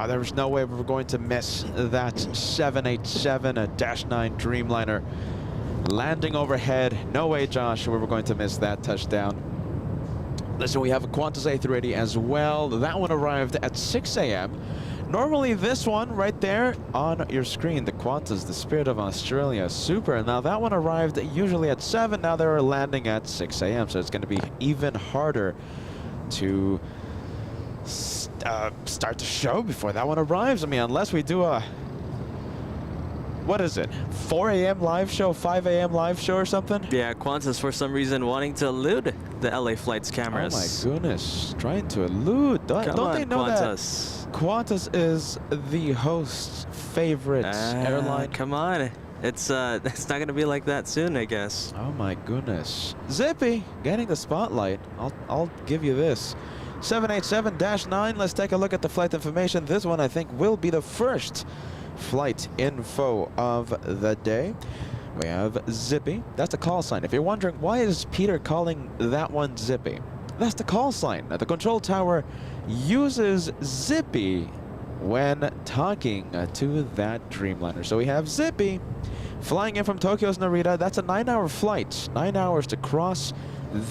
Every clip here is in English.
There was no way we were going to miss that 787-9 Dreamliner landing overhead. No way, Josh, we were going to miss that touchdown. Listen, we have a Qantas A380 as well. That one arrived at 6 a.m. Normally, this one right there on your screen, the Qantas, the Spirit of Australia, super. Now, that one arrived usually at 7. Now, they're landing at 6 a.m. So it's going to be even harder to start the show before that one arrives. I mean, unless we do a, what is it, 4 a.m. live show, 5 a.m. live show or something? Yeah, Qantas for some reason wanting to elude the LA flight's cameras. Oh my goodness, trying to elude. Don't they know Qantas. that Qantas is the host's favorite airline? Come on. It's not going to be like that soon, I guess. Oh my goodness. Zippy getting the spotlight. I'll give you this. 787-9, let's take a look at the flight information. This one I think will be the first flight info of the day. We have Zippy. That's the call sign. If you're wondering why is Peter calling that one Zippy, that's the call sign. The control tower uses Zippy when talking to that Dreamliner. So we have Zippy flying in from Tokyo's Narita. That's a 9-hour flight. 9 hours to cross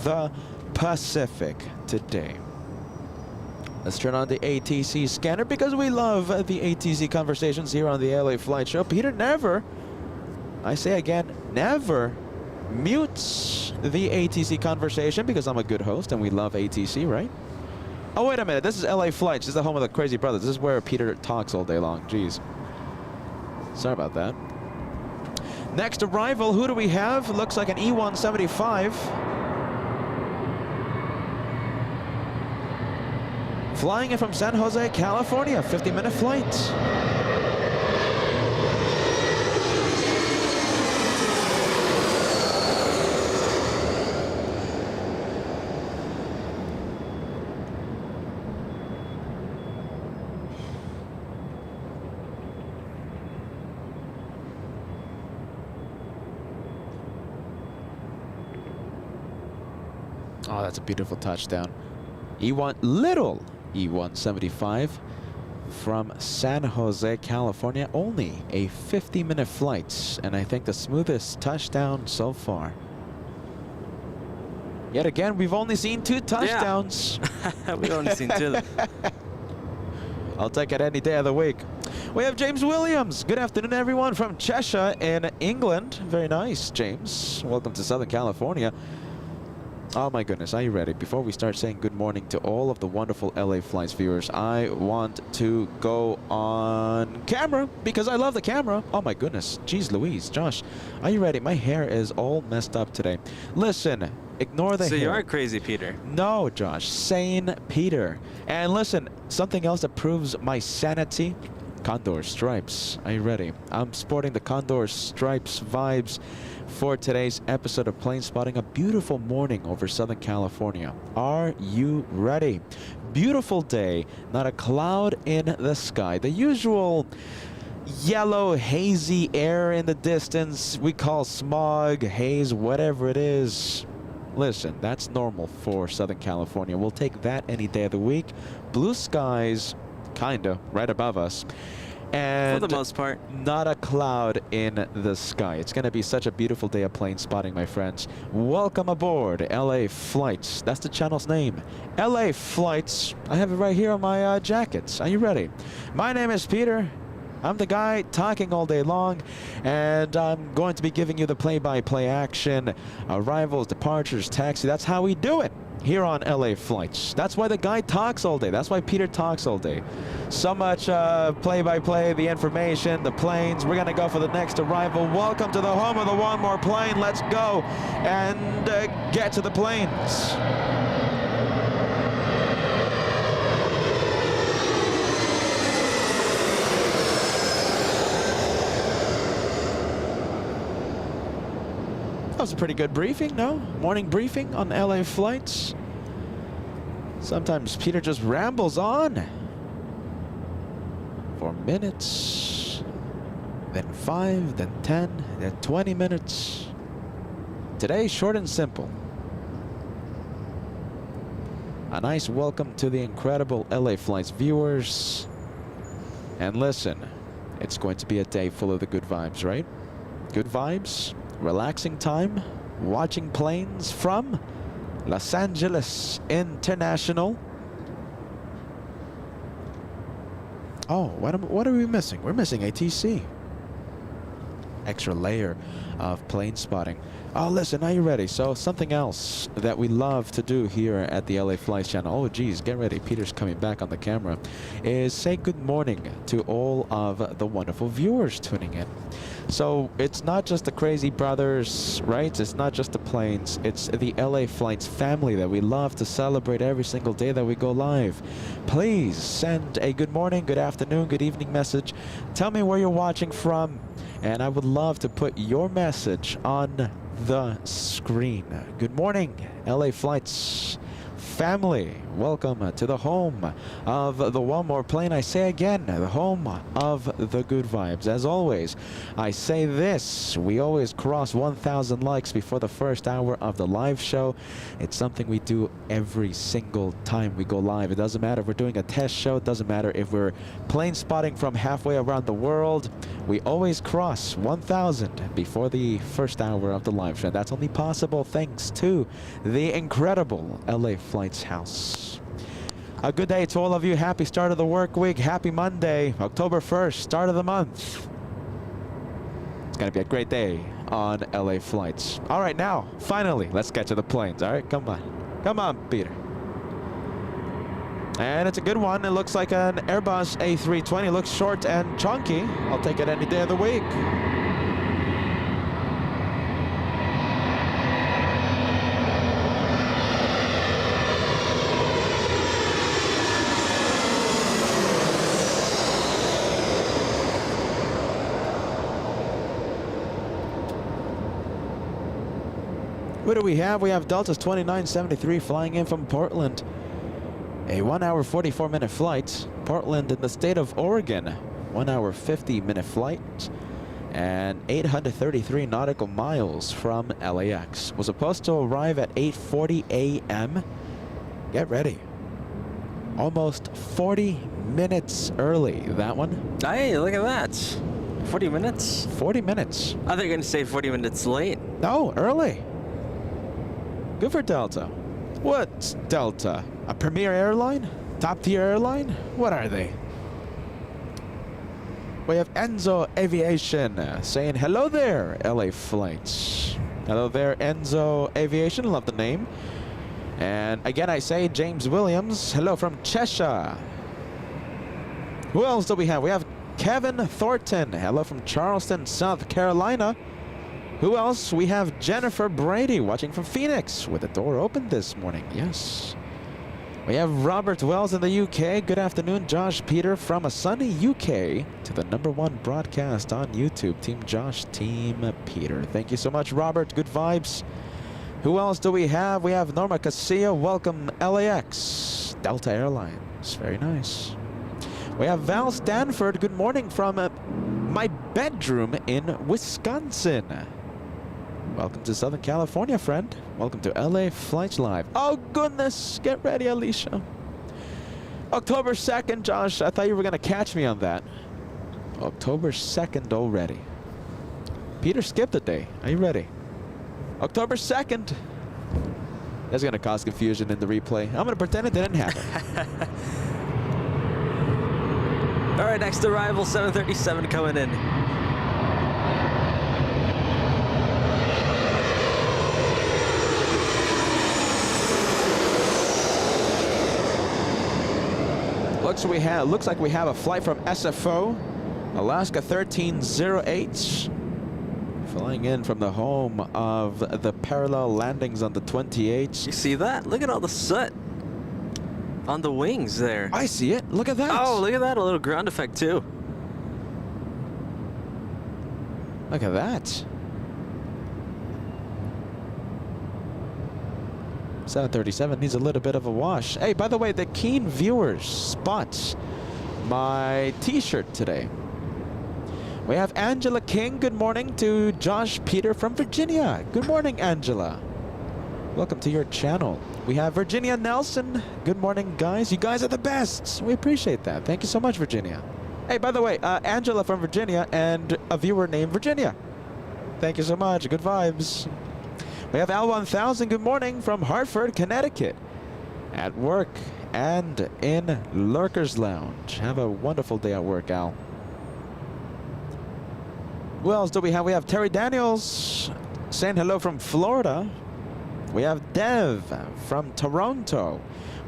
the Pacific today. Let's turn on the ATC scanner because we love the ATC conversations here on the LA Flight Show. Peter never, I say again, never mutes the ATC conversation because I'm a good host and we love ATC, right? Oh, wait a minute. This is LA Flights. This is the home of the Crazy Brothers. This is where Peter talks all day long. Jeez. Sorry about that. Next arrival, who do we have? Looks like an E175. Flying in from San Jose, California, 50-minute flight. Oh, that's a beautiful touchdown. Little E175 from San Jose, California. Only a 50-minute flight, and I think the smoothest touchdown so far. Yet again, we've only seen 2 touchdowns. Yeah. We've only seen 2. I'll take it any day of the week. We have James Williams. Good afternoon, everyone, from Cheshire in England. Very nice, James. Welcome to Southern California. Oh my goodness, are you ready? Before we start saying good morning to all of the wonderful LA Flights viewers, I want to go on camera because I love the camera. Oh my goodness, geez Louise, Josh, are you ready? My hair is all messed up today. Listen, ignore the hair. So you are crazy, Peter. No, Josh, sane Peter. And listen, something else that proves my sanity, Condor stripes. Are you ready? I'm sporting the Condor stripes vibes for today's episode of Plane Spotting. A beautiful morning over Southern California. Are you ready? Beautiful day, not a cloud in the sky. The usual yellow, hazy air in the distance we call smog, haze, whatever it is. Listen, that's normal for Southern California. We'll take that any day of the week. Blue skies, kinda, right above us. And for the most part, not a cloud in the sky. It's going to be such a beautiful day of plane spotting, my friends. Welcome aboard LA Flights. That's the channel's name. LA Flights. I have it right here on my jackets. Are you ready? My name is Peter. I'm the guy talking all day long, and I'm going to be giving you the play-by-play action, arrivals, departures, taxi. That's how we do it here on LA Flights. That's why the guy talks all day. That's why Peter talks all day. So much play-by-play, the information, the planes. We're going to go for the next arrival. Welcome to the home of the one more plane. Let's go and get to the planes. That was a pretty good briefing, no? Morning briefing on LA Flights. Sometimes Peter just rambles on for minutes, then 5, then 10, then 20 minutes. Today, short and simple. A nice welcome to the incredible LA Flights viewers. And listen, it's going to be a day full of the good vibes, right? Good vibes, relaxing time, watching planes from Los Angeles International. Oh, what are we missing? We're missing ATC. Extra layer of plane spotting. Oh, listen, are you ready? So something else that we love to do here at the LA Flights channel, oh geez, get ready, Peter's coming back on the camera, is say good morning to all of the wonderful viewers tuning in. So it's not just the crazy brothers, right? It's not just the planes, it's the LA Flights family that we love to celebrate every single day that we go live. Please send a good morning, good afternoon, good evening message. Tell me where you're watching from, and I would love to put your message on the screen. Good morning, LA Flights family. Welcome to the home of the one more plane. I say again, the home of the good vibes. As always, I say this, we always cross 1,000 likes before the first hour of the live show. It's something we do every single time we go live. It doesn't matter if we're doing a test show. It doesn't matter if we're plane spotting from halfway around the world. We always cross 1,000 before the first hour of the live show. That's only possible thanks to the incredible LA Flights house. A good day to all of you. Happy start of the work week. Happy Monday, October 1st, start of the month. It's going to be a great day on LA Flights. All right, now, finally, let's get to the planes. All right, come on. Come on, Peter. And it's a good one. It looks like an Airbus A320. It looks short and chunky. I'll take it any day of the week. What do we have? We have Delta's 2973 flying in from Portland. A 1 hour 44-minute flight. Portland in the state of Oregon. 1 hour 50-minute flight. And 833 nautical miles from LAX. Was supposed to arrive at 8:40 a.m. Get ready. Almost 40 minutes early, that one. Hey, look at that. 40 minutes? 40 minutes. I thought you were going to say 40 minutes late. No, early. Good for Delta. What's Delta? A premier airline? Top tier airline? What are they? We have Enzo Aviation saying hello there, LA Flights. Hello there, Enzo Aviation. Love the name. And again, I say James Williams. Hello from Cheshire. Who else do we have? We have Kevin Thornton. Hello from Charleston, South Carolina. Who else? We have Jennifer Brady watching from Phoenix with the door open this morning. Yes. We have Robert Wells in the UK. Good afternoon, Josh Peter from a sunny UK to the #1 broadcast on YouTube. Team Josh, Team Peter. Thank you so much, Robert. Good vibes. Who else do we have? We have Norma Casilla. Welcome, LAX. Delta Airlines. Very nice. We have Val Stanford. Good morning from my bedroom in Wisconsin. Welcome to Southern California, friend. Welcome to LA Flights Live. Oh, goodness. Get ready, Alicia. October 2nd, Josh. I thought you were going to catch me on that. October 2nd already. Peter skipped a day. Are you ready? October 2nd. That's going to cause confusion in the replay. I'm going to pretend it didn't happen. All right, next arrival, 737 coming in. Looks like we have a flight from SFO, Alaska 1308, flying in from the home of the parallel landings on the 28. You see that? Look at all the soot on the wings there. I see it. Look at that. Oh, look at that. A little ground effect, too. Look at that. 737 needs a little bit of a wash. Hey, by the way, the keen viewers spot my t-shirt today. We have Angela King. Good morning to Josh Peter from Virginia. Good morning, Angela. Welcome to your channel. We have Virginia Nelson. Good morning, guys. You guys are the best. We appreciate that. Thank you so much, Virginia. Hey, by the way, Angela from Virginia and a viewer named Virginia. Thank you so much. Good vibes. We have Al1000. Good morning from Hartford, Connecticut. At work and in Lurkers Lounge. Have a wonderful day at work, Al. Who else do we have? We have Terry Daniels saying hello from Florida. We have Dev from Toronto.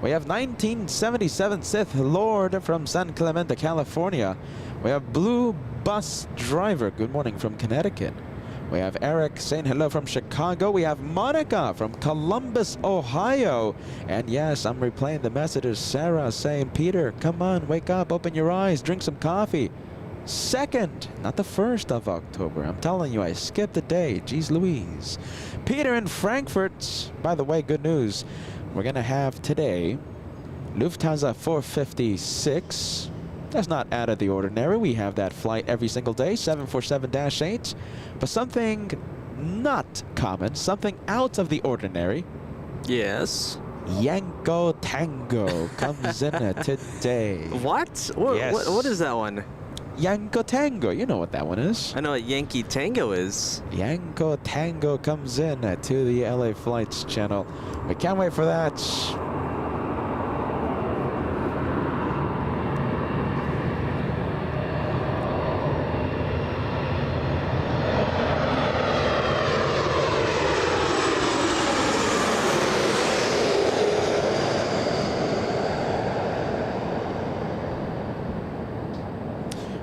We have 1977 Sith Lord from San Clemente, California. We have Blue Bus Driver. Good morning from Connecticut. We have Eric saying hello from Chicago. We have Monica from Columbus, Ohio. And yes, I'm replaying the messages. Sarah saying, Peter, come on, wake up, open your eyes, drink some coffee. 2nd, not the 1st of October. I'm telling you, I skipped a day. Jeez Louise. Peter in Frankfurt. By the way, good news. We're going to have today Lufthansa 456. That's not out of the ordinary. We have that flight every single day, 747-8. But something not common, something out of the ordinary. Yes. Yanko Tango comes in today. What? Yes. What is that one? Yanko Tango, you know what that one is. I know what Yankee Tango is. Yanko Tango comes in to the LA Flights channel. We can't wait for that.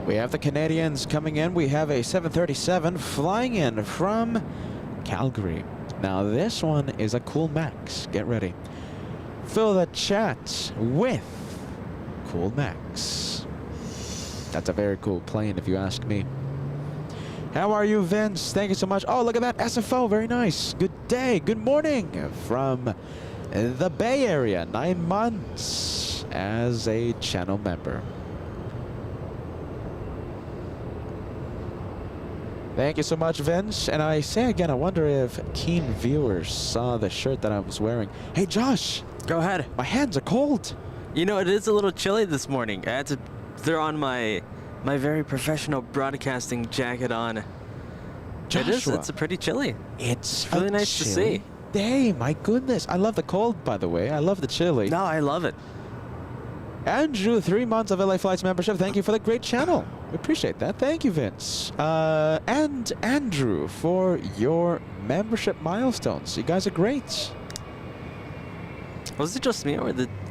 We have the Canadians coming in. We have a 737 flying in from Calgary. Now this one is a cool Max. Get ready. Fill the chat with cool Max. That's a very cool plane if you ask me. How are you, Vince? Thank you so much. Oh, look at that SFO. Very nice. Good day. Good morning from the Bay Area. 9 months as a channel member. Thank you so much, Vince. And I say again, I wonder if keen viewers saw the shirt that I was wearing. Hey, Josh. Go ahead. My hands are cold. You know, it is a little chilly this morning. I had to throw on my very professional broadcasting jacket on. Joshua, It's a pretty chilly. It's really a nice to chilly see. Day, my goodness. I love the cold, by the way. I love the chilly. No, I love it. Andrew, 3 months of LA Flights membership. Thank you for the great channel. We appreciate that. Thank you, Vince. And Andrew for your membership milestones. You guys are great. Was it just me,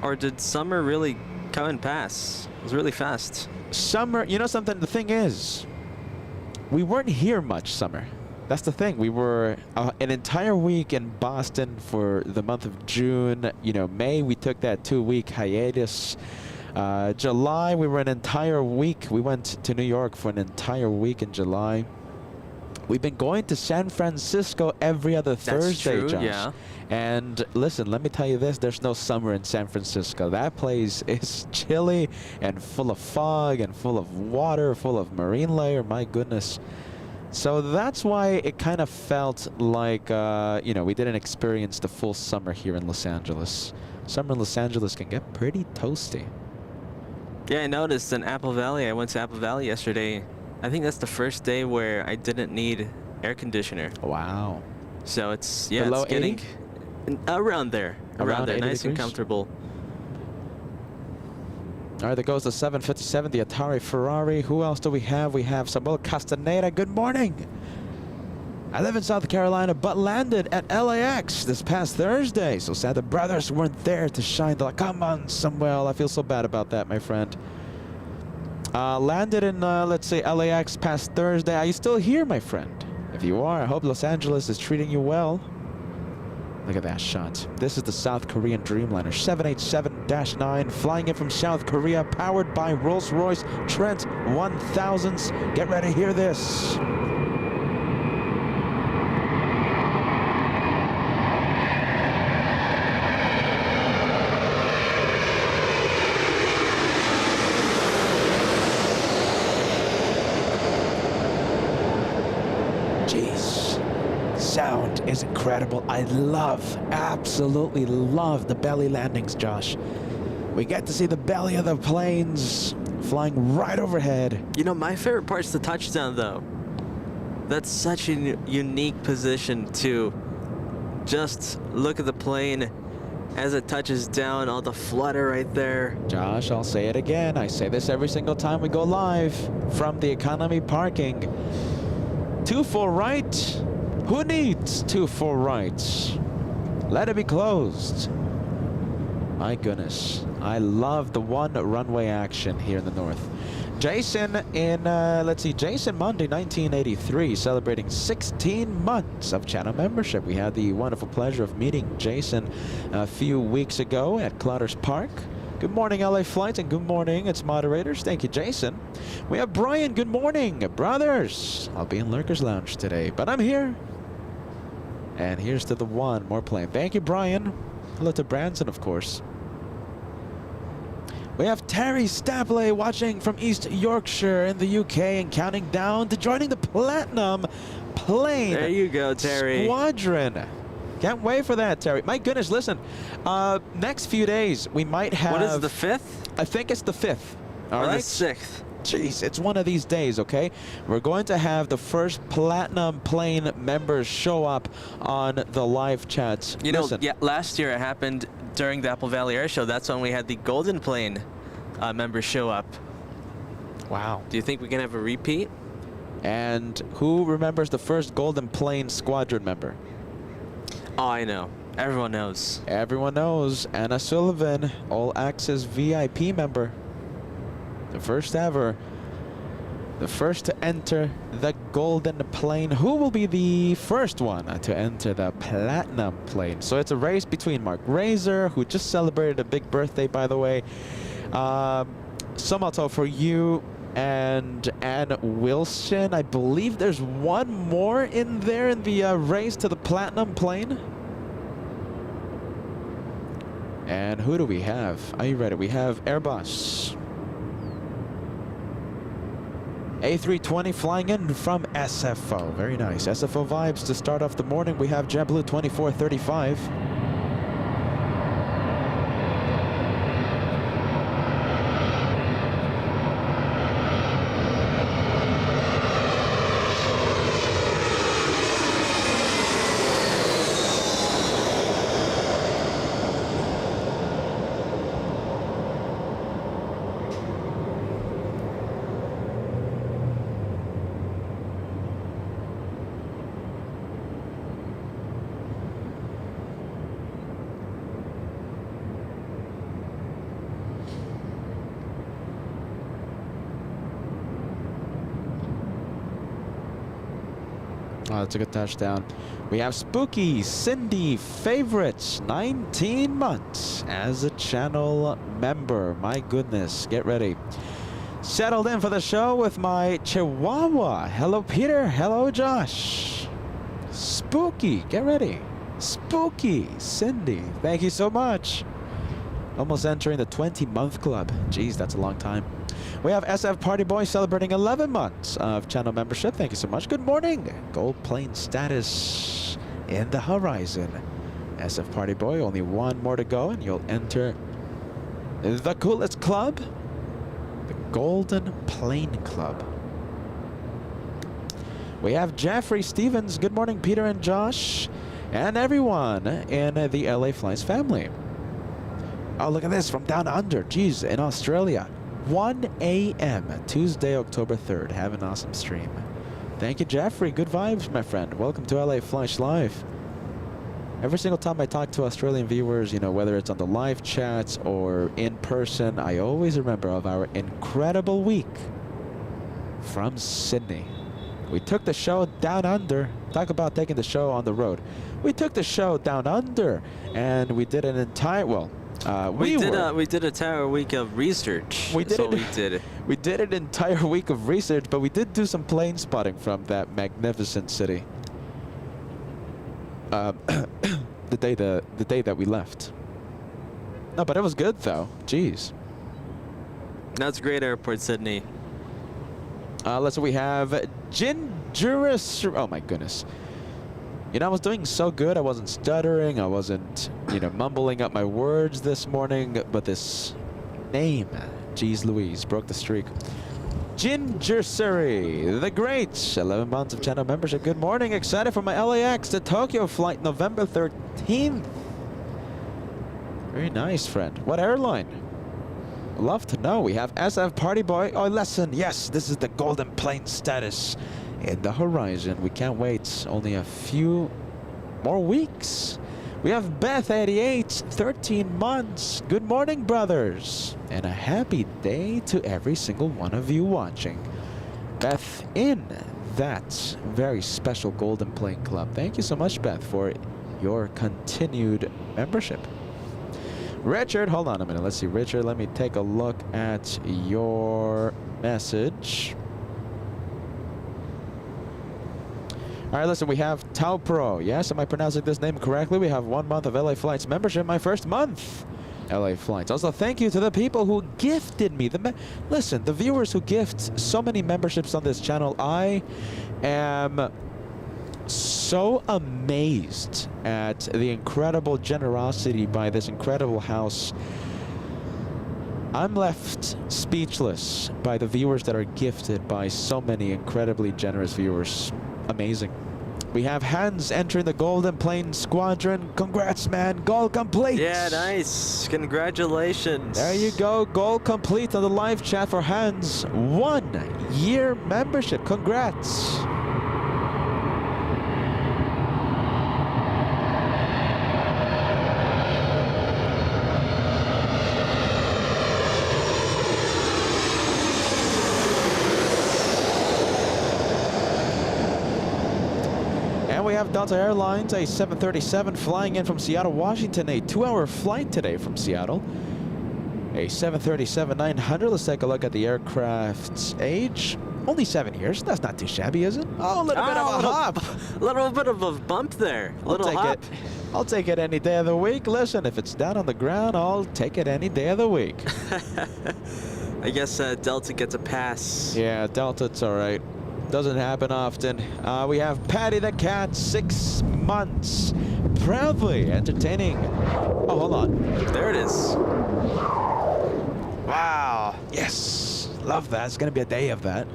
or did summer really come and pass? It was really fast. Summer, you know something? The thing is, we weren't here much summer. That's the thing. We were an entire week in Boston for the month of June. You know, May, we took that 2-week hiatus. July, we were an entire week. We went to New York for an entire week in July. We've been going to San Francisco every other Thursday, true, Josh. yeah. And listen, let me tell you this, there's no summer in San Francisco. That place is chilly and full of fog and full of water, full of marine layer. My goodness. So that's why it kind of felt like, you know, we didn't experience the full summer here in Los Angeles. Summer in Los Angeles can get pretty toasty. Yeah, I noticed in Apple Valley. I went to Apple Valley yesterday. I think that's the first day where I didn't need air conditioner. Wow. So it's, Below it's getting 80? around there. Around there, 80 nice and degrees? comfortable. All right, there goes the 757, the Atari Ferrari. Who else do we have? We have Samuel Castaneda. Good morning. I live in South Carolina, but landed at LAX this past Thursday. So sad the brothers weren't there to shine the light. Come on, Samuel. I feel so bad about that, my friend. Landed in, let's say, LAX past Thursday. Are you still here, my friend? If you are, I hope Los Angeles is treating you well. Look at that shot. This is the South Korean Dreamliner 787-9 flying in from South Korea, powered by Rolls-Royce Trent 1000s. Get ready to hear this. Jeez. Sound is incredible. I absolutely love the belly landings, Josh. We get to see the belly of the planes flying right overhead. You know, my favorite part's the touchdown, though. That's such a unique position to just look at the plane as it touches down, all the flutter right there. Josh, I'll say it again. I say this every single time we go live from the economy parking. 2 full right. Who needs 2 full rights? Let it be closed. My goodness. I love the one runway action here in the north. Jason in, let's see, Jason Monday, 1983, celebrating 16 months of channel membership. We had the wonderful pleasure of meeting Jason a few weeks ago at Clotters Park. Good morning, LA Flights, and good morning, its moderators. Thank you, Jason. We have Brian. Good morning, brothers. I'll be in Lurkers Lounge today, but I'm here. And here's to the one more plane. Thank you, Brian. Hello to Branson, of course. We have Terry Stapley watching from East Yorkshire in the UK and counting down to joining the Platinum Plane. There you go, Terry. Squadron. Can't wait for that, Terry. My goodness, listen. Next few days, we might have... What is the 5th? I think it's the 5th. All or right? the 6th? Jeez, it's one of these days, okay? We're going to have the first Platinum Plane members show up on the live chats. You know, Listen. yeah, last year it happened during the Apple Valley Air Show. That's when we had the Golden Plane members show up. Wow. Do you think we can have a repeat? And who remembers the first Golden Plane Squadron member? Oh, I know. Everyone knows. Everyone knows. Anna Sullivan, All Access VIP member. The first ever. The first to enter the Golden Plane. Who will be the first one to enter the Platinum Plane? So it's a race between Mark Razor, who just celebrated a big birthday, by the way. Somato for you and Ann Wilson. I believe there's one more in there in the race to the Platinum Plane. And who do we have? Are you ready? We have Airbus. A320 flying in from SFO. Very nice. SFO vibes to start off the morning. We have JetBlue 2435. Oh, that's a good touchdown. We have Spooky Cindy Favorites, 19 months as a channel member. My goodness, get ready. Settled in for the show with my Chihuahua. Hello, Peter. Hello, Josh. Spooky, get ready. Spooky Cindy, thank you so much. Almost entering the 20-month club. Jeez, that's a long time. We have SF Party Boy celebrating 11 months of channel membership. Thank you so much. Good morning. Gold plane status in the horizon. SF Party Boy, only one more to go and you'll enter the coolest club, the Golden Plane Club. We have Jeffrey Stevens. Good morning, Peter and Josh, and everyone in the LA Flies family. Oh, look at this from down under. Jeez, in Australia. 1 a.m. Tuesday, October 3rd. Have an awesome stream. Thank you, Jeffrey. Good vibes, my friend. Welcome to LA Flash Live. Every single time I talk to Australian viewers, you know, whether it's on the live chats or in person, I always remember of our incredible week from Sydney. We took the show down under. Talk about taking the show on the road. We took the show down under, and we did an entire, well, we did an entire week of research. We did We did an entire week of research, but we did do some plane spotting from that magnificent city. The day that we left. No, but it was good though. Jeez. That's a great airport, Sydney. Let's see, we have Gingerus. Oh my goodness. You know, I was doing so good. I wasn't stuttering. I wasn't, you know, mumbling up my words this morning. But this name, Jeez Louise, broke the streak. Ginger Surrey, the great, 11 months of channel membership. Good morning, excited for my LAX to Tokyo flight November 13th. Very nice, friend. What airline? Love to know. We have SF Party Boy. Oh, listen, yes, this is the golden plane status in the horizon. We can't wait. Only a few more weeks. We have Beth 88, 13 months. Good morning, brothers. And a happy day to every single one of you watching. Beth in that very special Golden Plane Club. Thank you so much, Beth, for your continued membership. Richard, hold on a minute. Let's see, Richard, let me take a look at your message. All right, listen, we have Tau Pro. Yes, am I pronouncing this name correctly? We have 1 month of LA Flights membership, my first month. LA Flights. Also, thank you to the people who gifted me. Listen, the viewers who gift so many memberships on this channel, I am so amazed at the incredible generosity by this incredible house. I'm left speechless by the viewers that are gifted by so many incredibly generous viewers. Amazing. We have Hans entering the Golden Plane Squadron. Congrats, man. Goal complete. Yeah, nice. Congratulations. There you go. Goal complete on the live chat for Hans. 1 year membership. Congrats. We have Delta Airlines, a 737 flying in from Seattle, Washington, a 2-hour flight today from Seattle. A 737-900. Let's take a look at the aircraft's age. Only 7 years. That's not too shabby, is it? Oh, a little bit of a hop. A little bit of a bump there. A little hop. I'll take it any day of the week. Listen, if it's down on the ground, I'll take it any day of the week. I guess Delta gets a pass. Yeah, Delta, it's all right. Doesn't happen often. We have Patty the Cat, 6 months. Proudly entertaining. Oh, hold on. There it is. Wow. Yes. Love that. It's going to be a day of that.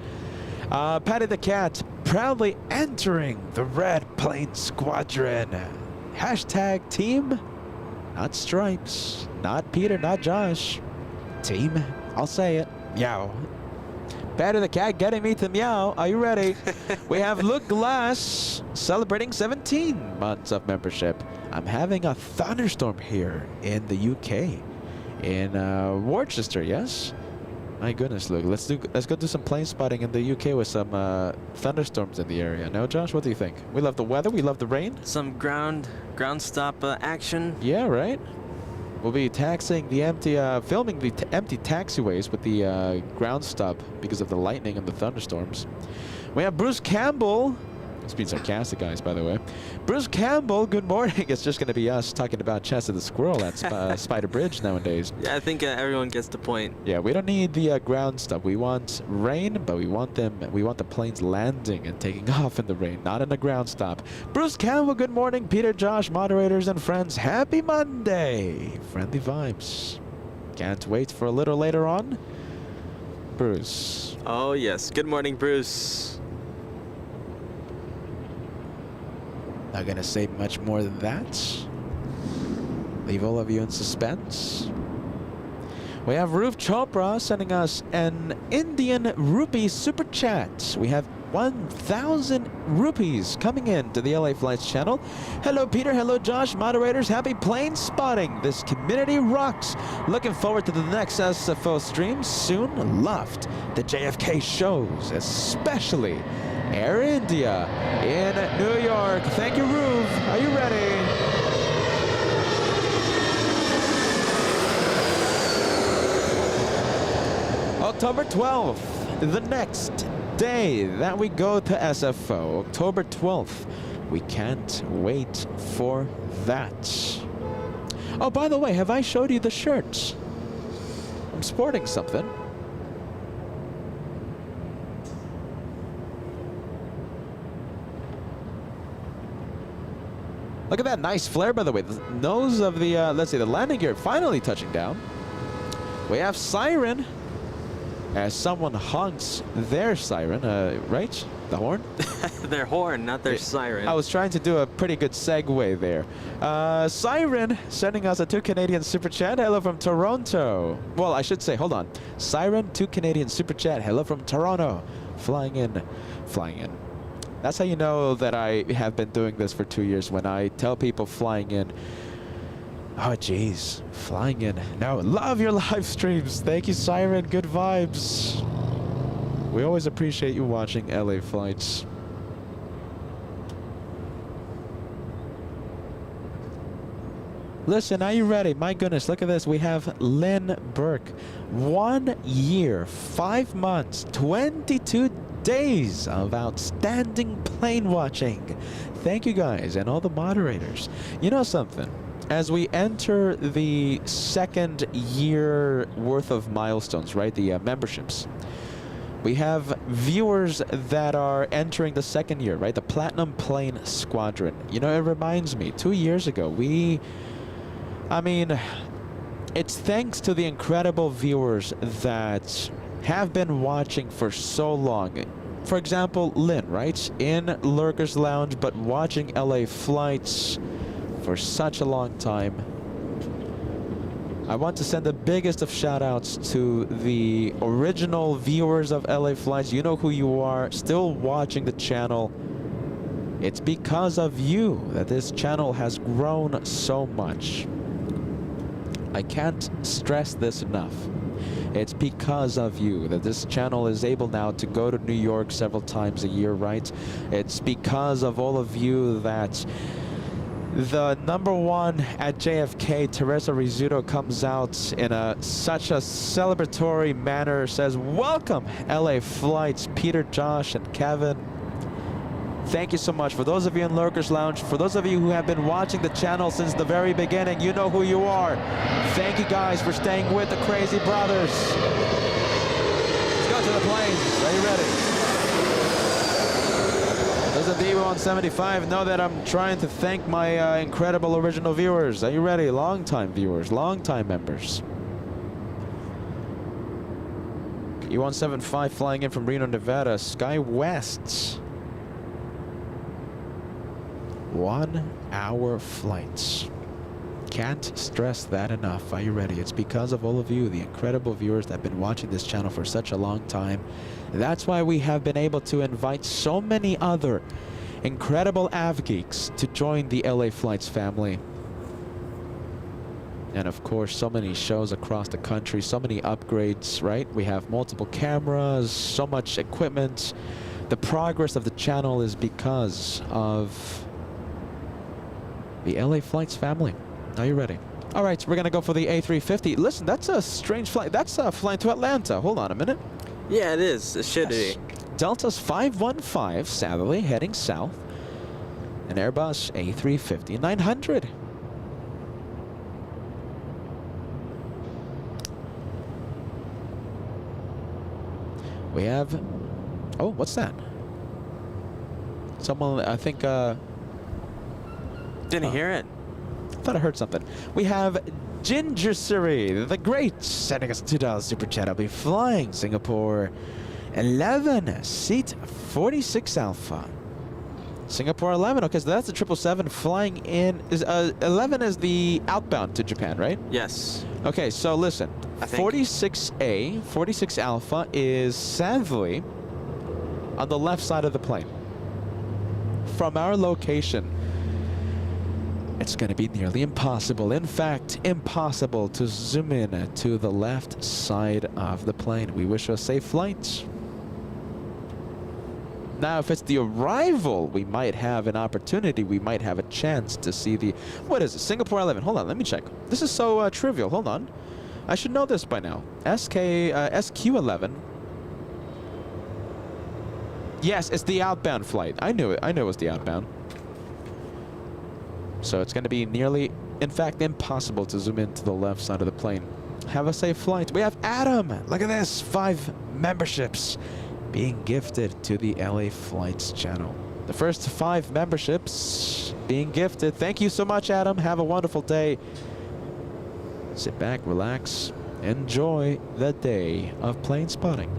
Patty the Cat, proudly entering the Red Plane Squadron. Hashtag team, not Stripes, not Peter, not Josh. Team, I'll say it. Meow. Patty the Cat getting me to meow. Are you ready? We have Luke Glass celebrating 17 months of membership. I'm having a thunderstorm here in the UK, in Worcester. Yes. My goodness, Luke. Let's go do some plane spotting in the UK with some thunderstorms in the area. No, Josh, what do you think? We love the weather. We love the rain. Some ground stop action. Yeah, right. We'll be taxiing the empty, filming the empty taxiways with the ground stop because of the lightning and the thunderstorms. We have Bruce Campbell. It's being sarcastic, guys, by the way. Bruce Campbell, good morning. It's just going to be us talking about Chest of the Squirrel at Spider Bridge nowadays. Yeah, I think everyone gets the point. Yeah, we don't need the ground stuff. We want rain, but we want the planes landing and taking off in the rain, not in the ground stop. Bruce Campbell, good morning. Peter, Josh, moderators, and friends. Happy Monday. Friendly vibes. Can't wait for a little later on. Bruce. Oh, yes. Good morning, Bruce. Not gonna say much more than that. Leave all of you in suspense. We have Roof Chopra sending us an Indian rupee super chat. We have 1,000 rupees coming in to the LA Flights channel. Hello, Peter. Hello, Josh. Moderators, happy plane spotting. This community rocks. Looking forward to the next SFO stream soon. Loved the JFK shows, especially Air India in New York. Thank you, Roof. Are you ready? October 12th, the next day that we go to SFO. October 12th. We can't wait for that. Oh, by the way, have I showed you the shirts? I'm sporting something. Look at that nice flare, by the way. The nose of the, let's see, the landing gear finally touching down. We have Siren as someone honks their siren, right? The horn? Their horn, not their siren. I was trying to do a pretty good segue there. Siren sending us a 2 Canadian super chat. Hello from Toronto. Well, I should say, hold on. Siren, 2 Canadian super chat. Hello from Toronto. Flying in. Flying in. That's how you know that I have been doing this for 2 years, when I tell people flying in. Oh, jeez. Flying in. No, love your live streams. Thank you, Siren. Good vibes. We always appreciate you watching LA flights. Listen, are you ready? My goodness, look at this. We have Lynn Burke. 1 year, 5 months, 22 days of outstanding plane watching. Thank you guys and all the moderators. You know something? As we enter the 2nd year worth of milestones, right? The memberships. We have viewers that are entering the 2nd year, right? The Platinum Plane Squadron. You know, it reminds me, 2 years ago, I mean, it's thanks to the incredible viewers that have been watching for so long. For example, Lynn, right? In Lurker's Lounge, but watching LA flights for such a long time. I want to send the biggest of shout outs to the original viewers of LA Flights. You know who you are, still watching the channel. It's because of you that this channel has grown so much. I can't stress this enough. It's because of you that this channel is able now to go to New York several times a year, right? It's because of all of you that the #1 at JFK, Teresa Rizzuto, comes out in such a celebratory manner, says, "Welcome, LA Flights, Peter, Josh, and Kevin." Thank you so much. For those of you in Lurker's Lounge, for those of you who have been watching the channel since the very beginning, you know who you are. Thank you guys for staying with the Crazy Brothers. Let's go to the planes. Are you ready? Those of you on 75 know that I'm trying to thank my incredible original viewers. Are you ready? Long-time viewers, long-time members. E175 flying in from Reno, Nevada. Sky West. 1 hour flights. Can't stress that enough. Are you ready? It's because of all of you, the incredible viewers that have been watching this channel for such a long time. That's why we have been able to invite so many other incredible AvGeeks to join the LA Flights family. And of course, so many shows across the country, so many upgrades, right? We have multiple cameras, so much equipment. The progress of the channel is because of the LA Flights family. Are you ready? All right, we're going to go for the A350. Listen, that's a strange flight. That's flying to Atlanta. Hold on a minute. Yeah, it is. It should be. Delta's 515, sadly, heading south. An Airbus A350-900. We have... Oh, what's that? Someone, I think... Didn't hear it. I thought I heard something. We have Ginger Siri, the Great, sending us a $2 super chat. I'll be flying Singapore 11, seat 46 Alpha. Singapore 11. Okay, so that's the 777 flying in. 11 is the outbound to Japan, right? Yes. Okay, so listen. 46A, 46 Alpha is sadly on the left side of the plane. From our location, it's going to be nearly impossible. In fact, impossible to zoom in to the left side of the plane. We wish you a safe flight. Now, if it's the arrival, we might have an opportunity. We might have a chance to see the... What is it? Singapore 11. Hold on, let me check. This is so trivial. Hold on. I should know this by now. SQ11. Yes, it's the outbound flight. I knew it. I knew it was the outbound. So it's going to be nearly, in fact, impossible to zoom into the left side of the plane. Have a safe flight. We have Adam. Look at this. 5 memberships being gifted to the LA Flights channel. The first 5 memberships being gifted. Thank you so much, Adam. Have a wonderful day. Sit back, relax, enjoy the day of plane spotting.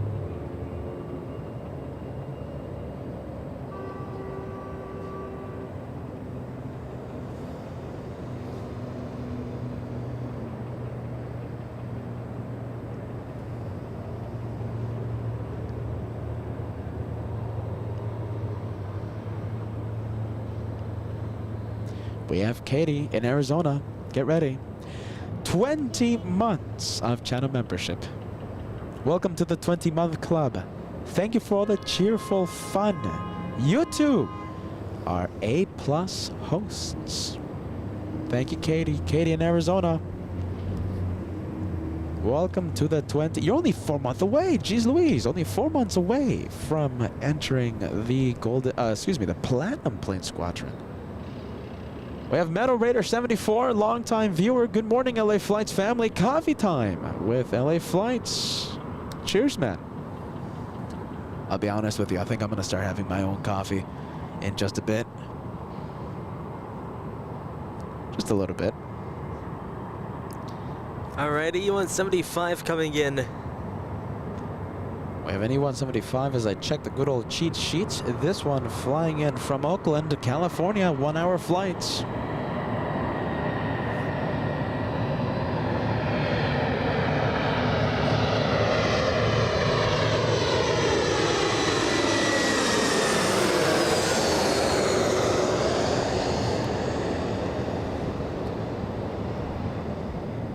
We have Katie in Arizona. Get ready. 20 months of channel membership. Welcome to the 20-month club. Thank you for all the cheerful fun. You too are A+ hosts. Thank you, Katie. Katie in Arizona. Welcome to the 20. You're only 4 months away. Jeez Louise, only 4 months away from entering the the Platinum Plane Squadron. We have Metal Raider 74, longtime viewer. Good morning, LA Flights family. Coffee time with LA Flights. Cheers, man. I'll be honest with you. I think I'm going to start having my own coffee in just a bit. Just a little bit. Alrighty, E175 coming in. We have an E175 as I check the good old cheat sheets. This one flying in from Oakland, California, 1-hour flights.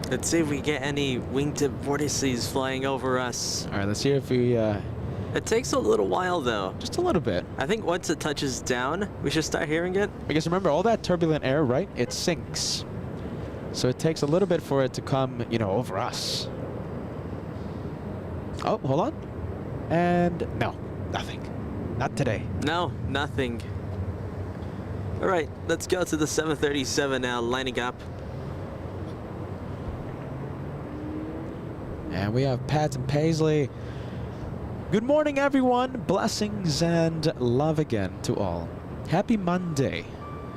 Let's see if we get any wingtip vortices flying over us. All right, let's see if we... It takes a little while, though. just a little bit. I think once it touches down, we should start hearing it. Because remember, all that turbulent air, right? It sinks. So it takes a little bit for it to come, you know, over us. Oh, hold on. And no, nothing. Not today. No, nothing. All right, let's go to the 737 now, lining up. And we have Pat and Paisley. Good morning, everyone. Blessings and love again to all. Happy Monday.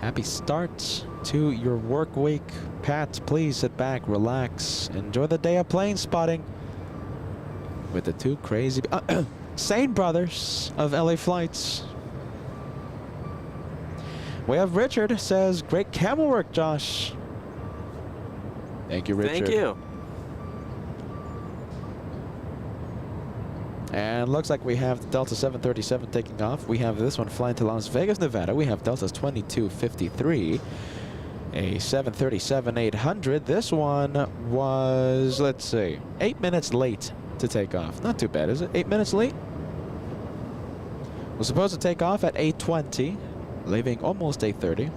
Happy start to your work week. Pat, please sit back, relax, enjoy the day of plane spotting with the two crazy sane brothers of LA Flights. We have Richard says, great camera work, Josh. Thank you, Richard. Thank you. And looks like we have the Delta 737 taking off. We have this one flying to Las Vegas, Nevada. We have Delta's 2253, a 737-800. This one was, let's see, 8 minutes late to take off. Not too bad, is it? 8 minutes late? Was supposed to take off at 8:20, leaving almost 8:30.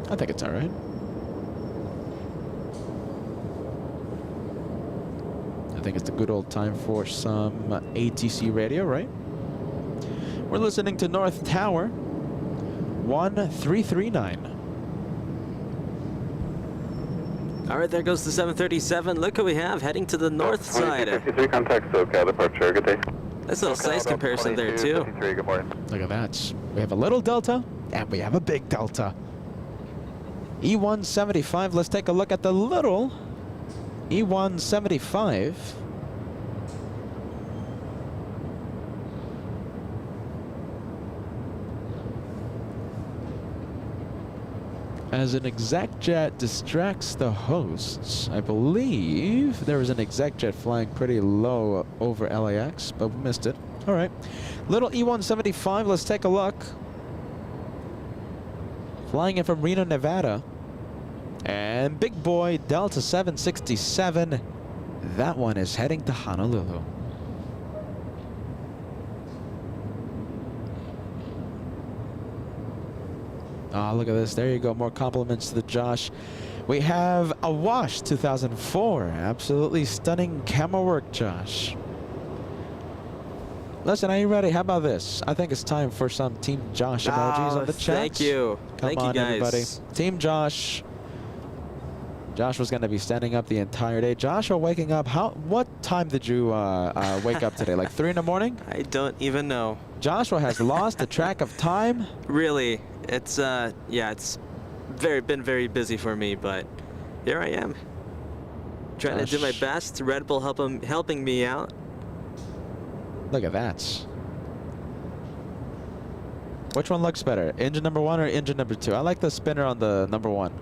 I think it's all right. I think it's a good old time for some ATC radio, right? We're listening to North Tower 1339. All right, there goes the 737. Look what we have heading to the north side. 53 contact SoCal departure. Good day. That's a little size comparison there, too. 53, good morning. Look at that. We have a little Delta and we have a big Delta. E175. Let's take a look at the little E175. As an exec jet distracts the hosts, I believe there was an exec jet flying pretty low over LAX, but we missed it. All right. Little E175, let's take a look. Flying in from Reno, Nevada. And big boy Delta 767, that one is heading to Honolulu. Oh, look at this. There you go. More compliments to the Josh. We have a Wash 2004. Absolutely stunning camera work, Josh. Listen, are you ready? How about this? I think it's time for some Team Josh emojis on the chat. Thank you. Come on, you guys. everybody. Team Josh. Josh was going to be standing up the entire day. Josh, are waking up. What time did you wake up today? Like 3 in the morning? I don't even know. Joshua has lost the track of time. Really, it's yeah, it's been very busy for me, but here I am. Trying to do my Josh. best. Red Bull helping me out. Look at that. Which one looks better, engine number 1 or engine number 2? I like the spinner on the number 1.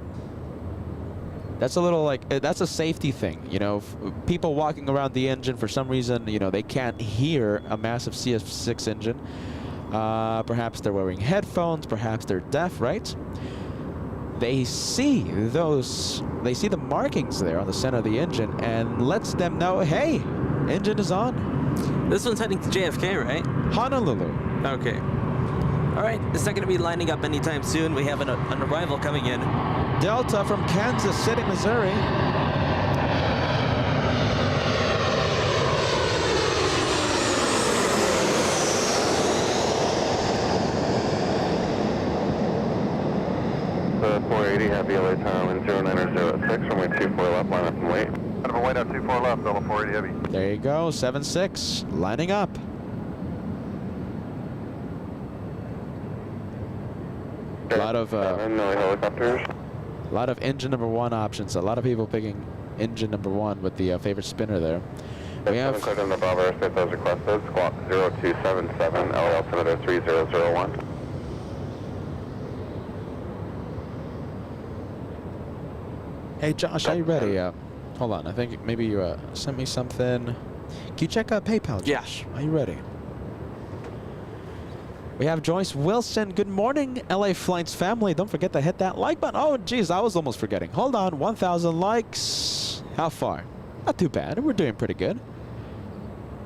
That's a little like, that's a safety thing, you know. People walking around the engine for some reason, you know, they can't hear a massive CS6 engine. Perhaps they're wearing headphones, perhaps they're deaf, right? They see the markings there on the center of the engine and lets them know, hey, engine is on. This one's heading to JFK, right? Honolulu. Okay. All right, it's not going to be lining up anytime soon. We have an arrival coming in. Delta from Kansas City, Missouri. The 480 Happy LA Tower wind 0906, runway 24 left, line up and wait. Out of a white out 24 left, Delta 480 Heavy. There you go, 7-6, lining up. A lot of helicopters. a lot of engine number 1 options. A lot of people picking engine number 1 with the favorite spinner there. We have Cleared in the Bravo airspace as requested. Squawk 0277, LA altimeter 3001. Hey Josh, are you ready? Hold on, I think maybe you sent me something. Can you check out PayPal, Josh? Are you ready? We have Joyce Wilson. Good morning, LA Flights family. Don't forget to hit that like button. Oh, geez, I was almost forgetting. Hold on, 1,000 likes. How far? Not too bad. We're doing pretty good.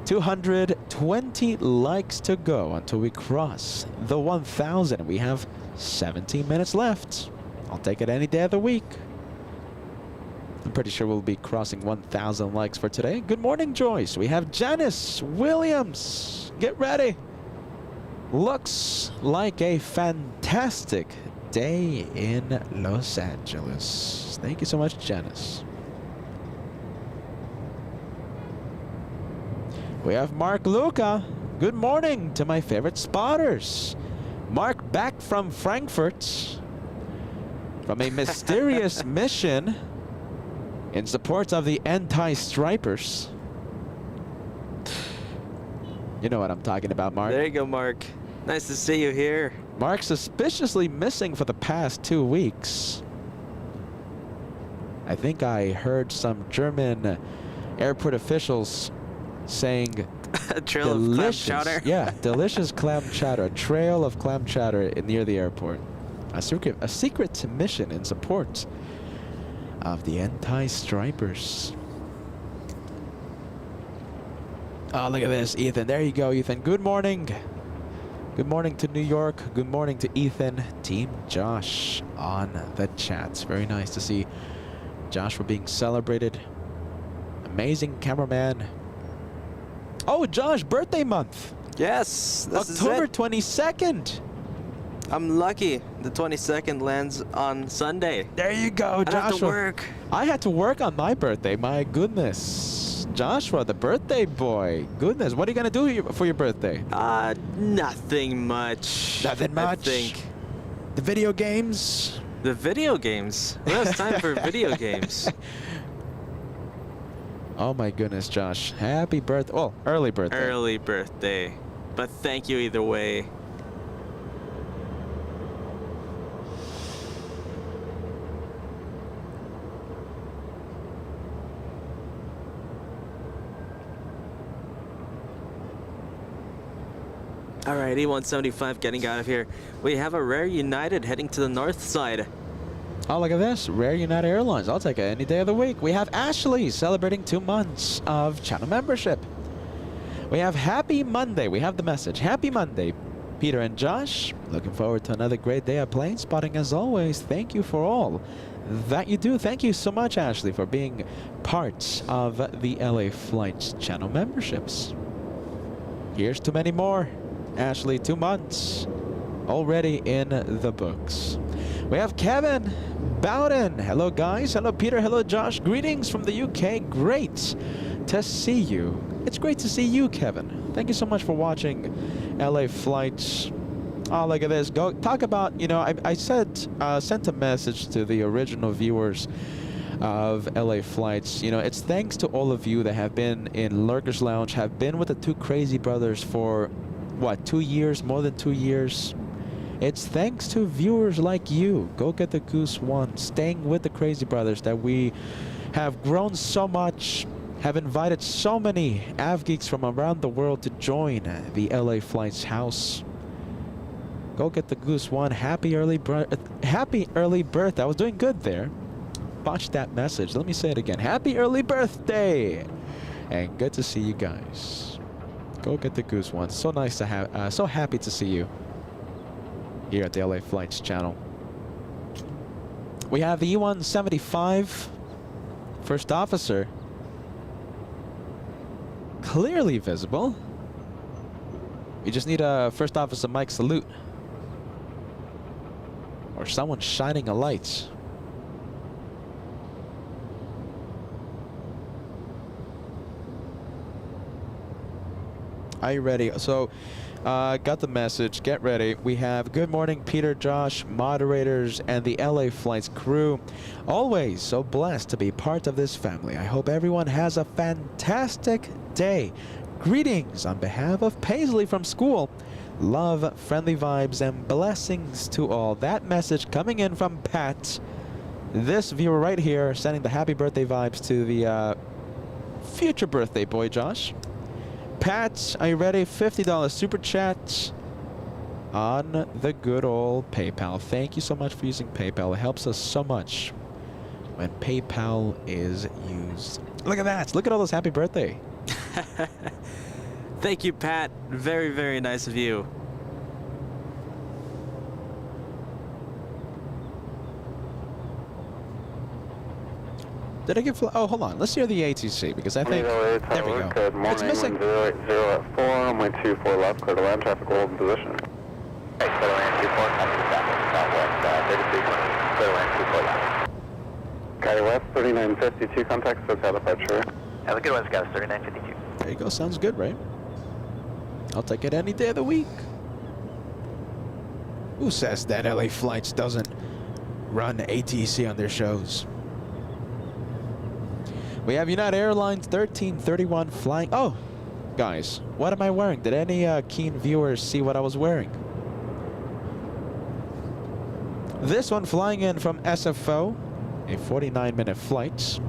220 likes to go until we cross the 1,000. We have 17 minutes left. I'll take it any day of the week. I'm pretty sure we'll be crossing 1,000 likes for today. Good morning, Joyce. We have Janice Williams. Get ready. Looks like a fantastic day in Los Angeles. Thank you so much, Janice. We have Mark Luca. Good morning to my favorite spotters. Mark back from Frankfurt from a mysterious mission in support of the anti-stripers. You know what I'm talking about, Mark. There you go, Mark. Nice to see you here. Mark suspiciously missing for the past 2 weeks. I think I heard some German airport officials saying A trail of clam chowder. Yeah, delicious clam chowder. A trail of clam chowder near the airport. A secret mission in support of the anti-stripers. Oh, look at this, Ethan. There you go, Ethan. Good morning. Good morning to New York. Good morning to Ethan. Team Josh on the chats. Very nice to see Joshua being celebrated. Amazing cameraman. Oh, Josh, birthday month. Yes, this October is it. 22nd. I'm lucky. The 22nd lands on Sunday. There you go, I Joshua. don't have to work. I had to work on my birthday. My goodness. Joshua, the birthday boy. Goodness, what are you going to do for your birthday? Nothing much. Nothing much? I think. The video games? The video games. Who has time for video games? Oh my goodness, Josh. Happy birthday. Well, early birthday. Early birthday. But thank you either way. Alright, E175 getting out of here. We have a Rare United heading to the north side. Oh, look at this. Rare United Airlines. I'll take it any day of the week. We have Ashley celebrating 2 months of channel membership. We have Happy Monday. We have the message. Happy Monday, Peter and Josh. Looking forward to another great day of plane spotting as always. Thank you for all that you do. Thank you so much, Ashley, for being part of the LA Flights channel memberships. Here's to many more. Ashley, 2 months already in the books. We have Kevin Bowden. Hello, guys. Hello, Peter. Hello, Josh. Greetings from the UK. Great to see you. It's great to see you, Kevin. Thank you so much for watching LA Flights. Oh, look at this. Go talk about, you know, I said, sent a message to the original viewers of LA flights. You know, it's thanks to all of you that have been in Lurkers Lounge, have been with the two crazy brothers for, what, 2 years, more than 2 years. It's thanks to viewers like you, Go Get the Goose One, staying with the crazy brothers, that we have grown so much, have invited so many AvGeeks from around the world to join the LA Flights house. Go Get the Goose One. Happy early birth. I was doing good there. Botched that message. Let me say it again. Happy early birthday. And good to see you guys. Go Get the Goose One. So nice to have, so happy to see you here at the LA Flights channel. We have the E-175 first officer. Clearly visible. We just need a first officer mic salute. Or someone shining a light. Are you ready? So, got the message. Get ready. We have good morning, Peter, Josh, moderators, and the LA Flights crew. Always so blessed to be part of this family. I hope everyone has a fantastic day. Greetings on behalf of Paisley from school. Love, friendly vibes, and blessings to all. That message coming in from Pat. This viewer right here sending the happy birthday vibes to the future birthday boy, Josh. Pat, are you ready? $50 super chat on the good old PayPal. Thank you so much for using PayPal. It helps us so much when PayPal is used. Look at that. Look at all those happy birthday. Thank you, Pat. Very, very nice of you. Did I get? Oh, hold on. Let's hear the ATC because I think there we go. Good morning. It's missing. 180 at 4, runway 24 left, clear to land traffic, hold in position. Hey, clear to land 24, copy the southwest, 33, clear to land 24 left. Sky West 3952, contact SoCal departure. Have a good one, Scout 3952. There you go. Sounds good, right? I'll take it any day of the week. Who says that LA Flights doesn't run ATC on their shows? We have United Airlines 1331 flying. Oh, guys, what am I wearing? Did any keen viewers see what I was wearing? This one flying in from SFO, a 49-minute flight.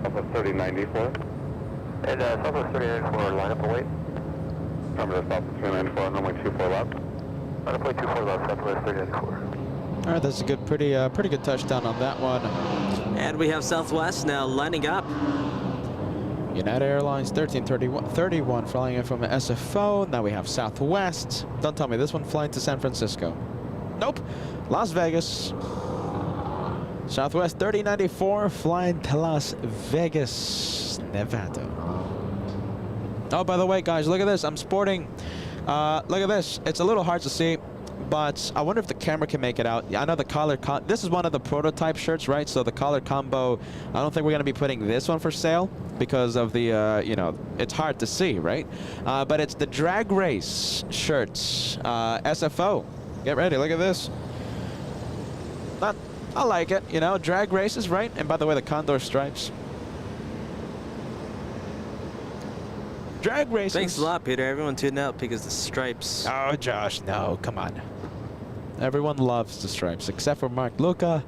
Southwest 3094. And Southwest 3094, line up and wait. Number to Southwest 394, runway 24 left. Line up, 24 left, Southwest 394. All right, that's a good, pretty good touchdown on that one. And we have Southwest now lining up. United Airlines 1331 flying in from SFO. Now we have Southwest. Don't tell me this one flying to San Francisco. Nope. Las Vegas. Southwest 3094 flying to Las Vegas, Nevada. Oh, by the way, guys, look at this. I'm sporting. Look at this. It's a little hard to see, but I wonder if the camera can make it out. I know the collar. This is one of the prototype shirts, right? So the collar combo. I don't think we're going to be putting this one for sale because of the, you know, it's hard to see, right? But it's the drag race shirts, SFO. Get ready. Look at this. I like it, you know, drag races, right? And by the way, the Condor stripes. Drag races. Thanks a lot, Peter. Everyone tuned out because the stripes. Oh, Josh, no, come on. Everyone loves the stripes, except for Mark Luca.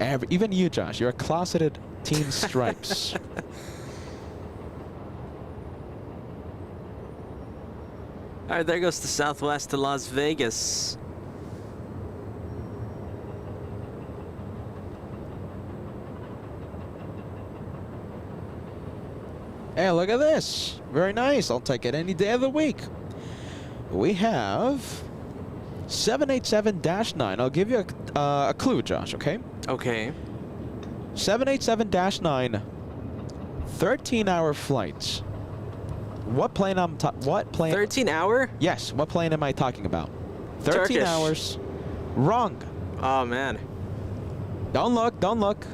Even you, Josh, you're a closeted Team Stripes. All right, there goes the Southwest to Las Vegas. Hey, look at this. Very nice. I'll take it any day of the week. We have 787-9. I'll give you a clue, Josh, okay? Okay. 787-9, 13-hour flights. What plane what plane? 13-hour? Yes, what plane am I talking about? 13 Turkish. hours. Wrong. Oh, man. Don't look, don't look.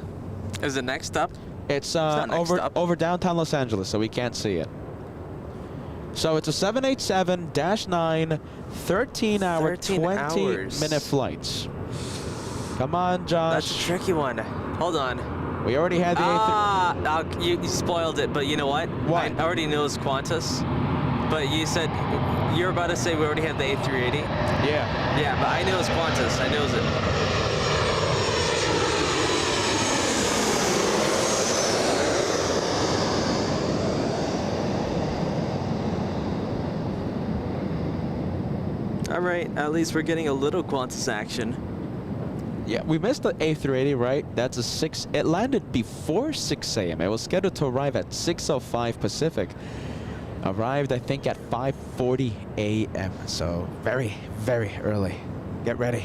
Is it next up? It's not next up. over downtown Los Angeles, so we can't see it. So it's a 787-9, 13-hour, 13 hours. 20-minute flights. Come on, Josh. That's a tricky one. Hold on. We already had the A3. You spoiled it, but you know what? What? I already knew it was Qantas. But you said, you were about to say we already had the A380. Yeah. Yeah, but I knew it was Qantas. I knew it was it. All right, at least we're getting a little Qantas action. Yeah, we missed the A380, right? That's a 6. It landed before 6 a.m. It was scheduled to arrive at 6:05 Pacific. Arrived, I think, at 5:40 a.m. So very, very early. Get ready.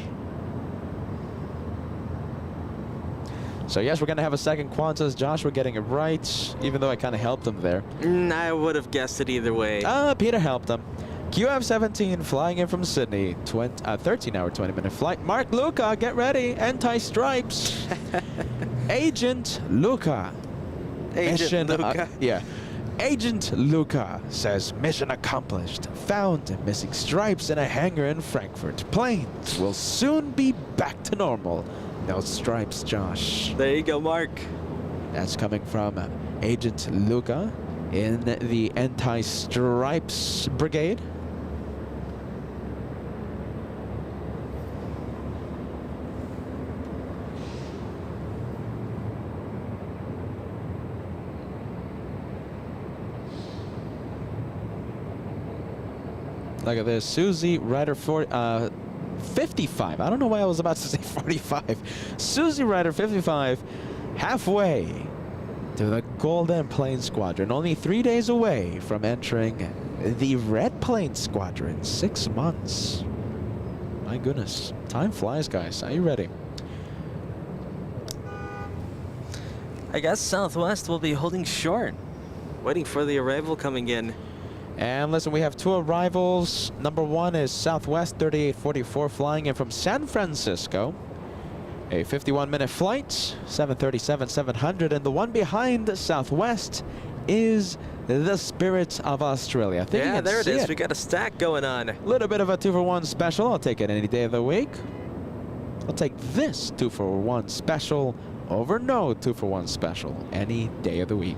So yes, we're gonna have a second Qantas. Josh, we're getting it right, even though I kind of helped him there. I would have guessed it either way. Peter helped him. QF-17 flying in from Sydney, 13-hour, 20-minute flight. Mark Luca, get ready. Anti-stripes. Agent Luca. Agent Luca. Yeah. Agent Luca says mission accomplished. Found missing stripes in a hangar in Frankfurt. Planes will soon be back to normal. Those stripes, Josh. There you go, Mark. That's coming from Agent Luca in the Anti-Stripes Brigade. Look at this. Susie Ryder 55. I don't know why I was about to say 45. Susie Ryder 55, halfway to the Golden Plane Squadron. Only 3 days away from entering the Red Plane Squadron. 6 months. My goodness. Time flies, guys. Are you ready? I guess Southwest will be holding short, waiting for the arrival coming in. And listen, we have 2 arrivals. Number 1 is Southwest 3844 flying in from San Francisco. A 51-minute flight, 737-700. And the one behind Southwest is the Spirit of Australia. I think you Yeah, can there it see is. We got a stack going on. A little bit of a 2-for-1 special. I'll take it any day of the week. I'll take this 2-for-1 special over no 2-for-1 special any day of the week.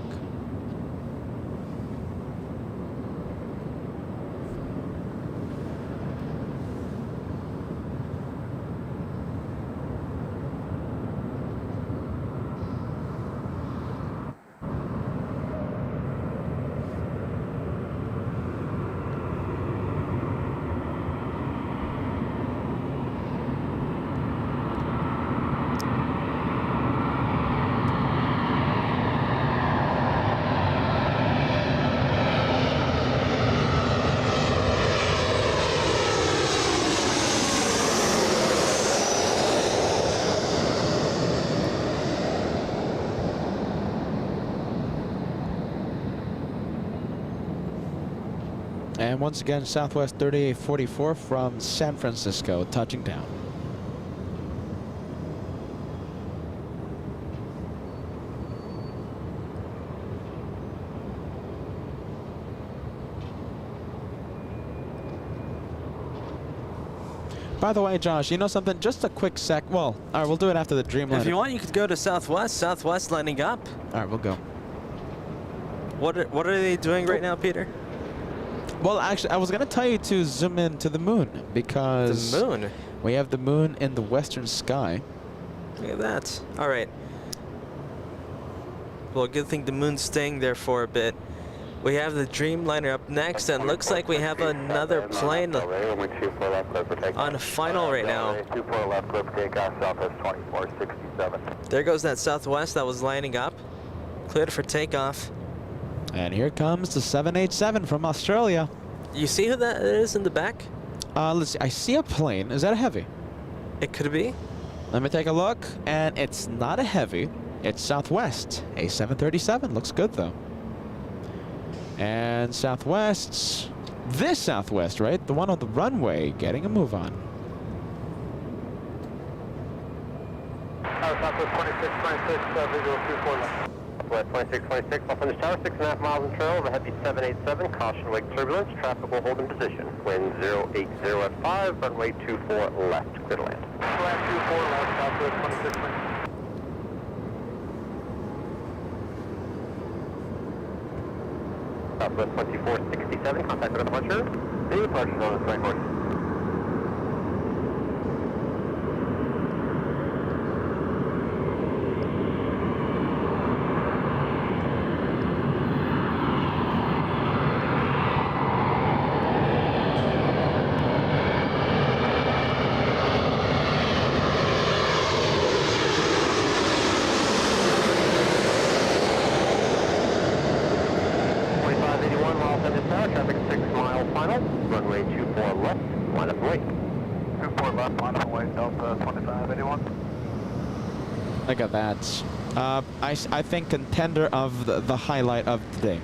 And once again, Southwest 3844 from San Francisco, touching down. By the way, Josh, you know something? Just a quick sec. Well, all right, we'll do it after the Dreamliner. If you want, you could go to Southwest. Southwest lining up. All right, we'll go. What are they doing right now, Peter? Well, actually, I was going to tell you to zoom in to the moon because The moon? we have the moon in the western sky. Look at that. All right. Well, good thing the moon's staying there for a bit. We have the Dreamliner up next, and looks like we have another plane on final right now. There goes that Southwest that was lining up. Cleared for takeoff. And here comes the 787 from Australia. You see who that is in the back? Let's see. I see a plane. Is that a heavy? It could be. Let me take a look. And it's not a heavy. It's Southwest. A 737. Looks good, though. And Southwest's... This Southwest, right? The one on the runway. Getting a move on. Southwest 2626, visual 24 left. West 2626, I'll finish tower, 6.5 miles in trail of a heavy 787, caution wake turbulence, traffic will hold in position. Wind 080 at 5, runway 24 left, clear to land. Land 24 left, Southwest 2626. Southwest 2467, contact with departure. The departure zone is 24. Traffic 6 mile final, runway 24 left, line up and wait. 24 left, line up and wait, Delta 2581. Look at that. I think contender of the highlight of the day.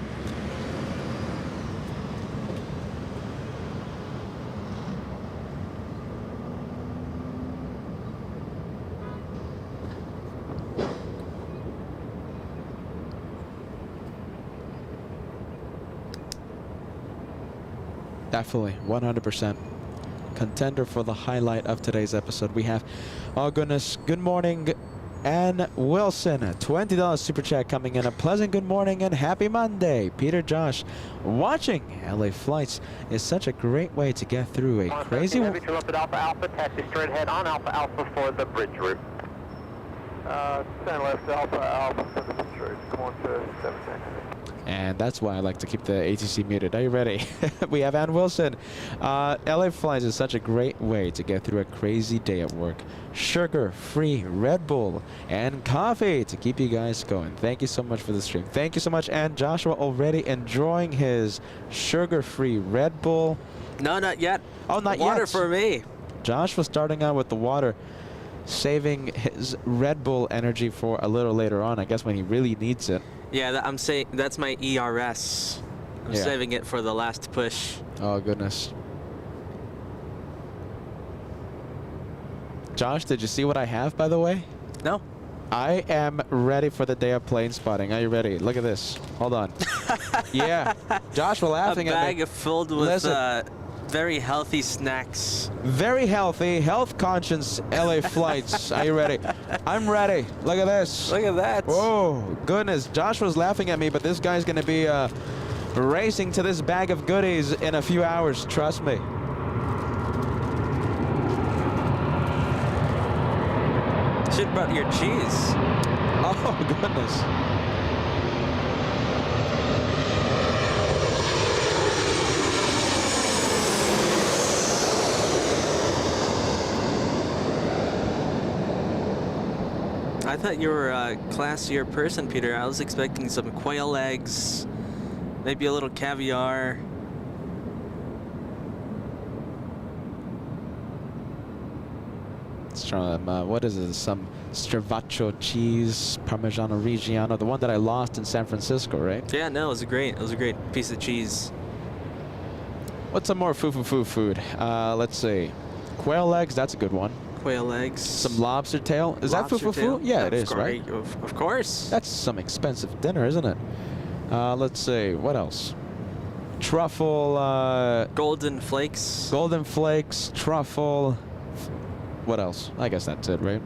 Definitely, 100%. Contender for the highlight of today's episode. We have, oh goodness, good morning, Ann Wilson, $20 super chat coming in. A pleasant good morning and happy Monday. Peter Josh, watching LA flights is such a great way to get through a crazy... Heavy turn left at Alpha Alpha, taxi straight ahead on Alpha Alpha for the bridge route. 10 left Alpha Alpha for the bridge route, going to 7 seconds. And that's why I like to keep the ATC muted. Are you ready? We have Ann Wilson. LA Flies is such a great way to get through a crazy day at work. Sugar-free Red Bull and coffee to keep you guys going. Thank you so much for the stream. Thank you so much. And Joshua already enjoying his sugar-free Red Bull. No, not yet. Oh, not yet. Water for me. Josh was starting out with the water, saving his Red Bull energy for a little later on, I guess, when he really needs it. Yeah, I'm saying that's my ERS. I'm saving it for the last push. Oh, goodness. Josh, did you see what I have, by the way? No. I am ready for the day of plane spotting. Are you ready? Look at this. Hold on. Yeah. Josh, we're laughing at me. A bag filled with very healthy snacks. Very healthy, health-conscious LA flights. Are you ready? I'm ready. Look at this. Look at that. Oh, goodness. Josh was laughing at me, but this guy's going to be racing to this bag of goodies in a few hours. Trust me. Shit about your cheese. Oh, goodness. I thought you were a classier person, Peter. I was expecting some quail eggs, maybe a little caviar. Let's try what is it? Some Stravacho cheese, Parmigiano Reggiano, the one that I lost in San Francisco, right? Yeah, no, it was a great piece of cheese. What's some more food? Let's see. Quail eggs, that's a good one. Quail eggs. Some lobster tail. Is that foo? Yeah, it is, right? Of course. That's some expensive dinner, isn't it? Let's see. What else? Truffle. Golden flakes. Golden flakes, truffle. What else? I guess that's it, right?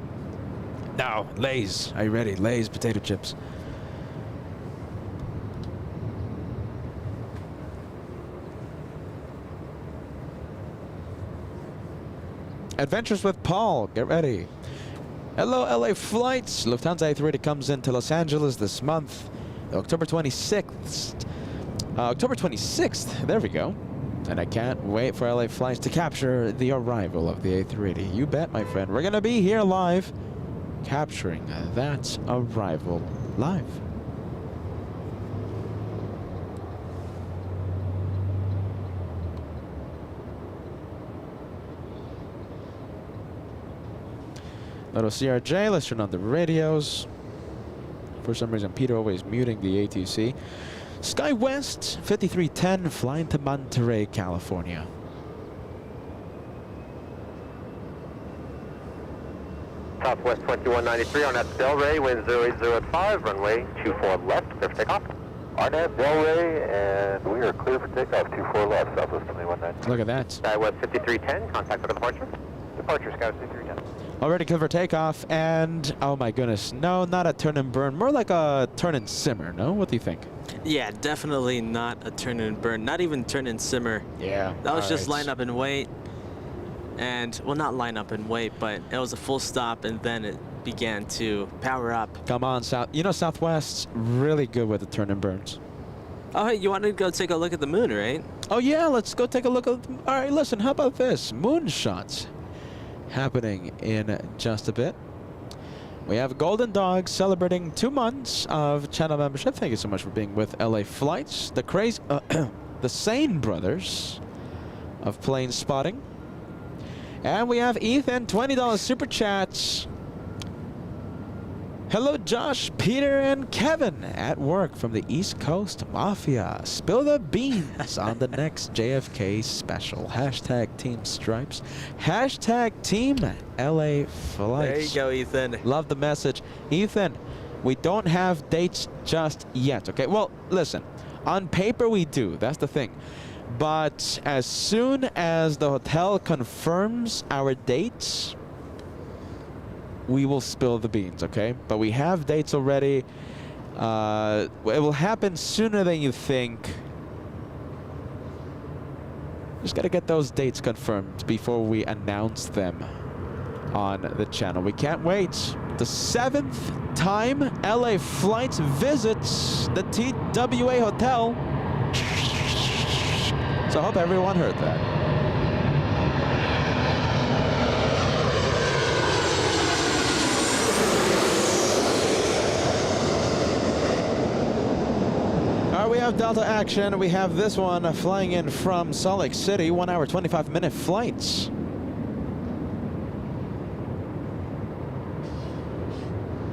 Now, Lay's. Are you ready? Lay's potato chips. Adventures with Paul. Get ready. Hello, LA flights. Lufthansa A380 comes into Los Angeles this month, October 26th. October 26th, there we go. And I can't wait for LA flights to capture the arrival of the A380. You bet, my friend. We're going to be here live, capturing that arrival live. Little CRJ, let's turn on the radios. For some reason, Peter always muting the ATC. Sky West 5310, flying to Monterey, California. Southwest 2193 on that Delray, wind 080 runway 24 left, clear for takeoff. RNAV Delray, and we are clear for takeoff, 24 left, Southwest 2193. Look at that. Sky West 5310, contact for departure. Departure, Sky West 5310. Already clear for takeoff, and oh my goodness, no, not a turn and burn, more like a turn and simmer, no? What do you think? Yeah, definitely not a turn and burn, not even turn and simmer. Yeah. That was just line up and wait. And, well, not line up and wait, but it was a full stop, and then it began to power up. Come on, South. You know, Southwest's really good with the turn and burns. Oh, hey, you wanted to go take a look at the moon, right? Oh, yeah, let's go take a look at. All right, listen, how about this? Moonshots happening in just a bit. We have Golden Dog celebrating 2 months of channel membership. Thank you so much for being with LA Flights. The crazy, the Sane brothers of plane spotting. And we have Ethan, $20 super chats. Hello, Josh, Peter, and Kevin at work from the East Coast Mafia. Spill the beans on the next JFK special. Hashtag Team Stripes. Hashtag Team LA Flights. There you go, Ethan. Love the message. Ethan, we don't have dates just yet, okay? Well, listen, on paper we do. That's the thing. But as soon as the hotel confirms our dates, we will spill the beans, okay? But we have dates already. It will happen sooner than you think. Just gotta get those dates confirmed before we announce them on the channel. We can't wait. The 7th time LA Flights visits the TWA Hotel. So I hope everyone heard that. We have Delta action. We have this one flying in from Salt Lake City, 1 hour, 25-minute flights.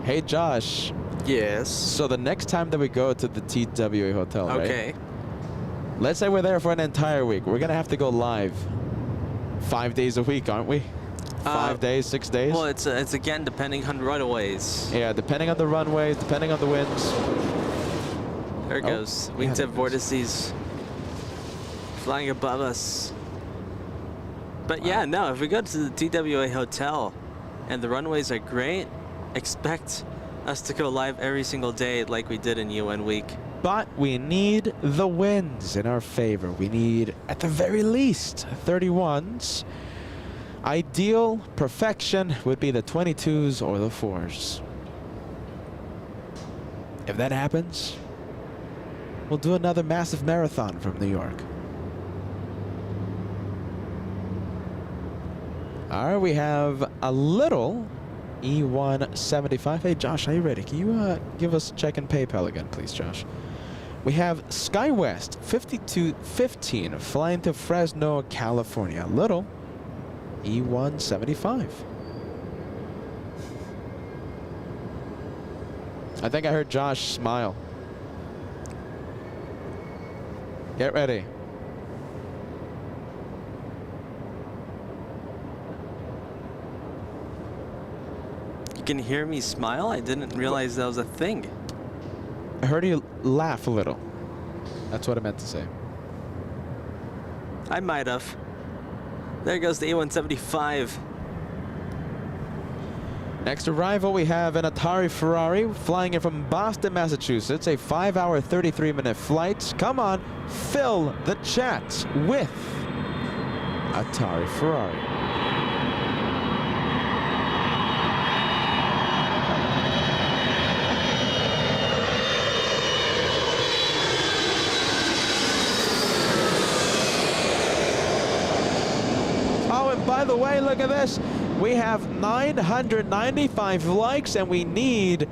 Hey, Josh. Yes. So the next time that we go to the TWA hotel, right? Okay. Let's say we're there for an entire week. We're going to have to go live 5 days a week, aren't we? 5 days, 6 days? Well, it's again depending on runways. Yeah, depending on the runways, depending on the winds. There it goes. Wingtip vortices flying above us. But yeah, no, if we go to the TWA hotel and the runways are great, expect us to go live every single day like we did in UN week. But we need the winds in our favor. We need, at the very least, 31s. Ideal perfection would be the 22s or the 4s. If that happens, we'll do another massive marathon from New York. All right, we have a little E175. Hey, Josh, are you ready? Can you give us check in PayPal again, please, Josh? We have SkyWest 5215 flying to Fresno, California. Little E175. I think I heard Josh smile. Get ready. You can hear me smile? I didn't realize that was a thing. I heard you laugh a little. That's what I meant to say. I might have. There goes the A175. Next arrival, we have an Atari Ferrari flying in from Boston, Massachusetts. A 5 hour, 33-minute flight. Come on, fill the chat with Atari Ferrari. By the way, look at this. We have 995 likes, and we need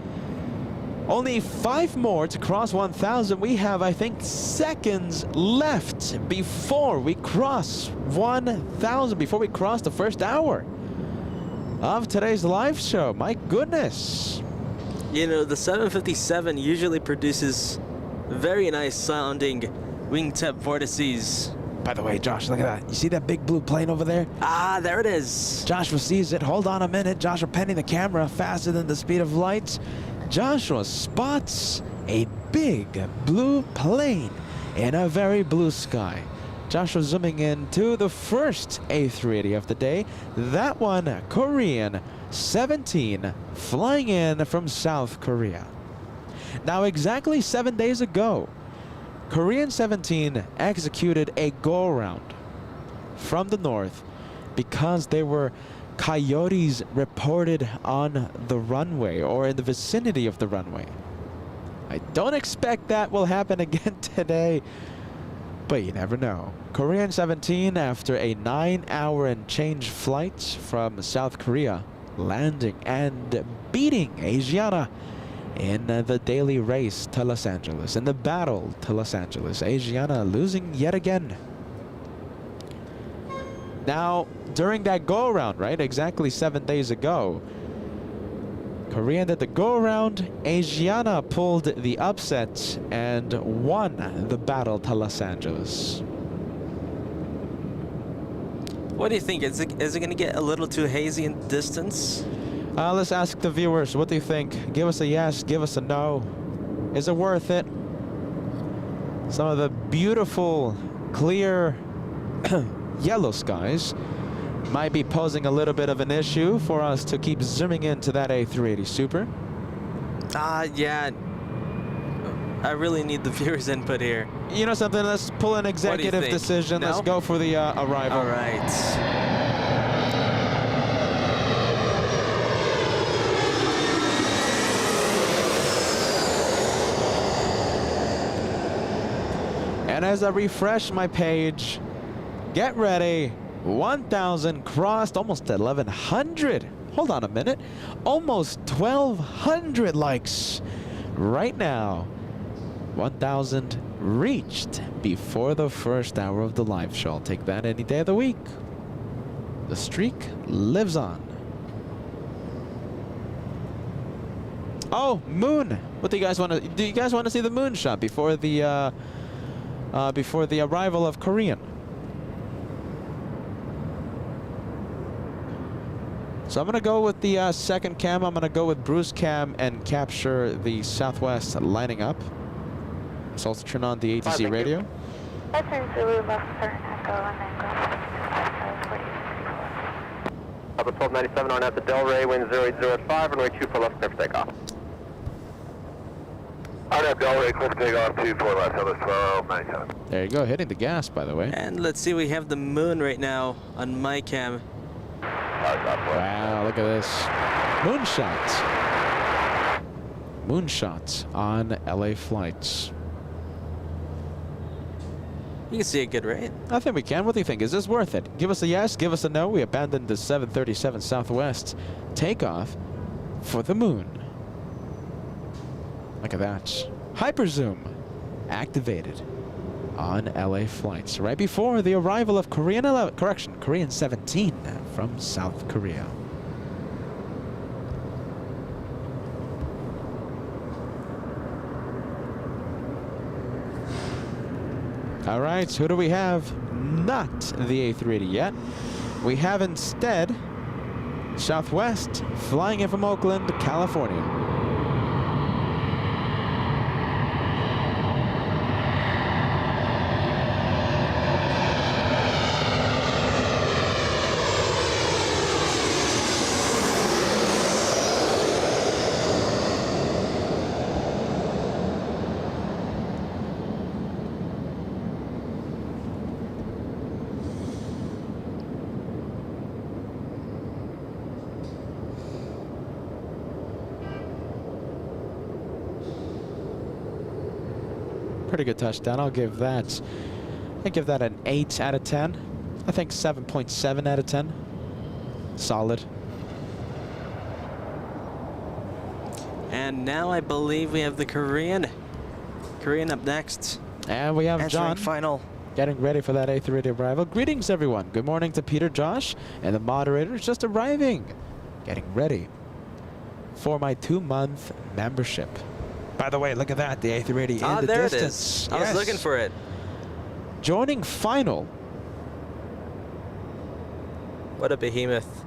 only 5 more to cross 1,000. We have, I think, seconds left before we cross 1,000, before we cross the first hour of today's live show. My goodness. You know, the 757 usually produces very nice sounding wingtip vortices. By the way, Josh, look at that. You see that big blue plane over there? Ah, there it is. Joshua sees it. Hold on a minute. Joshua penning the camera faster than the speed of light. Joshua spots a big blue plane in a very blue sky. Joshua zooming in to the first A380 of the day. That one, Korean 17, flying in from South Korea. Now, exactly 7 days ago, Korean 17 executed a go-around from the north because there were coyotes reported on the runway or in the vicinity of the runway. I don't expect that will happen again today, but you never know. Korean 17, after a 9-hour and change flight from South Korea, landing and beating Asiana in the daily race to Los Angeles, in the battle to Los Angeles. Asiana losing yet again. Now, during that go-around, right, exactly 7 days ago, Korean did the go-around. Asiana pulled the upset and won the battle to Los Angeles. What do you think? Is it going to get a little too hazy in distance? Let's ask the viewers, what do you think? Give us a yes, give us a no. Is it worth it? Some of the beautiful, clear yellow skies might be posing a little bit of an issue for us to keep zooming into that A380 Super. Yeah. I really need the viewers' input here. You know something? Let's pull an executive decision. No? Let's go for the arrival. All right. And as I refresh my page, get ready. 1,000 crossed, almost 1,100. Hold on a minute. Almost 1,200 likes right now. 1,000 reached before the first hour of the live show. I'll take that any day of the week. The streak lives on. Oh, moon. What do you guys want to do? You guys want to see the moon shot before the arrival of Korean? So I'm going to go with the second cam. I'm going to go with Bruce cam and capture the Southwest lining up. So let's turn on the ATC radio. That's in Zulu, left turn, echo, and then go 4634. Alpha 1297 on at the Delray, wind 0805, runway 24 left, clear for takeoff. On at Delray, clear for takeoff, 24 left, Ellis 1297. There you go, hitting the gas, by the way. And let's see, we have the moon right now on my cam. Wow, look at this. Moonshots. Moonshots on LA flights. You can see it good, right? I think we can. What do you think? Is this worth it? Give us a yes, give us a no. We abandoned the 737 Southwest takeoff for the moon. Look at that. Hyper zoom activated on LA flights right before the arrival of Korean 17 from South Korea. All right, who do we have? Not the A380 yet. We have instead Southwest flying in from Oakland, California. Pretty good touchdown. I'll give that. I give that an 8 out of 10. I think 7.7 out of 10. solid. And now I believe we have the Korean. Korean up next. And we have Answering John final. getting ready for that A380 arrival. Greetings, everyone. Good morning to Peter, Josh, and the moderators just arriving. Getting ready for my 2-month membership. By the way, look at that. The A380 in the There distance. it is. I was looking for it. Joining final. What a behemoth.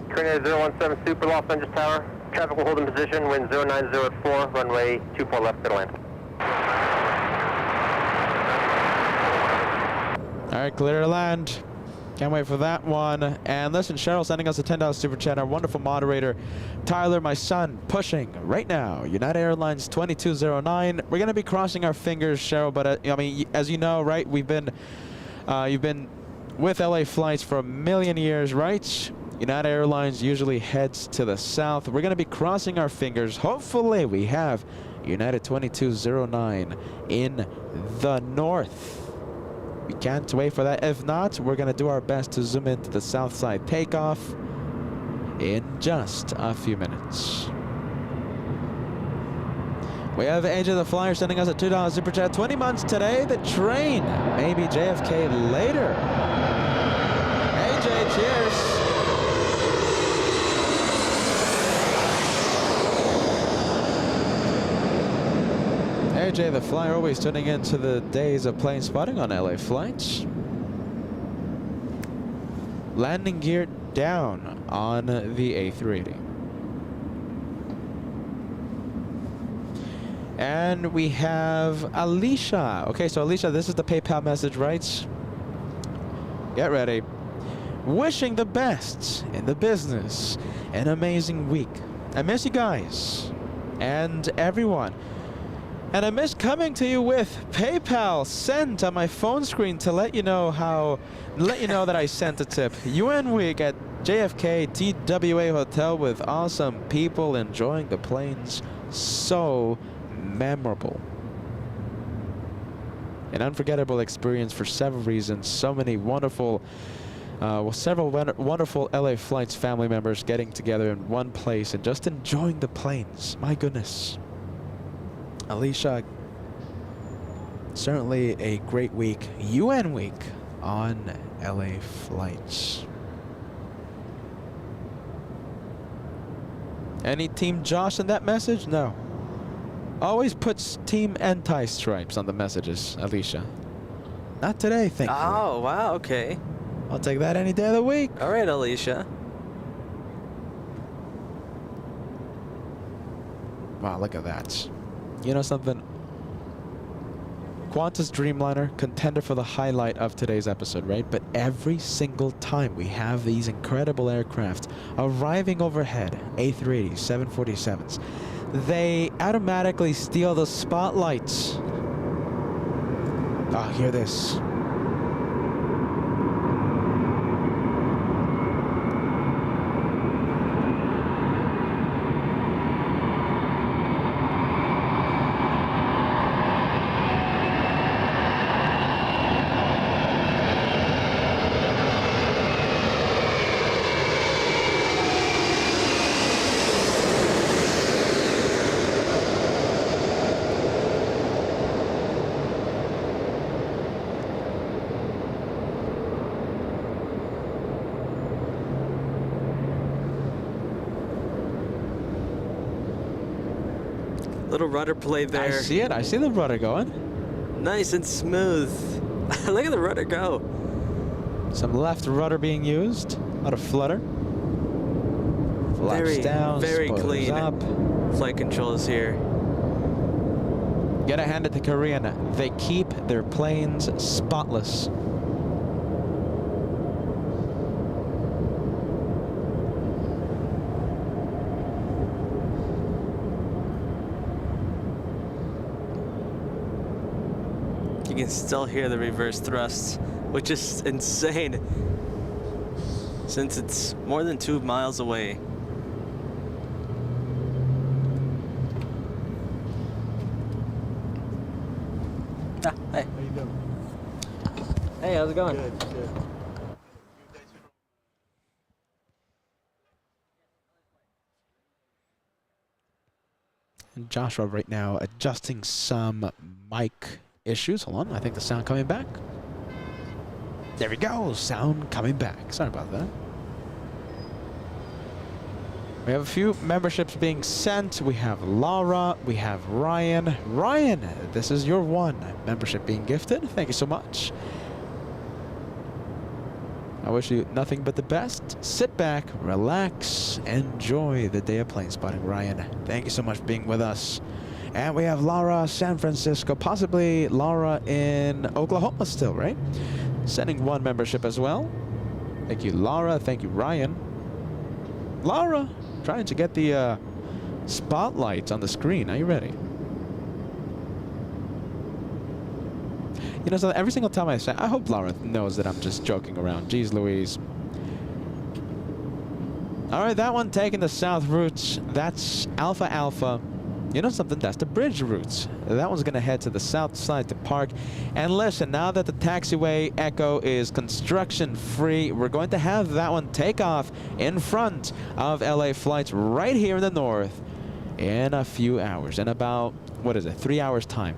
Korean 017 Super Los Angeles Tower. Traffic will hold in position. Wind 0904. Runway 24 left to land. All right, clear to land. Can't wait for that one. And listen, Cheryl sending us a $10 super chat. Our wonderful moderator, Tyler, my son, pushing right now. United Airlines 2209. We're gonna be crossing our fingers, Cheryl. But I mean, as you know, right? You've been with LA flights for a million years, right? United Airlines usually heads to the south. We're gonna be crossing our fingers. Hopefully, we have United 2209 in the north. We can't wait for that. If not, we're going to do our best to zoom into the south side takeoff in just a few minutes. We have AJ the Flyer sending us a $2 super chat. 20 months today. The train. Maybe JFK later. AJ, cheers. AJ the Flyer always tuning into the days of plane spotting on LA flights. Landing gear down on the A380. And we have Alicia. Okay, so Alicia, this is the PayPal message, right? Get ready. Wishing the best in the business. An amazing week. I miss you guys and everyone. And I miss coming to you with PayPal sent on my phone screen to let you know that I sent a tip. UN week at JFK TWA Hotel with awesome people enjoying the planes. So memorable. An unforgettable experience for several reasons. So many wonderful, several wonderful LA Flights family members getting together in one place and just enjoying the planes. My goodness. Alicia, certainly a great week, UN week on LA Flights. Any Team Josh in that message? No. Always puts Team Anti-Stripes on the messages, Alicia. Not today, thankfully. Oh, wow, okay. I'll take that any day of the week. All right, Alicia. Wow, look at that. You know something? Qantas Dreamliner, contender for the highlight of today's episode, right? But every single time we have these incredible aircraft arriving overhead, A380s, 747s, they automatically steal the spotlights. Oh, hear this. Little rudder play there. I see it. I see the rudder going. Nice and smooth. Look at the rudder go. Some left rudder being used. A lot of flutter. Flaps Very, down. very spoilers clean. up. Flight controls here. Gotta hand it to Korean. They keep their planes spotless. You can still hear the reverse thrust, which is insane since it's more than 2 miles away. How Hi. you doing? Hey, how's it going? Good. And Joshua right now adjusting some mic issues. Hold on, I think the sound coming back. There we go, sound coming back. Sorry about that. We have a few memberships being sent. We have Laura, we have Ryan. Ryan, this is your one membership being gifted. Thank you so much. I wish you nothing but the best. Sit back, relax, enjoy the day of plane spotting, Ryan. Thank you so much for being with us. And we have Laura, San Francisco, possibly Laura in Oklahoma still, right? Sending one membership as well. Thank you, Laura. Thank you, Ryan. Laura, trying to get the spotlight on the screen. Are you ready? You know, so every single time I say, I hope Laura knows that I'm just joking around. Jeez Louise. All right, that one taking the south route. That's Alpha Alpha. You know something? That's the bridge route. That one's going to head to the south side to park. And listen, now that the taxiway Echo is construction-free, we're going to have that one take off in front of LA flights right here in the north in a few hours. In about, what is it, 3 hours time.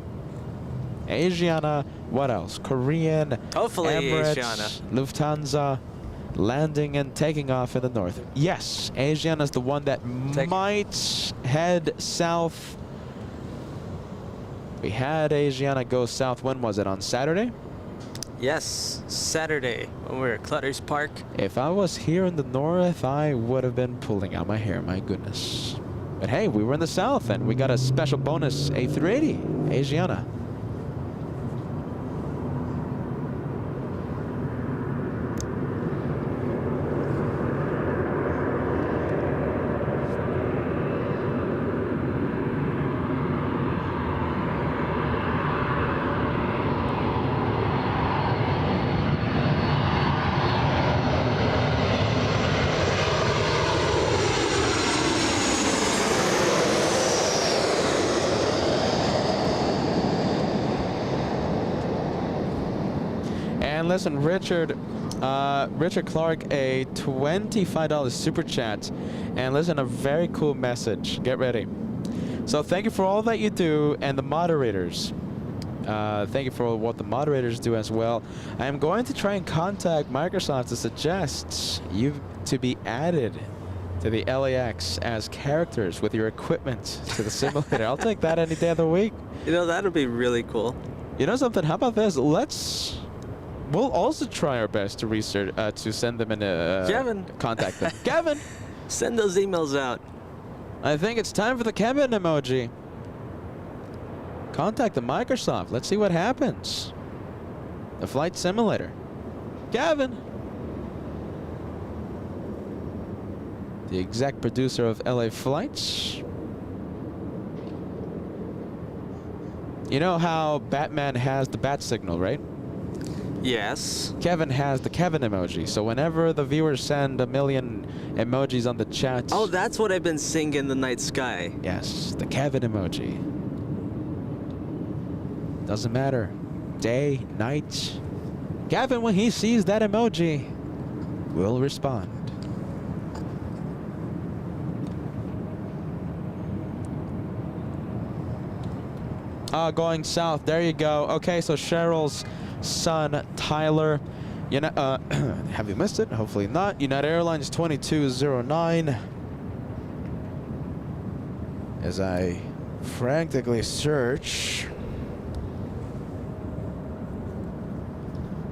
Asiana, what else? Korean, Hopefully Emirates, Asiana. Lufthansa, landing and taking off in the north. Yes, Asiana is the one that might head south. We had Asiana go south. When was it? On Saturday? Yes, Saturday when we were at Clutter's Park. If I was here in the north, I would have been pulling out my hair. My goodness. But hey, we were in the south and we got a special bonus A380, Asiana. And listen, Richard Clark, a $25 super chat. And listen, a very cool message. Get ready. So thank you for all that you do, and the moderators. Thank you for what the moderators do as well. I am going to try and contact Microsoft to suggest you to be added to the LAX as characters with your equipment to the simulator. I'll take that any day of the week. You know, that would be really cool. You know something? How about this? We'll also try our best to research, to send them in Kevin. Contact them. Kevin! Send those emails out. I think it's time for the Kevin emoji. Contact the Microsoft. Let's see what happens. The flight simulator. Kevin! The exec producer of LA Flights. You know how Batman has the bat signal, right? Yes. Kevin has the Kevin emoji. So whenever the viewers send a million emojis on the chat. Oh, that's what I've been seeing in the night sky. Yes, the Kevin emoji. Doesn't matter. Day, night. Kevin, when he sees that emoji, will respond. Going south. There you go. Okay, so Cheryl's son, Tyler. Have you missed it? Hopefully not. United Airlines 2209. As I frantically search.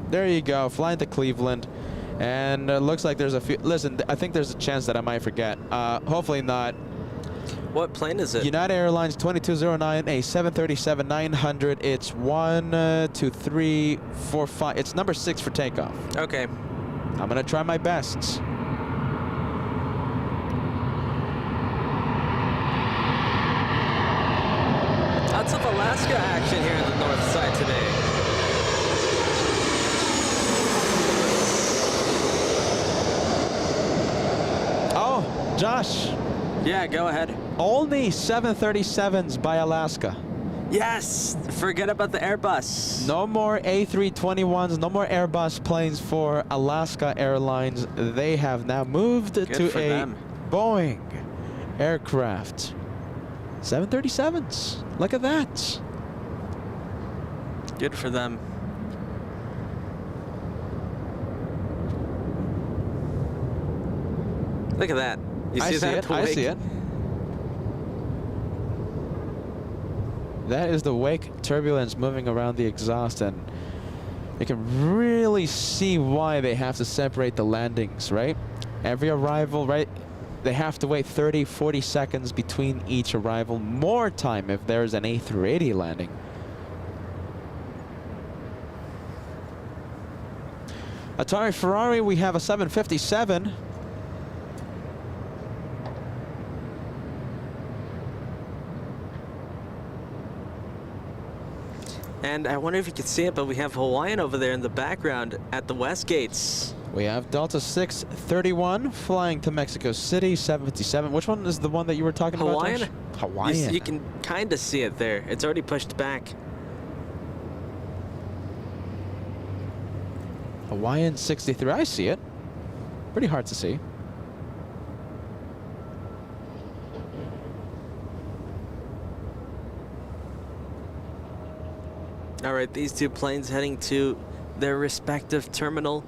There you go. Flying to Cleveland. And looks like there's a few. Listen, I think there's a chance that I might forget. Hopefully not. What plane is it? United Airlines 2209, a 737-900. It's 1, 2, 3, 4, 5. It's number 6 for takeoff. Okay. I'm going to try my best. Lots of Alaska action here on the north side today. Oh, Josh. Yeah, go ahead. Only 737s by Alaska. Yes! Forget about the Airbus. No more A321s, no more Airbus planes for Alaska Airlines. They have now moved Good to for a them. Boeing aircraft. 737s. Look at that. Good for them. Look at that. You see that? The I wake? see it. That is the wake turbulence moving around the exhaust, and you can really see why they have to separate the landings, right? Every arrival, right? They have to wait 30, 40 seconds between each arrival. More time if there's an A380 landing. Atari Ferrari, we have a 757. And I wonder if you can see it, but we have Hawaiian over there in the background at the West Gates. We have Delta 631 flying to Mexico City, 757. Which one is the one that you were talking Hawaiian? about, Josh? Hawaiian. You can kind of see it there. It's already pushed back. Hawaiian 63. I see it. Pretty hard to see. All right, these two planes heading to their respective terminal.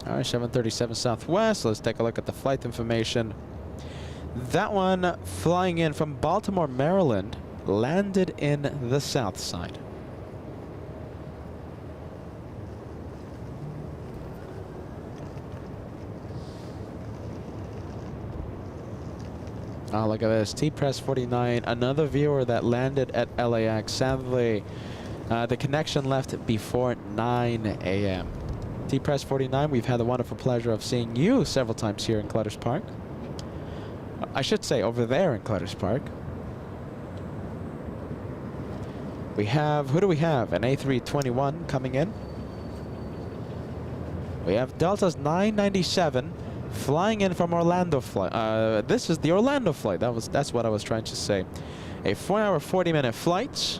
All right, 737 Southwest. Let's take a look at the flight information. That one flying in from Baltimore, Maryland, landed in the south side. Oh, look at this. T-Press 49, another viewer that landed at LAX. Sadly, the connection left before 9 a.m. T-Press 49, we've had the wonderful pleasure of seeing you several times here in Clutters Park. I should say over there in Clutters Park. We have, who do we have? An A321 coming in. We have Delta's 997 flying in from Orlando flight. This is the Orlando flight. That's what I was trying to say. A 4-hour, 40-minute flight,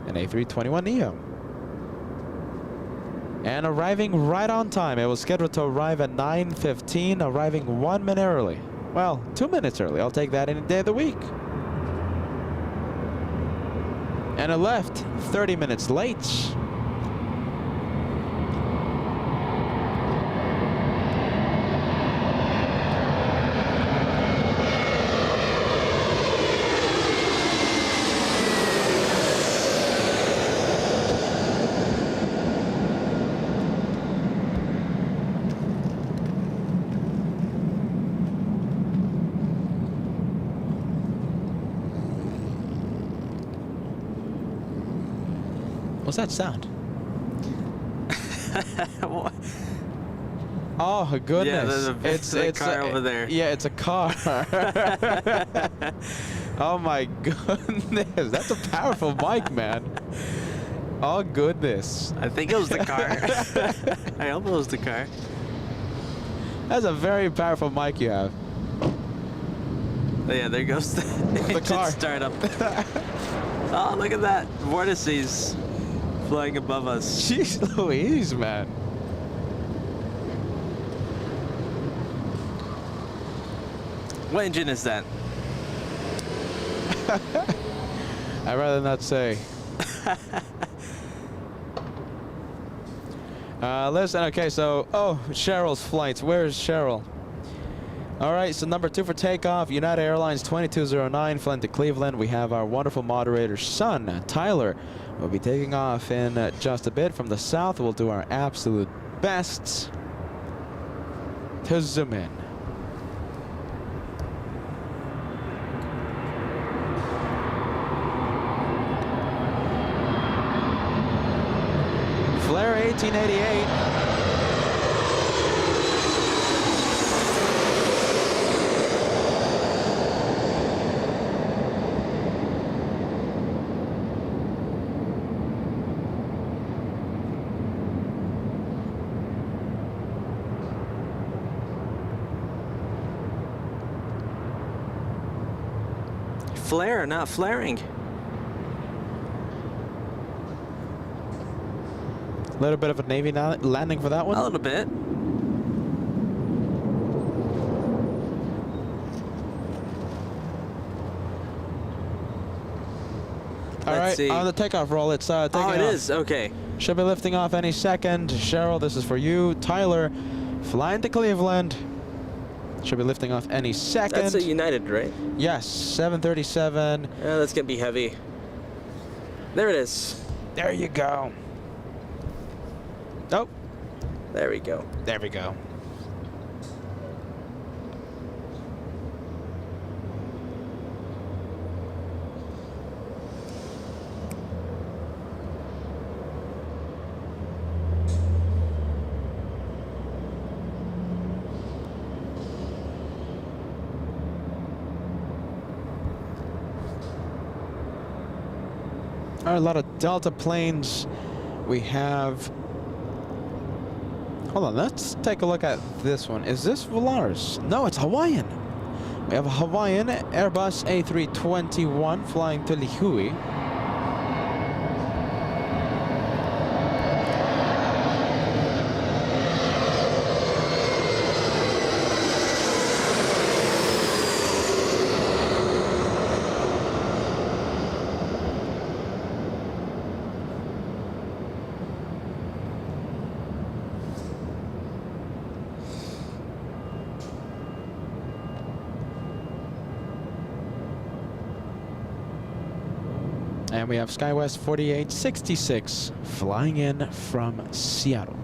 an A321neo. And arriving right on time. It was scheduled to arrive at 9:15, arriving 1 minute early. Well, 2 minutes early. I'll take that any day of the week. And it left 30 minutes late. What's that sound? Oh goodness! Yeah, it's a car over there. Yeah, it's a car. Oh my goodness, that's a powerful mic, man. Oh goodness. I think it was the car. I hope it was the car. That's a very powerful mic you have. Oh, yeah, there goes the engine car. startup. Oh, look at that. Vortices flying above us. Jeez Louise, man. What engine is that? I'd rather not say. Listen, okay, so, oh, Cheryl's flights. Where's Cheryl? All right, so number 2 for takeoff, United Airlines 2209, flying to Cleveland. We have our wonderful moderator's son, Tyler. We'll be taking off in just a bit from the south. We'll do our absolute best to zoom in. Flair 1888. flare, not flaring. A little bit of a Navy landing for that one. A little bit. All right, Let's see. on the takeoff roll, it's taking Oh, it off. is. Okay. Should be lifting off any second. Cheryl, this is for you. Tyler, flying to Cleveland. Should be lifting off any second. That's a United, right? Yes, 737. Yeah, that's gonna be heavy. There it is. There you go. Oh, There we go. there we go. All right, a lot of Delta planes. We have. Hold on, let's take a look at this one. Is this Volaris? No, it's Hawaiian. We have a Hawaiian Airbus A321 flying to Lihue. And we have SkyWest 4866 flying in from Seattle.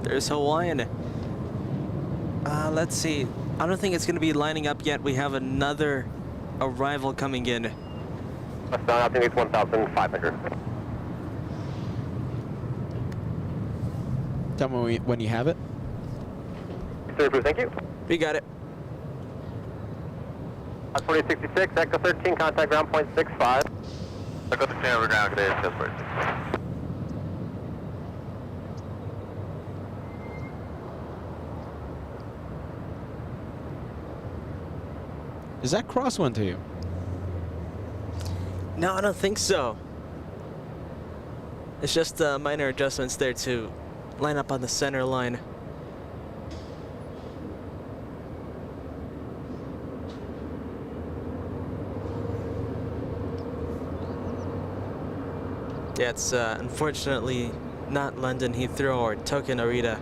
There's Hawaiian. Let's see. I don't think it's going to be lining up yet. We have another arrival coming in. Westbound altitude 1,500. Tell me when you have it. Thank you. We got it. 4066, Echo 13, contact ground point 65. Echo 13, over ground, today is 46. Is that crosswind to you? No, I don't think so. It's just minor adjustments there to line up on the center line. Yeah, it's unfortunately not London Heathrow or Tokyo Narita.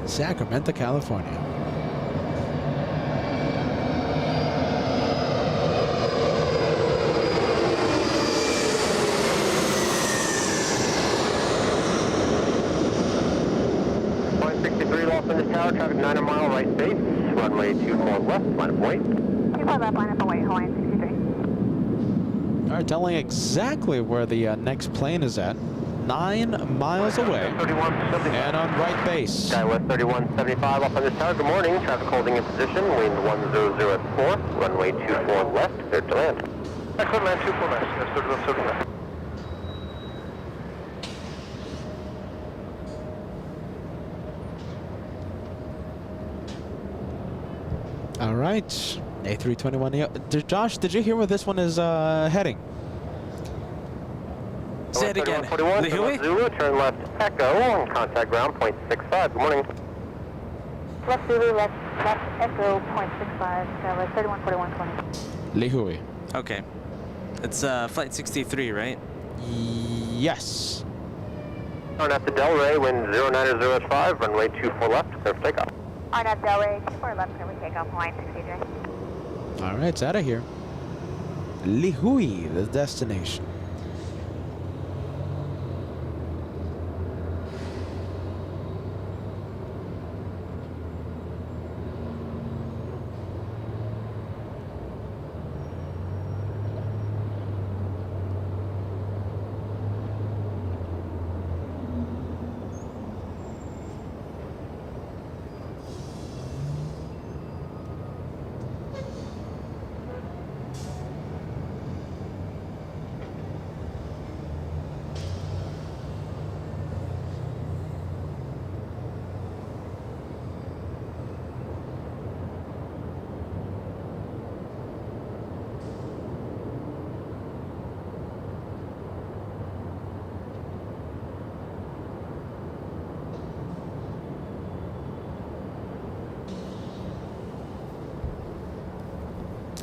Sacramento, California. Los Angeles Tower, traffic 9 mile right base, runway 24 left, line of weight. 24 left, line up away, Hawaiian 63. All right, telling exactly where the next plane is at. 9 miles away. 3175. And on right base. SkyWest 3175, Los Angeles Tower, good morning. Traffic holding in position, wind 1004, runway 24 left, clear to land. Excellent, land 24 left, yes, 3175. All right, A321. Josh, did you hear where this one is heading? Say it again. 41, Lihue? Zulu, turn left Echo, contact ground point 65. Good morning. Left Zulu, left Echo, .65, SkyWest 314120. Lihue. Okay. It's flight 63, right? Yes. Turn after Delray, wind 09005, runway 24 left, clear for takeoff. RNAV Delray, 24 left, clear we take off, Hawaiian 63. All right, it's out of here. Lihue, the destination.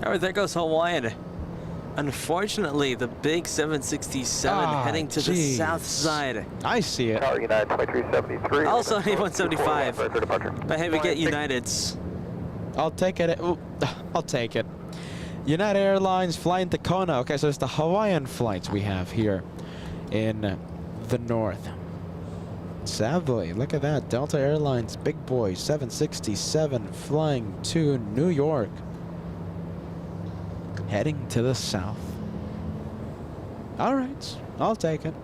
All right, there goes Hawaiian. Unfortunately, the big 767 heading to the south side. I see it. Tower United 2373. Also A175. For departure. But hey, we get United's. I'll take it. Ooh, I'll take it. United Airlines flying Tacona. Okay, so it's the Hawaiian flights we have here in the north. Sadly, look at that. Delta Airlines Big Boy 767 flying to New York. Heading to the south. All right, I'll take it.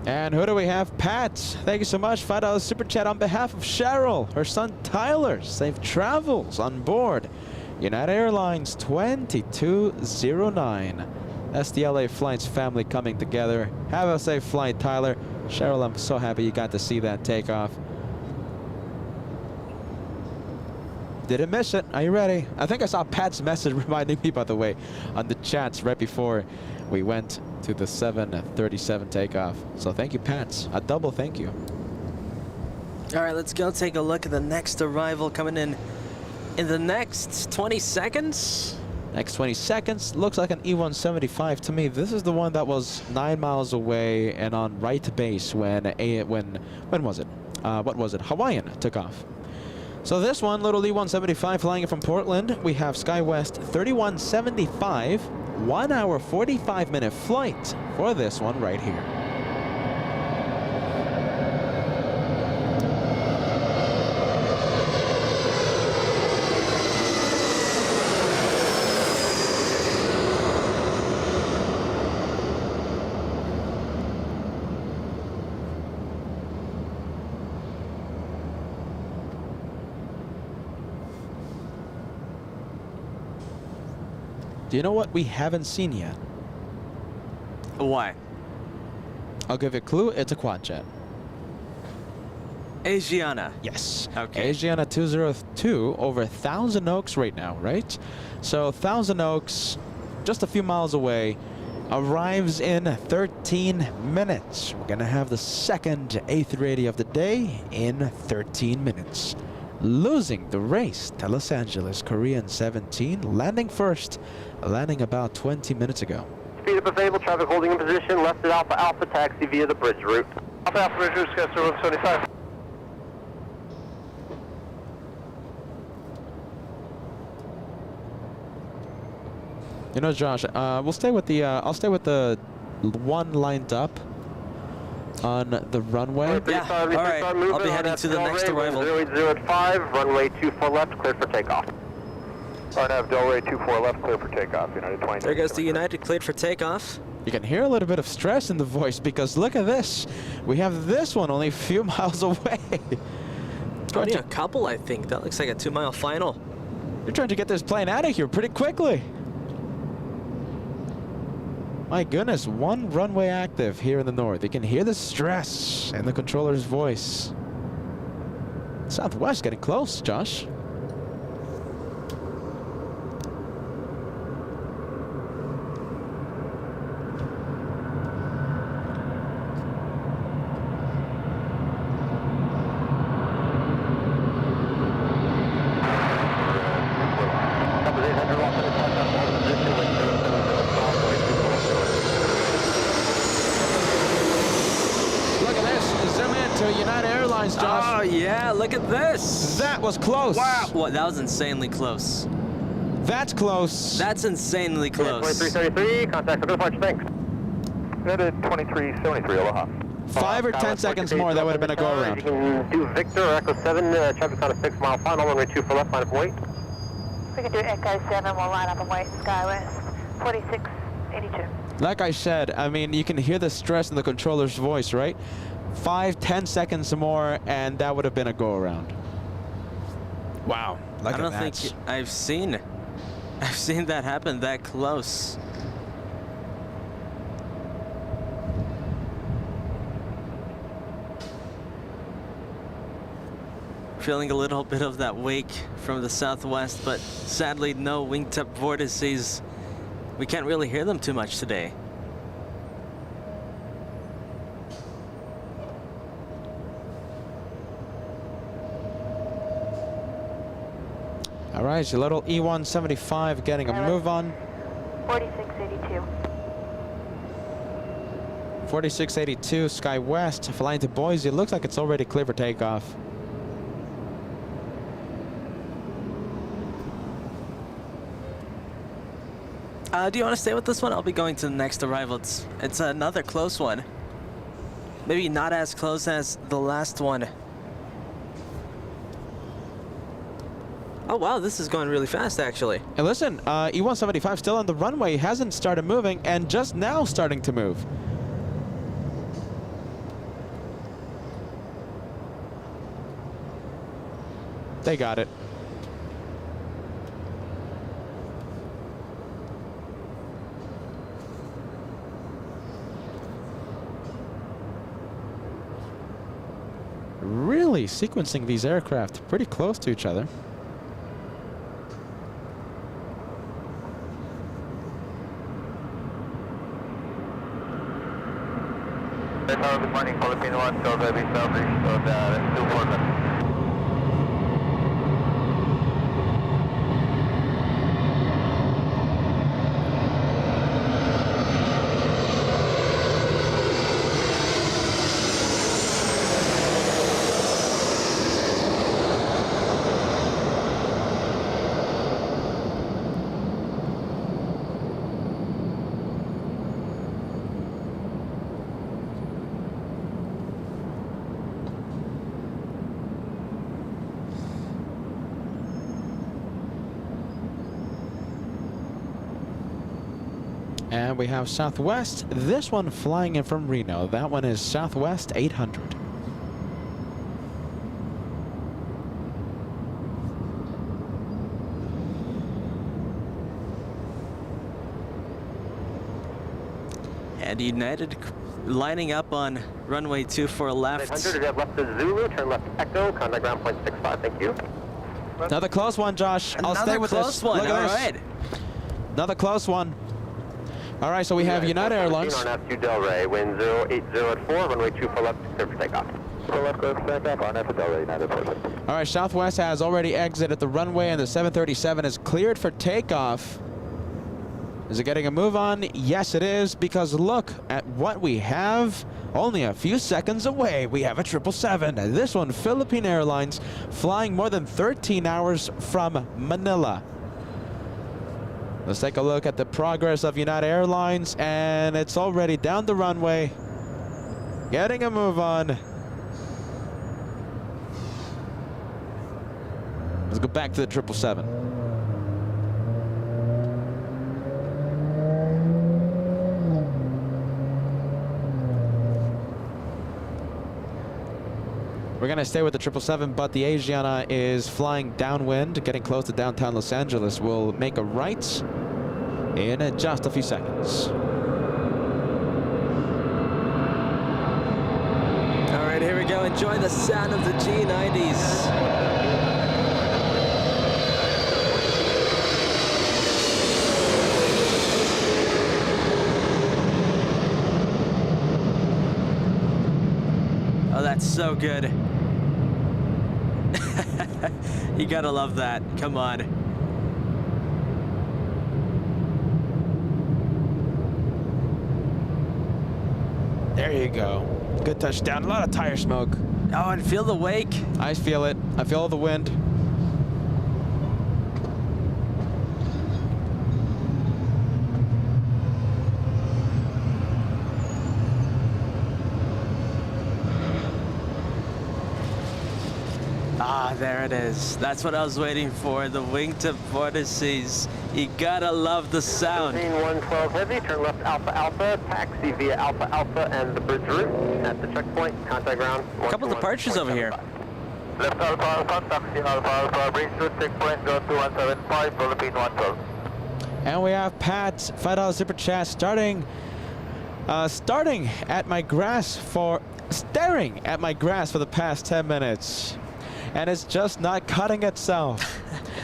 And who do we have? Pat. Thank you so much. $5 super chat on behalf of Cheryl, her son Tyler. Safe travels on board United Airlines 2209. That's the LA Flights family coming together. Have a safe flight, Tyler. Cheryl, I'm so happy you got to see that takeoff. Didn't miss it. Are you ready? I think I saw Pat's message reminding me, by the way, on the chats right before we went to the 737 takeoff. So thank you, Pat. A double thank you. All right, let's go take a look at the next arrival coming in the next 20 seconds. Next 20 seconds. Looks like an E175 to me. This is the one that was 9 miles away and on right base when was it? What was it? Hawaiian took off. So this one, little E175 flying in from Portland. We have SkyWest 3175. 1 hour 45-minute flight for this one right here. Do you know what we haven't seen yet? Why? I'll give you a clue. It's a quad jet. Asiana. Yes. Okay. Asiana 202 over Thousand Oaks right now, right? So Thousand Oaks, just a few miles away, arrives in 13 minutes. We're going to have the second A380 of the day in 13 minutes. Losing the race to Los Angeles, Korean 17, landing first, landing about 20 minutes ago. Speed up available, traffic holding in position, left at Alpha Alpha, taxi via the bridge route. Alpha bridge route, Skyster 175. You know, Josh, we'll stay with the, I'll stay with the one lined up on the runway. Yeah, all right. I'll be heading to the next arrival. 0805, runway 24 left, cleared for takeoff. RNAV Delray 24 left, clear for takeoff. United 20. There goes the United, cleared for takeoff. You can hear a little bit of stress in the voice because look at this. We have this one only a few miles away. Only a couple, I think. That looks like a 2-mile final. You're trying to get this plane out of here pretty quickly. My goodness, one runway active here in the north. You can hear the stress in the controller's voice. Southwest getting close, Josh. United Airlines, Josh. Oh, yeah, look at this. That was close. Wow. What? That was insanely close. That's close. That's insanely close. 2333, contact for departure, thanks. United 2373, aloha. 5 or 10 seconds more, that would have been a go-around. You can do Victor or Echo 7, traffic on a 6-mile final, runway 24 left, line of wait. We can do Echo 7, we'll line up and wait, SkyWest 4682. Like I said, I mean, you can hear the stress in the controller's voice, right? 5-10 seconds more, and that would have been a go-around. Wow. I don't think I've seen that happen that close. Feeling a little bit of that wake from the southwest, but sadly no wingtip vortices. We can't really hear them too much today. right, so little E175 getting a move on. 4682. 4682 Sky West flying to Boise. It looks like it's already clear for takeoff. Do you want to stay with this one? I'll be going to the next arrival. It's another close one. Maybe not as close as the last one. Oh wow, this is going really fast actually. And listen, E175 still on the runway, hasn't started moving, and just now starting to move. They got it. Really sequencing these aircraft pretty close to each other. Good morning, Philippine 1, so heavy established on the 249. And we have Southwest, this one flying in from Reno. That one is Southwest 800. And United lining up on runway 24 left. 800, you have left to Zulu, turn left to Echo, contact ground point 65, thank you. Another close one, Josh. I'll stay with close this. one. Look at All this. right. Another close one. All right, so we have United Airlines. On F2 Delray, wind 080 at 4, runway 24 left, clear for takeoff. So left, clear for takeoff on F2 Delray, United Perfect. All right, Southwest has already exited the runway, and the 737 is cleared for takeoff. Is it getting a move on? Yes, it is, because look at what we have. Only a few seconds away, we have a 777. This one, Philippine Airlines, flying more than 13 hours from Manila. Let's take a look at the progress of United Airlines, and it's already down the runway, getting a move on. Let's go back to the 777. We're going to stay with the 777, but the Asiana is flying downwind, getting close to downtown Los Angeles. We'll make a right in just a few seconds. All right, here we go. Enjoy the sound of the G90s. Oh, that's so good. You gotta love that. Come on. There you go. Good touchdown. A lot of tire smoke. Oh, and feel the wake. I feel it. I feel the wind. Ah, there it is. That's what I was waiting for. The wingtip vortices. You gotta love the sound. 112 heavy, turn left Alpha Alpha, taxi via Alpha Alpha and the bridge route at the checkpoint, contact ground. A couple departures over here. Left Alpha Alpha, taxi Alpha Alpha, bridge route, checkpoint, go to 175, Philippine 112. And we have Pat, $5 super chat, staring at my grass for the past 10 minutes. And it's just not cutting itself.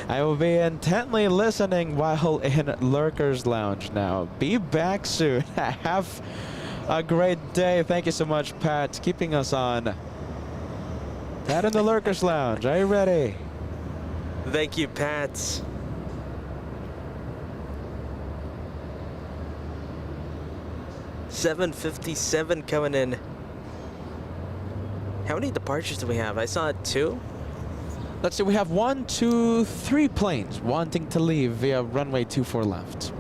I will be intently listening while in Lurker's Lounge now. Be back soon. Have a great day. Thank you so much, Pat, keeping us on. Pat in the Lurker's Lounge. Are you ready? Thank you, Pat. $757 coming in. How many departures do we have? I saw 2. Let's see, we have 1, 2, 3 planes wanting to leave via runway 24 left.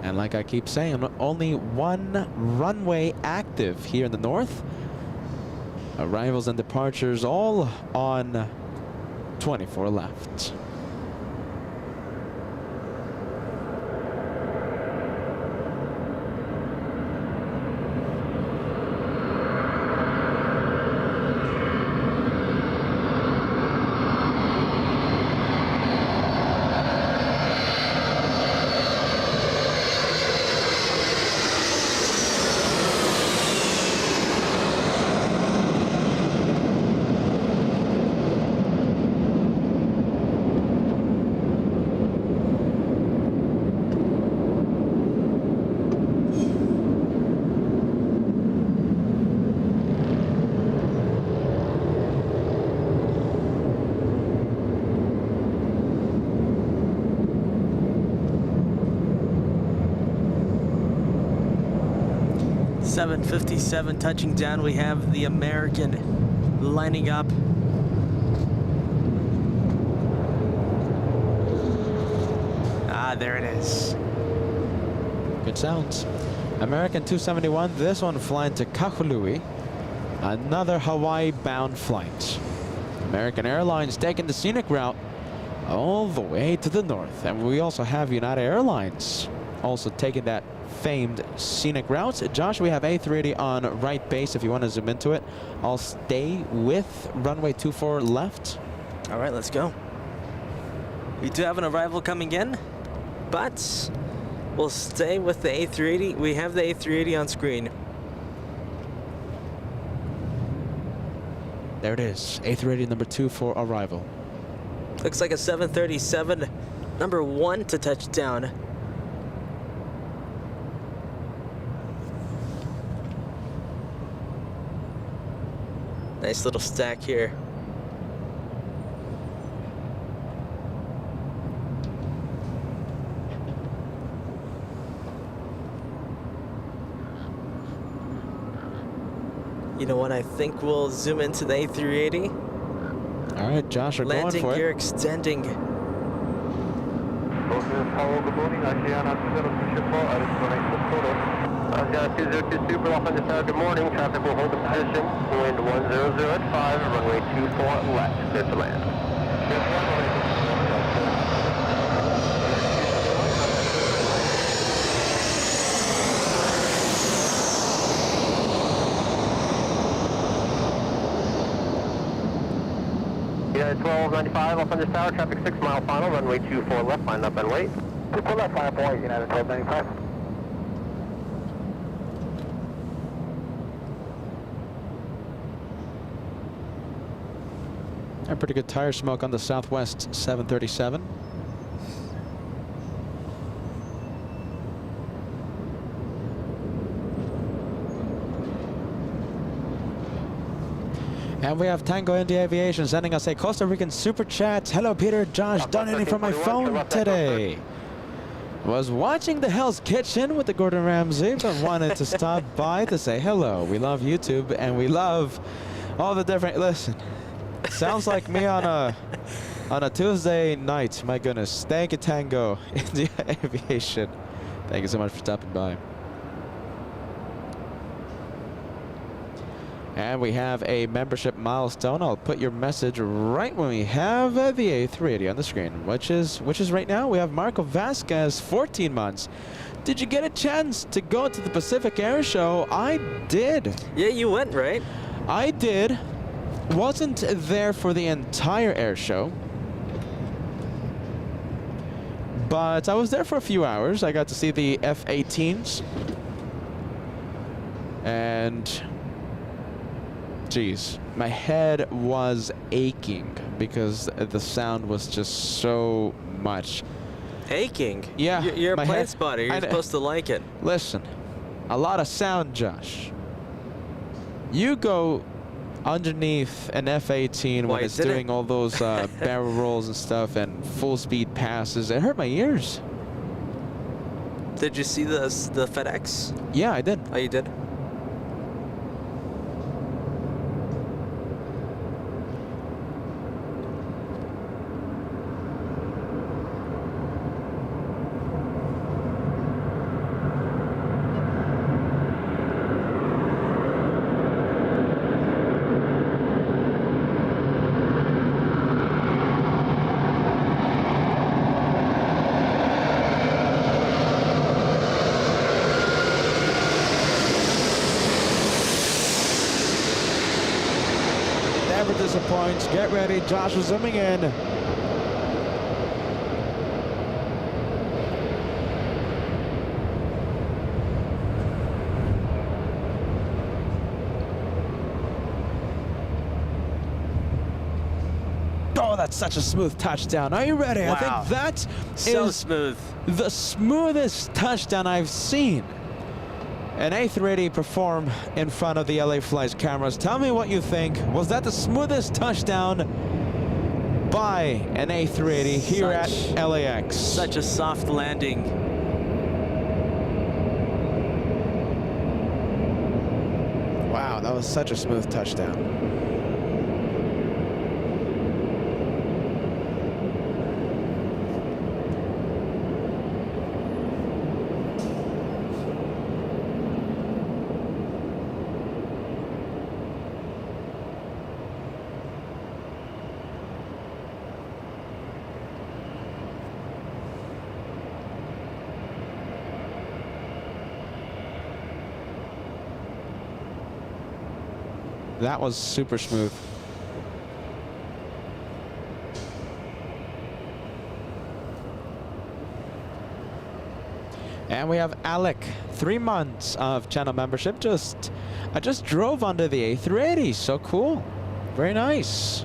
And like I keep saying, only 1 runway active here in the north. Arrivals and departures all on 24 left. $757 touching down. We have the American lining up. Ah, there it is. Good sounds. American 271, this one flying to Kahului. Another Hawaii-bound flight. American Airlines taking the scenic route all the way to the north. And we also have United Airlines also taking that famed scenic route. Josh, we have A380 on right base if you want to zoom into it. I'll stay with runway 24 left. All right, let's go. We do have an arrival coming in, but we'll stay with the A380. We have the A380 on screen. There it is, A380 number 2 for arrival. Looks like a 737, number 1 to touch down. Nice little stack here. You know what? I think we'll zoom into the A380. All right, Josh, we're Landing going for gear it. extending. Good morning, Oceana 202 Oceana 202 Super, off on the tower, good morning. Traffic will hold the position. Wind 100 at 5, runway 24 left, clear to land. United 1295 off on this tower, traffic 6 mile final, runway 24 left, line up and wait. 24 left, line up and wait, United 1295. A pretty good tire smoke on the Southwest 737. And we have Tango India Aviation sending us a Costa Rican super chat. Hello, Peter. Josh, donating from my phone today. Was watching the Hell's Kitchen with the Gordon Ramsay, but wanted to stop by to say hello. We love YouTube and we love all the different. Listen, sounds like me on a Tuesday night. My goodness. Thank you, Tango India Aviation. Thank you so much for stopping by. And we have a membership milestone. I'll put your message right when we have the A380 on the screen, which is right now. We have Marco Vasquez, 14 months. Did you get a chance to go to the Pacific Air Show? I did. Yeah, you went, right? I did. Wasn't there for the entire air show, but I was there for a few hours. I got to see the F-18s. And geez, my head was aching because the sound was just so much. Aching? Yeah. You're a my plane head- spotter. You're I- supposed to like it. Listen, a lot of sound, Josh. You go underneath an F-18 when Why, it's did it? doing all those barrel rolls and stuff and full speed passes. It hurt my ears. Did you see the FedEx? Yeah, I did. Oh, you did? Never disappoints. Get ready. Josh is zooming in. Oh, that's such a smooth touchdown. Are you ready? Wow. I think that So is smooth. the smoothest touchdown I've seen an A380 perform in front of the LA Flights cameras. Tell me what you think. Was that the smoothest touchdown by an A380 here Such- at LAX? Such a soft landing. Wow, that was such a smooth touchdown. That was super smooth. And we have Alec, 3 months of channel membership. I just drove under the A380. So cool. Very nice.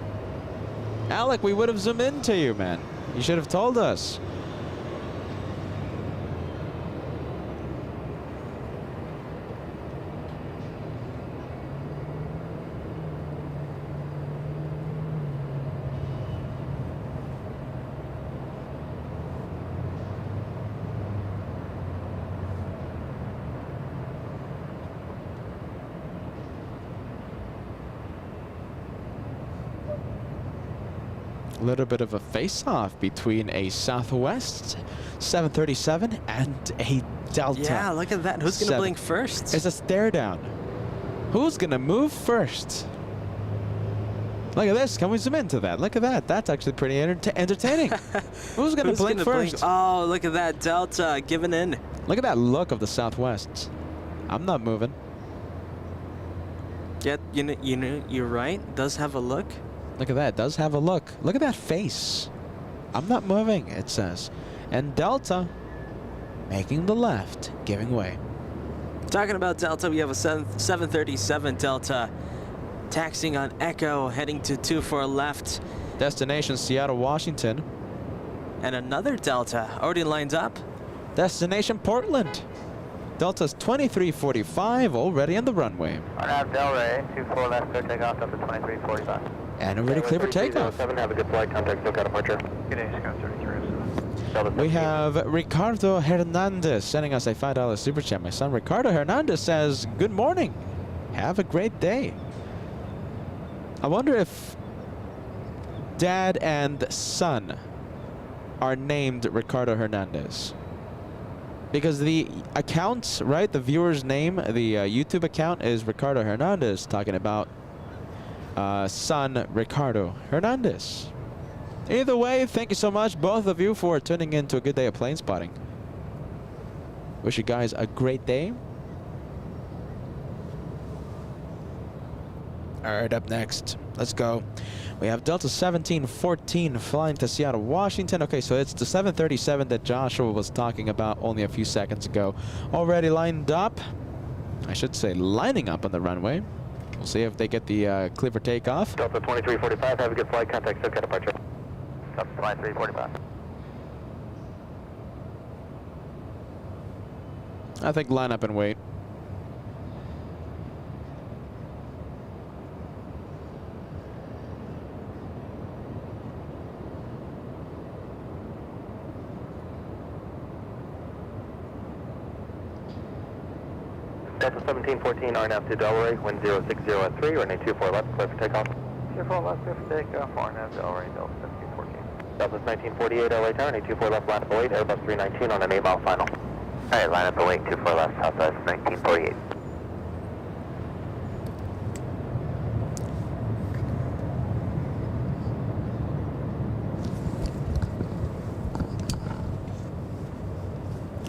Alec, we would have zoomed into you, man. You should have told us. A little bit of a face-off between a Southwest 737 and a Delta. Yeah, look at that. Who's going to 7. blink first? It's a stare down. Who's going to move first? Look at this. Can we zoom into that? Look at that. That's actually pretty entertaining. Who's going to blink gonna first? Oh, look at that. Delta giving in. Look at that look of the Southwest. I'm not moving. Yeah, you're right. Does have a look. Look at that. It does have a look. Look at that face. I'm not moving, it says. And Delta making the left, giving way. Talking about Delta, we have a 737 Delta taxiing on Echo, heading to 24 left. Destination Seattle, Washington. And another Delta already lined up. Destination Portland. Delta's 2345 already on the runway. RNAV Delray, 24 left, clear takeoff, Delta 2345. And already clear for takeoff. 7, have a good flight, contact SoCal departure. Good day, Scott 33. We have Ricardo Hernandez sending us a $5 super chat. My son Ricardo Hernandez says, good morning. Have a great day. I wonder if dad and son are named Ricardo Hernandez. Because the account, right, the viewer's name, the YouTube account is Ricardo Hernandez, talking about son Ricardo Hernandez. Either way, thank you so much, both of you, for tuning in to a good day of plane spotting. Wish you guys a great day. All right, up next, let's go. We have Delta 1714 flying to Seattle, Washington. Okay, so it's the 737 that Joshua was talking about only a few seconds ago. Already lined up. I should say lining up on the runway. We'll see if they get the clear for takeoff. Delta 2345, have a good flight, contact SoCal departure. Delta 2345. I think line up and wait. Delta 1714, RNAV to Delray, wind 060 at 3, runway 24 left, clear for takeoff. 24 left, clear for takeoff, RNAV Delray, Delta 1714. Delta 1948, LA tower, runway 24 left, line up 08, Airbus 319 on an 8-mile final. Alright, line up 08, 24 left, Southwest 1948.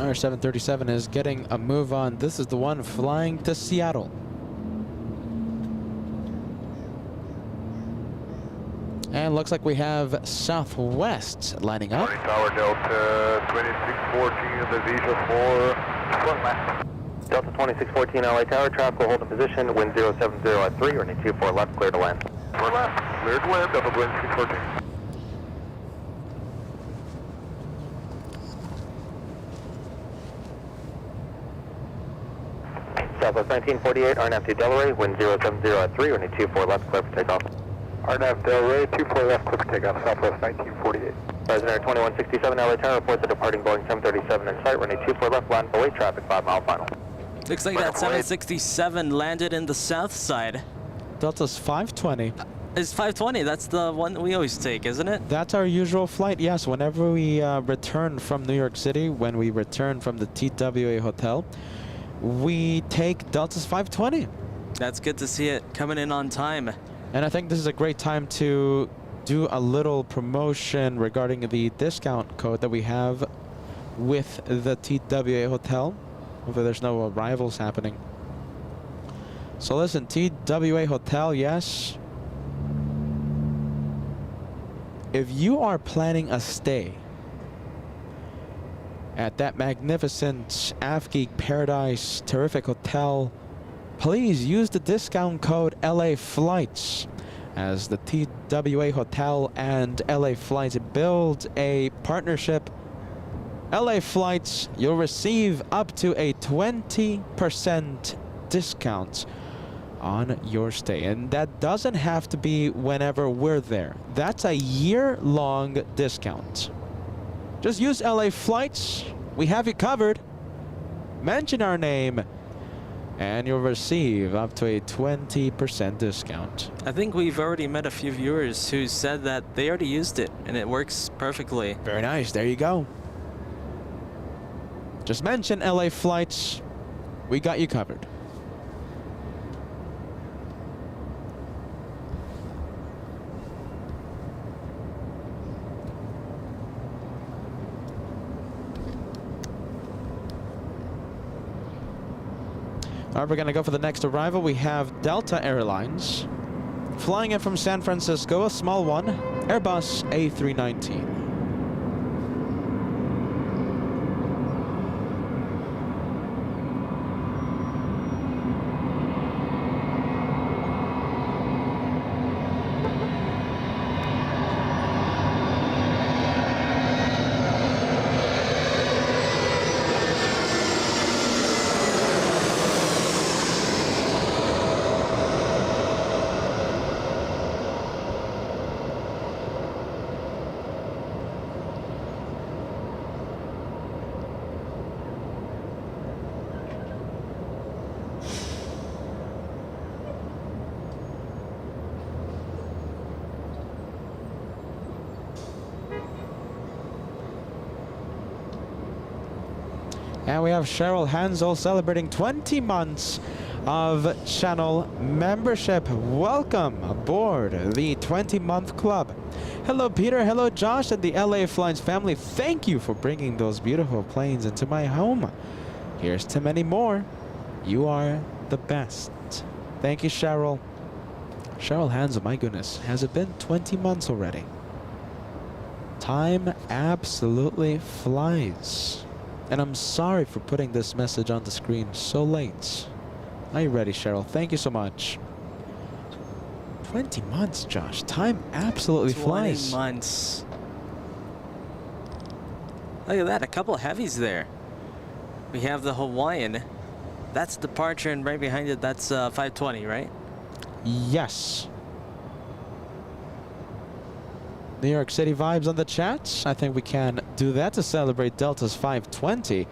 Our 737 is getting a move on. This is the one flying to Seattle. And looks like we have Southwest lining up. Tower Delta 2614, the Visa 4, front left. Delta 2614, LA tower, traffic will hold in position, wind 070 at 3, runway 24 left, clear to land. 4 left, clear to land, Delta 2614. Southwest 1948, RNAV to Delray, wind 070 at 3, runway 24 left, clear for takeoff. RNAV Delray, 24 left, clear for takeoff, Southwest 1948. President Air 2167, LA tower, reports a departing Boeing 737 in sight, runway 24 left, line away, traffic 5-mile final. Looks like that 767 landed in the south side. Delta's 520. It's 520, that's the one we always take, isn't it? That's our usual flight, yes. Whenever we return from New York City, when we return from the TWA hotel, we take Delta's 520. That's good to see it coming in on time. And I think this is a great time to do a little promotion regarding the discount code that we have with the TWA hotel. Hopefully there's no arrivals happening. So listen, TWA hotel, yes. If you are planning a stay at that magnificent AFGEEK Paradise terrific hotel, please use the discount code LA Flights, as the TWA Hotel and LA Flights build a partnership. LA Flights, you'll receive up to a 20% discount on your stay. And that doesn't have to be whenever we're there. That's a year-long discount. Just use LA Flights. We have you covered. Mention our name, and you'll receive up to a 20% discount. I think we've already met a few viewers who said that they already used it and it works perfectly. Very nice. There you go. Just mention LA Flights. We got you covered. All right, we're going to go for the next arrival. We have Delta Airlines flying in from San Francisco, a small one, Airbus A319. And we have Cheryl Hansel celebrating 20 months of channel membership. Welcome aboard the 20-month club. Hello, Peter. Hello, Josh, and the LA Flights family. Thank you for bringing those beautiful planes into my home. Here's to many more. You are the best. Thank you, Cheryl. Cheryl Hansel, my goodness. Has it been 20 months already? Time absolutely flies. And I'm sorry for putting this message on the screen so late. Are you ready, Cheryl? Thank you so much. 20 months, Josh. Time absolutely flies. 20 months. Look at that, a couple of heavies there. We have the Hawaiian. That's departure, and right behind it, that's 520, right? Yes. New York City vibes on the chat. I think we can do that to celebrate Delta's 520.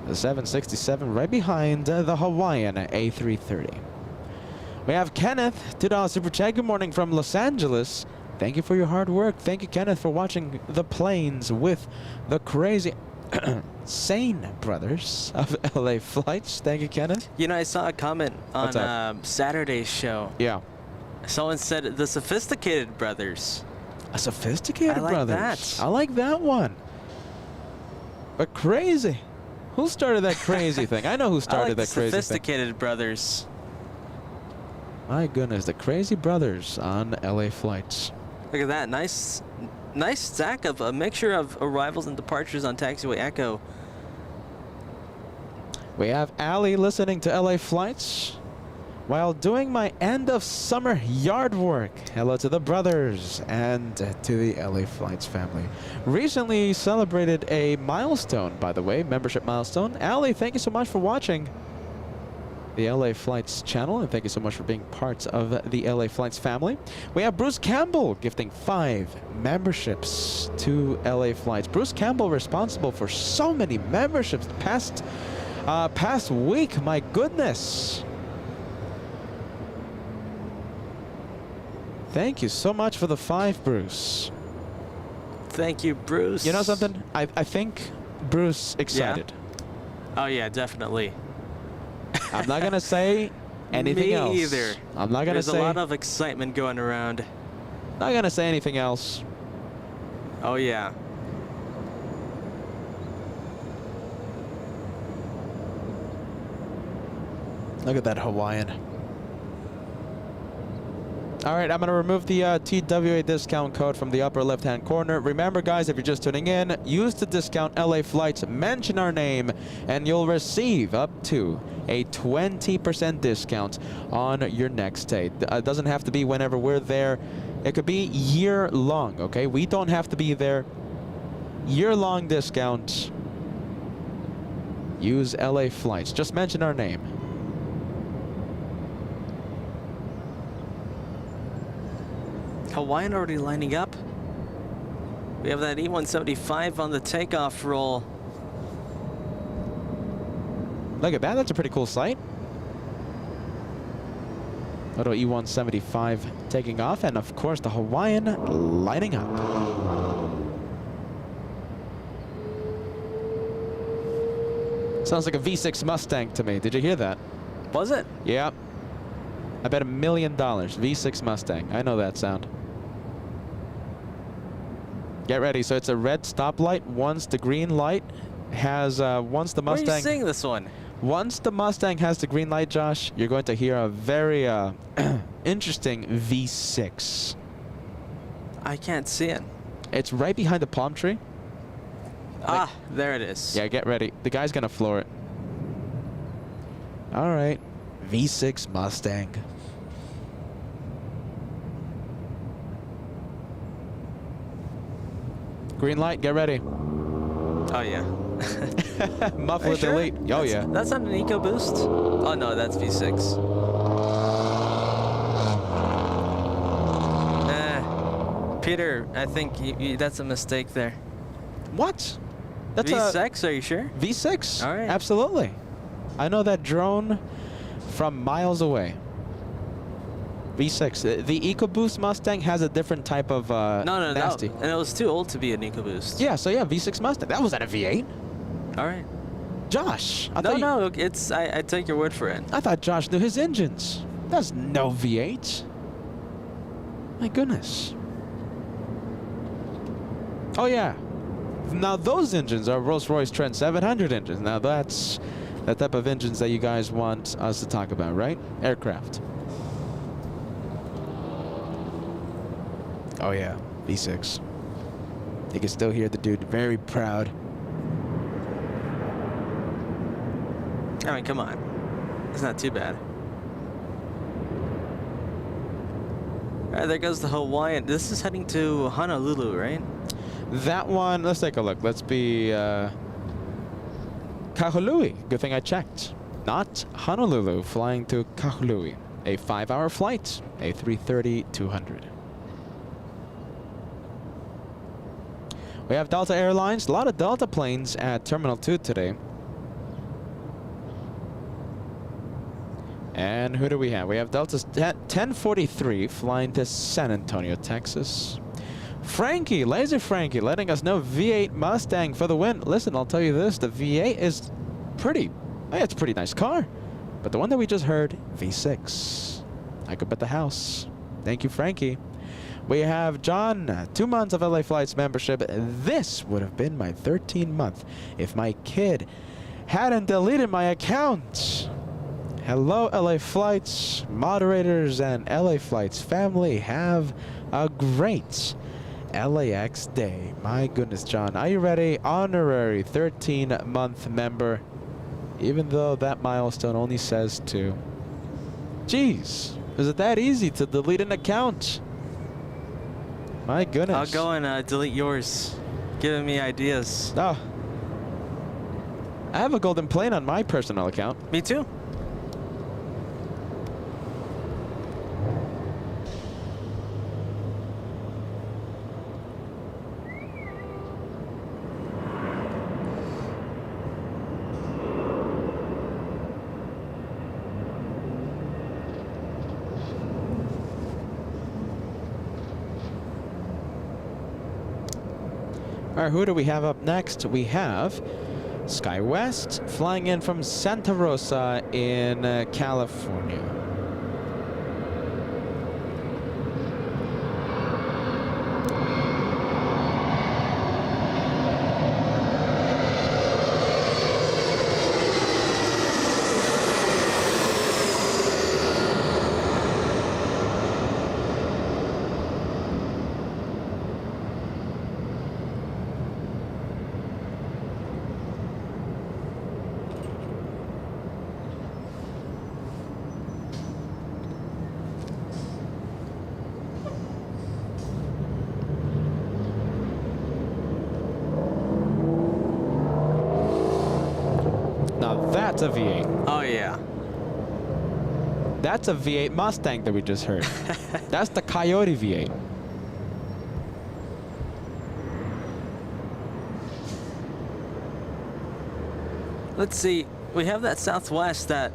The 767 right behind the Hawaiian A330. We have Kenneth, $2 super chat. Good morning from Los Angeles. Thank you for your hard work. Thank you, Kenneth, for watching the planes with the crazy sane brothers of LA flights. Thank you, Kenneth. You know, I saw a comment on Saturday's show. Yeah. Someone said the sophisticated brothers. A sophisticated I like brothers. that. I like that one. But crazy. Who started that crazy thing? I know who started I like that the crazy thing. sophisticated brothers. My goodness, the crazy brothers on LA flights. Look at that. Nice stack of a mixture of arrivals and departures on taxiway Echo. We have Allie listening to LA flights while doing my end of summer yard work. Hello to the brothers and to the LA flights family. Recently celebrated a milestone, by the way, membership milestone. Allie, thank you so much for watching the LA Flights channel, and thank you so much for being part of the LA Flights family. We have Bruce Campbell gifting 5 memberships to LA Flights. Bruce Campbell responsible for so many memberships past week. My goodness. Thank you so much for the 5, Bruce. Thank you, Bruce. You know something? I think Bruce excited. Oh yeah, definitely. I'm not gonna say anything else. Me either. I'm not gonna There's say. a lot of excitement going around. Not gonna say anything else. Oh yeah. Look at that Hawaiian. All right, I'm going to remove the TWA discount code from the upper left-hand corner. Remember, guys, if you're just tuning in, use the discount LA Flights, mention our name, and you'll receive up to a 20% discount on your next stay. It doesn't have to be whenever we're there. It could be year-long, okay? We don't have to be there. Year-long discount. Use LA Flights. Just mention our name. Hawaiian already lining up. We have that E175 on the takeoff roll. Look at that. That's a pretty cool sight. Little E175 taking off, and of course the Hawaiian lining up. Sounds like a V6 Mustang to me. Did you hear that? Was it? Yeah. I bet $1 million. V6 Mustang. I know that sound. Get ready. So it's a red stoplight. Once the green light has, once the Mustang. Where are you seeing this one? Once the Mustang has the green light, Josh, you're going to hear a very interesting V6. I can't see it. It's right behind the palm tree. Ah, there it is. Yeah, get ready. The guy's going to floor it. All right. V6 Mustang. Green light, get ready. Oh yeah. Muffler Sure? delete. Oh, yeah. That's not an EcoBoost? Oh no, that's V6. Peter, I think that's a mistake there. What? That's V6, are you sure? V6. All right. Absolutely. I know that drone from miles away. V6. The EcoBoost Mustang has a different type of No, nasty. and it was too old to be an EcoBoost. Yeah, so yeah, V6 Mustang. That was at a V8. All right. Josh. I thought No, it's I take your word for it. I thought Josh knew his engines. That's no V8. My goodness. Oh yeah. Now those engines are Rolls-Royce Trent 700 engines. Now that's the type of engines that you guys want us to talk about, right? Aircraft. Oh yeah, V6. You can still hear the dude very proud. I mean, come on. It's not too bad. All right, there goes the Hawaiian. This is heading to Honolulu, right? That one, let's take a look. Let's be Kahului. Good thing I checked. Not Honolulu, flying to Kahului. A 5-hour flight, a 330-200. We have Delta Airlines. A lot of Delta planes at Terminal 2 today. And who do we have? We have Delta 1043 flying to San Antonio, Texas. Frankie, Laser Frankie, letting us know V8 Mustang for the win. Listen, I'll tell you this, the V8 is it's a pretty nice car. But the one that we just heard, V6. I could bet the house. Thank you, Frankie. We have John, 2 months of LA Flights membership. This would have been my 13th month if my kid hadn't deleted my account. Hello, LA Flights moderators and LA Flights family. Have a great LAX day. My goodness, John. Are you ready? Honorary 13-month member. Even though that milestone only says 2. Jeez. Is it that easy to delete an account? My goodness. I'll go and delete yours. Giving me ideas. Oh. I have a golden plane on my personal account. Me too. All right, who do we have up next? We have SkyWest flying in from Santa Rosa in California. That's a V8. Oh, yeah. That's a V8 Mustang that we just heard. That's the Coyote V8. Let's see. We have that Southwest that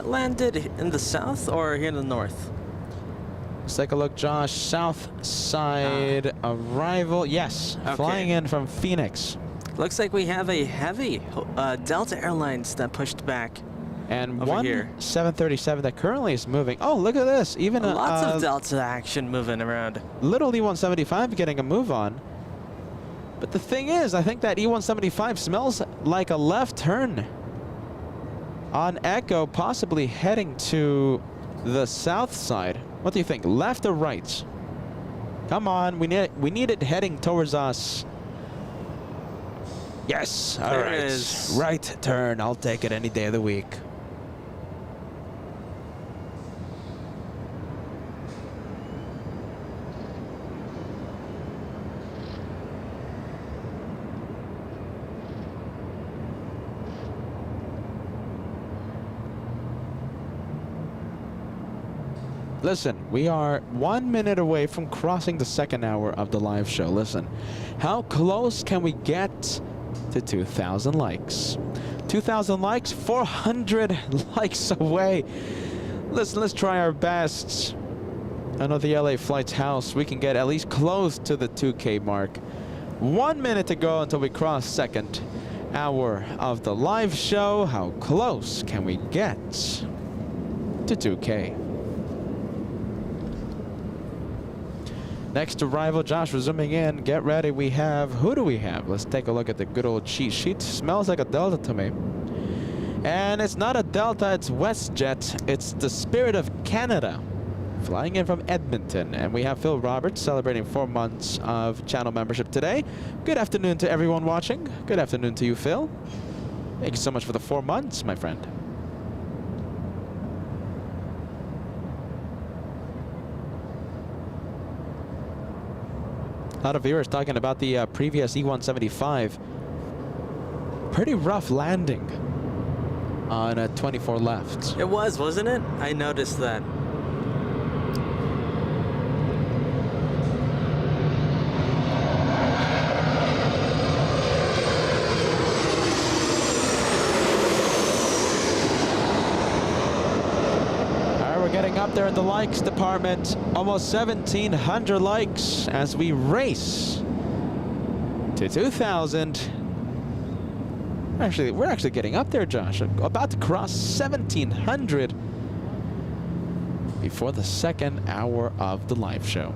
landed in the south or here in the north? Let's take a look, Josh. South side arrival. Yes, Okay. flying in from Phoenix. Looks like we have a heavy Delta Airlines that pushed back. And Over one here. 737 that currently is moving. Oh, look at this. Even Lots of Delta action moving around. little E175 getting a move on. But the thing is, I think that E175 smells like a left turn on Echo, possibly heading to the south side. What do you think? Left or right? Come on, we need it heading towards us. Yes, all There right. it is. Right turn. I'll take it any day of the week. Listen, we are 1 minute away from crossing the second hour of the live show. Listen, how close can we get to 2,000 likes? 2,000 likes, 400 likes away. Listen, let's try our best. I know the LA Flights house, we can get at least close to the 2K mark. 1 minute to go until we cross second hour of the live show. How close can we get to 2K? Next arrival, Josh, we're zooming in. Get ready. We have, who do we have? Let's take a look at the good old cheat sheet. Smells like a Delta to me. And it's not a Delta, it's WestJet. It's the Spirit of Canada, flying in from Edmonton. And we have Phil Roberts celebrating 4 months of channel membership today. Good afternoon to everyone watching. Good afternoon to you, Phil. Thank you so much for the 4 months, my friend. A lot of viewers talking about the previous E175. Pretty rough landing on a 24 left. It was, wasn't it? I noticed that. getting up there in the likes department. Almost 1,700 likes as we race to 2,000. Actually, we're actually getting up there, Josh. About to cross 1,700 before the second hour of the live show.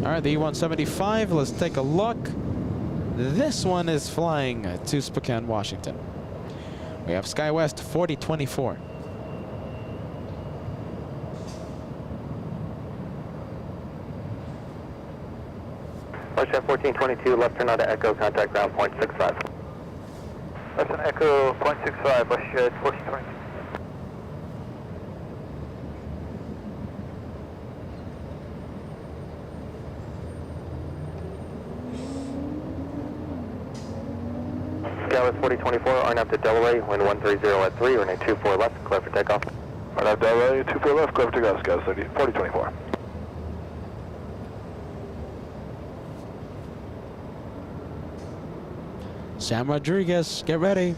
All right, the E-175, let's take a look. This one is flying to Spokane, Washington. We have SkyWest 4024. Russia 1422, left turn out to Echo, contact ground point 65. That's an Echo, 0.65, Russia 1422. SkyWest 4024, RNAV to Delaware, wind 130 at 3, runway 24 left, clear for takeoff. RNAV Delaware, 24 left, clear for takeoff, SkyWest 4024. Sam Rodriguez, get ready.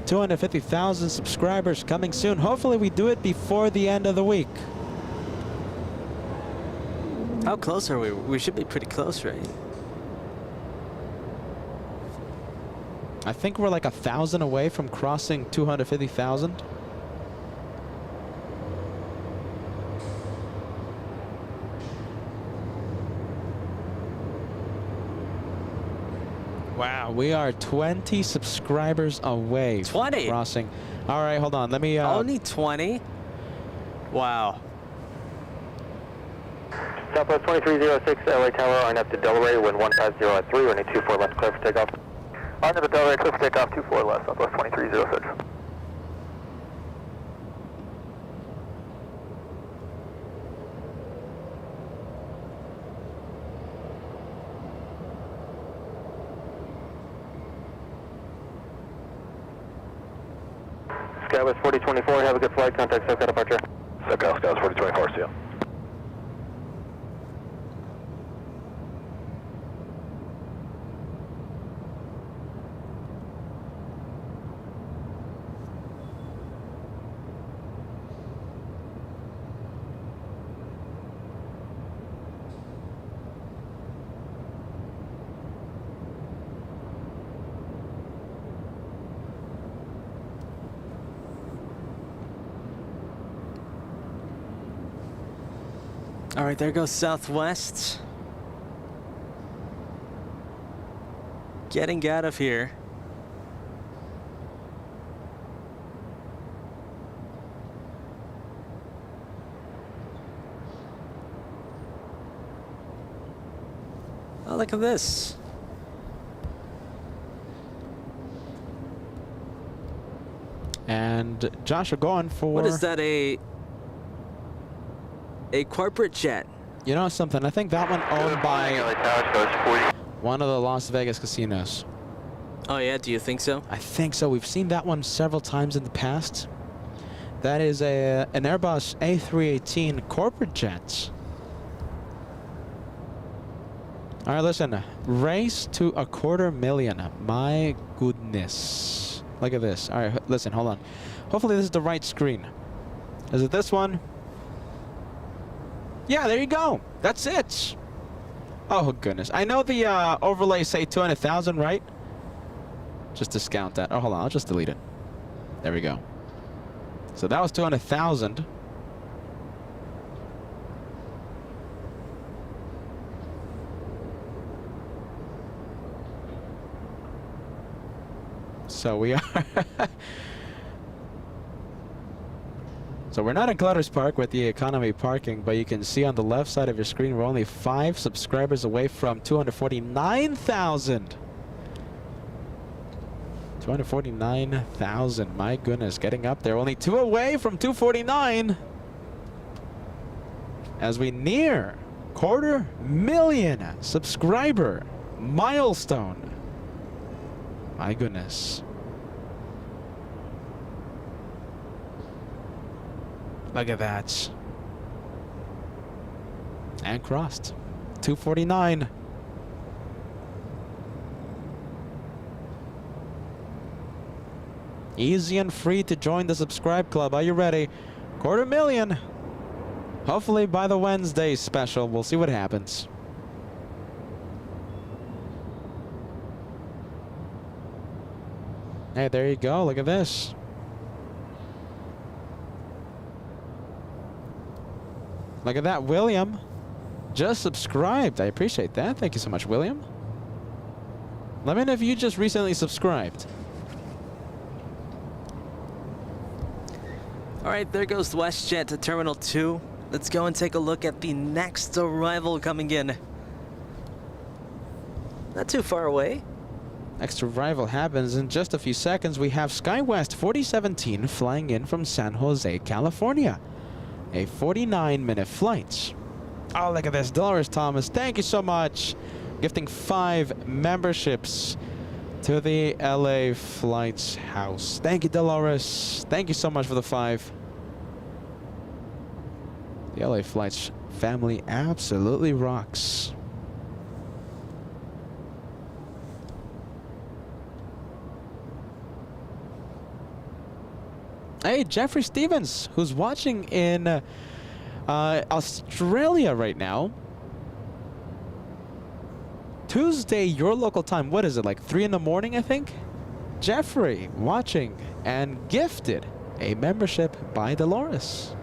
250,000 subscribers coming soon. Hopefully we do it before the end of the week. How close are we? We should be pretty close, right? I think we're like 1,000 away from crossing 250,000. Wow, we are 20 subscribers away 20? from crossing. All right, hold on. Let me... Only 20? Wow. Southwest 2306, LA Tower, RNAV to Delaware, wind 150 at 3, runway 24 left, clear for takeoff. RNAV to Delaware, clear for takeoff, 24 left, Southwest 2306. SkyWest 4024, have a good flight, contact SoCal departure. SoCal, SkyWest 4024, see you. All right, there goes Southwest. Getting out of here. Oh, look at this. And Josh, are going for... What is that, a corporate jet? You know something? I think that one owned by one of the Las Vegas casinos. Oh yeah, do you think so? I think so. We've seen that one several times in the past. That is an Airbus A318 corporate jet. All right, listen. Race to 250,000. My goodness. Look at this. All right, listen, hold on. Hopefully this is the right screen. Is it this one? Yeah, there you go. That's it. Oh, goodness. I know the overlays say 200,000, right? Just discount that. Oh, hold on. I'll just delete it. There we go. So that was 200,000. So we are... So we're not in Clutters Park with the economy parking, but you can see on the left side of your screen, we're only 5 subscribers away from 249,000. 249,000, my goodness, getting up there. Only 2 away from 249. As we near 250,000 subscriber milestone. My goodness. Look at that. And crossed. 249. Easy and free to join the subscribe club. Are you ready? 250,000. Hopefully by the Wednesday special. We'll see what happens. Hey, there you go. Look at this. Look at that, William. Just subscribed. I appreciate that. Thank you so much, William. Let me know if you just recently subscribed. All right, there goes WestJet to Terminal 2. Let's go and take a look at the next arrival coming in. Not too far away. Next arrival happens in just a few seconds. We have SkyWest 4017 flying in from San Jose, California. A 49-minute flight. Oh, look at this. Dolores Thomas, thank you so much. Gifting 5 memberships to the LA Flights House. Thank you, Dolores. Thank you so much for the 5. The LA Flights family absolutely rocks. Hey, Jeffrey Stevens, who's watching in Australia right now. Tuesday, your local time. What is it, like 3 in the morning, I think? Jeffrey, watching and gifted a membership by Dolores.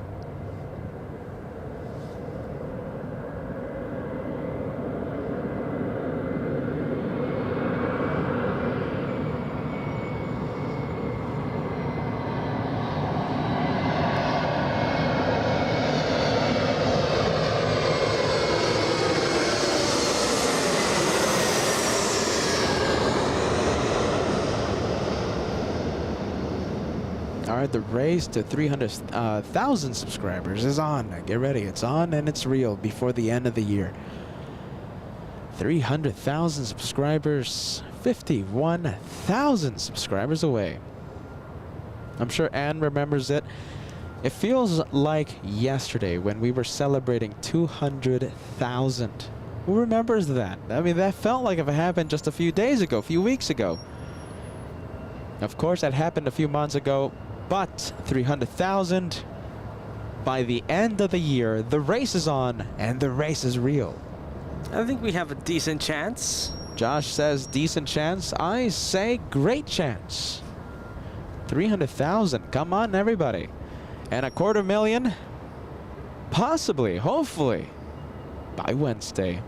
The race to 300,000 subscribers is on. Get ready. It's on and it's real before the end of the year. 300,000 subscribers, 51,000 subscribers away. I'm sure Anne remembers it. It feels like yesterday when we were celebrating 200,000. Who remembers that? I mean, that felt like if it happened just a few days ago, a few weeks ago. Of course, that happened a few months ago. But 300,000 by the end of the year, the race is on and the race is real. I think we have a decent chance. Josh says decent chance. I say great chance. 300,000. Come on, everybody. And 250,000, possibly, hopefully, by Wednesday.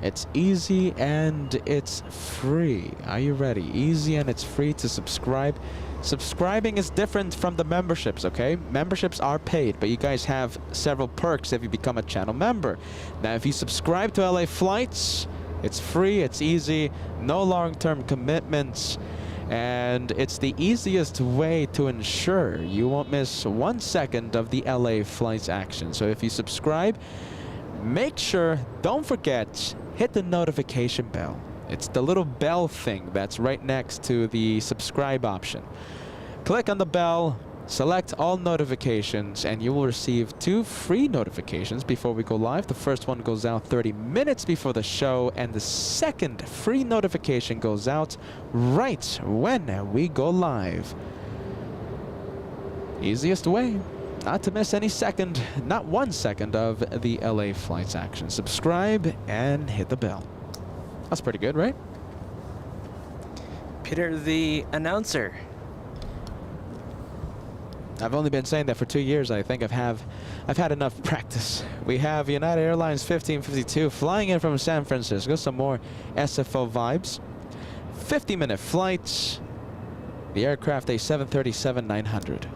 It's easy and it's free. Are you ready? Easy and it's free to subscribe. Subscribing is different from the memberships, okay? Memberships are paid, but you guys have several perks if you become a channel member. Now, if you subscribe to LA Flights, it's free, it's easy, no long-term commitments, and it's the easiest way to ensure you won't miss 1 second of the LA Flights action. So if you subscribe, make sure, don't forget, hit the notification bell. It's the little bell thing that's right next to the subscribe option. Click on the bell, select all notifications, and you will receive 2 free notifications before we go live. The first one goes out 30 minutes before the show, and the second free notification goes out right when we go live. Easiest way not to miss any second, not 1 second of the LA Flights action. Subscribe and hit the bell. That's pretty good, right? Peter, the announcer. I've only been saying that for 2 years. I think I've had enough practice. We have United Airlines 1552 flying in from San Francisco. Some more SFO vibes. 50-minute flight. The aircraft a 737-900.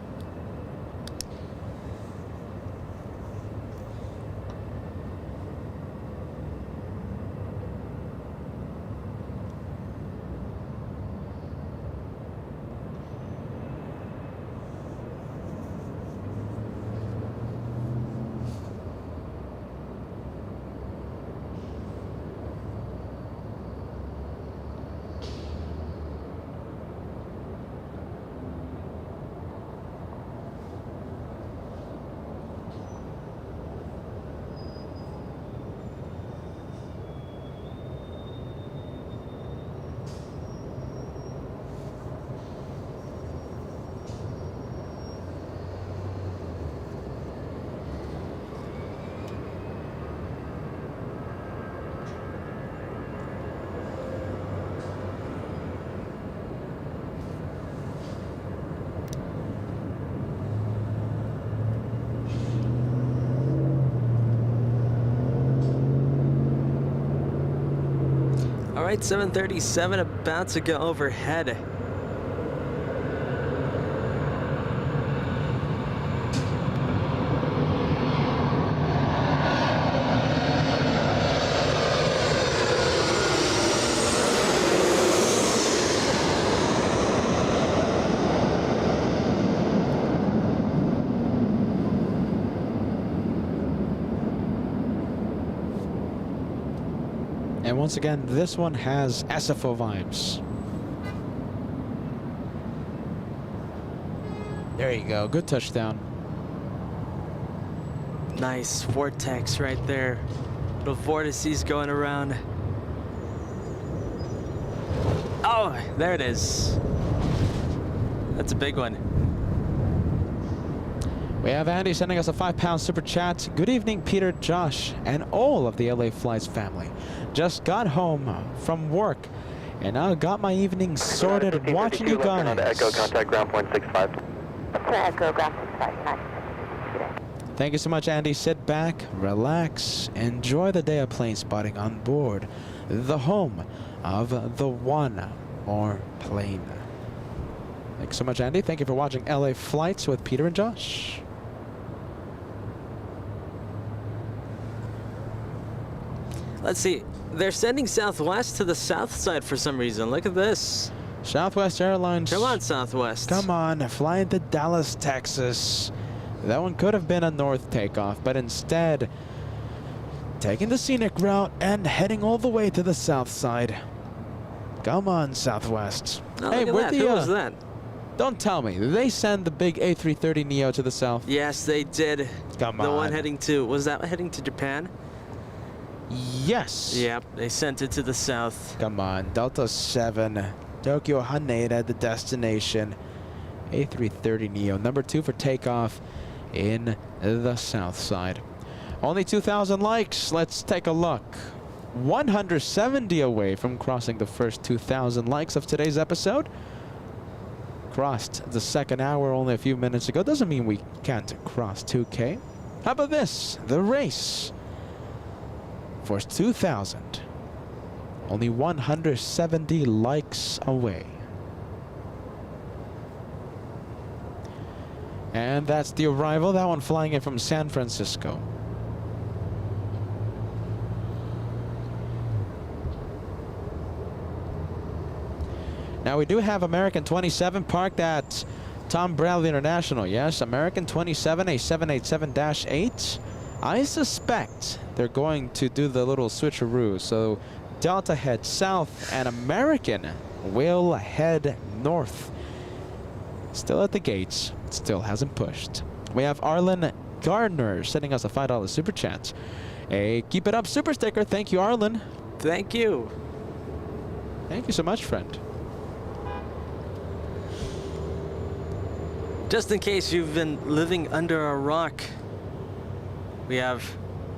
Flight 737 about to go overhead. And once again, this one has SFO vibes. There you go. Good touchdown. Nice vortex right there. Little vortices going around. Oh, there it is. That's a big one. We have Andy sending us a £5 super chat. Good evening, Peter, Josh, and all of the LA Flights family. Just got home from work and now got my evening sorted watching you guys. Echo, contact ground point 65. To Echo, ground 65, United. Thank you so much, Andy. Sit back, relax, enjoy the day of plane spotting on board the home of the one more plane. Thanks so much, Andy. Thank you for watching LA Flights with Peter and Josh. Let's see. They're sending Southwest to the south side for some reason. Look at this. Southwest Airlines. Come on, Southwest. Come on, flying to Dallas, Texas. That one could have been a north takeoff, but instead, taking the scenic route and heading all the way to the south side. Come on, Southwest. Oh, Hey, look at that. Who was that? Don't tell me. Did they send the big A330neo to the south? Yes, they did. Come The on. one heading to, was that heading to Japan? Yes. Yep, they sent it to the south. Come on, Delta 7, Tokyo Haneda, the destination. A330neo, number 2 for takeoff in the south side. Only 2,000 likes. Let's take a look. 170 away from crossing the first 2,000 likes of today's episode. Crossed the second hour only a few minutes ago. Doesn't mean we can't cross 2K. How about this? The race for 2,000. Only 170 likes away. And that's the arrival. That one flying in from San Francisco. Now we do have American 27 parked at Tom Bradley International. Yes, American 27, a 787-8. I suspect they're going to do the little switcheroo. So Delta heads south and American will head north. Still at the gates. Still hasn't pushed. We have Arlen Gardner sending us a $5 super chat. Hey, keep it up, super sticker. Thank you, Arlen. Thank you. Thank you so much, friend. Just in case you've been living under a rock, we have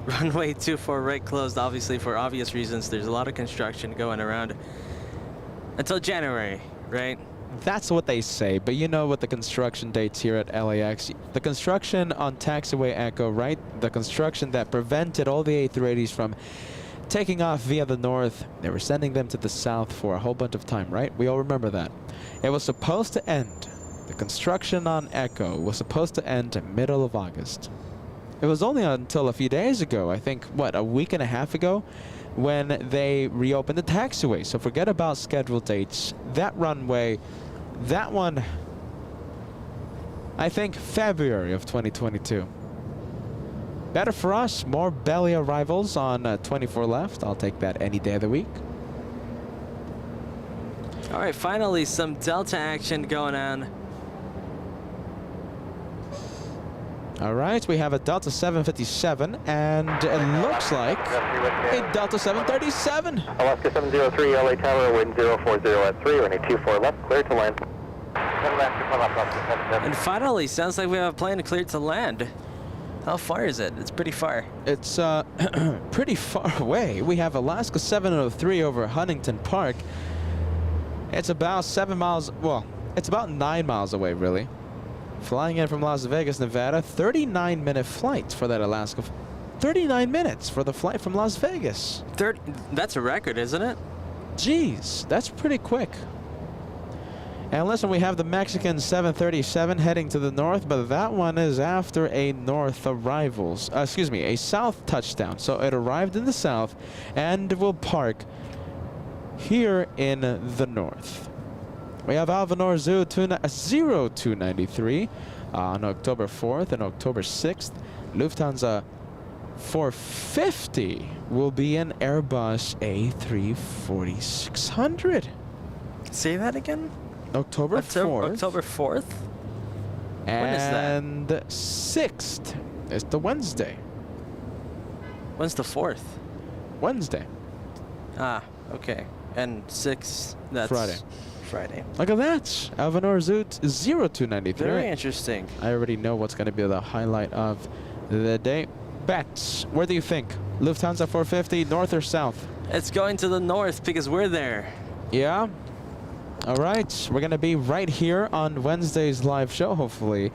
runway 24 right closed, obviously for obvious reasons. There's a lot of construction going around until January, right? That's what they say, but you know what the construction dates here at LAX. The construction on taxiway Echo, right? The construction that prevented all the A380s from taking off via the north. They were sending them to the south for a whole bunch of time, right? We all remember that. It was supposed to end. The construction on Echo was supposed to end middle of August. It was only until a few days ago, I think, what, a week and a half ago, when they reopened the taxiway. So forget about scheduled dates. That runway, that one, I think February of 2022. Better for us, more belly arrivals on 24 left. I'll take that any day of the week. All right, finally some Delta action going on. All right, we have a Delta 757, and it looks like a Delta 737. Alaska 703, LA Tower, wind 040 at 3, runway 24 left, clear to land. And finally, sounds like we have a plane cleared to land. How far is it? It's pretty far. It's pretty far away. We have Alaska 703 over Huntington Park. It's about 7 miles, well, it's about 9 miles away, really. Flying in from Las Vegas, Nevada, 39-minute flight for that Alaska. 39 minutes for the flight from Las Vegas. That's a record, isn't it? Geez, that's pretty quick. And listen, we have the Mexican 737 heading to the north, but that one is after a north arrivals. Excuse me, a south touchdown. So it arrived in the south and will park here in the north. We have Alvanor Zoo 0293 on October 4th and October 6th. Lufthansa 450 will be an Airbus A340-600. Say that again? October 4th. October 4th? When is that? And 6th is the Wednesday. When's the 4th? Wednesday. Ah, okay. And 6th, that's Friday. Friday. Look at that. Alvanor Zoot 0293. Very interesting. I already know what's going to be the highlight of the day. Bets. Where do you think? Lufthansa 450, north or south? It's going to the north because we're there. Yeah. All right. We're going to be right here on Wednesday's live show. Hopefully,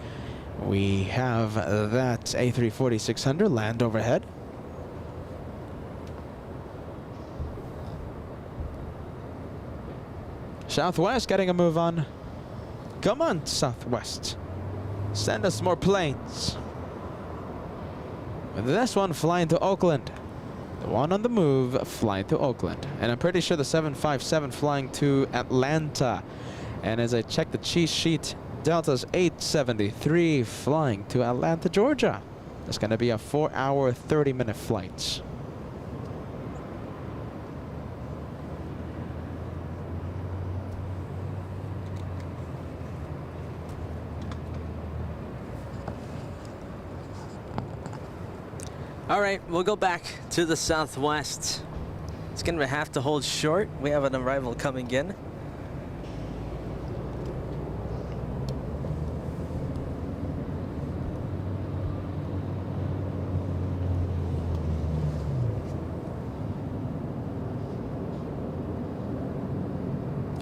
we have that A340-600 land overhead. Southwest getting a move on. Come on, Southwest. Send us more planes. With this one flying to Oakland. The one on the move flying to Oakland. And I'm pretty sure the 757 flying to Atlanta. And as I check the cheat sheet, Delta's 873 flying to Atlanta, Georgia. It's going to be a 4-hour, 30-minute flight. All right, we'll go back to the Southwest. It's going to have to hold short. We have an arrival coming in.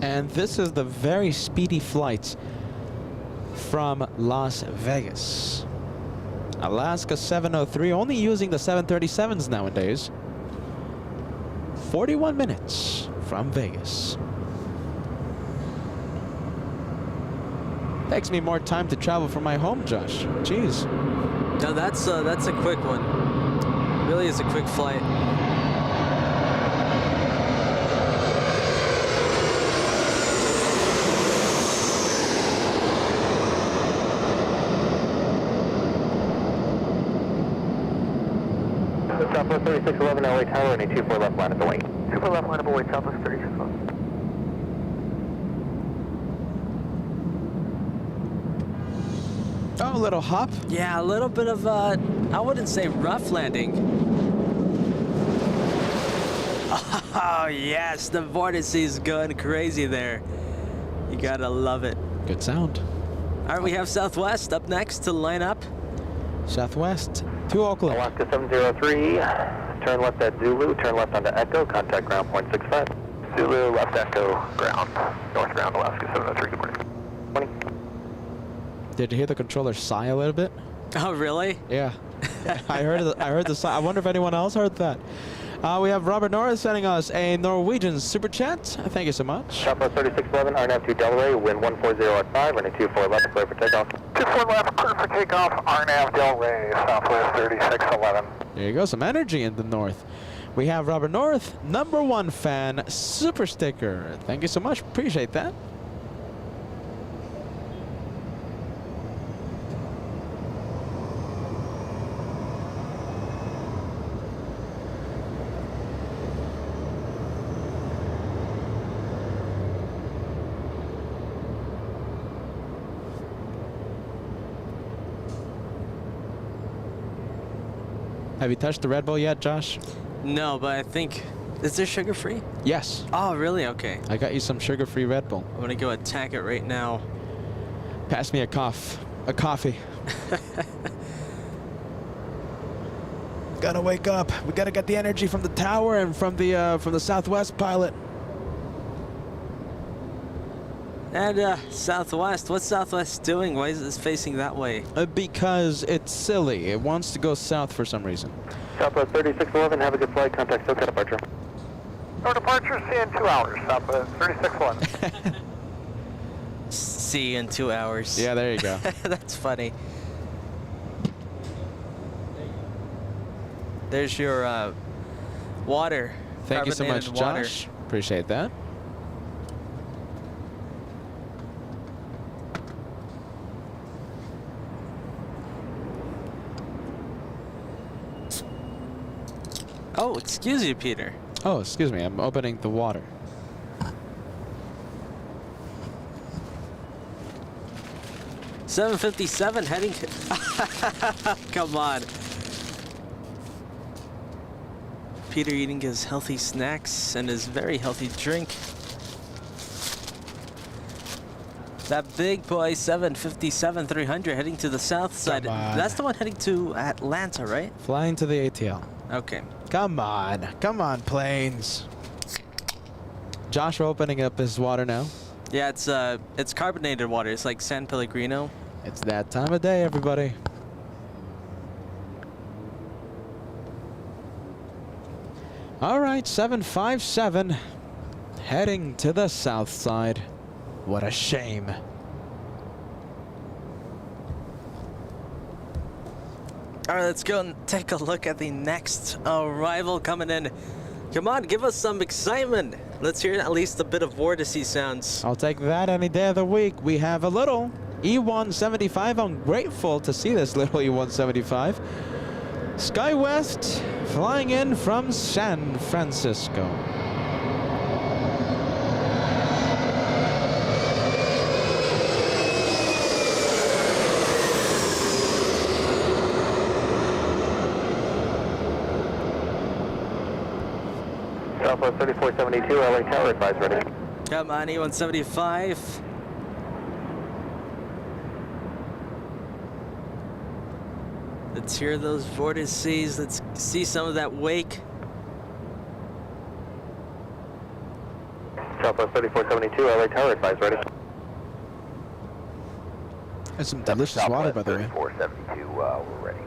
And this is the very speedy flight from Las Vegas. Alaska 703, only using the 737s nowadays. 41 minutes from Vegas. Takes me more time to travel from my home, Josh. Jeez. No, that's a quick one. Really is a quick flight. Southwest 3611, LA Tower, and a 24 left line at the wing. 24 left line of await, Southwest 3611. Oh, a little hop. Yeah, a little bit of I wouldn't say rough landing. Oh yes, the vortice is going crazy there. You gotta love it. Good sound. All right, we have Southwest up next to line up. Southwest to Oakland. Alaska 703, turn left at Zulu, turn left onto Echo, contact ground point 65. Zulu, left Echo, ground, north ground, Alaska 703, good morning. 20. Did you hear the controller sigh a little bit? Oh really? Yeah. I heard the sigh. I wonder if anyone else heard that. We have Robert Norris sending us a Norwegian super chat. Thank you so much. Southwest 3611, RNAV to Delray, wind 140 at 5, running 24 left, clear for takeoff. 24 left, clear for takeoff, RNAV Delray, Southwest 3611. There you go, some energy in the north. We have Robert North, #1 fan, super sticker. Thank you so much, appreciate that. Have you touched the Red Bull yet, Josh? No, but I think, is there sugar free? Yes. Oh really? Okay. I got you some sugar-free Red Bull. I'm gonna go attack it right now. Pass me a coffee. Gotta wake up. We gotta get the energy from the tower and from the Southwest pilot. And Southwest, what's Southwest doing? Why is this facing that way? Because it's silly. It wants to go south for some reason. Southwest 3611, have a good flight, contact SoCal departure. No departure, see you in 2 hours. Southwest 36-1. See you in 2 hours. Yeah, there you go. That's funny. There's your water. Thank you so much, carbonated water. Josh. Appreciate that. Oh, excuse you, Peter. Oh, excuse me. I'm opening the water. $7.57 heading. Come on. Peter eating his healthy snacks and his very healthy drink. That big boy 757-300 heading to the south side. on. That's the one heading to Atlanta, right? Flying to the ATL. Okay. Come on. Come on, planes. Josh opening up his water now. Yeah, it's carbonated water. It's like San Pellegrino. It's that time of day, everybody. All right, 757 heading to the south side. What a shame. All right, let's go and take a look at the next arrival coming in. Come on, give us some excitement. Let's hear at least a bit of vortice sounds. I'll take that any day of the week. We have a little E175. I'm grateful to see this little E175. SkyWest flying in from San Francisco. Southwest 3472, LA Tower, advise ready. Come on, E175. Let's hear those vortices. Let's see some of that wake. Southwest 3472, LA Tower, advise ready. That's some delicious water, by the way. 3472, we're ready.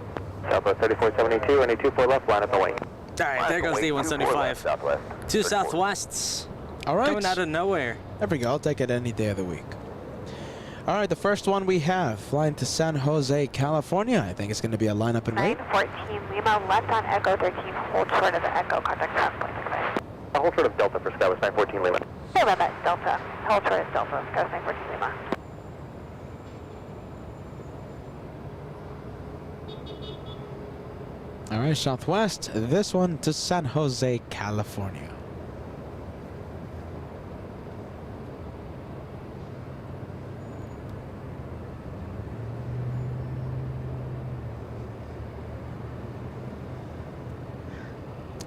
Southwest 3472, any 24 left, line at the wing. All right, there goes the E175. Southwest. Two southwests. All right. Coming out of nowhere. There we go. I'll take it any day of the week. All right, the first one we have flying to San Jose, California. I think it's going to be a lineup and wait. 914 Lima, left on Echo 13, hold short of the Echo, contact ground. Hold short of Delta for Skywest 914 Lima. Sorry about that, Delta. Hold short of Delta, Skywest 914 Lima. All right, Southwest. This one to San Jose, California.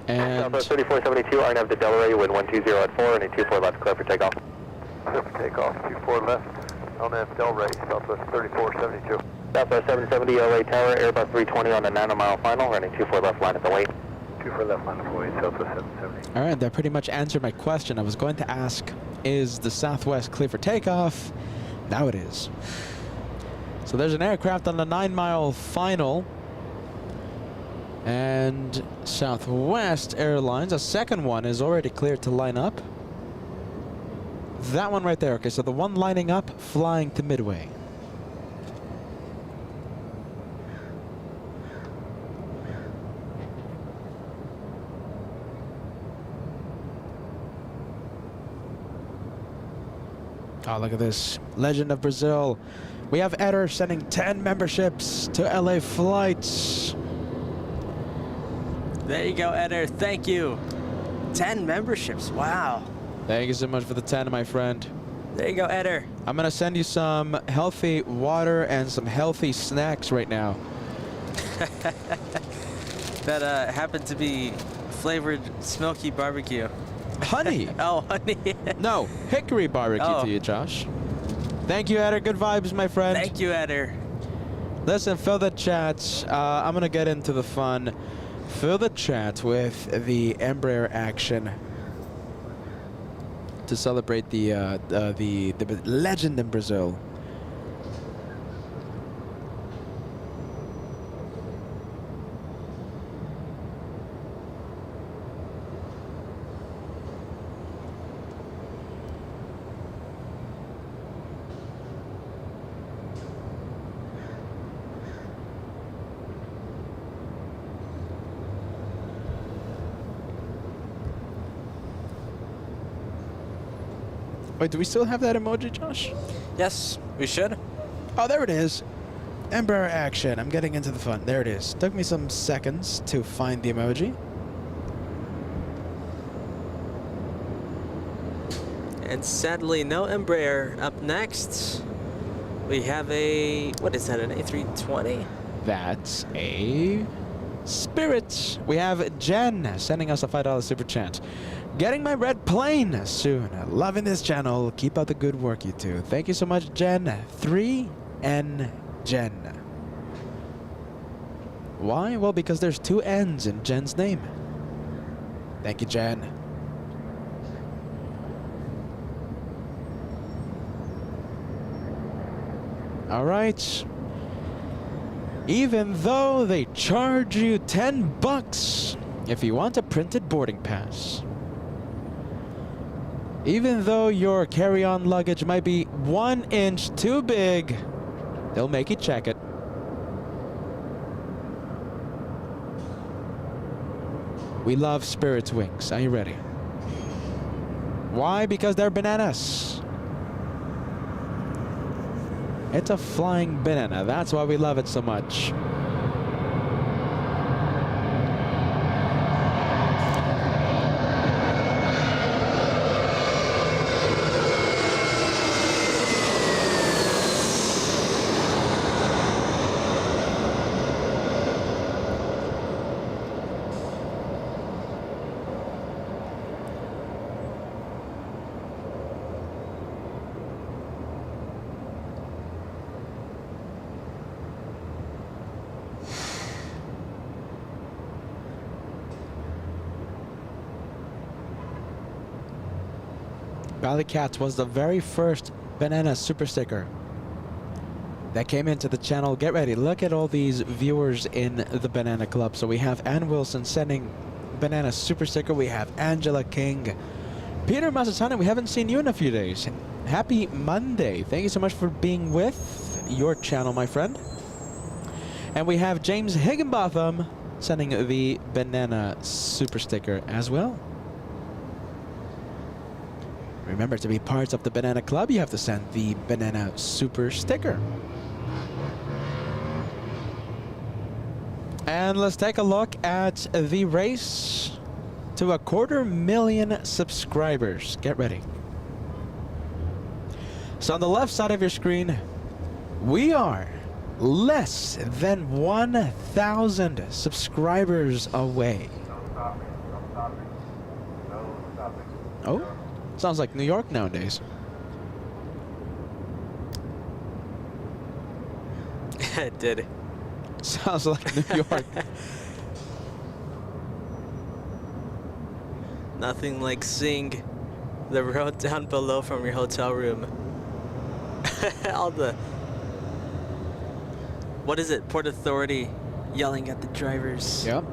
And Southwest 3472, RNAV to Delray, wind 120 at 4, any 24 left, clear for takeoff. Clear for takeoff, 24 left, RNAV Delray, Southwest 3472. Southwest 770, LA Tower, Airbus 320 on the 9-mile final, running 24 left, line at the wait. 24 left, line at the wait, Southwest 770. all right, that pretty much answered my question. I was going to ask, is the Southwest clear for takeoff? Now it is. So there's an aircraft on the 9-mile final. And Southwest Airlines, a second one, is already cleared to line up. That one right there. Okay, so the one lining up, flying to Midway. Oh, look at this. Legend of Brazil. We have Eder sending 10 memberships to LA flights. There you go, Eder. Thank you. 10 memberships. Wow. Thank you so much for the 10, my friend. There you go, Eder. I'm going to send you some healthy water and some healthy snacks right now. That happened to be flavored smoky barbecue. Honey. Oh, honey. No, hickory barbecue Oh. to you, Josh. Thank you, Eder. Good vibes, my friend. Thank you, Eder. Listen, fill the chats. I'm going to get into the fun. Fill the chat with the Embraer action to celebrate the legend in Brazil. Wait, do we still have that emoji, Josh? Yes, we should. Oh, there it is. Embraer action. I'm getting into the fun. There it is. Took me some seconds to find the emoji. And sadly, no Embraer. Up next, we have a, what is that, an A320? That's a Spirit. We have Jen sending us a $5 super chat. Getting my red plane soon. Loving this channel. Keep up the good work, you two. Thank you so much, Jen. 3N Jen. Why? Well, because there's 2 N's in Jen's name. Thank you, Jen. All right. Even though they charge you $10 if you want a printed boarding pass. Even though your carry-on luggage might be 1 inch too big, they'll make you check it. We love Spirit's wings. Are you ready? Why? Because they're bananas. It's a flying banana. That's why we love it so much. Valley Cats was the very first banana super sticker that came into the channel. Get ready. Look at all these viewers in the Banana Club. So we have Ann Wilson sending banana super sticker. We have Angela King. Peter Masasana, we haven't seen you in a few days. Happy Monday. Thank you so much for being with your channel, my friend. And we have James Higginbotham sending the banana super sticker as well. Remember, to be part of the Banana Club, you have to send the banana super sticker. And let's take a look at the race to 250,000 subscribers. Get ready. So on the left side of your screen, we are less than 1,000 subscribers away. Oh? Sounds like New York nowadays. It did. Sounds like New York. Nothing like seeing the road down below from your hotel room. All the, what is it, Port Authority yelling at the drivers. Yep.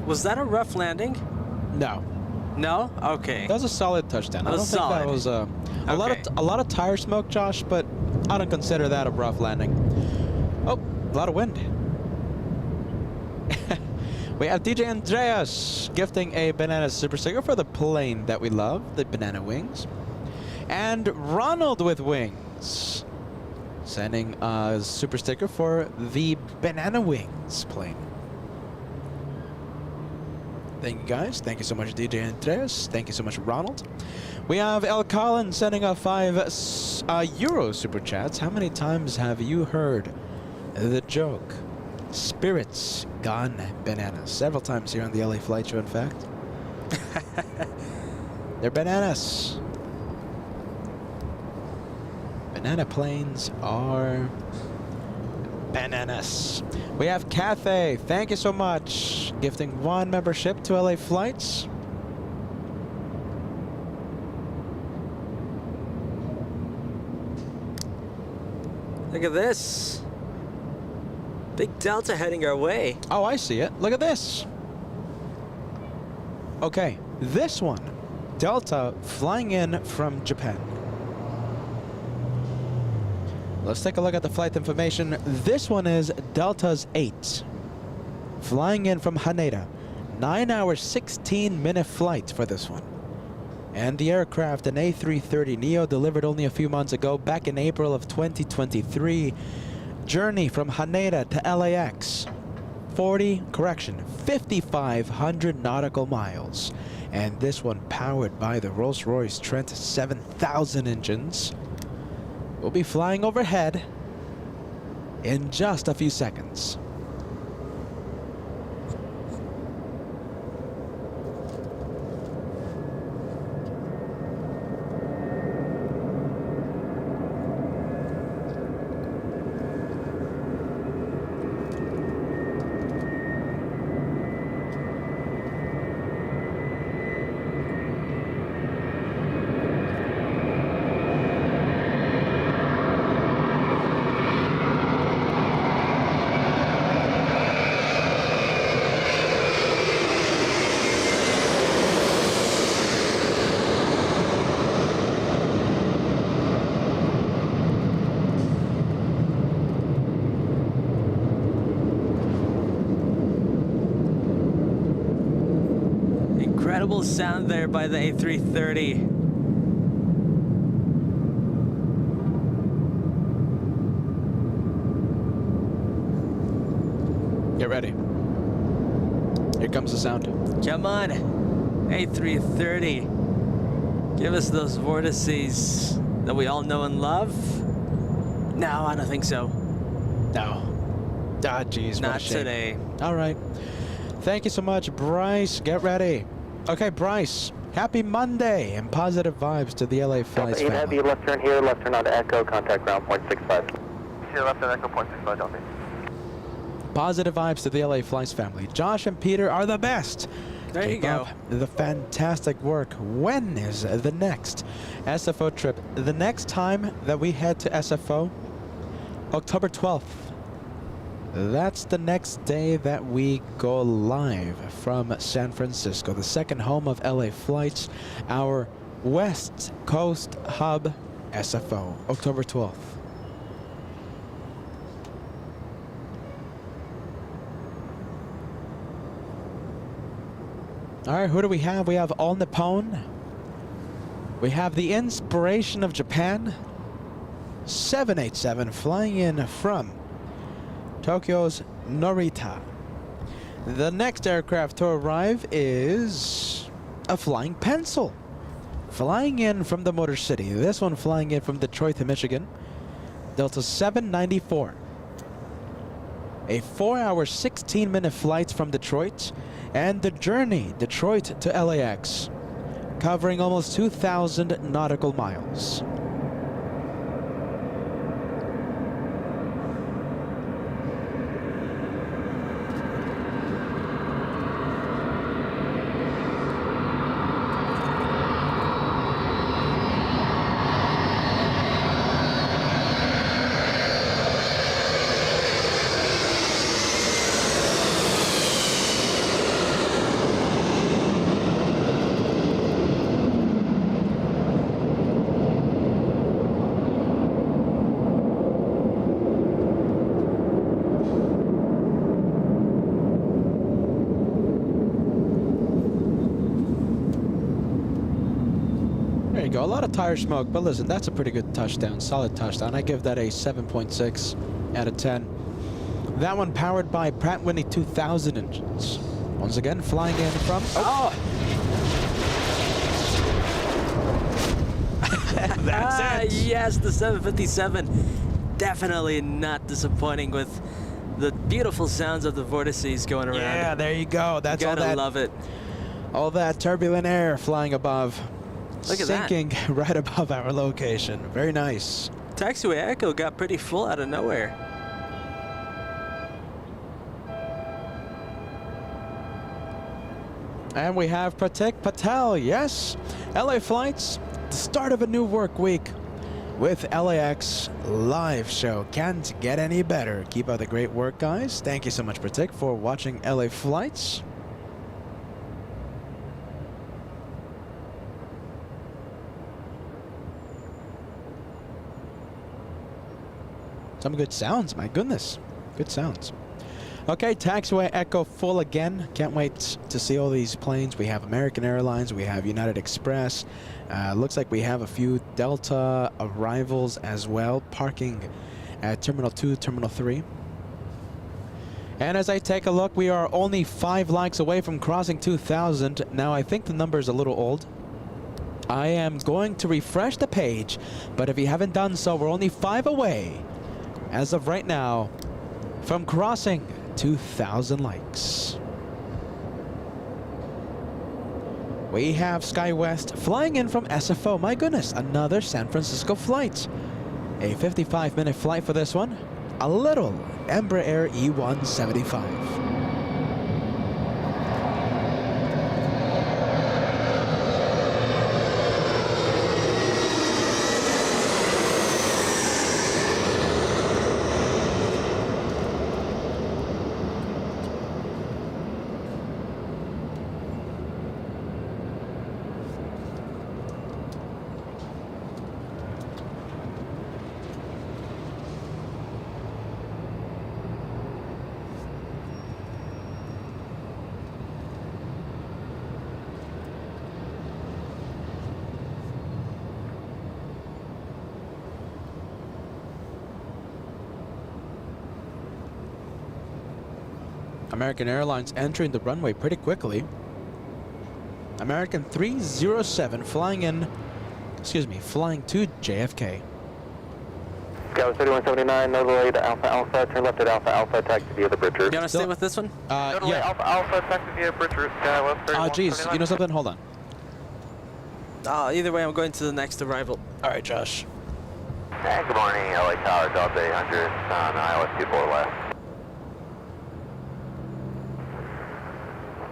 Was that a rough landing? No. No? Okay. That was a solid touchdown. I That don't was think solid. that was a Okay. lot of tire smoke, Josh, but I don't consider that a rough landing. Oh, a lot of wind. We have DJ Andreas gifting a banana super sticker for the plane that we love, the banana wings. And Ronald with wings sending a super sticker for the banana wings plane. Thank you, guys. Thank you so much, DJ Andreas. Thank you so much, Ronald. We have El Collins sending a €5 super chats. How many times have you heard the joke? Spirits gone bananas. Several times here on the LA Flight Show, in fact. They're bananas. Banana planes are Bananas. We have Cathay. Thank you so much. Gifting 1 membership to LA Flights. Look at this. Big Delta heading our way. Oh, I see it. Look at this. Okay, this one. Delta flying in from Japan. Let's take a look at the flight information. This one is Delta's 8. Flying in from Haneda. 9-hour, 16-minute flight for this one. And the aircraft, an A330neo, delivered only a few months ago, back in April of 2023. Journey from Haneda to LAX. 5,500 nautical miles. And this one powered by the Rolls-Royce Trent 7000 engines. We'll be flying overhead in just a few seconds. Incredible sound there by the A330. Get ready. Here comes the sound. Come on, A330. Give us those vortices that we all know and love. No, I don't think so. No. Ah, geez. what a Not shame. today. All right. Thank you so much, Bryce. Get ready. Okay, Bryce. Happy Monday and positive vibes to the LA Flights Delta 8 family. Heavy, left turn here, left turn on to Echo, contact ground point 65. Here, left at Echo Point 65, Delta. Positive vibes to the LA Flights family. Josh and Peter are the best. There you Keep go. up the fantastic work. When is the next SFO trip? The next time that we head to SFO, October 12th. That's the next day that we go live from San Francisco, the second home of LA Flights, our West Coast hub SFO, October 12th. All right, who do we have? We have All Nippon. We have the Inspiration of Japan, 787 flying in from Tokyo's Narita. The next aircraft to arrive is a Flying Pencil, flying in from the Motor City. This one flying in from Detroit to Michigan, Delta 794. A 4-hour, 16-minute flight from Detroit, and the journey Detroit to LAX, covering almost 2,000 nautical miles. There you go, a lot of tire smoke, but listen, that's a pretty good touchdown, solid touchdown. I give that a 7.6 out of 10. That one powered by Pratt & Whitney 2000 engines. Once again, flying in from... Oh! That's it! Yes, the 757. Definitely not disappointing with the beautiful sounds of the vortices going around. Yeah, there you go. That's all Gotta that, love it. all that turbulent air flying above. Look at that. Sinking right above our location. Very nice. Taxiway Echo got pretty full out of nowhere. And we have Pratik Patel, yes. LA Flights, the start of a new work week with LAX live show. Can't get any better. Keep up the great work, guys. Thank you so much, Pratik, for watching LA Flights. Some good sounds, my goodness. Good sounds. Okay, taxiway echo full again. Can't wait to see all these planes. We have American Airlines, we have United Express. Looks like we have a few Delta arrivals as well, parking at Terminal 2, Terminal 3. And as I take a look, we are only 5 likes away from crossing 2,000. Now, I think the number is a little old. I am going to refresh the page, but if you haven't done so, we're only 5 away, as of right now, from crossing 2,000 likes. We have SkyWest flying in from SFO. My goodness, another San Francisco flight. A 55-minute flight for this one. A little Embraer E175. American Airlines entering the runway pretty quickly. American 307 flying in, flying to JFK. Scout 3179, nodal to Alpha Alpha, turn left at Alpha Alpha, taxi via the bridge route. You want to stay with this one? Nodal Yeah. Alpha Alpha, taxi via bridge route, Skywest 3179. Geez, you know something? Hold on. Either way, I'm going to the next arrival. All right, Josh. Hey, good morning, LA Tower, Delta 800 on ILS 24 left.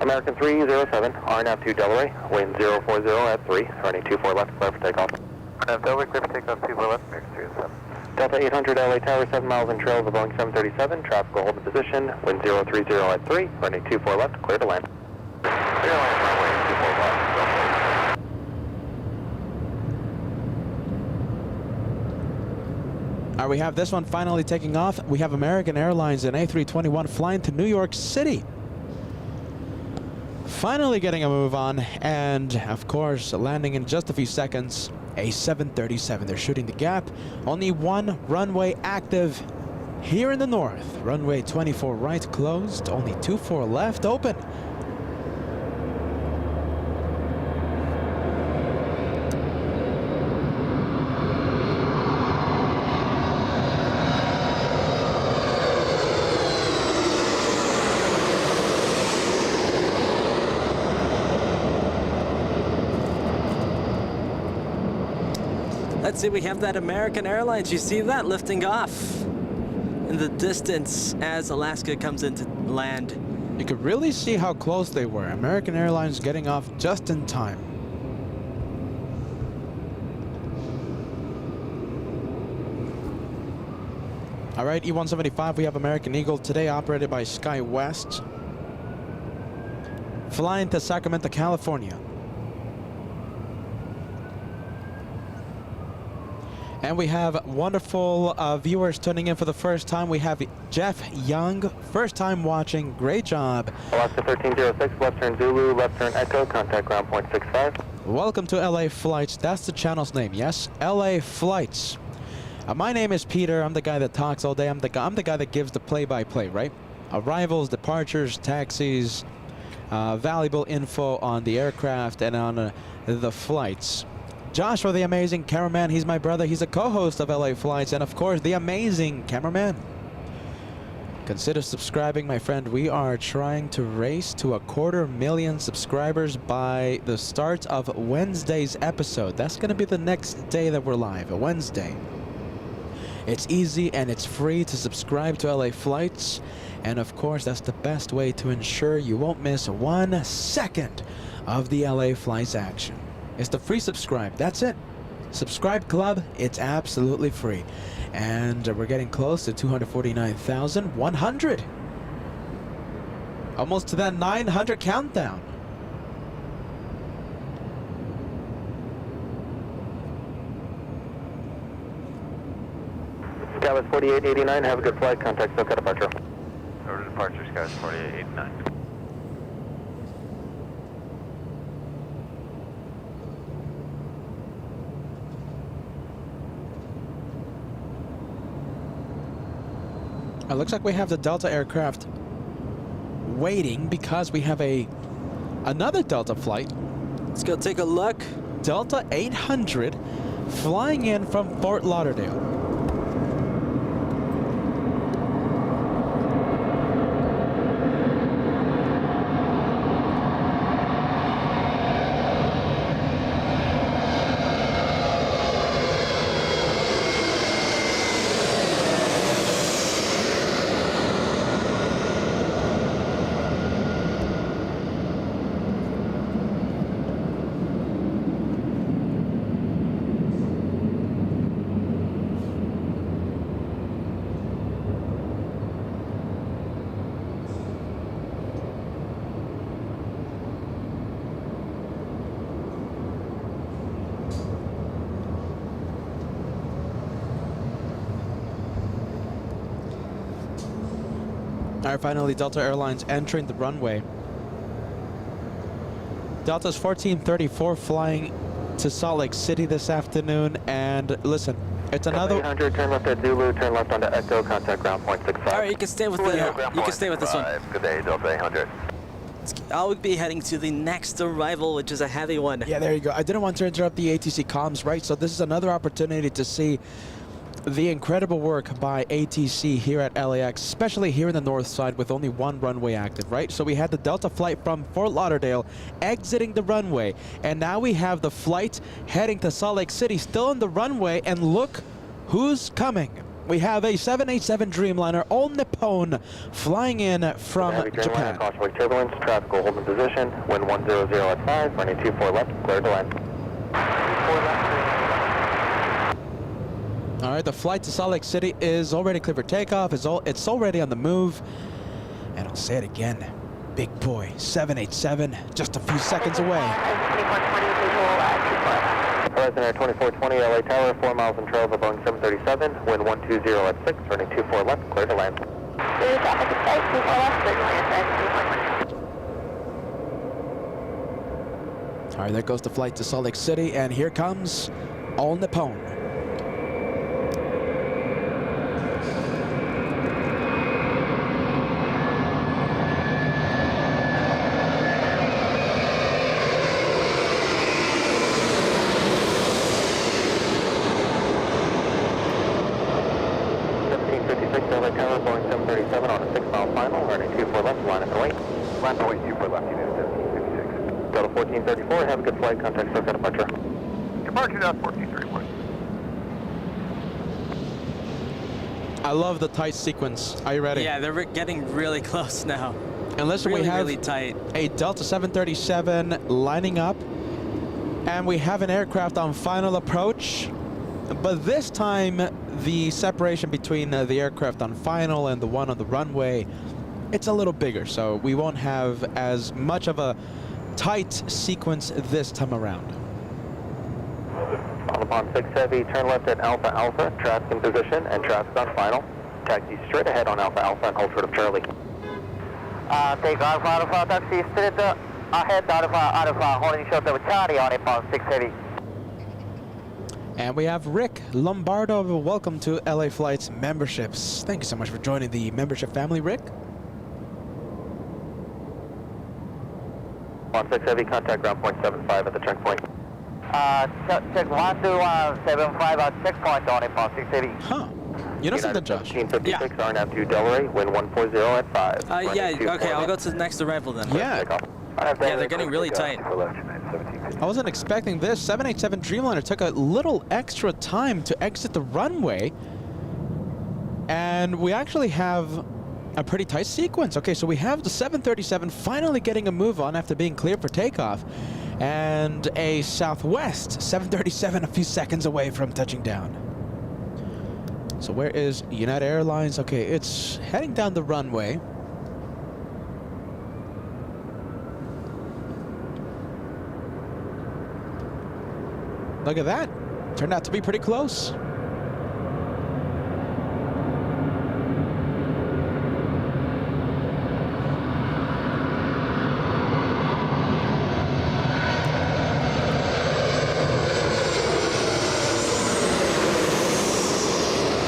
American 307, RNAV to Delaware, wind 040 at 3, running 24 left, clear for takeoff. RNAV Delaware, clear for takeoff, 24 left, American 307. Delta 800 LA Tower, 7 miles in trail of the Boeing 737, traffic will hold in position, wind 030 at 3, running 24 left, clear to land. Clear to land, runway 24 left, All right, we have this one finally taking off. We have American Airlines and A321 flying to New York City. Finally getting a move on, and of course landing in just a few seconds, a 737. They're shooting the gap. Only one runway active here in the north. Runway 24 right closed, only 24 left open. Let's see, we have that American Airlines. You see that lifting off in the distance as Alaska comes into land. You could really see how close they were. American Airlines getting off just in time. All right, E175, we have American Eagle today, operated by SkyWest, flying to Sacramento, California. And we have wonderful viewers tuning in for the first time. We have Jeff Young, first time watching. Great job. Alaska 1306, left turn Zulu, left turn Echo, contact ground point 65. Welcome to LA Flights. That's the channel's name, yes? LA Flights. My name is Peter. I'm the guy that talks all day. I'm the guy that gives the play-by-play, right? Arrivals, departures, taxis, valuable info on the aircraft and on the flights. Joshua, the amazing cameraman, he's my brother. He's a co-host of LA Flights, and of course, the amazing cameraman. Consider subscribing, my friend. We are trying to race to 250,000 subscribers by the start of Wednesday's episode. That's going to be the next day that we're live, a Wednesday. It's easy and it's free to subscribe to LA Flights. And of course, that's the best way to ensure you won't miss 1 second of the LA Flights action. It's the free subscribe. That's it. Subscribe club. It's absolutely free. And we're getting close to 249,100. Almost to that 900 countdown. Skyline 4889, have a good flight. Contact SoCal departure. Order departure, Skies 4889. It looks like we have the Delta aircraft waiting because we have another Delta flight. Let's go take a look. Delta 800 flying in from Fort Lauderdale. All right, finally, Delta Airlines entering the runway. Delta's 1434 flying to Salt Lake City this afternoon. And listen, it's another 800, turn left at Zulu, turn left onto Echo, contact ground point 65. All right, you can stay with the. You can stay with this one. Good day, Delta 800. I'll be heading to the next arrival, which is a heavy one. Yeah, there you go. I didn't want to interrupt the ATC comms, right? So this is another opportunity to see the incredible work by ATC here at LAX, especially here in the north side with only one runway active, right? So we had the Delta flight from Fort Lauderdale exiting the runway, and now we have the flight heading to Salt Lake City still on the runway, and look who's coming. We have a 787 Dreamliner All Nippon flying in from Japan. Caution turbulence, traffic will hold in position, wind 100 at 5, running 24 left, clear to land. 24 left. All right, the flight to Salt Lake City is already clear for takeoff. It's already on the move. And I'll say it again. Big boy, 787, just a few seconds away. Horizon Air 2420, LA Tower, 4 miles in trail of a Boeing 737, wind 120 at 6, running 24 left, clear to land. Clear traffic at site, 24 left, clear to land, All right, there goes the flight to Salt Lake City, and here comes All Nippon. LA Tower, Boeing 737 on a 6-mile final, running 24 left, line at the wing. Line at the wing, 24 left, unit 1756. Delta 1434, have a good flight, contact SoCal departure. Departure now 1431. I love the tight sequence. Are you ready? Yeah, they're getting really close now. And listen, Really, we have really tight. a Delta 737 lining up, and we have an aircraft on final approach. But this time, the separation between the aircraft on final and the one on the runway, it's a little bigger, so we won't have as much of a tight sequence this time around. On upon 6 Heavy, turn left at Alpha Alpha, traffic in position, and traffic on final. Taxi straight ahead on Alpha Alpha and hold short of Charlie. Take Alpha Alpha, taxi straight ahead, Alpha Alpha, holding short of Charlie on upon 6 Heavy. And we have Rick Lombardo. Welcome to LA Flights memberships. Thank you so much for joining the membership family, Rick. On 6 Heavy, contact ground point 75 at the checkpoint. Check 1275 at checkpoint on upon 6 Heavy. Huh. You know something, Josh? 1556, RNAV to Delray, wind 140 at 5. Yeah, okay, I'll go to the next arrival then. Yeah. Yeah, they're getting really tight. I wasn't expecting this. 787 Dreamliner took a little extra time to exit the runway, And we actually have a pretty tight sequence. Okay, so we have the 737 finally getting a move on after being cleared for takeoff. And a Southwest 737 a few seconds away from touching down. So where is United Airlines? Okay, it's heading down the runway. Look at that. Turned out to be pretty close.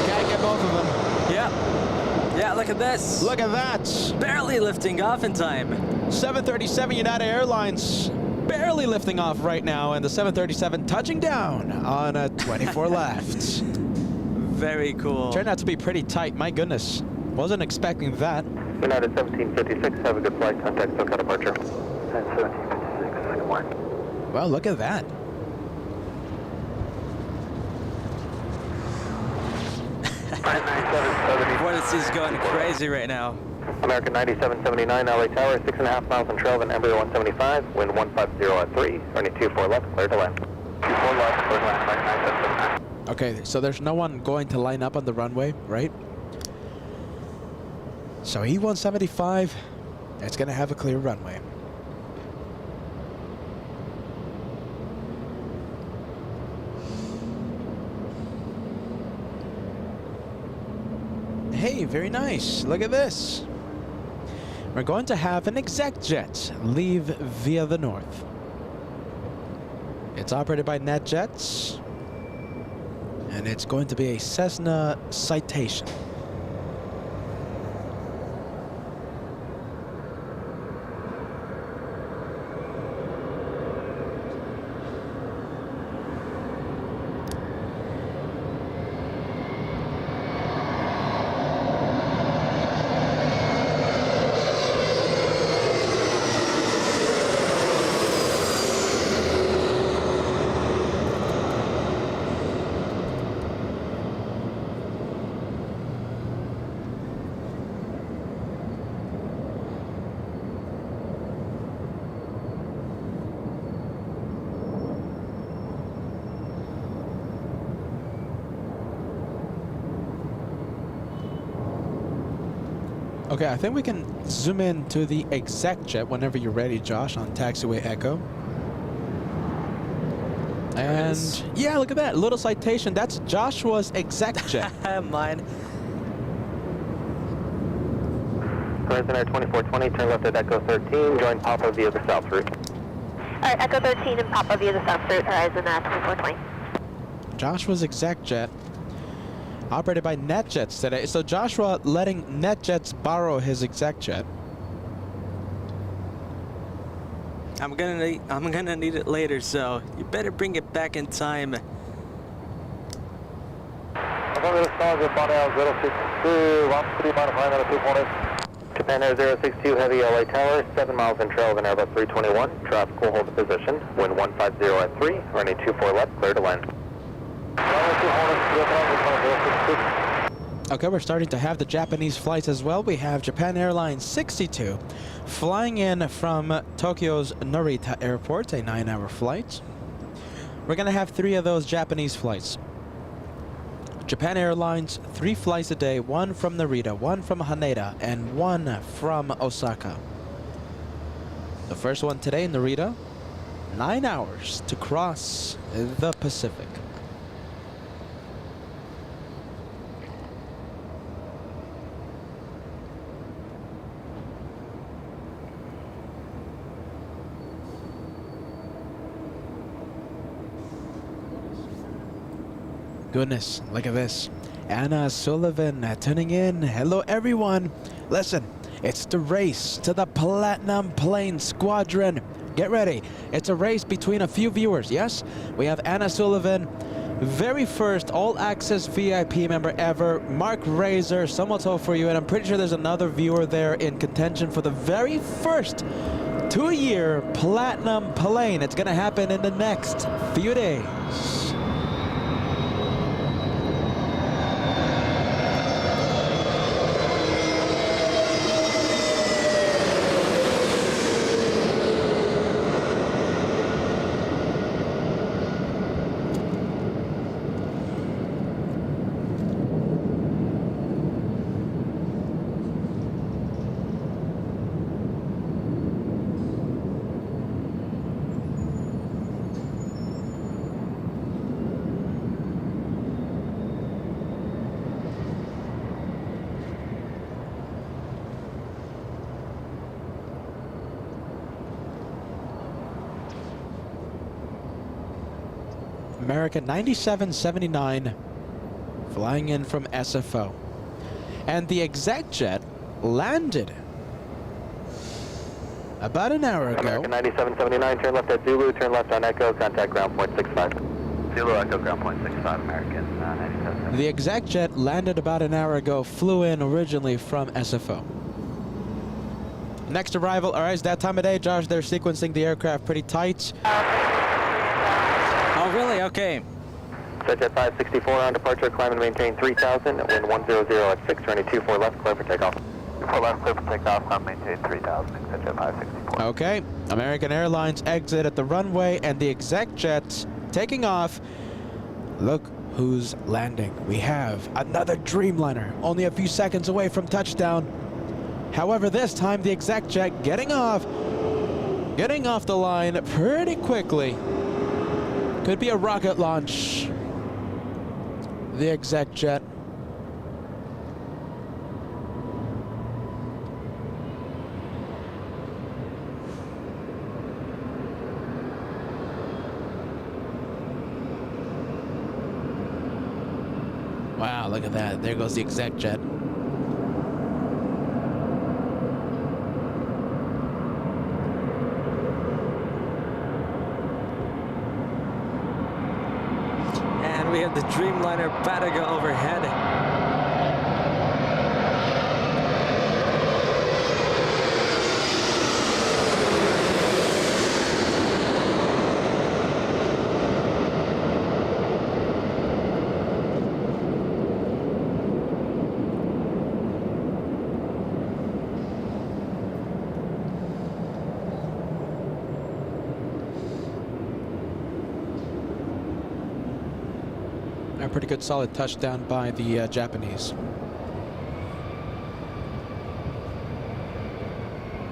Can't get both of them. Yeah, look at this. Look at that. Barely lifting off in time. 737 United Airlines barely lifting off right now, and the 737 touching down on a 24 left. Very cool. Turned out to be pretty tight. My goodness. Wasn't expecting that. United 1756, have a good flight. Contact SoCal departure. 1756, good morning. Well, look at that. Vortices going crazy right now. American 9779, LA Tower, 6.5 miles on trail, and Embryo 175, wind 150 at 3, running 24 left, clear to land. 24 left, clear to land, American 9779. Okay, so there's no one going to line up on the runway, right? So E175, it's going to have a clear runway. Hey, very nice. Look at this. We're going to have an exec jet leave via the north. It's operated by NetJets, and it's going to be a Cessna Citation. Okay, I think we can zoom in to the exec jet whenever you're ready, Josh, on taxiway Echo. And yeah, look at that little citation. That's Joshua's exec jet. Mine. Horizon Air 2420, turn left at Echo 13, join Papa via the south route. Alright, Echo 13 and Papa via the south route, Horizon 2420. Joshua's exec jet, operated by NetJets today. So Joshua letting NetJets borrow his exec jet. I'm gonna need it later, so you better bring it back in time. Japan Air 062, heavy LA Tower, 7 miles in trail of an Airbus 321. Traffic will hold the position. Wind 150 at 3, running 24 left, clear to land. Okay, we're starting to have the Japanese flights as well. We have Japan Airlines 62 flying in from Tokyo's Narita Airport, a 9-hour flight. We're going to have 3 of those Japanese flights. Japan Airlines, 3 flights a day, 1 from Narita, 1 from Haneda, and 1 from Osaka. The first one today, Narita, 9 hours to cross the Pacific. Goodness, look at this. Anna Sullivan tuning in. Hello, everyone. Listen, it's the race to the Platinum Plane Squadron. Get ready. It's a race between a few viewers, yes? We have Anna Sullivan, very first all-access VIP member ever. Mark Razor, Somoto for you, and I'm pretty sure there's another viewer there in contention for the very first 2-year Platinum Plane. It's going to happen in the next few days. American 9779 flying in from SFO. And the exec jet landed about an hour ago. American 9779, turn left at Zulu, turn left on Echo, contact ground point 65. Zulu Echo ground point 65, American 97. The exec jet landed about an hour ago, flew in originally from SFO. Next arrival, all right, it's that time of day, Josh. They're sequencing the aircraft pretty tight. Oh, really? Okay. Superchat 564 on departure, climb and maintain 3000, wind 100 at 6, running 24 left, clear for takeoff. 24 left, clear for takeoff, climb maintain 3000, Superchat 564. Okay, American Airlines exit at the runway and the exec jet's taking off. Look who's landing. We have another Dreamliner, only a few seconds away from touchdown. However, this time the exec jet getting off the line pretty quickly. Could be a rocket launch. The exec jet. Wow, look at that. There goes the exec jet. And we have the Dreamliner about to go overhead. A pretty good solid touchdown by the Japanese.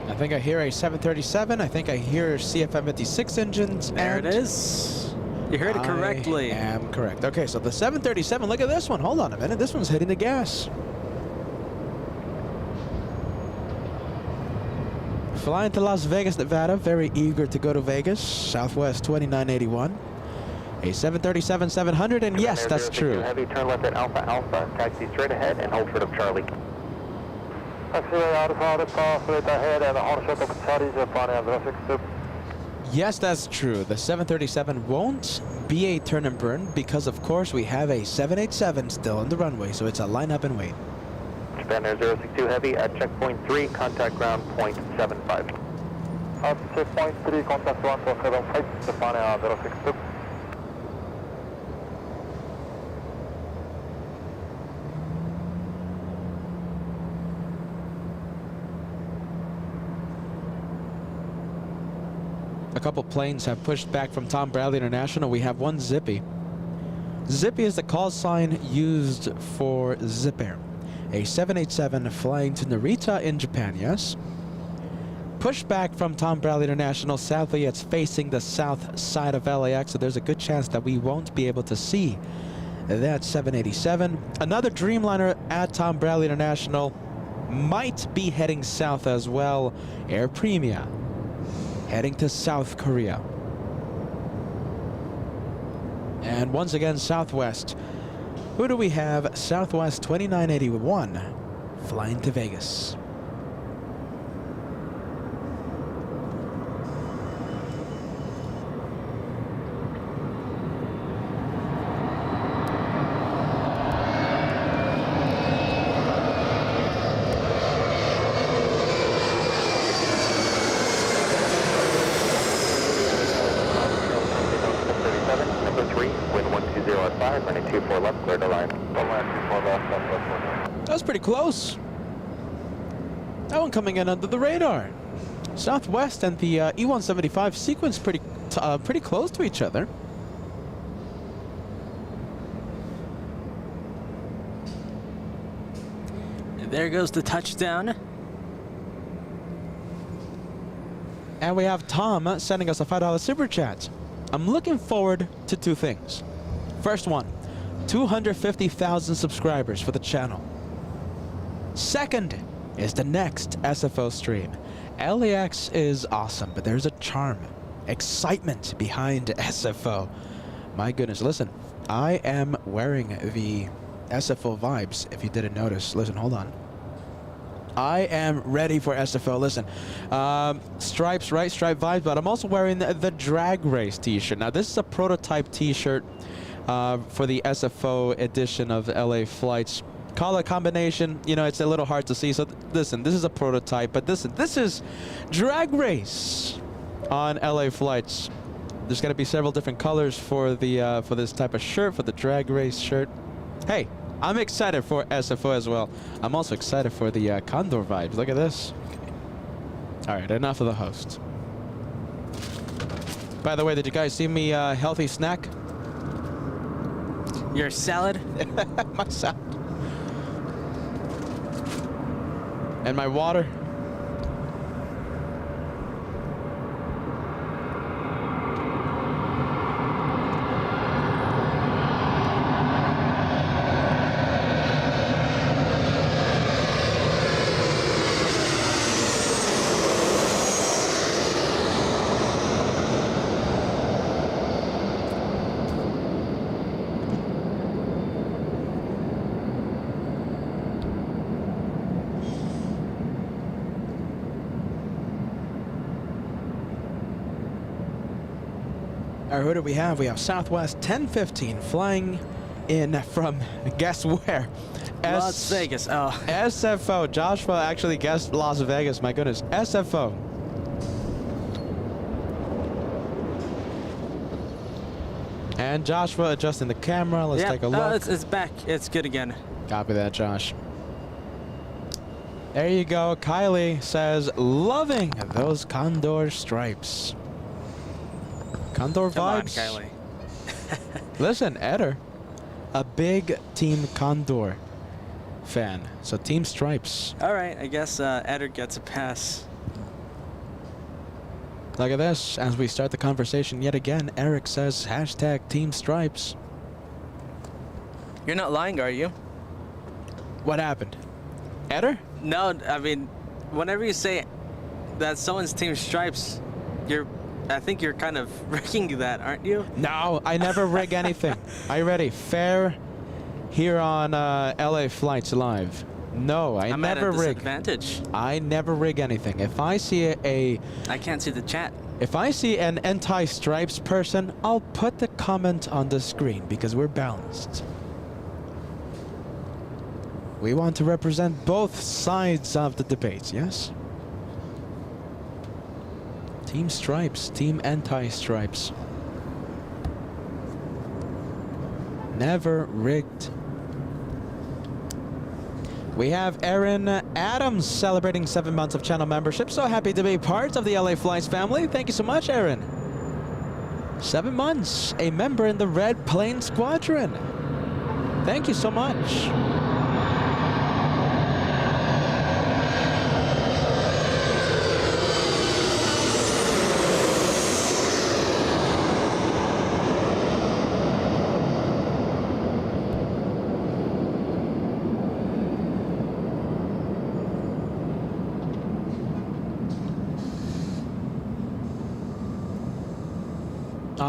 I think I hear a 737. I think I hear CFM56 engines. There and it is. You heard it correctly. I am correct. Okay, so the 737, look at this one. Hold on a minute. This one's hitting the gas. Flying to Las Vegas, Nevada. Very eager to go to Vegas. Southwest 2981. A 737-700, and yes, that's true. Heavy, turn left at Alpha Alpha, taxi straight ahead and hold short of Charlie. Yes, that's true. The 737 won't be a turn and burn because, of course, we have a 787 still on the runway, so it's a line up and wait. Japan Air 062 Heavy at checkpoint 3, contact ground point 75. At checkpoint 3, contact ground point 75, Japan Air 062. A couple planes have pushed back from Tom Bradley International. We have one Zippy. Zippy is the call sign used for Zip Air. A 787 flying to Narita in Japan, yes. Pushed back from Tom Bradley International. Sadly, it's facing the south side of LAX, so there's a good chance that we won't be able to see that 787. Another Dreamliner at Tom Bradley International might be heading south as well. Air Premia heading to South Korea. And once again, Southwest. Who do we have? Southwest 2981 flying to Vegas. That was pretty close. That one coming in under the radar. Southwest and the E-175 sequence pretty close to each other. And there goes the touchdown. And we have Tom sending us a $5 super chat. I'm looking forward to two things. First one, 250,000 subscribers for the channel. Second is the next SFO stream. LAX is awesome, but there's a charm, excitement behind SFO. My goodness, listen. I am wearing the SFO vibes, if you didn't notice. Listen, hold on. I am ready for SFO. Listen, stripes, right? Stripe vibes, but I'm also wearing the drag race t-shirt. Now, this is a prototype t-shirt for the SFO edition of LA Flights. Color combination, you know, it's a little hard to see. So listen, this is a prototype, but listen, this is drag race on LA Flights. There's going to be several different colors for the for this type of shirt, for the drag race shirt. Hey, I'm excited for SFO as well. I'm also excited for the Condor vibes. Look at this. All right, enough of the host. By the way, did you guys see me healthy snack? Your salad? My salad. And my water. All right, who do we have? We have Southwest 1015 flying in from, guess where? Las Vegas. Oh. SFO. Joshua actually guessed Las Vegas. My goodness. SFO. And Joshua adjusting the camera. Let's take a look. It's back. It's good again. Copy that, Josh. There you go. Kylie says, loving those Condor stripes. Condor Come on, vibes. Kylie. Listen, Eder, a big Team Condor fan. So Team Stripes. All right, I guess Eder gets a pass. Look at this. As we start the conversation yet again, Eric says, hashtag Team Stripes. You're not lying, are you? What happened? Eder? No, I mean, whenever you say that someone's Team Stripes, I think you're kind of rigging that, aren't you? No, I never rig anything. Are you ready? Fair here on LA Flights Live. No, I I'm never at a rig. disadvantage. I never rig anything. If I see I can't see the chat. If I see an anti-stripes person, I'll put the comment on the screen because we're balanced. We want to represent both sides of the debate, yes? Team Stripes, Team Anti-Stripes. Never rigged. We have Aaron Adams celebrating 7 months of channel membership. So happy to be part of the LA Flights family. Thank you so much, Aaron. 7 months, a member in the Red Plane Squadron. Thank you so much.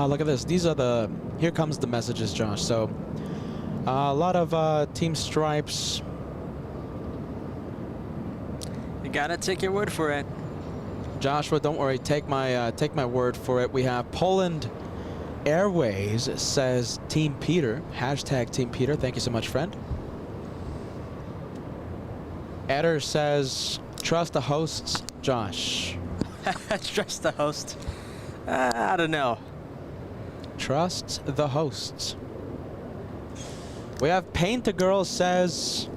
Look at this. These are the... Here comes the messages, Josh. So, a lot of Team Stripes. You gotta take your word for it. Joshua, don't worry. Take my word for it. We have Poland Airways says Team Peter. Hashtag Team Peter. Thank you so much, friend. Eder says, trust the hosts, Josh. Trust the host. I don't know. Trust the hosts. We have Paint a Girl says,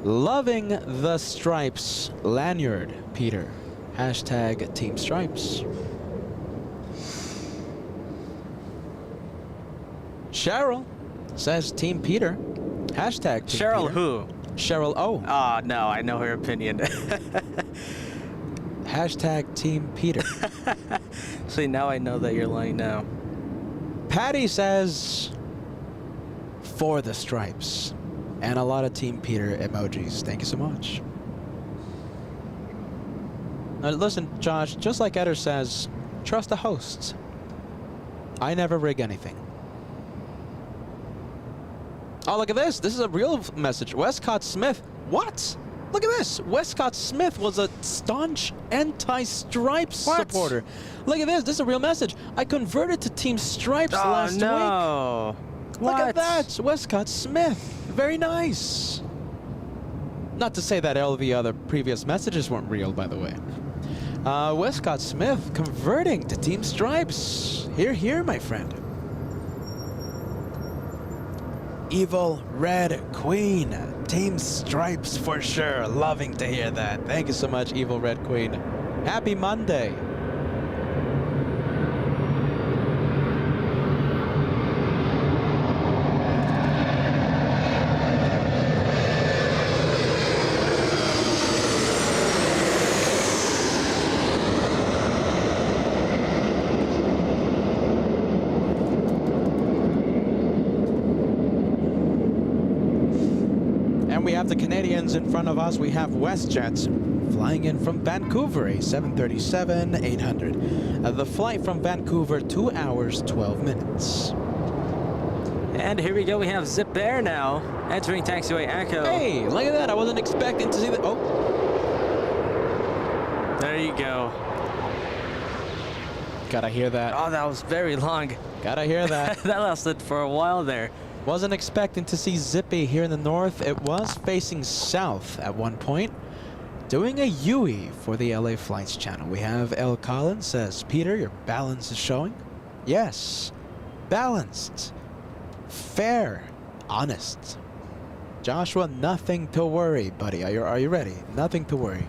loving the stripes lanyard, Peter. Hashtag Team Stripes. Cheryl says Team Peter. Hashtag Team Cheryl Peter. who? Cheryl O. Oh, no, I know her opinion. Hashtag Team Peter. See, now I know that you're lying now. Patty says, for the stripes. And a lot of Team Peter emojis. Thank you so much. Now listen, Josh, just like Eder says, trust the hosts. I never rig anything. Oh, look at this. This is a real message. Westcott Smith. What? Look at this. Westcott Smith was a staunch anti-Stripes supporter. Look at this. This is a real message. I converted to Team Stripes last week. No. Look at that. Westcott Smith. Very nice. Not to say that all the other previous messages weren't real, by the way. Westcott Smith converting to Team Stripes. Hear, hear, my friend. Evil Red Queen. Team Stripes for sure. Loving to hear that. Thank you so much, Evil Red Queen. Happy Monday. We have the Canadians in front of us. We have WestJet flying in from Vancouver, a 737-800. The flight from Vancouver, 2 hours, 12 minutes. And here we go. We have Zip Air now entering taxiway Echo. Hey, look at that. I wasn't expecting to see that. Oh. There you go. Gotta hear that. Oh, that was very long. Gotta hear that. That lasted for a while there. Wasn't expecting to see Zippy here in the north. It was facing south at one point. Doing a UE for the LA Flights channel. We have L. Collins says, Peter, your balance is showing. Yes, balanced, fair, honest. Joshua, nothing to worry, buddy. Are you ready? Nothing to worry.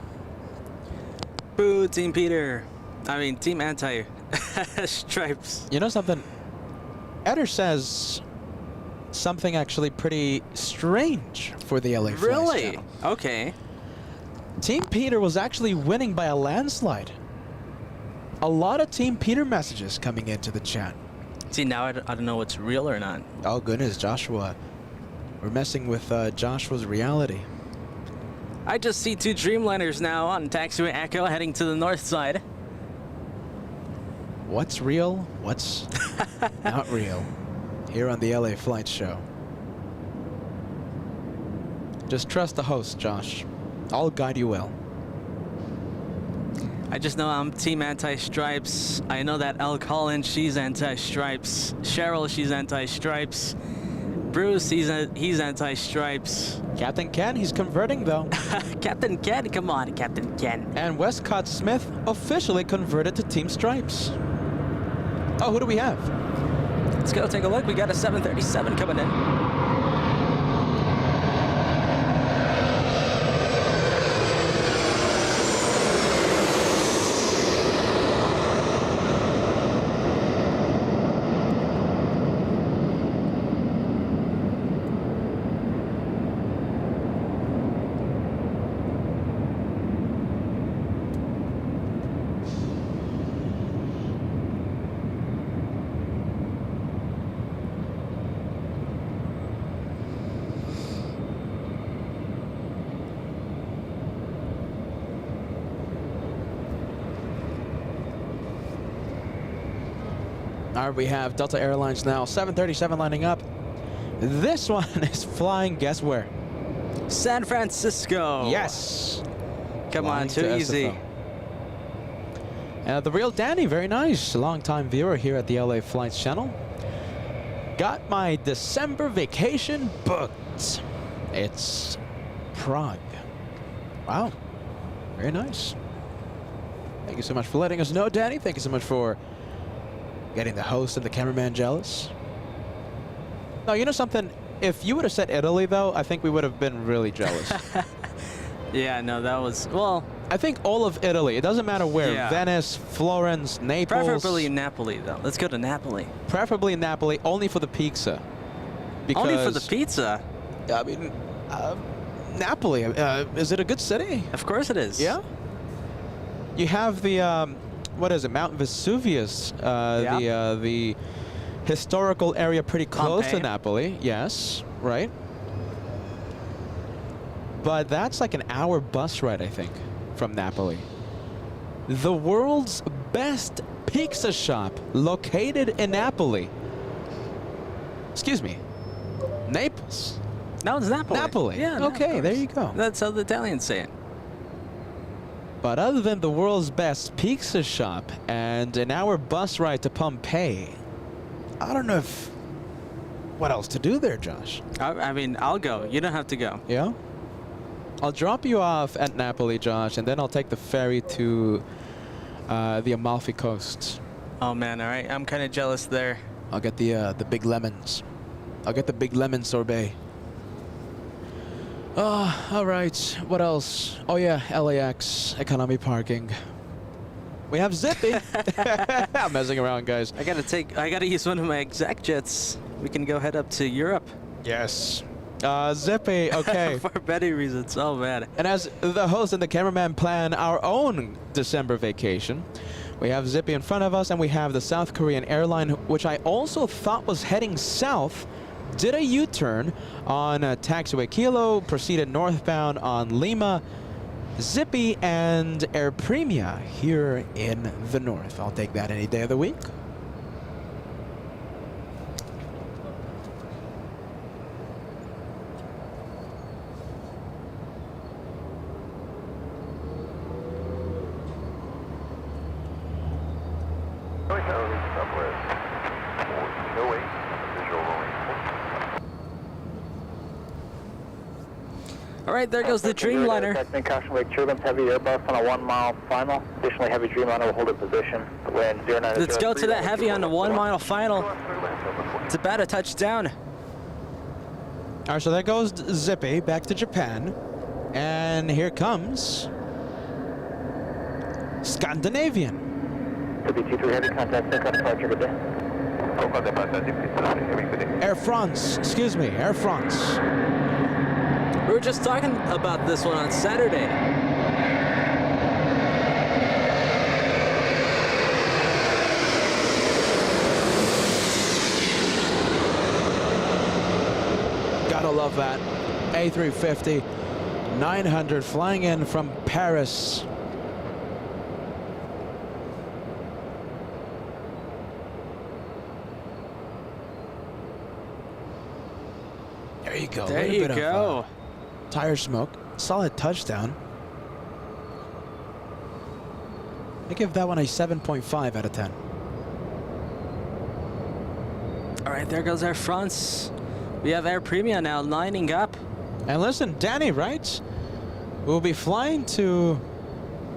Boo, Team Peter. I mean, Team Anti-Stripes. You know something? Eder says something actually pretty strange for the LA Flights Really? channel. Okay. Team Peter was actually winning by a landslide. A lot of Team Peter messages coming into the chat. See, now I don't know what's real or not. Oh goodness, Joshua. We're messing with Joshua's reality. I just see 2 Dreamliners now on taxiway Echo heading to the north side. What's real? What's not real? Here on the LA Flight Show. Just trust the host, Josh. I'll guide you well. I just know I'm Team Anti-Stripes. I know that L. Collins, she's Anti-Stripes. Cheryl, she's Anti-Stripes. Bruce, he's Anti-Stripes. Captain Ken, he's converting though. Captain Ken, come on, Captain Ken. And Westcott Smith officially converted to Team Stripes. Oh, who do we have? Let's go take a look. We got a 737 coming in. All right, we have Delta Airlines now, 737 lining up. This one is flying, guess where? San Francisco. Yes. Come on, Flying too to easy. SFO. The real Danny, very nice. Long-time viewer here at the LA Flights channel. Got my December vacation booked. It's Prague. Wow. Very nice. Thank you so much for letting us know, Danny. Thank you so much for getting the host and the cameraman jealous. No, you know something? If you would have said Italy, though, I think we would have been really jealous. Yeah, no, that was, well... I think all of Italy. It doesn't matter where. Yeah. Venice, Florence, Naples. Preferably Napoli, though. Let's go to Napoli. Preferably Napoli, only for the pizza. Because, Only for the pizza? I mean, Napoli, is it a good city? Of course it is. Yeah? You have the, what is it, Mount Vesuvius, Yeah. the historical area pretty close to Pompeii. Napoli. Yes, right? But that's like an hour bus ride, I think, from Napoli. The world's best pizza shop located in Napoli. Excuse me. Naples. No, it's Napoli. Napoli. Yeah. Okay, of there course. you go. That's how the Italians say it. But other than the world's best pizza shop and an hour bus ride to Pompeii, I don't know if what else to do there, Josh. I mean, I'll go. You don't have to go. Yeah? I'll drop you off at Napoli, Josh, and then I'll take the ferry to the Amalfi Coast. Oh man, all right. I'm kind of jealous there. I'll get the big lemons. I'll get the big lemon sorbet. Oh, all right. What else? Oh yeah, LAX economy parking. We have Zippy. I'm messing around, guys. I gotta use one of my exec jets. We can go head up to Europe. Yes. Zippy. Okay. For many reasons. Oh man. And as the host and the cameraman plan our own December vacation, we have Zippy in front of us, and we have the South Korean airline, which I also thought was heading south, did a U-turn on taxiway Kilo, proceeded northbound on Lima, Zippy, and Air Premia here in the north. I'll take that any day of the week. All right, there goes the Dreamliner. Expecting caution wake turbulence, heavy Airbus on a 1 mile final. Additionally, heavy Dreamliner will hold a position. Wind 09. Let's go to that heavy on the 1 mile final. It's about to touch down. All right, so there goes Zippy back to Japan. And here comes Scandinavian. WT300, contact aircraft departure, good day. Air France, excuse me, Air France. We were just talking about this one on Saturday. Gotta love that. A350, 900 flying in from Paris. There you go. There Little you bit go. Of, tire smoke. Solid touchdown. I give that one a 7.5 out of 10. All right, there goes Air France. We have Air Premia now lining up. And listen, Danny writes, we'll be flying to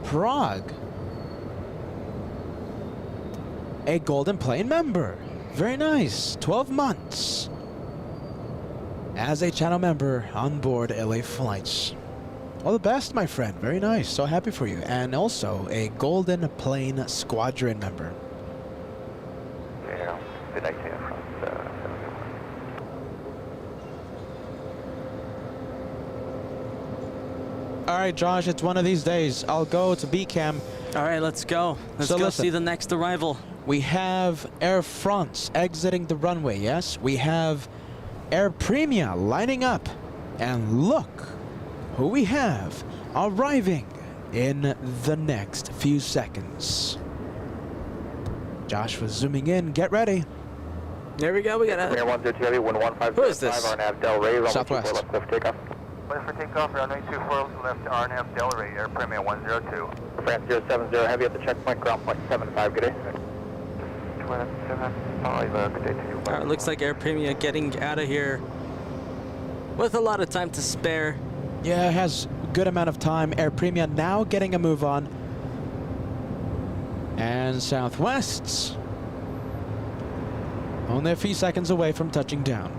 Prague. A Golden Plane member. Very nice. 12 months. As a channel member on board LA Flights. All the best, my friend. Very nice. So happy for you. And also a Golden Plane Squadron member. Yeah, did I say from All right, Josh, it's one of these days. I'll go to B-Cam. All right, let's go. Let's So go listen. see the next arrival. We have Air France exiting the runway, yes? We have Air Premia lining up. And look who we have arriving in the next few seconds. Josh was zooming in. Get ready. There we go. We got Air a. 102 Heavy, wind 1505. Who is this? RNAV Del Rey, runway Southwest. 24 left, cliff takeoff. Wait for takeoff, runway 24 left to RNF Delray, Air Premier 102. France 070 Heavy at the checkpoint, ground point 75, good day. 275, good day to you. All right, looks like Air Premia getting out of here with a lot of time to spare. Yeah, it has a good amount of time. Air Premia now getting a move on. And Southwest's only a few seconds away from touching down.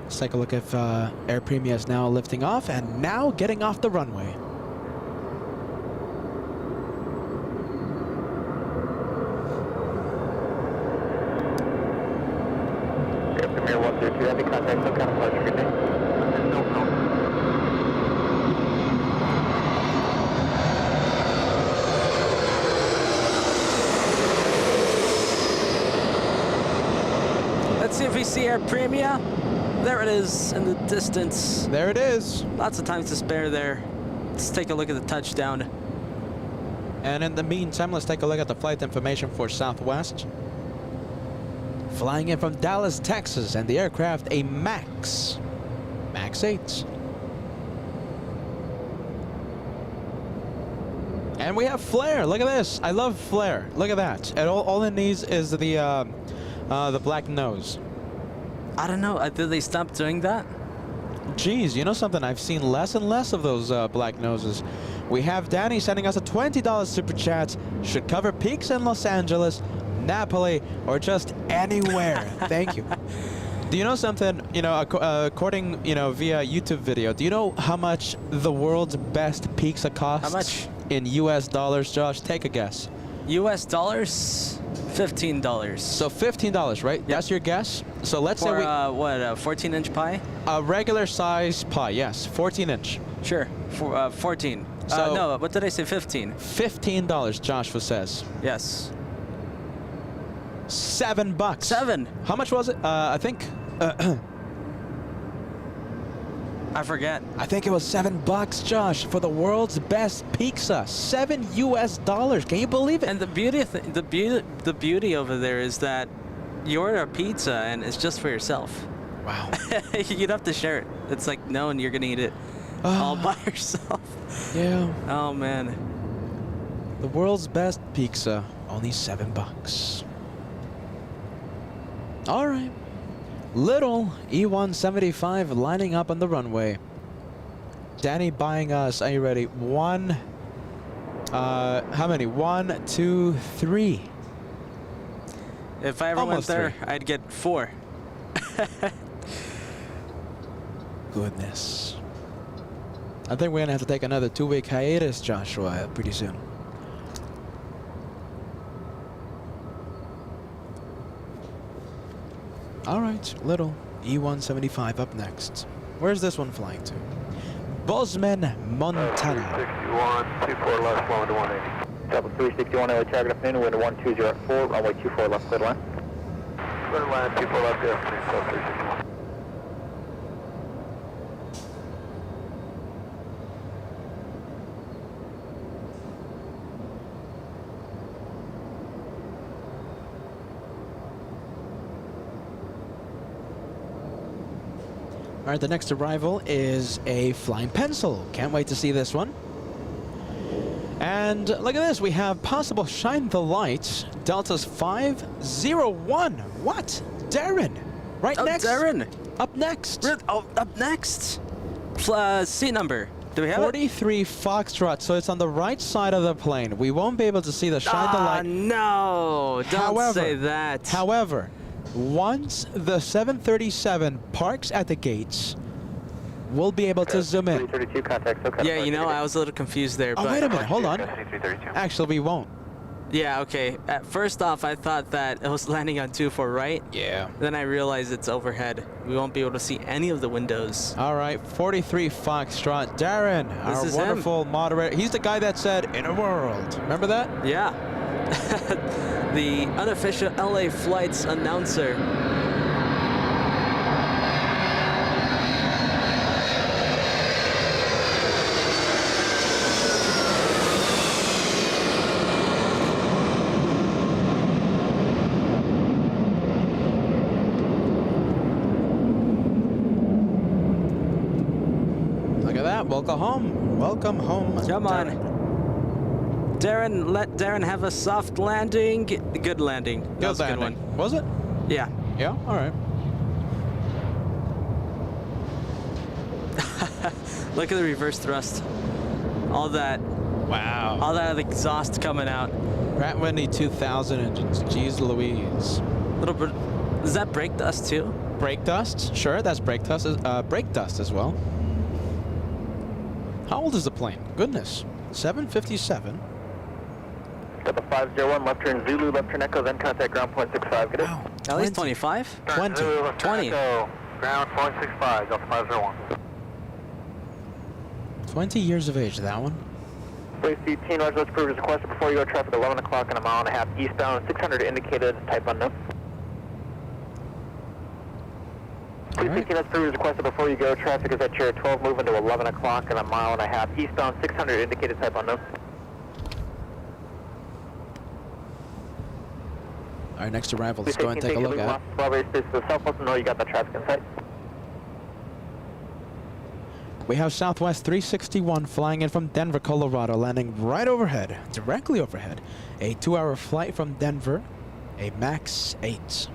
Let's take a look if Air Premia is now lifting off and now getting off the runway. Air Premier 102 Heavy, contact SoCal departure, good day. see Air Premia? There it is in the distance. There it is. Lots of time to spare there. Let's take a look at the touchdown. And in the meantime, let's take a look at the flight information for Southwest. Flying in from Dallas, Texas, and the aircraft a MAX 8. And we have flare. Look at this. I love flare. Look at that. And all it needs is the black nose. I don't know. Did they stop doing that? Geez, you know something? I've seen less and less of those black noses. We have Danny sending us a $20 super chat. Should cover peaks in Los Angeles, Napoli, or just anywhere. Thank you. Do you know something? You know, according, you know, via YouTube video, do you know how much the world's best pizza costs? How much? In US dollars, Josh? Take a guess. US dollars? $15. So $15, right? Yep. That's your guess? So let's say we... what, a 14-inch pie? A regular size pie, yes. 14-inch. Sure, 14. So no, what did I say, 15? $15, Joshua says. Yes. $7. $7? How much was it? I think... I forget. I think it was $7, Josh, for the world's best pizza. $7 US. Can you believe it? And the beauty over there is that you order a pizza and it's just for yourself. Wow. You'd have to share it. It's like knowing you're gonna eat it all by yourself. Yeah. Oh man. The world's best pizza, only $7. All right. Little E175 lining up on the runway. Danny buying us, are you ready? How many? 1, 2, 3. If I ever Almost went there, 3. I'd get 4. Goodness. I think we're gonna have to take another 2-week hiatus, Joshua, pretty soon. All right, Little E175 up next. Where's this one flying to? Bozeman, Montana. 361, 24 left, flowing to 180. Double 361, LA target afternoon, wind 1204, runway 24 left, clear to land. Clear to land, 24 left, afternoon, 361. All right, the next arrival is a flying pencil. Can't wait to see this one. And look at this, we have possible shine the light. Delta's 501. What? Darren, right next. Darren. Up next. Oh, up next. Seat number. Do we have 43 Foxtrot, so it's on the right side of the plane. We won't be able to see the shine the light. No, don't say that. However, once the 737 parks at the gates, we'll be able to zoom in. 332, contact, okay. Yeah, you know, I was a little confused there. Oh, but wait a minute, hold on. 332. Actually, we won't. Yeah, okay. First off, I thought that it was landing on 24 right. Yeah. Then I realized it's overhead. We won't be able to see any of the windows. All right, 43 Foxtrot. Darren, our is wonderful moderator. He's the guy that said, "In a world." Remember that? Yeah. The unofficial LA flights announcer. Look at that. Welcome home. Welcome home. Come on. Darren, let Darren have a soft landing. Good landing. That was a good one. Was it? Yeah. Yeah? All right. Look at the reverse thrust. All that Wow. exhaust coming out. Pratt Whitney 2000 engines. Jeez Louise. Little bit. Is that brake dust too? Brake dust? Sure, that's brake dust. Brake dust as well. How old is the plane? Goodness. 757. Double 501, left turn Zulu, left turn Echo, then contact ground point 65, get it? Wow. At least 25? 20. Zulu, left turn 20. Echo, ground 0.65, Delta 501. 20 years of age, that one. Place 18, Roger, let's prove as requested before you go traffic 11 o'clock and a mile and a half eastbound, 600 indicated, type unknown. 260, that's previous requested before you go. Traffic is at chair 12, moving to 11 o'clock and a mile and a half. Eastbound 600, indicated type unknown. Our next arrival, let's go and take a look at it. Strawberry Space to the south, let them know you got the traffic in sight. We have Southwest 361 flying in from Denver, Colorado, landing right overhead, directly overhead. A 2-hour flight from Denver, a MAX 8.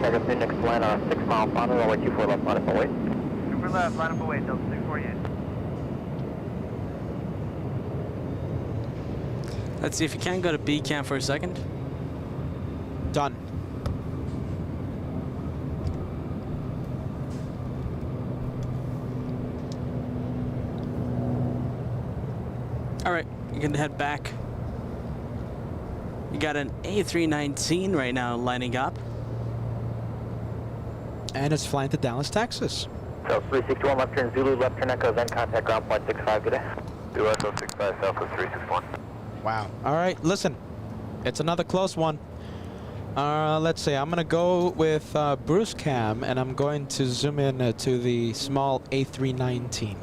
Check up the next line on a 6-mile final, runway 24 left, line up away. Super left, line up away, Delta 648. Let's see if you can go to B cam for a second. Done. All right, you're gonna head back. You got an A319 right now lining up. And it's flying to Dallas, Texas. So 361 left turn Zulu, left turn Echo, then contact ground point 65 today. US 065 Southwest 361. Wow. All right, listen. It's another close one. Let's see. I'm going to go with Bruce Cam, and I'm going to zoom in to the small A319.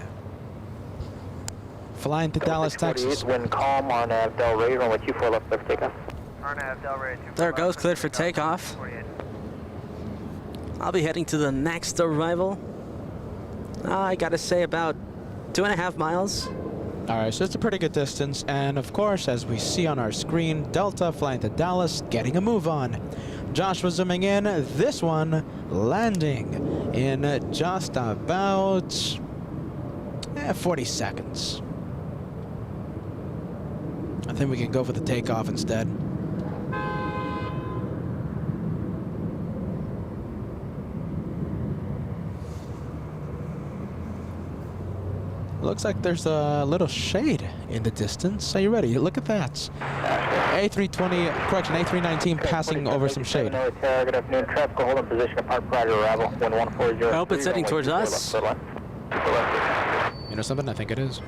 Flying to Dallas, Texas. Wind calm on Del Rey, runway 24 left, clear for takeoff. RNAV Del Rey 24 There it goes, left, cleared for takeoff. 48. I'll be heading to the next arrival. I gotta say about 2.5 miles. All right, so it's a pretty good distance. And of course, as we see on our screen, Delta flying to Dallas, getting a move on. Joshua zooming in, this one landing in just about 40 seconds. I think we can go for the takeoff instead. Looks like there's a little shade in the distance. Are you ready? Look at that. A320, correction, A319 passing over some shade. Good afternoon, traffic hold in position apart prior to arrival, wind 140. I hope it's heading towards us. You know something? I think it is.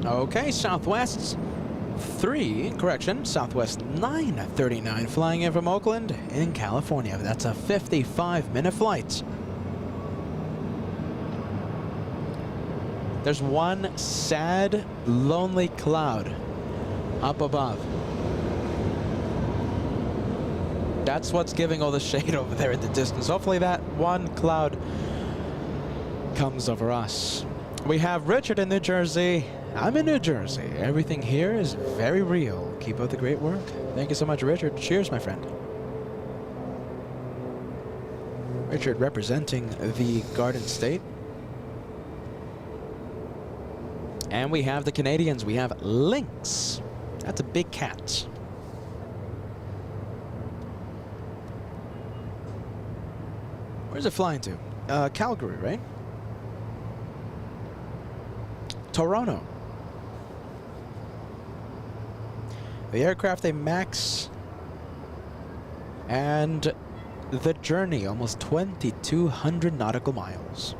Okay, Southwest 939 flying in from Oakland in California. That's a 55-minute flight. There's one sad, lonely cloud up above. That's what's giving all the shade over there in the distance. Hopefully that one cloud comes over us. We have Richard in New Jersey. I'm in New Jersey. Everything here is very real. Keep up the great work. Thank you so much, Richard. Cheers, my friend. Richard representing the Garden State. And we have the Canadians. We have Lynx. That's a big cat. Where's it flying to? Calgary, right? Toronto. The aircraft, a MAX And the journey, almost 2,200 nautical miles.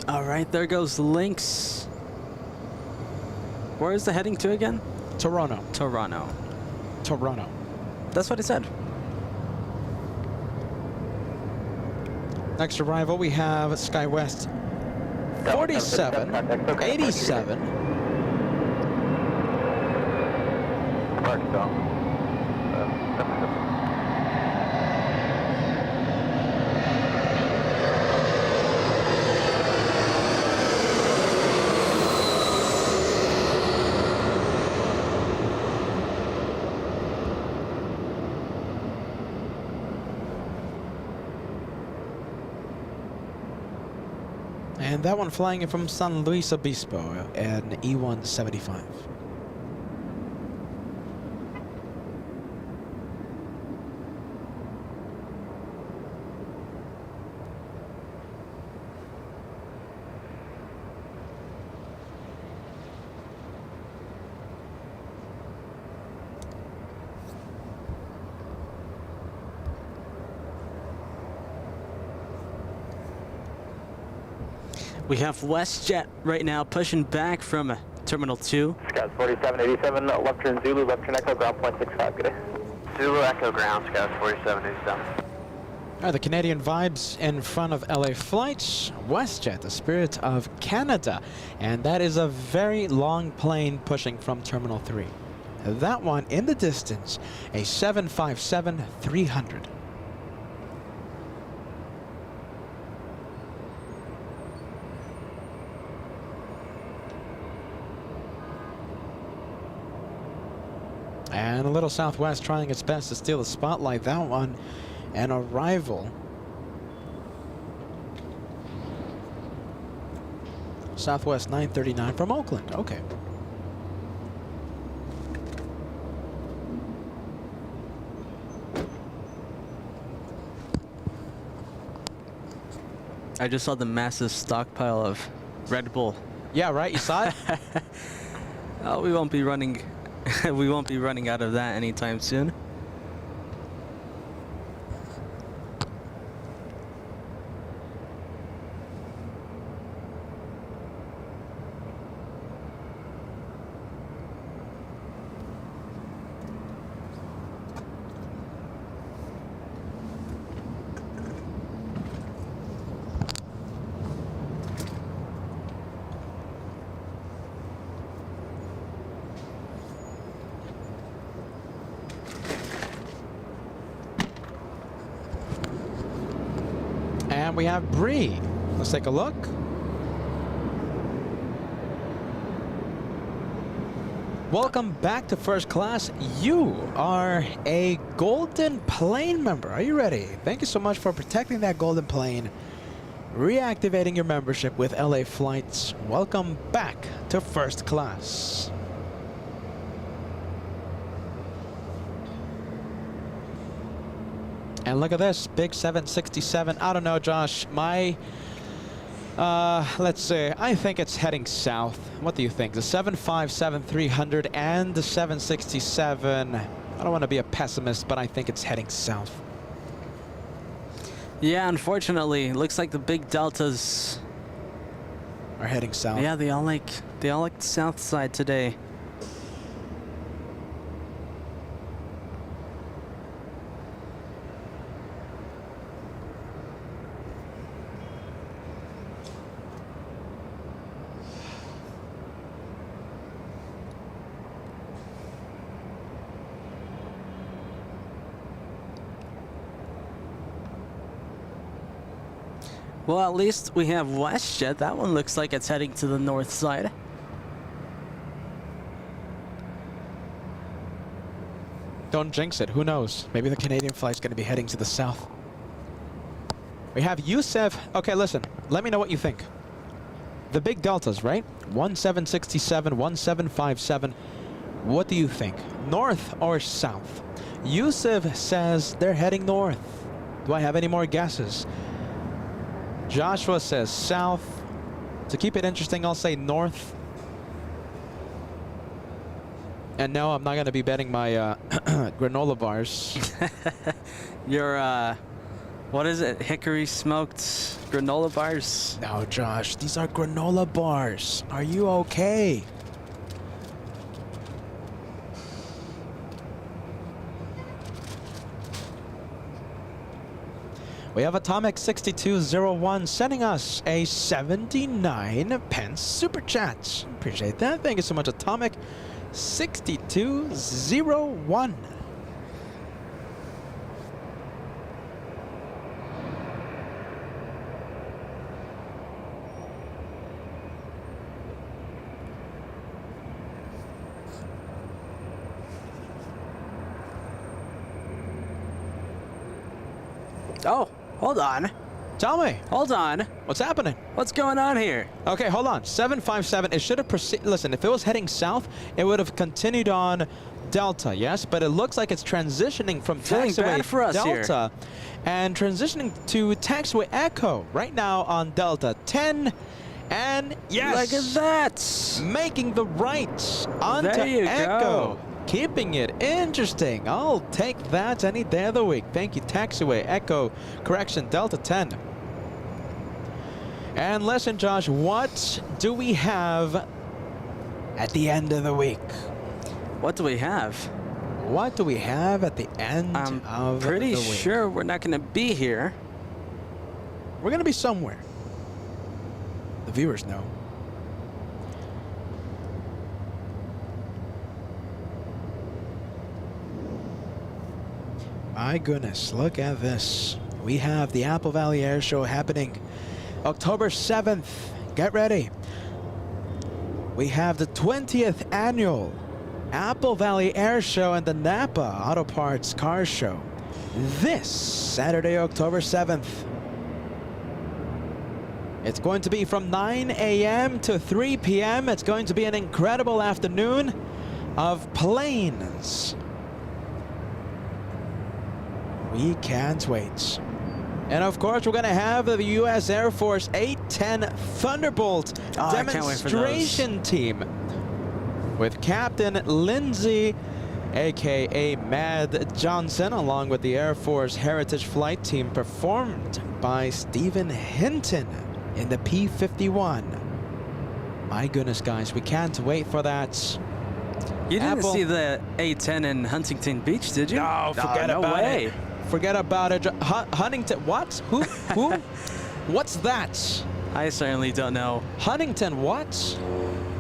All right, there goes Lynx. Where is the heading to again? Toronto. Toronto. Toronto. That's what it said. Next arrival, we have SkyWest 4787. Park stop. And that one flying in from San Luis Obispo, an E175. We have WestJet right now pushing back from Terminal 2. Scouts 4787, left turn Zulu, left turn Echo, ground point 65, good day. Zulu Echo ground, Scouts 4787. The Canadian vibes in front of LA flights. WestJet, the spirit of Canada. And that is a very long plane pushing from Terminal 3. That one in the distance, a 757-300. And a little Southwest trying its best to steal the spotlight. That one, an arrival. Southwest 939 from Oakland. Okay. I just saw the massive stockpile of Red Bull. Yeah, right. You saw it? Oh, we won't be running. We won't be running out of that anytime soon. And we have Bree. Let's take a look. Welcome back to First Class. You are a Golden Plane member. Are you ready? Thank you so much for protecting that Golden Plane, reactivating your membership with LA Flights. Welcome back to First Class. And look at this, big 767. I don't know, Josh. My, let's see. I think it's heading south. What do you think? The 757-300 and the 767. I don't want to be a pessimist, but I think it's heading south. Yeah, unfortunately, looks like the big deltas Are heading south. Yeah, they all like the south side today. Well, at least we have WestJet. That one looks like it's heading to the north side. Don't jinx it. Who knows? Maybe the Canadian flight's going to be heading to the south. We have Yusef. Okay, listen. Let me know what you think. The big deltas, right? 1767, 1757. What do you think? North or south? Yusuf says they're heading north. Do I have any more guesses? Joshua says south. To keep it interesting, I'll say north. And no, I'm not going to be betting my granola bars. Your, what is it? Hickory smoked granola bars? No, Josh, these are granola bars. Are you okay? We have Atomic 6201 sending us a 79 pence super chat. Appreciate that. Thank you so much, Atomic 6201. Oh, hold on. Tell me, Hold on. what's happening? What's going on here? Okay, hold on. 757. It should have proceeded. Listen, if it was heading south, it would have continued on Delta, yes? But it looks like it's transitioning from Feeling taxiway bad for us here. Delta and transitioning to taxiway Echo right now on Delta 10. And yes, Look at that. making the right onto There you Echo. go. Keeping it interesting. I'll take that any day of the week. Thank you, taxiway Echo. Correction, Delta 10. And listen, Josh, what do we have at the end of the week? What do we have? What do we have at the end I'm of pretty the week? sure we're not going to be here. We're going to be somewhere. The viewers know. My goodness, look at this. We have the Apple Valley Air Show happening October 7th. Get ready. We have the 20th annual Apple Valley Air Show and the Napa Auto Parts Car Show this Saturday, October 7th. It's going to be from 9 a.m. to 3 p.m. It's going to be an incredible afternoon of planes. We can't wait. And of course, we're going to have the U.S. Air Force 810 Thunderbolt I can't wait for demonstration team with Captain Lindsay, aka Mad Johnson, along with the Air Force Heritage Flight Team, performed by Stephen Hinton in the P-51. My goodness, guys, we can't wait for that. You didn't Apple. see the A10 in Huntington Beach, did you? No, forget no about way. it. Forget about it. Huntington, what? Who? Who? What's that? I certainly don't know. Huntington, what?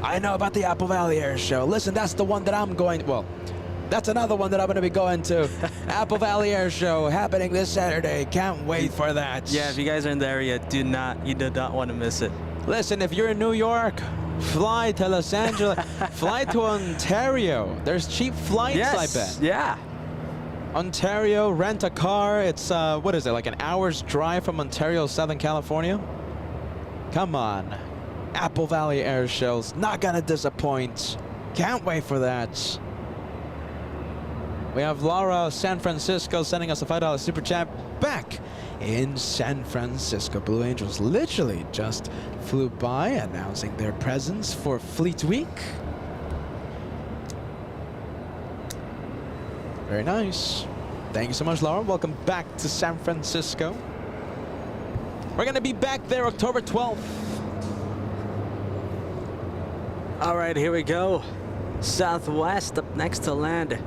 I know about the Apple Valley Air Show. Listen, that's the one that I'm going, well, that's another one that I'm going to be going to. Apple Valley Air Show happening this Saturday. Can't wait for that. Yeah, if you guys are in the area, you do not want to miss it. Listen, if you're in New York, fly to Los Angeles, fly to Ontario. There's cheap flights, Yes. I bet. Yeah. Ontario, rent a car. It's, what is it, like an hour's drive from Ontario, Southern California? Come on. Apple Valley Air Show's not gonna disappoint. Can't wait for that. We have Laura, San Francisco, sending us a $5 super chat back in San Francisco. Blue Angels literally just flew by, announcing their presence for Fleet Week. Very nice. Thank you so much, Laura. Welcome back to San Francisco. We're going to be back there October 12th. All right, here we go. Southwest up next to land.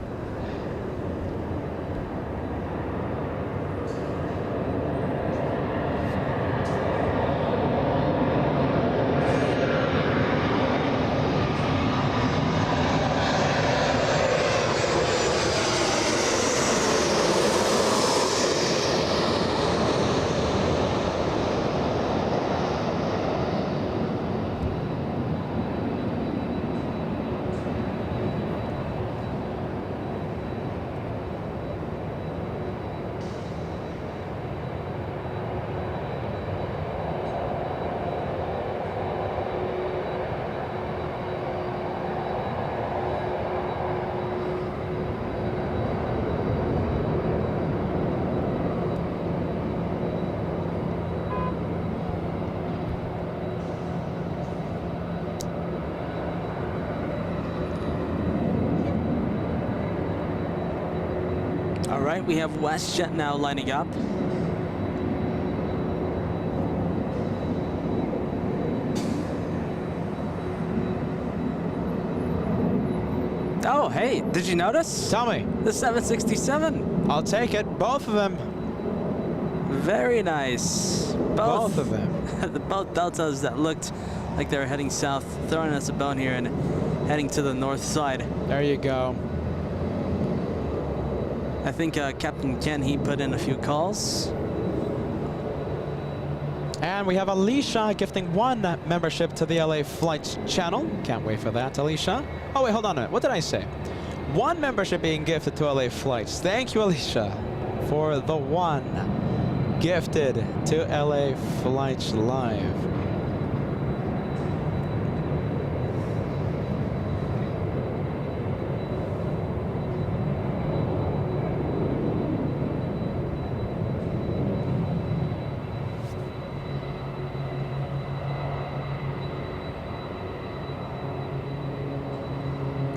All right, we have WestJet now lining up. Oh, hey, did you notice? Tell me. The 767. I'll take it. Both of them. Very nice. Both of them. Both Deltas that looked like they were heading south, throwing us a bone here and heading to the north side. There you go. I think Captain Ken, he put in a few calls. And we have Alicia gifting 1 membership to the LA Flights channel. Can't wait for that, Alicia. Oh, wait, hold on a minute. What did I say? 1 membership being gifted to LA Flights. Thank you, Alicia, for the 1 gifted to LA Flights Live.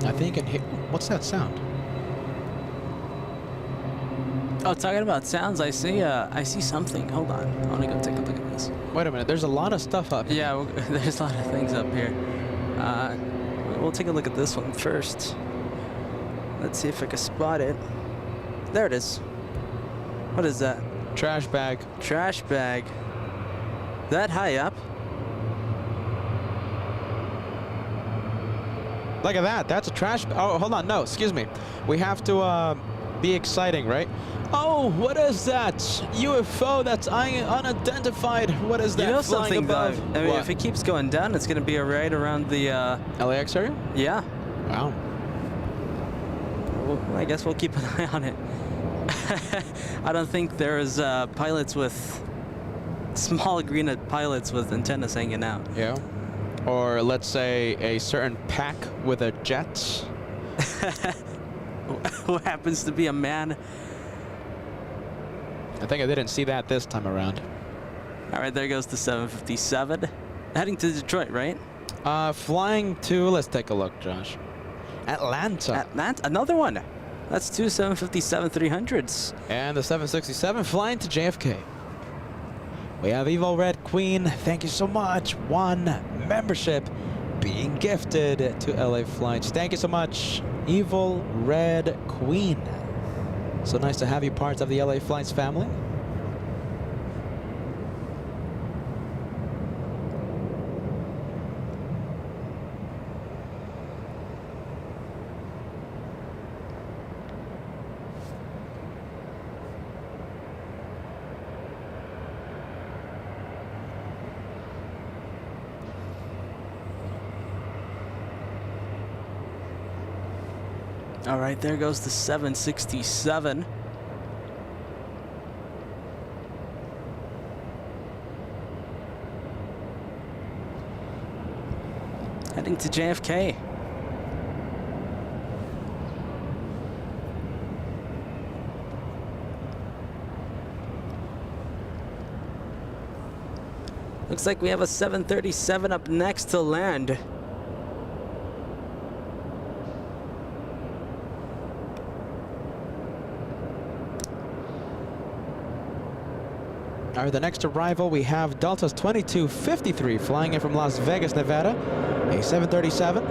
I think you can hear. What's that sound? Oh, talking about sounds, I see something. Hold on, I want to go take a look at this. Wait a minute. There's a lot of stuff up. Yeah, there's a lot of things up here. We'll take a look at this one first. Let's see if I can spot it. There it is. What is that? Trash bag. Trash bag. That high up? Look at that. That's a trash. Oh, hold on. No, excuse me. We have to be exciting, right? Oh, what is that? UFO that's unidentified. What is that? You know flying something, though? above? I mean, What? if it keeps going down, it's going to be right around the, LAX area? yeah. Wow. Well, I guess we'll keep an eye on it. I don't think there's pilots with small green pilots with antennas hanging out. Yeah. Or let's say a certain pack with a jet. Who happens to be a man. I think I didn't see that this time around. All right, there goes the 757. Heading to Detroit, right? Flying to, let's take a look, Josh. Atlanta. Atlanta, another one. That's 2 757-300s. And the 767 flying to JFK. We have Evil Red Queen. Thank you so much. 1 membership being gifted to LA Flights. Thank you so much, Evil Red Queen. So nice to have you part of the LA Flights family. All right, there goes the 767. Heading to JFK. Looks like we have a 737 up next to land. All right, the next arrival, we have Delta's 2253 flying in from Las Vegas, Nevada, a 737.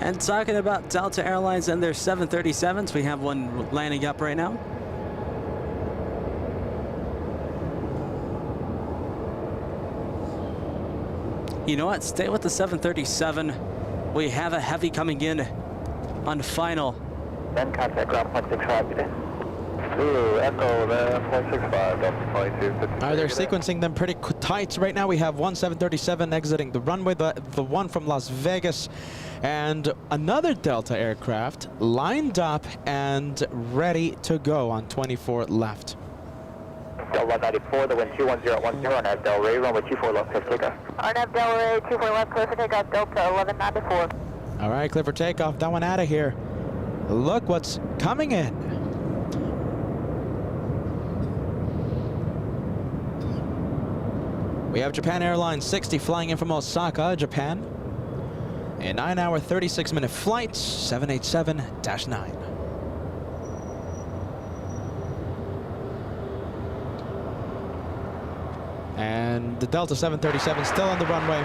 And talking about Delta Airlines and their 737s, we have one landing up right now. You know what? Stay with the 737. We have a heavy coming in on final. Then contact ground 165 today. Zulu, Echo, then 165, Delta 22. They're sequencing them pretty tight. Right now we have one 737 exiting the runway, the one from Las Vegas, and another Delta aircraft lined up and ready to go on 24 left. Delta 194, the wind 21010 on Del Rey, runway 24 left, clear for takeoff. RNAV Del Rey, 24 left, clear for takeoff, Delta 1194. All right, clear for takeoff. That one out of here. Look what's coming in. We have Japan Airlines 60 flying in from Osaka, Japan. A 9-hour, 36-minute flight, 787-9. And the Delta 737 still on the runway.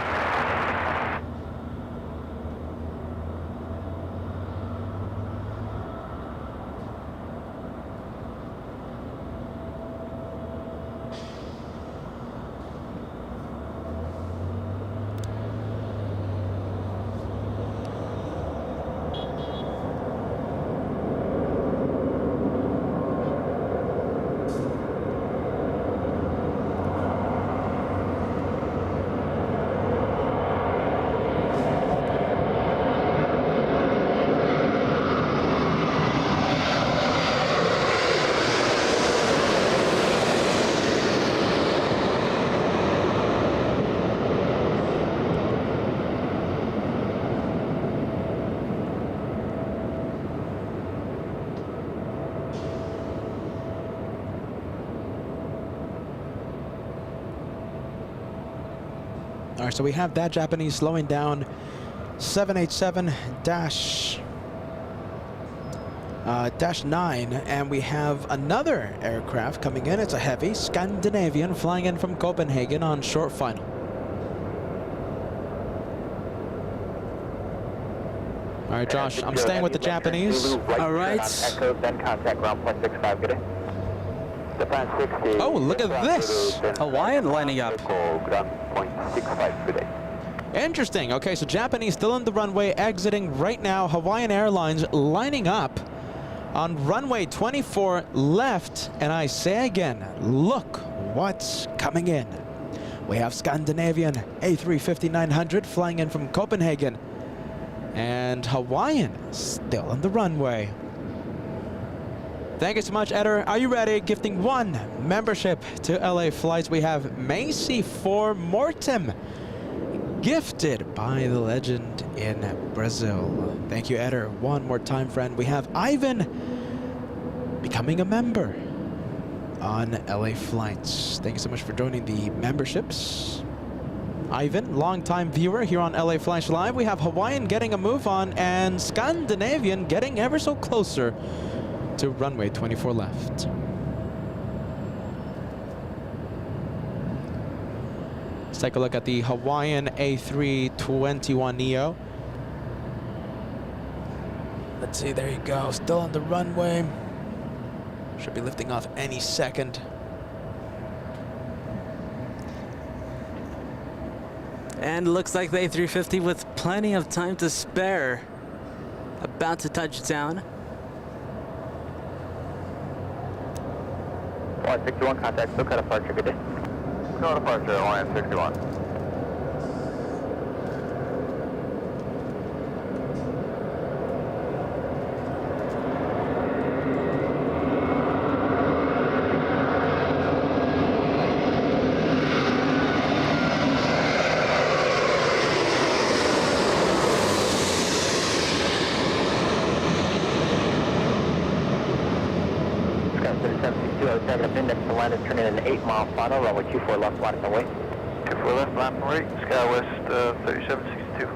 All right, so we have that Japanese slowing down 787-9, and we have another aircraft coming in. It's a heavy Scandinavian flying in from Copenhagen on short final. All right, Josh, I'm staying with the Japanese. All right. Echo, then contact ground point 65, good day. Japan 60. Oh, look at this. Hawaiian lining up. Ground point 65, good day. Interesting. Okay, so Japanese still on the runway, exiting right now. Hawaiian Airlines lining up on runway 24 left. And I say again, look what's coming in. We have Scandinavian A350-900 flying in from Copenhagen. And Hawaiian still on the runway. Thank you so much, Eder. Are you ready? Gifting one membership to LA Flights. We have Macy for Mortem, gifted by the legend in Brazil. Thank you, Eder. One more time, friend. We have Ivan becoming a member on LA Flights. Thank you so much for joining the memberships. Ivan, longtime viewer here on LA Flights Live. We have Hawaiian getting a move on and Scandinavian getting ever so closer to runway 24 left. Let's take a look at the Hawaiian A321neo. Let's see, there you go, still on the runway. Should be lifting off any second. And looks like the A350 with plenty of time to spare. About to touch down. 161, contact SoCal departure, good day. No departure, Alliance 61. Turning in an 8-mile final, runway 24 left, line and away. 24 left, line and right, SkyWest 3762.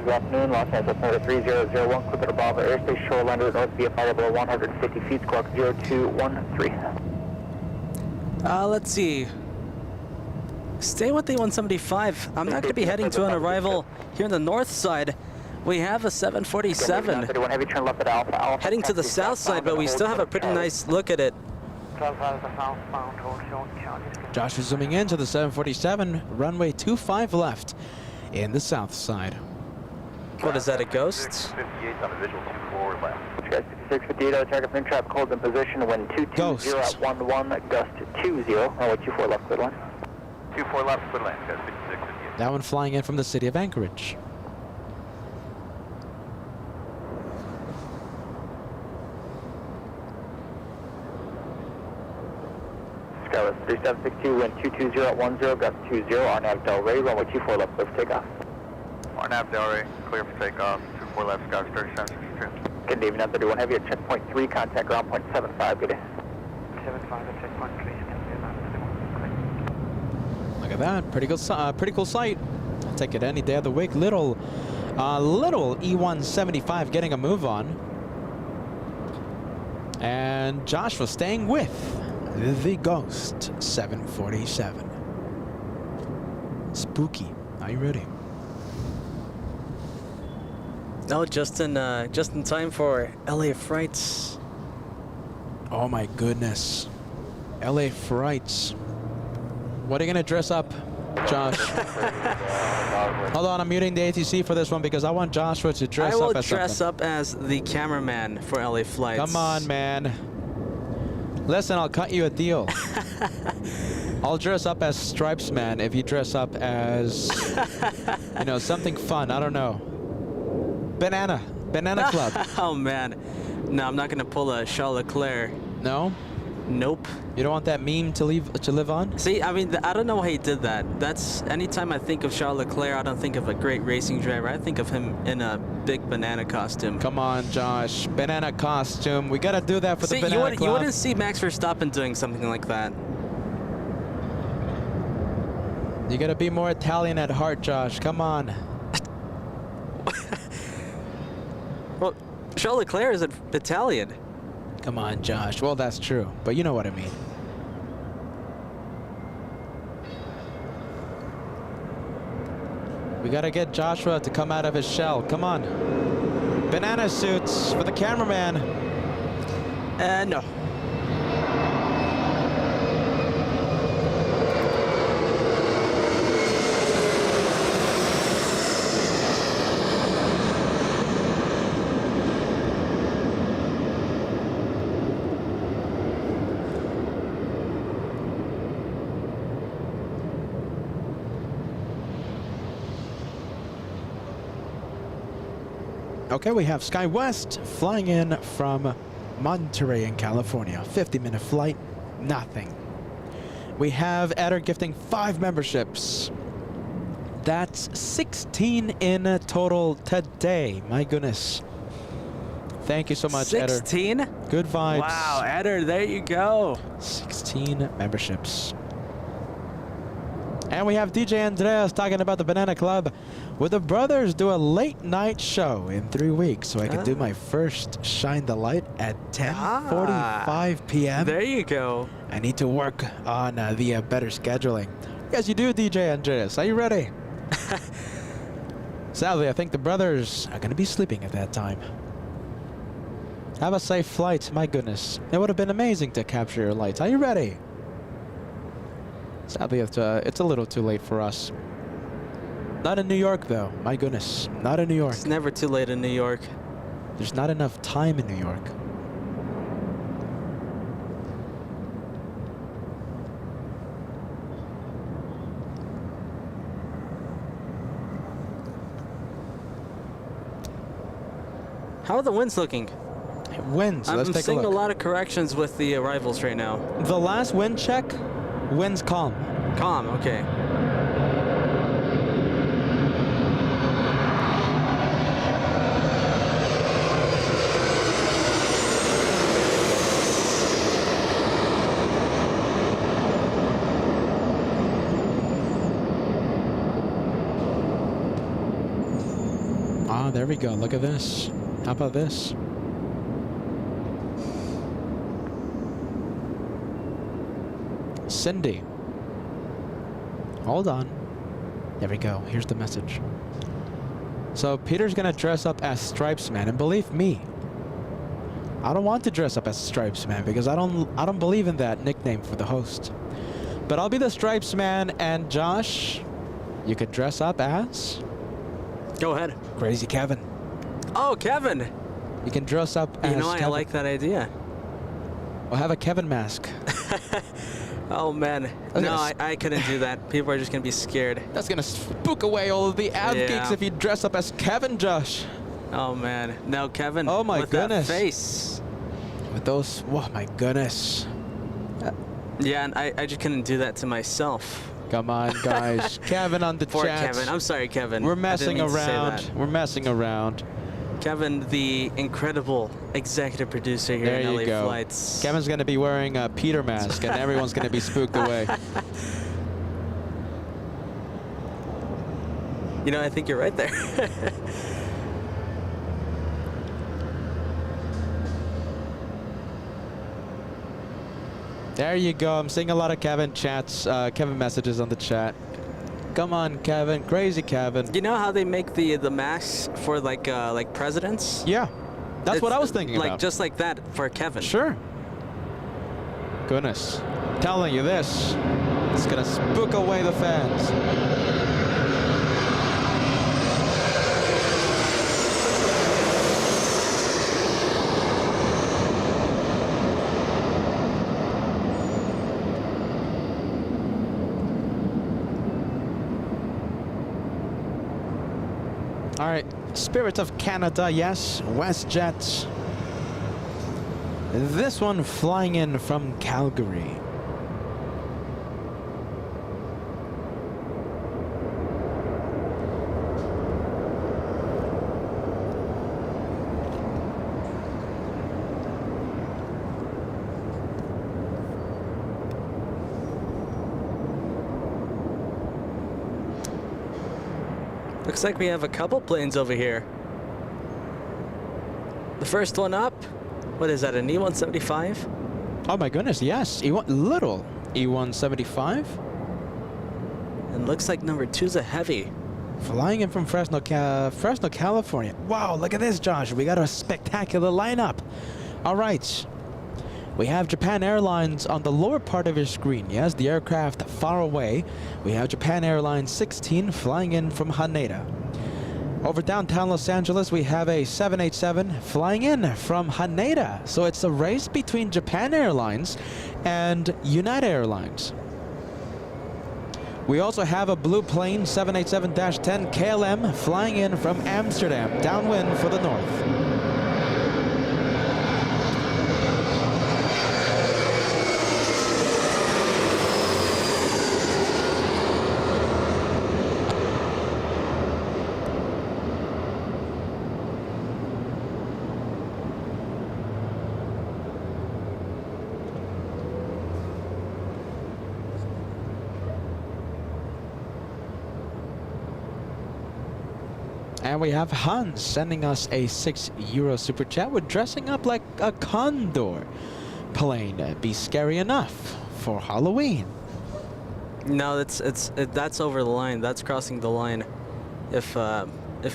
Good afternoon, Los Angeles Number 3001, clear to Bravo Airspace, shoreline route north via flight below 150 feet, squawk 0213. Let's see. Stay with the 175. I'm not going to be heading to an arrival here on the north side. We have a 747 heavy turn left at Alpha, heading to the south side, but we still have a pretty nice look at it. Josh is zooming into the 747, runway 25 left in the south side. What is that, a ghost? 58 on a visual 24 left. 5658, target fin trap, hold in position, wind 220 at 11, gust 20, runway 24 left, clear line. 24 left, clear line, guys, 5658. That one flying in from the city of Anchorage. Skywest 3762, wind 220 at 10, gust 20, RNAV Delray, runway 24 left, clear for takeoff. RNAV Delray, clear for takeoff, 24 left, Sky 3762. Good evening, 31 heavy at checkpoint 3, contact ground point 75, good day. 75 at checkpoint 3, Look at that, pretty cool sight. I'll take it any day of the week. Little E175 getting a move on. And Joshua staying with the Ghost 747. Spooky. Are you ready? No, just in time for LA Frights. Oh my goodness. LA Frights. What are you gonna dress up, Josh? Hold on, I'm muting the ATC for this one because I want Joshua to dress up as I will dress something. up as the cameraman for LA Flights. Come on, man. Listen, I'll cut you a deal. I'll dress up as Stripes Man if you dress up as, you know, something fun. I don't know. Banana Club. Oh man, no, I'm not gonna pull a Charles Leclerc. No? Nope. You don't want that meme to live on? See, I mean, I don't know why he did that. That's anytime I think of Charles Leclerc, I don't think of a great racing driver. I think of him in a big banana costume. Come on, Josh. Banana costume. We gotta do that for the Banana Club. You wouldn't see Max Verstappen doing something like that. You gotta be more Italian at heart, Josh. Come on. Well, Charles Leclerc is Italian. Come on, Josh. Well, that's true, but you know what I mean. We gotta get Joshua to come out of his shell. Come on. Banana suits for the cameraman. No. Okay, we have SkyWest flying in from Monterey in California. 50-minute flight, nothing. We have Eder gifting 5 memberships. That's 16 in total today. My goodness. Thank you so much, Eder. 16? Good vibes. Wow, Eder, there you go. 16 memberships. And we have DJ Andreas talking about the Banana Club. Will the brothers do a late night show in 3 weeks so I can do my first Shine the Light at 10:45 p.m.? There you go. I need to work on the better scheduling. Yes, you do, DJ Andreas. Are you ready? Sadly, I think the brothers are going to be sleeping at that time. Have a safe flight. My goodness. It would have been amazing to capture your lights. Are you ready? Sadly, it's a little too late for us. Not in New York, though. My goodness. Not in New York. It's never too late in New York. There's not enough time in New York. How are the winds looking? Winds. Let's I'm take a seeing look. a lot of corrections with the arrivals right now. The last wind check, wind's calm. Calm, okay. Ah, there we go. Look at this. How about this? Cindy. Hold on. There we go. Here's the message. So Peter's gonna dress up as Stripes Man, and believe me, I don't want to dress up as Stripes Man because I don't believe in that nickname for the host. But I'll be the Stripes Man, and Josh, you could dress up as Go ahead. Crazy Kevin. Oh, Kevin. You can dress up as You know, I Kevin. like that idea. Or have a Kevin mask. Oh, man. Okay, No, s- I couldn't do that. People are just going to be scared. That's gonna spook away all of the ab Yeah. geeks if you dress up as Kevin, Josh. Oh, man. No, Kevin. Oh, my with goodness. that face. With those, oh my goodness. Yeah, and I just couldn't do that to myself. Come on, guys. Kevin on the Poor chat. Kevin. I'm sorry, Kevin. We're I didn't messing mean to say around. that. We're messing around. Kevin, the incredible executive producer here There in you LA go. Flights. Kevin's gonna be wearing a Peter mask, and everyone's gonna be spooked away. You know, I think you're right there. There you go. I'm seeing a lot of Kevin chats, Kevin messages on the chat. Come on, Kevin. Crazy Kevin. You know how they make the masks for like presidents? Yeah, that's what It's I was thinking like about. just like that for Kevin. Sure. Goodness. Telling you this. It's gonna spook away the fans. All right, Spirit of Canada, yes. WestJet. This one flying in from Calgary. Looks like we have a couple planes over here. The first one up, what is that, an E-175? Oh my goodness, yes. Little E-175. And looks like number two's a heavy. Flying in from Fresno, California. Wow, look at this, Josh. We got a spectacular lineup. All right. We have Japan Airlines on the lower part of your screen. Yes, the aircraft far away. We have Japan Airlines 16 flying in from Haneda. Over downtown Los Angeles, we have a 787 flying in from Haneda. So it's a race between Japan Airlines and United Airlines. We also have a blue plane 787-10 KLM flying in from Amsterdam, downwind for the north. And we have Hans sending us a €6 super chat. We're dressing up like a condor plane. Be scary enough for Halloween. No, that's over the line. That's crossing the line. If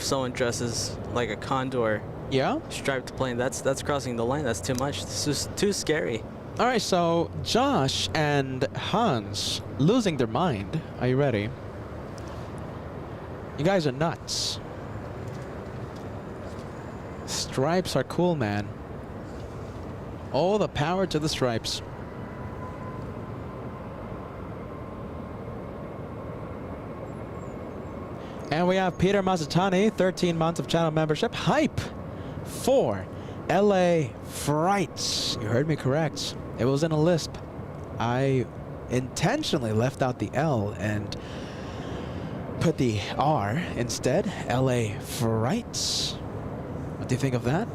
someone dresses like a condor Yeah? striped plane, that's crossing the line. That's too much. This is too scary. All right, so Josh and Hans losing their mind. Are you ready? You guys are nuts. Stripes are cool, man. All the power to the stripes. And we have Peter Mazzatani, 13 months of channel membership. Hype for LA Frights. You heard me correct. It was in a lisp. I intentionally left out the L and put the R instead. LA Frights. What do you think of that?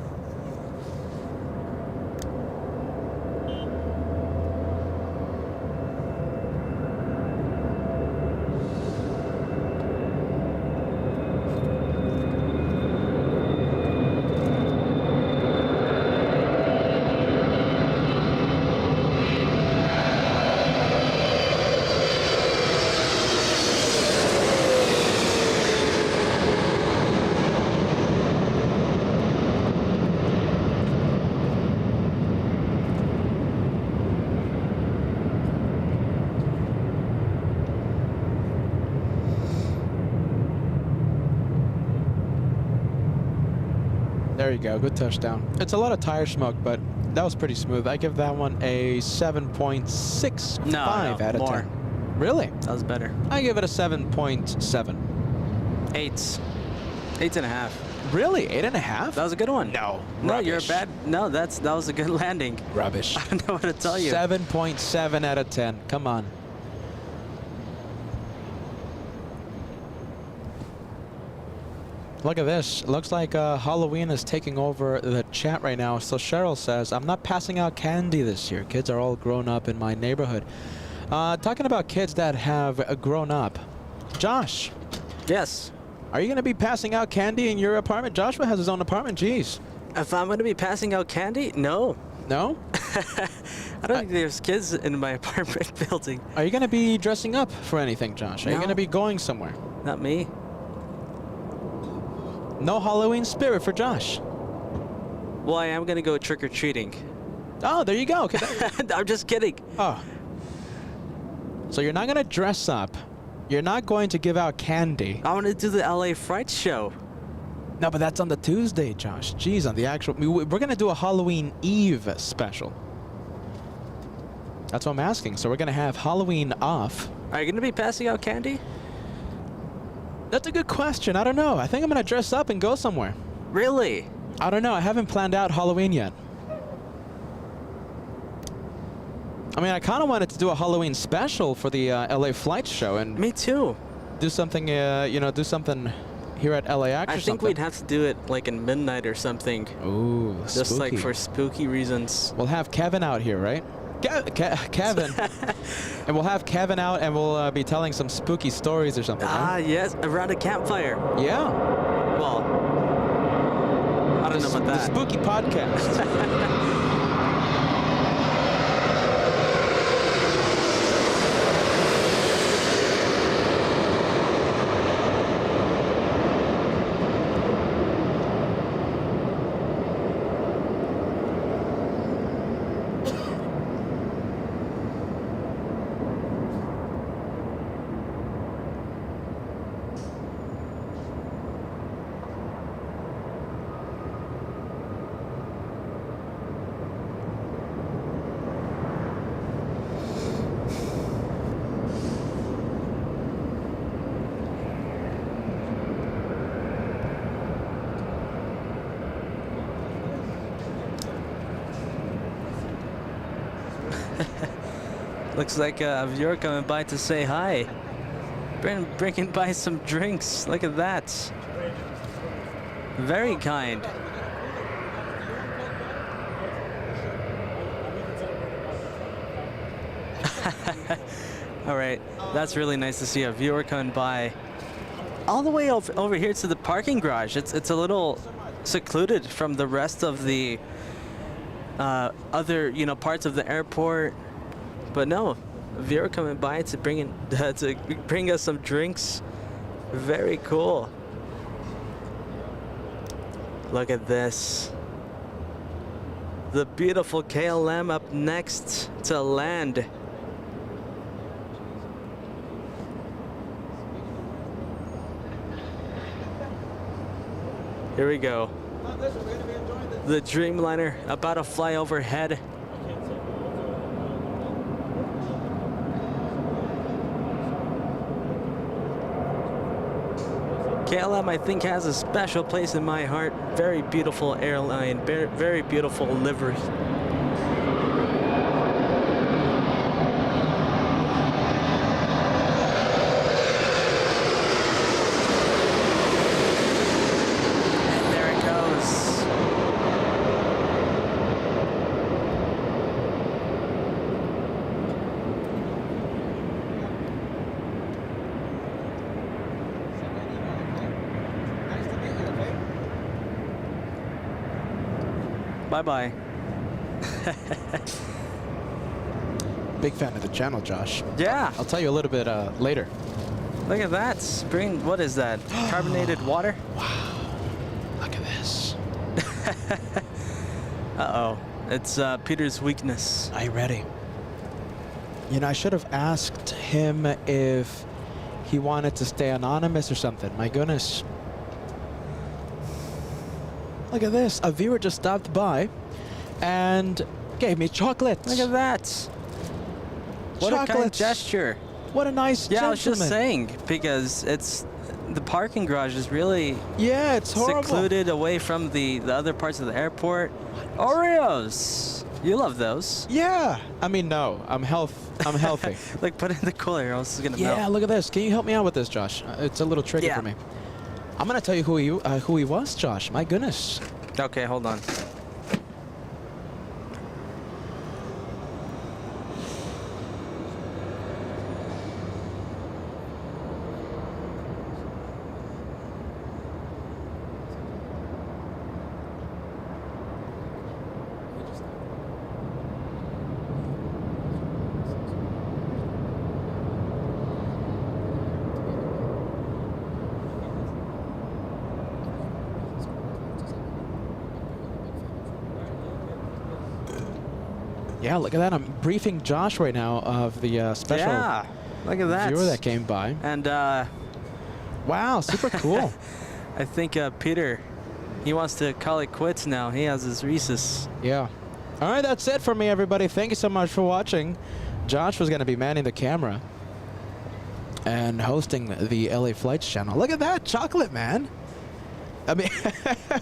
There you go. Good touchdown. It's a lot of tire smoke, but that was pretty smooth. I give that one a 7.65 No, out of more. 10. Really? That was better. I give it a 7.7. 8. 8.5. Really? 8.5? That was a good one. No. No, you're a Rubbish. bad. No, that was a good landing. Rubbish. I don't know what to tell you. 7.7 out of 10. Come on. Look at this. Looks like Halloween is taking over the chat right now. So Cheryl says, I'm not passing out candy this year. Kids are all grown up in my neighborhood. Talking about kids that have grown up. Josh, Yes. are you going to be passing out candy in your apartment? Joshua has his own apartment. Jeez. If I'm going to be passing out candy, no. No? I don't think there's kids in my apartment building. Are you going to be dressing up for anything, Josh? Are you No. going to be going somewhere? Not me. No Halloween spirit for Josh. Well, I am going to go trick-or-treating. Oh, there you go. I'm just kidding. Oh. So you're not going to dress up. You're not going to give out candy. I want to do the LA Fright Show. No, but that's on the Tuesday, Josh. Jeez, on the actual... We're going to do a Halloween Eve special. That's what I'm asking. So we're going to have Halloween off. Are you going to be passing out candy? That's a good question. I don't know. I think I'm going to dress up and go somewhere. Really? I don't know. I haven't planned out Halloween yet. I mean, I kind of wanted to do a Halloween special for the LA Flight Show and Me too. do something, do something here at LAX I or think something. we'd have to do it like in midnight or something. Ooh, Just like spooky. for spooky reasons. We'll have Kevin out here, right? Kevin. And we'll have Kevin out and we'll be telling some spooky stories or something, Ah, right? yes, around a campfire. Yeah. Well, I don't know about The that. spooky podcast. Looks like a viewer coming by to say hi. Bringing by some drinks. Look at that. Very kind. All right, that's really nice to see a viewer coming by. All the way over here to the parking garage. It's a little secluded from the rest of the other parts of the airport. But no, a viewer coming by to bring us some drinks. Very cool. Look at this. The beautiful KLM up next to land. Here we go. The Dreamliner about to fly overhead. KLM, I think, has a special place in my heart. Very beautiful airline, very beautiful livery. And there it goes. Bye-bye. Big fan of the channel, Josh. Yeah, I'll tell you a little bit later. look at that. Spring, what is that? Carbonated water? Look at this. Uh-oh. It's Peter's weakness. Are you ready? You know, I should have asked him if he wanted to stay anonymous or something. My goodness. Look at this. A viewer just stopped by and gave me chocolate. Look at that. What a kind Chocolates. gesture. What a nice Yeah, gentleman. I was just saying, because it's the parking garage is really Yeah, it's horrible. secluded away from the other parts of the airport. Oreos. You love those. Yeah. I mean, no. I'm healthy. Like, put it in the cooler or else it's gonna Yeah, melt. look at this. Can you help me out with this, Josh? It's a little tricky Yeah. for me. I'm gonna tell you who he was, Josh. My goodness. Okay, hold on. Yeah, look at that. I'm briefing Josh right now of the special Yeah, look at that. viewer that came by. And Wow, super cool. I think Peter, he wants to call it quits now. He has his Reese's. Yeah. All right, that's it for me, everybody. Thank you so much for watching. Josh was going to be manning the camera and hosting the LA Flights channel. Look at that chocolate, man. I mean,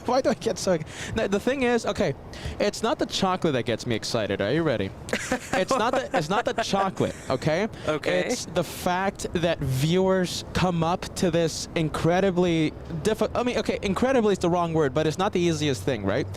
why do I get so... The thing is, okay, it's not the chocolate that gets me excited. Are you ready? It's not the chocolate, okay? Okay. It's the fact that viewers come up to this incredibly difficult... I mean, okay, incredibly is the wrong word, but it's not the easiest thing, right?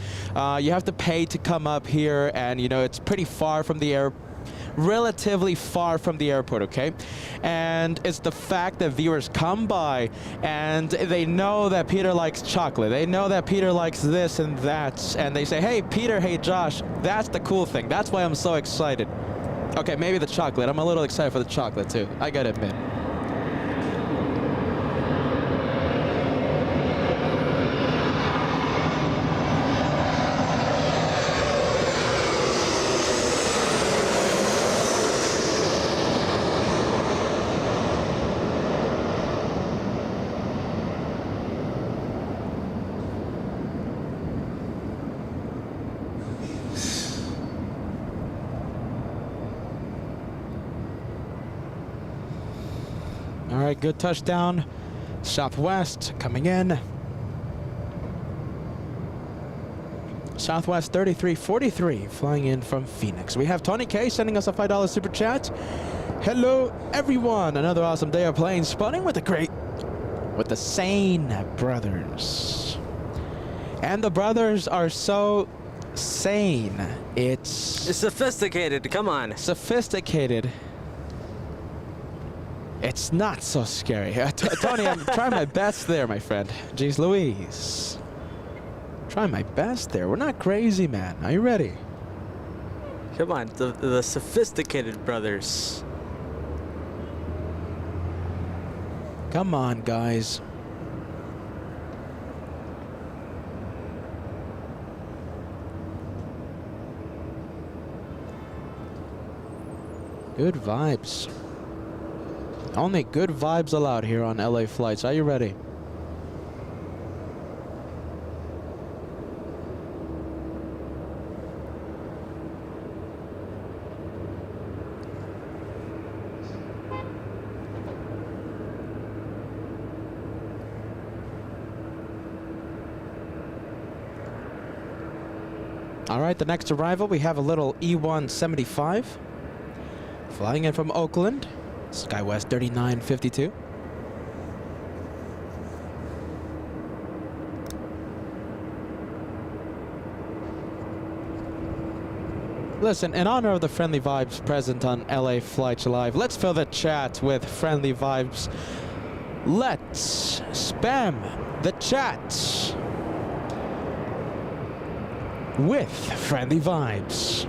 You have to pay to come up here, and, you know, it's pretty far from the airport. Relatively far from the airport, okay? And it's the fact that viewers come by and they know that Peter likes chocolate. They know that Peter likes this and that. And they say, hey, Peter, hey, Josh. That's the cool thing. That's why I'm so excited. Okay, maybe the chocolate. I'm a little excited for the chocolate, too. I gotta admit. All right, good touchdown. Southwest coming in. Southwest 3343 flying in from Phoenix. We have Tony K sending us a $5 super chat. Hello, everyone. Another awesome day of playing spotting with the Sane brothers. And the brothers are so sane. It's sophisticated. Come on. sophisticated. It's not so scary. Tony, I'm trying my best there, my friend. Jeez Louise. Trying my best there. We're not crazy, man. Are you ready? Come on. The sophisticated brothers. Come on, guys. Good vibes. Only good vibes allowed here on LA Flights. Are you ready? All right, the next arrival, we have a little E175 flying in from Oakland. SkyWest 3952. Listen, in honor of the friendly vibes present on LA Flights Live, let's fill the chat with friendly vibes. Let's spam the chat with friendly vibes.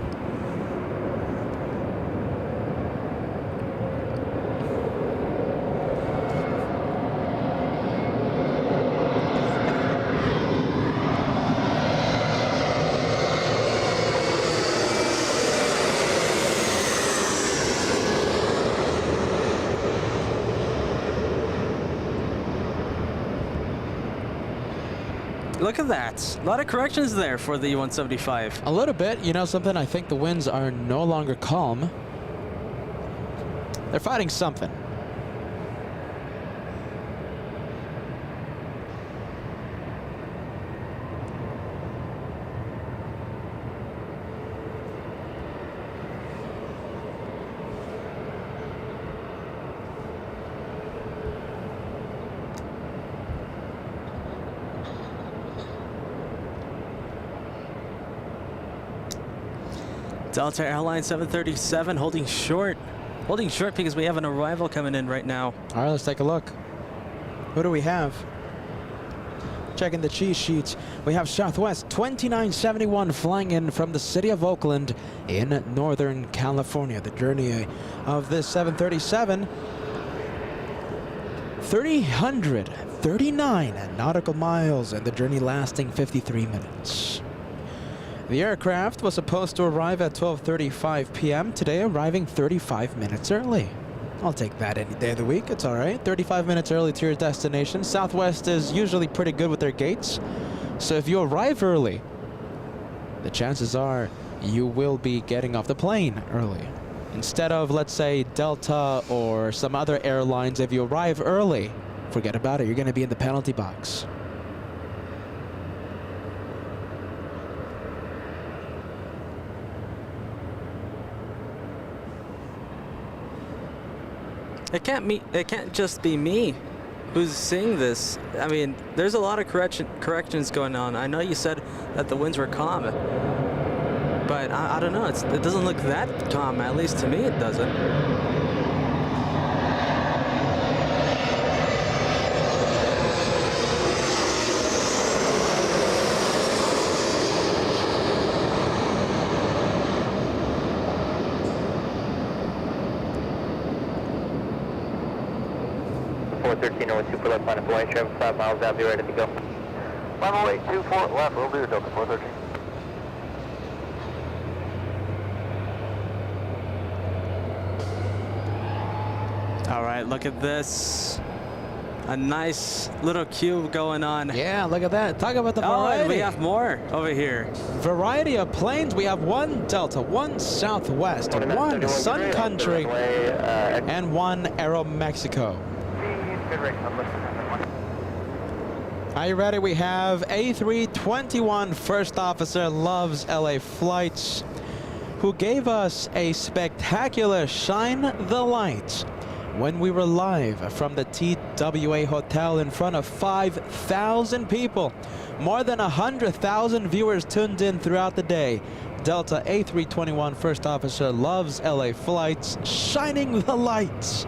look at that. A lot of corrections there for the E175. A little bit. You know something? I think the winds are no longer calm. They're fighting something. Delta Airlines 737 holding short. Holding short because we have an arrival coming in right now. All right, let's take a look. Who do we have? Checking the cheat sheets. We have Southwest 2971 flying in from the city of Oakland in Northern California. The journey of this 737, 339 nautical miles, and the journey lasting 53 minutes. The aircraft was supposed to arrive at 12:35 p.m. today, arriving 35 minutes early. I'll take that any day of the week. It's all right. 35 minutes early to your destination. Southwest is usually pretty good with their gates. So if you arrive early, the chances are you will be getting off the plane early. Instead of, let's say, Delta or some other airlines, if you arrive early, forget about it. You're going to be in the penalty box. It can't just be me who's seeing this. I mean, there's a lot of corrections going on. I know you said that the winds were calm, but I don't know. It doesn't look that calm. At least to me, it doesn't. 413 over 2 for left line of flight, traffic 5 miles out, be ready to go. 10824 left, will be your Delta 413. All right, look at this. A nice little cube going on. Yeah, look at that. Talk about the variety. Oh, and we have more over here. Variety of planes. We have one Delta, one Southwest, one Sun Country, and one Aero Mexico. Good rate, Are you ready? We have A321 First Officer Loves LA Flights, who gave us a spectacular Shine the Light when we were live from the TWA Hotel in front of 5,000 people. More than 100,000 viewers tuned in throughout the day. Delta A321 First Officer Loves LA Flights, shining the lights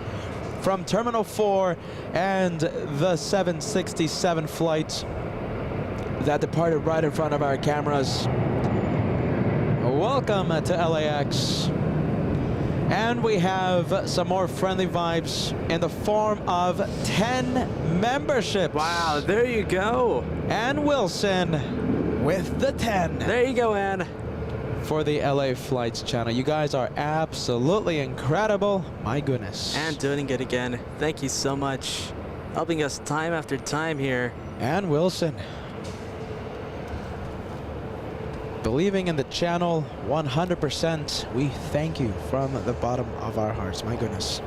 from Terminal 4 and the 767 flight that departed right in front of our cameras. Welcome to LAX. And we have some more friendly vibes in the form of 10 memberships. Wow, there you go. Ann Wilson with the 10. There you go, Ann. For the LA Flights channel. You guys are absolutely incredible. My goodness. And doing it again. Thank you so much. Helping us time after time here. Ann Wilson. Believing in the channel 100%. We thank you from the bottom of our hearts. My goodness.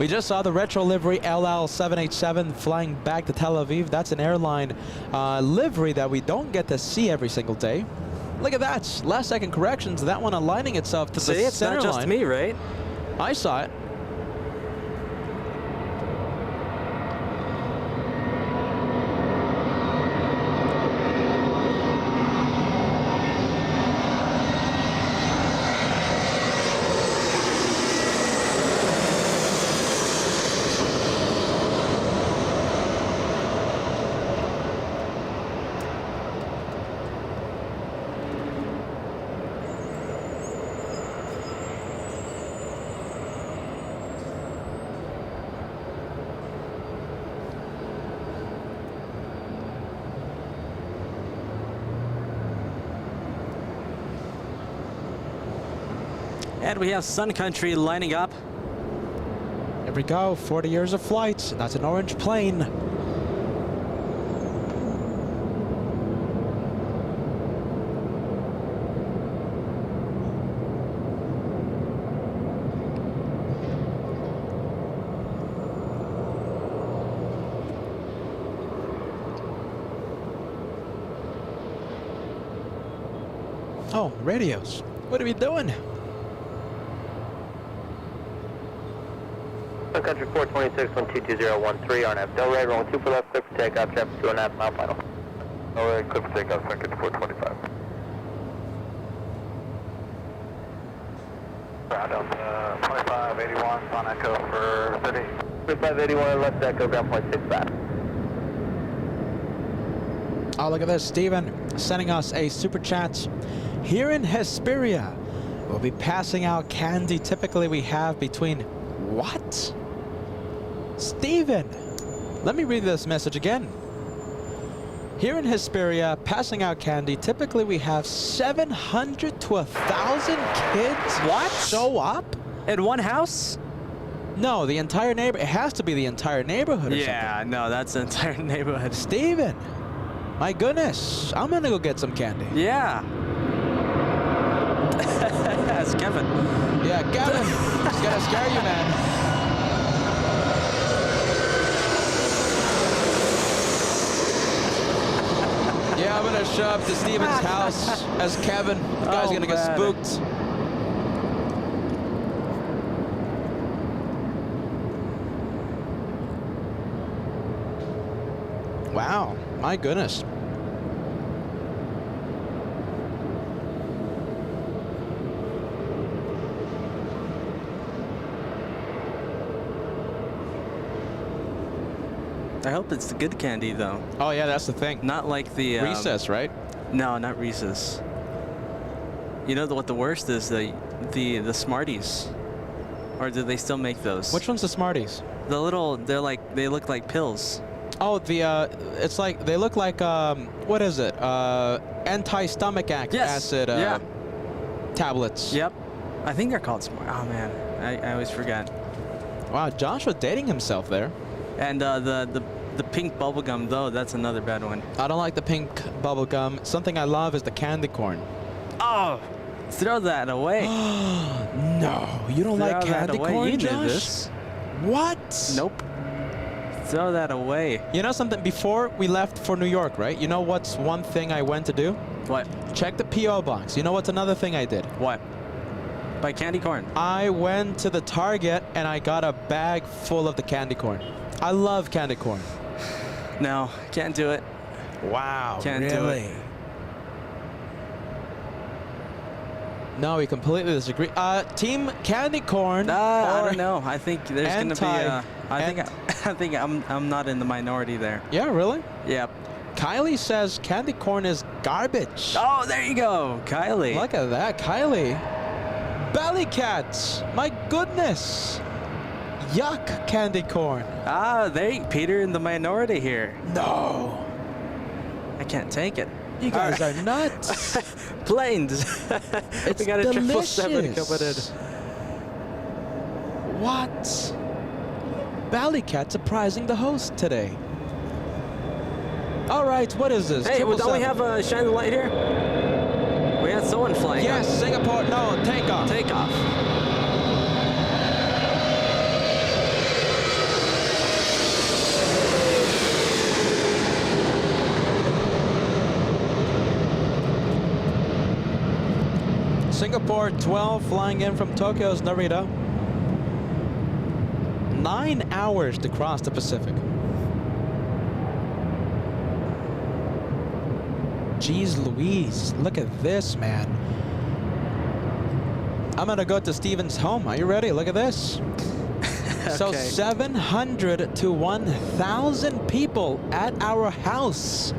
We just saw the retro livery LL787 flying back to Tel Aviv. That's an airline livery that we don't get to see every single day. Look at that. Last second corrections. That one aligning itself to the center line. See, it's not just me, right? I saw it. And we have Sun Country lining up. There we go. 40 years of flight. That's an orange plane. Oh, radios. What are we doing? Country 426, 122.013, RNF Delray, rolling 2 for left, clear for takeoff, traffic 2.5 mile final. Alright, clear for takeoff, second 425. Round up 2581 on Echo for 30. 2581 left Echo, ground point 65. Oh, look at this. Steven sending us a super chat. Here in Hesperia, we'll be passing out candy. Typically, we have between... What? Steven, let me read this message again. Here in Hesperia, passing out candy. Typically, we have 700 to 1,000 kids What? show up. In one house? No, the entire neighbor. It has to be the entire neighborhood or Yeah, no, that's the entire neighborhood. something. Steven, my goodness. I'm going to go get some candy. Yeah. That's Kevin. Yeah, Kevin. He's going to scare you, man. Yeah, I'm gonna show up to Steven's house as Kevin. The guy's gonna get spooked. Wow, my goodness. I hope it's the good candy though. Oh yeah, that's the thing. Not like the Recess, right? No, not Reese's. You know what the worst is? The Smarties. Or do they still make those? Which one's the Smarties? The little, they look like pills. Oh, it's like, they look like, what is it? Anti-stomach acid Yeah. tablets. Yep. I think they're called Smart. Oh man, I always forget. Wow, Josh was dating himself there. And the pink bubble gum though, that's another bad one. I don't like the pink bubble gum. Something I love is the candy corn. Oh, throw that away. No, you don't like Throw that candy away. corn, You Josh? knew this. What? Nope. Throw that away. You know something? Before we left for New York, right? You know what's one thing I went to do? What? Check the P.O. box. You know what's another thing I did? What? Buy candy corn. I went to the Target and I got a bag full of the candy corn. I love candy corn. No, can't do it. Wow, Can't do it. No, we completely disagree. Team Candy Corn. I or- don't know. I think there's gonna be. Anti- I think I'm not in the minority there. Yeah, really? Yep. Kylie says candy corn is garbage. Oh, there you go, Kylie. Look at that, Kylie. Belly cats. My goodness. Yuck, candy corn. Ah, Peter in the minority here. No. I can't take it. You guys are nuts. Planes. It's We got a delicious. 777 coming in. What? Belly cat surprising the host today. All right, what is this? Hey, don't we 777. have a shine the light here? We had someone flying. Yes, Singapore. No, takeoff. Takeoff. Singapore 12 flying in from Tokyo's Narita. 9 hours to cross the Pacific. Jeez Louise, look at this, man. I'm gonna go to Steven's home. Are you ready? Look at this. So Okay. 700 to 1,000 people at our house.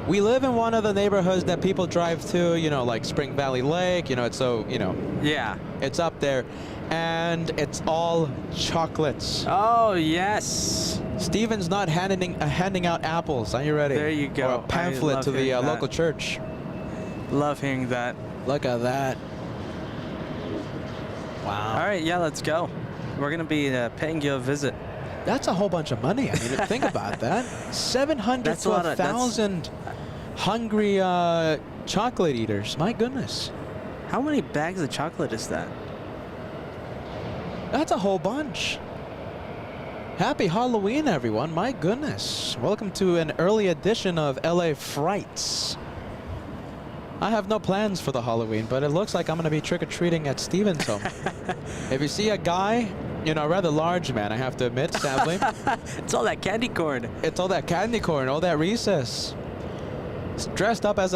We live in one of the neighborhoods that people drive to, you know, like Spring Valley Lake, you know, it's so, you know, Yeah. it's up there. And it's all chocolates. Oh, yes. Steven's not handing out apples. Are you ready? There you go. Or a I pamphlet love to the hearing that. local church. Love hearing that. Look at that. Wow. All right, yeah, let's go. We're going to be paying you a visit. That's a whole bunch of money. I mean, think about that. 700 That's to a lot of- 1,000 hungry chocolate eaters. My goodness. How many bags of chocolate is that? That's a whole bunch. Happy Halloween, everyone. My goodness. Welcome to an early edition of LA Frights. I have no plans for the Halloween, but it looks like I'm going to be trick-or-treating at Steven's home. If you see a guy, you know, a rather large man, I have to admit, sadly. It's all that candy corn. It's all that candy corn, all that recess. It's dressed up as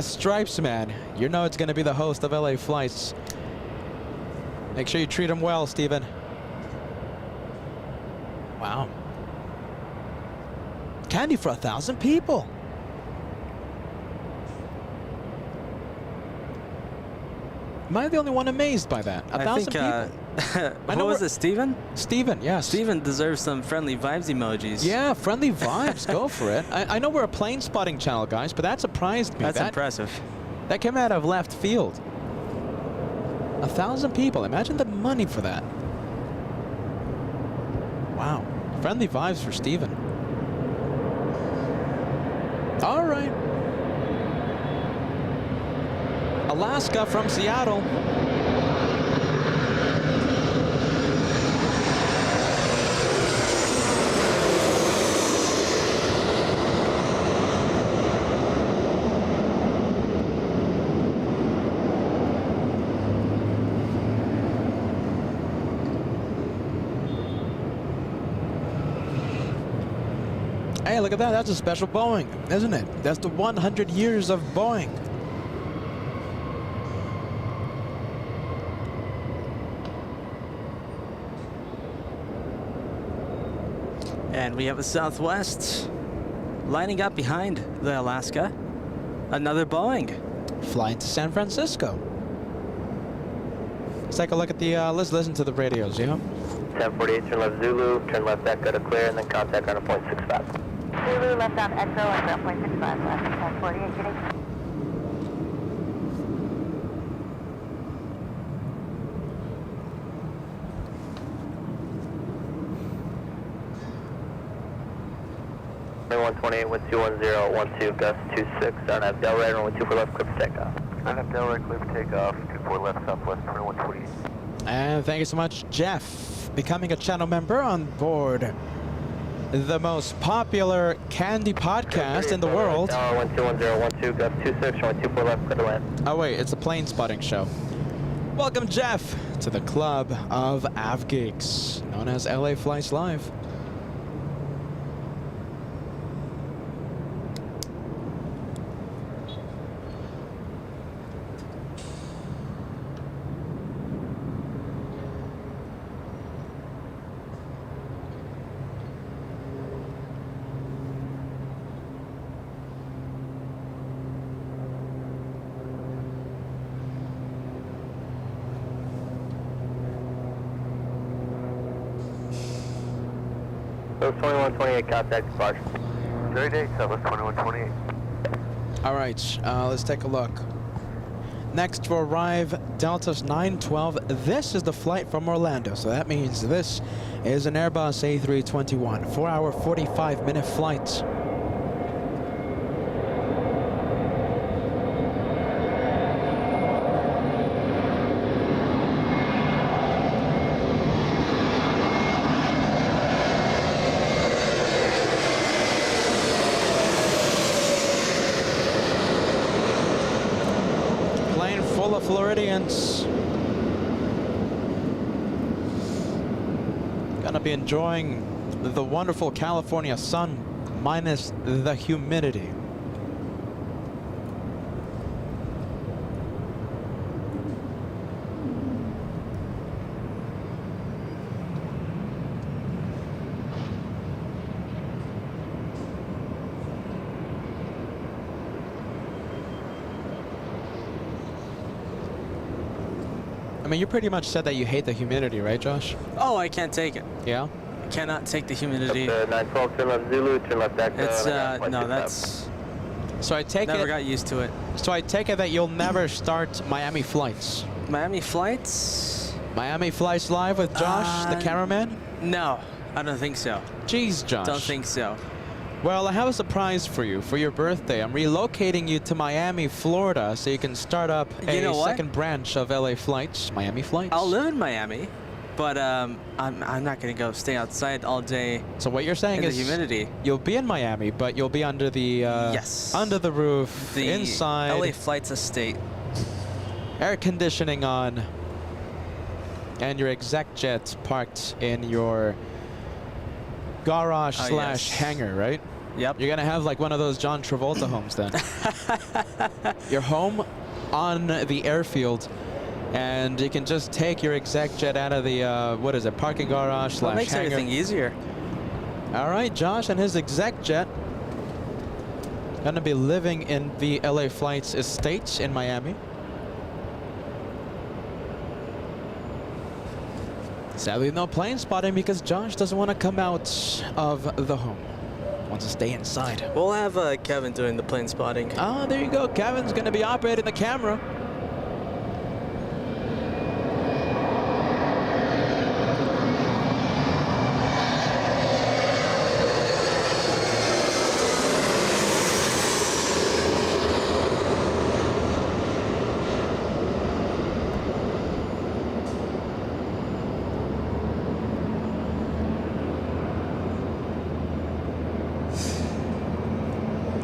Stripes Man. You know it's going to be the host of LA Flights. Make sure you treat him well, Steven. Wow. Candy for 1,000 people. Am I the only one amazed by that? 1,000 people. What was it, Steven? Steven, yes. Steven deserves some friendly vibes emojis. Yeah, friendly vibes. Go for it. I know we're a plane spotting channel, guys, but that surprised me. That's impressive. That came out of left field. 1,000 people. Imagine the money for that. Wow. Friendly vibes for Steven. All right. Alaska from Seattle. Hey, look at that. That's a special Boeing, isn't it? That's the 100 years of Boeing. And we have a Southwest lining up behind the Alaska. Another Boeing. Flying to San Francisco. Let's take a look at the, let's listen to the radios, yeah? 1048, turn left Zulu, turn left Echo to clear, and then contact on a .65. Zulu left on Echo at 0.65 left, 1048 getting. Runway 128, wind 210, 12, gust 26, on have Del Red, runway 24 left, clip takeoff. On have Del Red, clear for takeoff, 24 left, southwest, 2128. And thank you so much, Jeff, becoming a channel member on board the most popular candy podcast in the world. Wind 210, 12, gust 26, runway 24 left, clear to land. Oh wait, it's a plane spotting show. Welcome, Jeff, to the club of AvGeeks, known as LA Flights Live. So 2128, contact departure. Very day, southwest 2128. All right, let's take a look. Next to arrive, Delta's 912. This is the flight from Orlando, so that means this is an Airbus A321, 4-hour, 45-minute flight. Full of Floridians. Gonna be enjoying the wonderful California sun minus the humidity. I mean, you pretty much said that you hate the humidity, right, Josh? Oh, I can't take it. Yeah? I cannot take the humidity. 912, turn left Zulu, turn left Echo. It's, no, that's... So I take Never it. got used to it. So I take it that you'll never start Miami flights. Miami flights? Miami Flights Live with Josh, the cameraman? No, I don't think so. Jeez, Josh. Don't think so. Well, I have a surprise for you for your birthday. I'm relocating you to Miami, Florida, so you can start up You know what? second branch of LA Flights, Miami Flights. I'll live in Miami. but I'm not gonna go stay outside all day So what you're saying in is the humidity. you'll be in Miami, but you'll be under the Yes. under the roof, The inside, LA Flights estate. air conditioning on, and your exec jet parked in your garage slash yes. hangar, right? Yep. You're gonna have like one of those John Travolta homes then. Your home on the airfield, and you can just take your exec jet out of the what is it, parking garage That slash makes hangar. everything easier. All right, Josh and his exec jet gonna be living in the LA Flights estate in Miami. Sadly, no plane spotting because Josh doesn't want to come out of the home. Wants to stay inside. We'll have Kevin doing the plane spotting. Oh, there you go. Kevin's going to be operating the camera.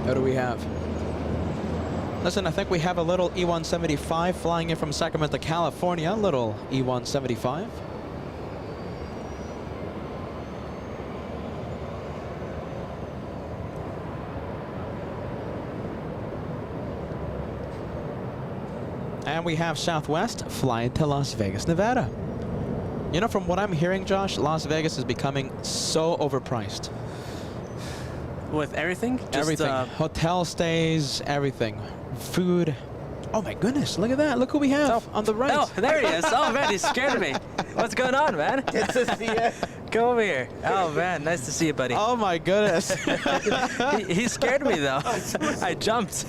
What do we have? Listen, I think we have a little E-175 flying in from Sacramento, California. Little E-175. And we have Southwest flying to Las Vegas, Nevada. You know, from what I'm hearing, Josh, Las Vegas is becoming so overpriced. With everything? Just, Everything. Hotel stays, everything. Food. Oh my goodness, look at that. Look who we have on the right. Oh, there he is. Oh, man, he scared me. What's going on, man? Good to see you. Come over here. Oh, man, nice to see you, buddy. Oh my goodness. He scared me, though. I jumped.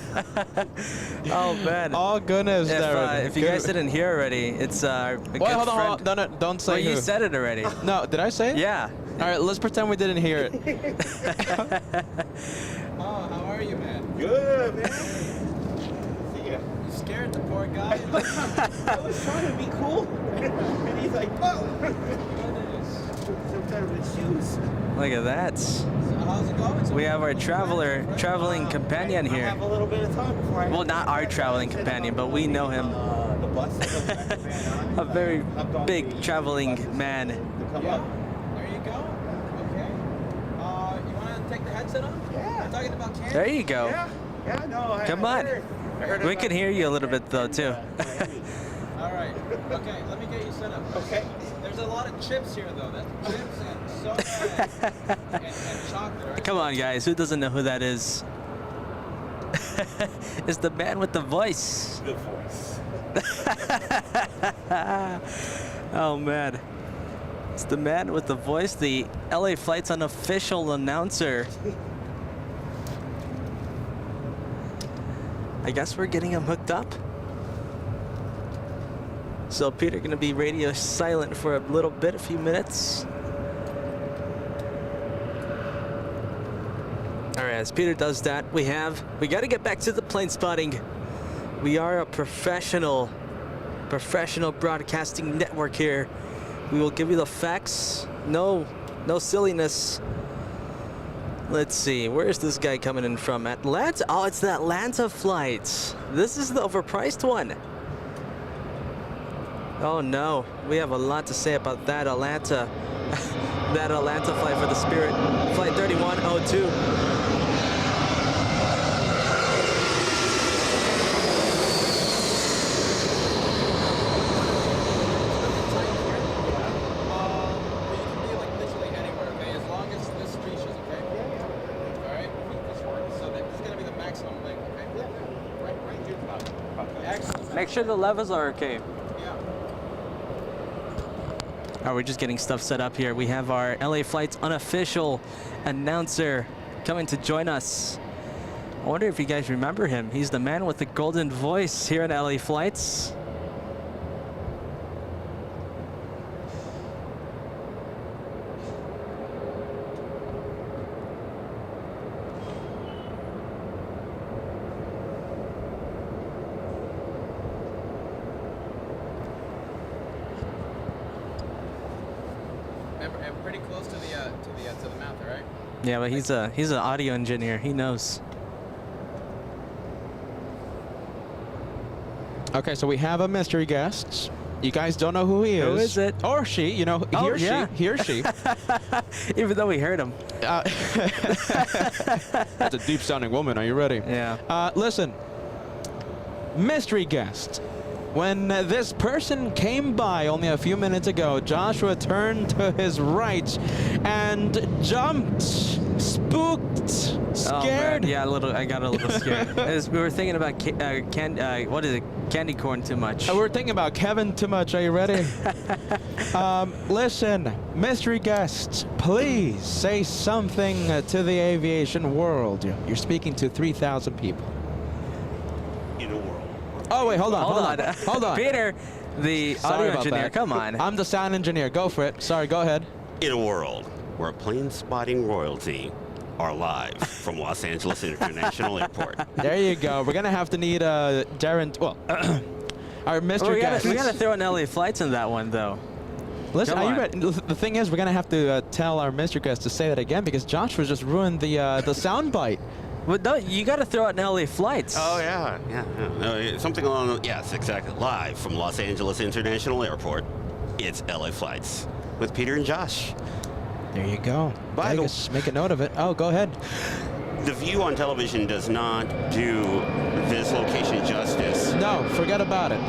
Oh, man. Oh goodness, Darren. If you guys didn't hear already, it's a Wait, good hold on, friend. hold on. Don't say Well, you who. said it already. No, did I say it? Yeah. All right, let's pretend we didn't hear it. Oh, how are you, man? Good, man. See ya. You scared the poor guy. I was trying to be cool. And he's like, oh. Sometimes with shoes. Look at that. So how's it going? We have our traveling companion I here. have a little bit of time before I Well, not our traveling companion, but we know him. The bus. A very big traveling man. To come Yeah. up. There you go. Okay. You want to take the headset off? Yeah. We're talking about camping. There you go. Yeah, no. Come on. I heard We about can hear you a little bit, though, too. Miami. All right. Okay, let me get you set up. Okay. There's a lot of chips here, though. That's chips and soda and chocolate. Right? Come on, guys. Who doesn't know who that is? It's the man with the voice. Good voice. Oh, man. It's the man with the voice, the LA Flight's unofficial announcer. I guess we're getting him hooked up. So Peter gonna be radio silent for a little bit, a few minutes. All right, as Peter does that, we gotta get back to the plane spotting. We are a professional broadcasting network here. We will give you the facts. No silliness. Let's see, where is this guy coming in from? Atlanta? Oh, it's the Atlanta flight. This is the overpriced one. Oh no, we have a lot to say about that Atlanta. That Atlanta flight for the Spirit. Flight 3102. Make sure the levels are okay. All right, we're just getting stuff set up here. We have our LA Flight's unofficial announcer coming to join us. I wonder if you guys remember him. He's the man with the golden voice here at LA Flights. pretty close to the mouth, right? Yeah, but he's an audio engineer. He knows. Okay, so we have a mystery guest. You guys don't know who he is. Who is it? Or she, you know, Oh, he or yeah. she, he or she. Even though we heard him. That's a deep-sounding woman. Are you ready? Yeah. Listen, mystery guest. When this person came by only a few minutes ago, Joshua turned to his right and jumped, spooked, scared. Oh, yeah, I got a little scared. We were thinking about what is it? Candy corn too much. We're thinking about Kevin too much. Are you ready? Listen, mystery guest, please say something to the aviation world. You're speaking to 3,000 people. In a world. Oh, wait, hold on. Hold on. Peter, the Sorry audio about engineer, that. come on. I'm the sound engineer. Go for it. Sorry, go ahead. In a world where plane spotting royalty are live from Los Angeles International Airport. There you go. We're going to have to need Darren, well, our mystery guest. We gotta throw in LA flights in that one, though. Listen, Come are you on. ready? The thing is, we're going to have to tell our mystery guest to say that again because Joshua just ruined the sound bite. But no, you gotta throw out in LA flights. Oh, yeah. Something along the, yes, exactly. Live from Los Angeles International Airport, it's LA Flights with Peter and Josh. There you go. By the- Vegas, make a note of it. Oh, go ahead. The view on television does not do this location justice. No, forget about it.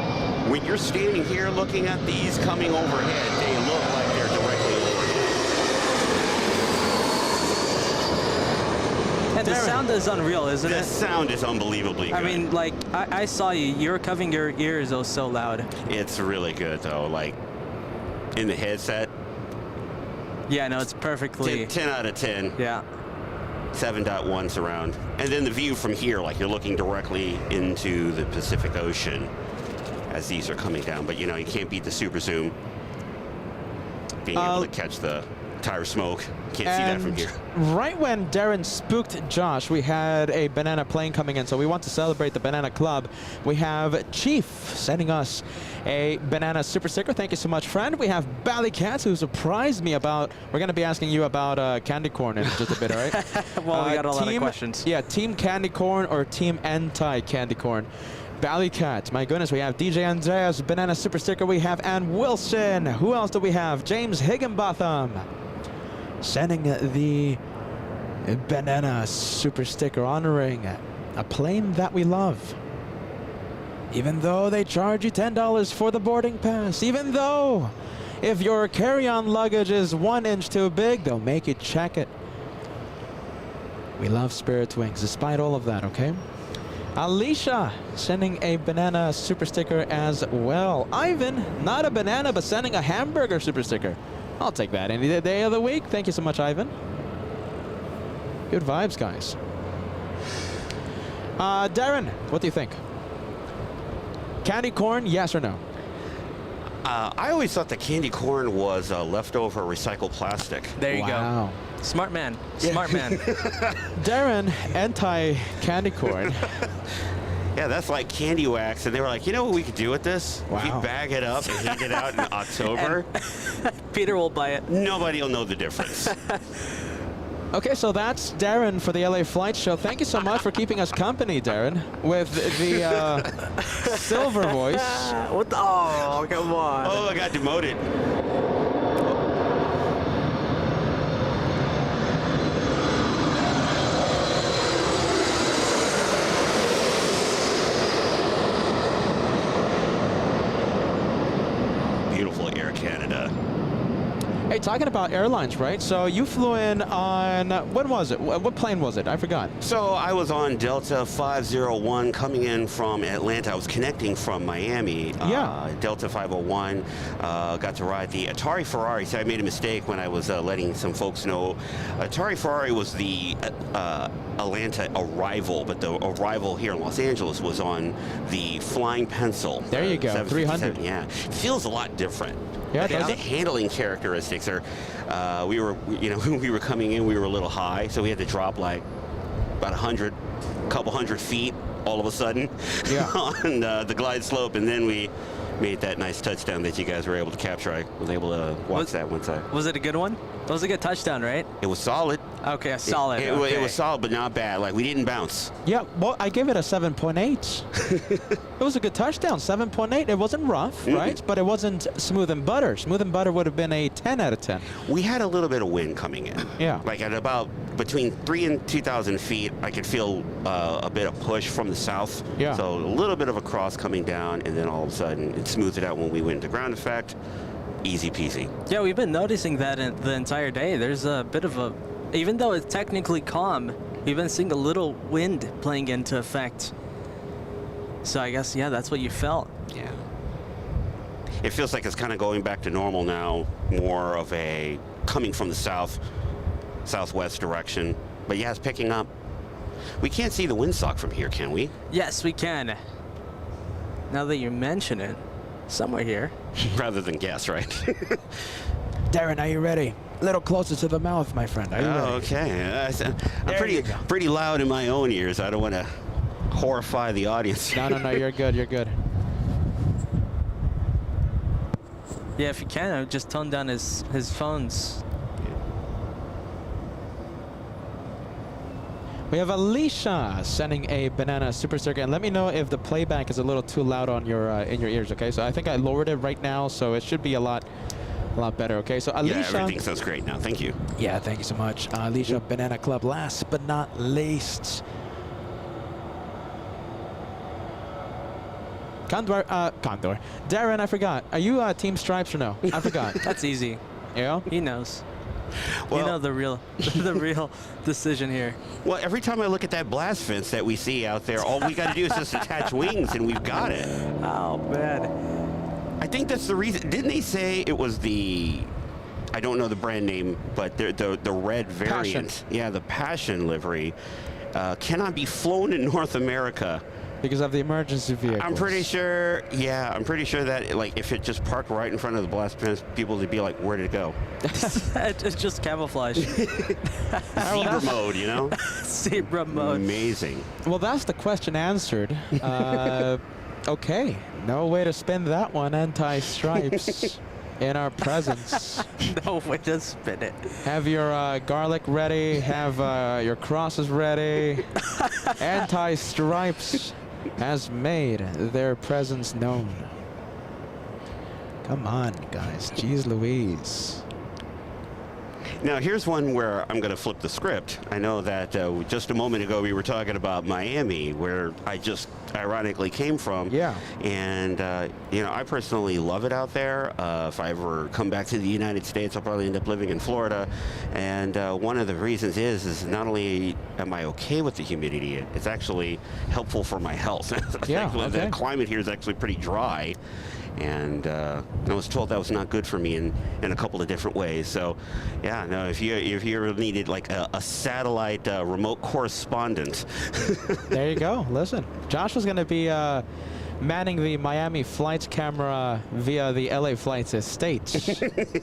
When you're standing here looking at these coming overhead, they look like they're directly overhead. And the sound is unreal, isn't The it? sound is unbelievably good. I mean, like, I saw you. You were covering your ears. It was so loud. It's really good, though. Like, in the headset, Yeah, no, it's perfectly. 10 out of 10. Yeah. 7.1 surround. And then the view from here, like you're looking directly into the Pacific Ocean as these are coming down. But, you know, you can't beat the super zoom. Being able to catch the tire smoke. Can't see that from here. Right when Darren spooked Josh, we had a banana plane coming in, so we want to celebrate the Banana Club. We have Chief sending us a banana super sticker. Thank you so much, friend. We have Bally Cats, who surprised me about. We're going to be asking you about candy corn in just a bit, all right? Well, we got a lot of questions. Yeah, Team Candy Corn or Team Anti-Candy Corn. Bally Cat, my goodness, we have DJ Andreas, banana super sticker. We have Ann Wilson. Who else do we have? James Higginbotham sending the banana super sticker honoring a plane that we love. Even though they charge you $10 for the boarding pass, even though if your carry-on luggage is 1 inch too big, they'll make you check it. We love Spirit Wings despite all of that, okay? Alicia sending a banana super sticker as well. Ivan, not a banana, but sending a hamburger super sticker. I'll take that any day of the week. Thank you so much, Ivan. Good vibes, guys. Darren, what do you think? Candy corn, yes or no? I always thought the candy corn was leftover recycled plastic. There you Wow. go. Smart man. Smart man. Darren, anti-candy corn. Yeah, that's like candy wax. And they were like, you know what we could do with this? Wow. If you bag it up and hand it out in October, Peter will buy it. nobody will know the difference. Okay, so that's Darren for the LA Flight Show. Thank you so much for keeping us company, Darren, with the silver voice. What the? Oh, come on. Oh, I got demoted. Beautiful Air Canada. Hey, talking about airlines, right? So you flew in on, when was it? What plane was it? I forgot. So I was on Delta 501 coming in from Atlanta. I was connecting from Miami. Yeah. Delta 501. Got to ride the Atari Ferrari. So I made a mistake when I was letting some folks know. Atari Ferrari was the Atlanta arrival, but the arrival here in Los Angeles was on the Flying Pencil. There you go, 300. Yeah. Feels a lot different. Yeah, Like, does the it? handling characteristics are, we were, you know, when we were coming in, we were a little high, so we had to drop like about 100, couple hundred feet all of a sudden Yeah. on the glide slope, and then we made that nice touchdown that you guys were able to capture. I was able to watch that once. Was it a good one? It was a good touchdown, right? It was solid. Okay, solid. It was solid, but not bad. Like, we didn't bounce. Yeah, well, I give it a 7.8. It was a good touchdown, 7.8. It wasn't rough, right? But it wasn't smooth and butter. Smooth and butter would have been a 10 out of 10. We had a little bit of wind coming in. Yeah. Like at about between 3,000 and 2,000 feet, I could feel a bit of push from the south. Yeah. So a little bit of a cross coming down, and then all of a sudden it smoothed it out when we went to ground effect. Easy peasy. Yeah, we've been noticing that the entire day. There's a bit of a, even though it's technically calm, we've been seeing a little wind playing into effect. So I guess, yeah, that's what you felt. Yeah. It feels like it's kind of going back to normal now, more of a coming from the southwest direction. But yeah, it's picking up. We can't see the windsock from here, can we? Yes, we can. Now that you mention it, somewhere here. Rather than guess, right? Darren, are you ready? A little closer to the mouth, my friend. Are you ready? Okay. I'm There you go. pretty loud in my own ears. I don't want to horrify the audience. No, you're good, you're good. Yeah, if you can, I would just tone down his phones. We have Alicia sending a banana super sticker, and let me know if the playback is a little too loud on your in your ears. Okay, so I think I lowered it right now, so it should be a lot better. Okay, so Alicia. Yeah, everything sounds great now. Thank you. Yeah, thank you so much, Alicia. Banana Club. Last but not least, Condor. Darren, I forgot. Are you Team Stripes or no? I forgot. That's easy. Yeah. He knows. Well, you know the real decision here. Well, every time I look at that blast fence that we see out there, all we got to do is just attach wings, and we've got it. Oh, man. I think that's the reason. Didn't they say it was the? I don't know the brand name, but the red variant. Passion. Yeah, the Passion livery cannot be flown in North America. Because of the emergency vehicles. I'm pretty sure. Yeah, I'm pretty sure that like if it just parked right in front of the blast fence, people would be like, "Where did it go?" It's just camouflage. Zebra mode, you know. Zebra mode. Amazing. Well, that's the question answered. Okay, no way to spin that one. Anti-stripes in our presence. No way to spin it. Have your garlic ready. Have your crosses ready. Anti-stripes has made their presence known. Come on, guys. Jeez Louise. Now, here's one where I'm going to flip the script. I know that just a moment ago we were talking about Miami, where I just ironically came from. Yeah. And, you know, I personally love it out there. If I ever come back to the United States, I'll probably end up living in Florida. And one of the reasons is not only am I okay with the humidity, it's actually helpful for my health. Yeah, The okay. climate here is actually pretty dry. And I was told that was not good for me in a couple of different ways. So, yeah, no, if you ever needed like a satellite remote correspondent. There you go. Listen, Josh was going to be manning the Miami flights camera via the LA flights estate.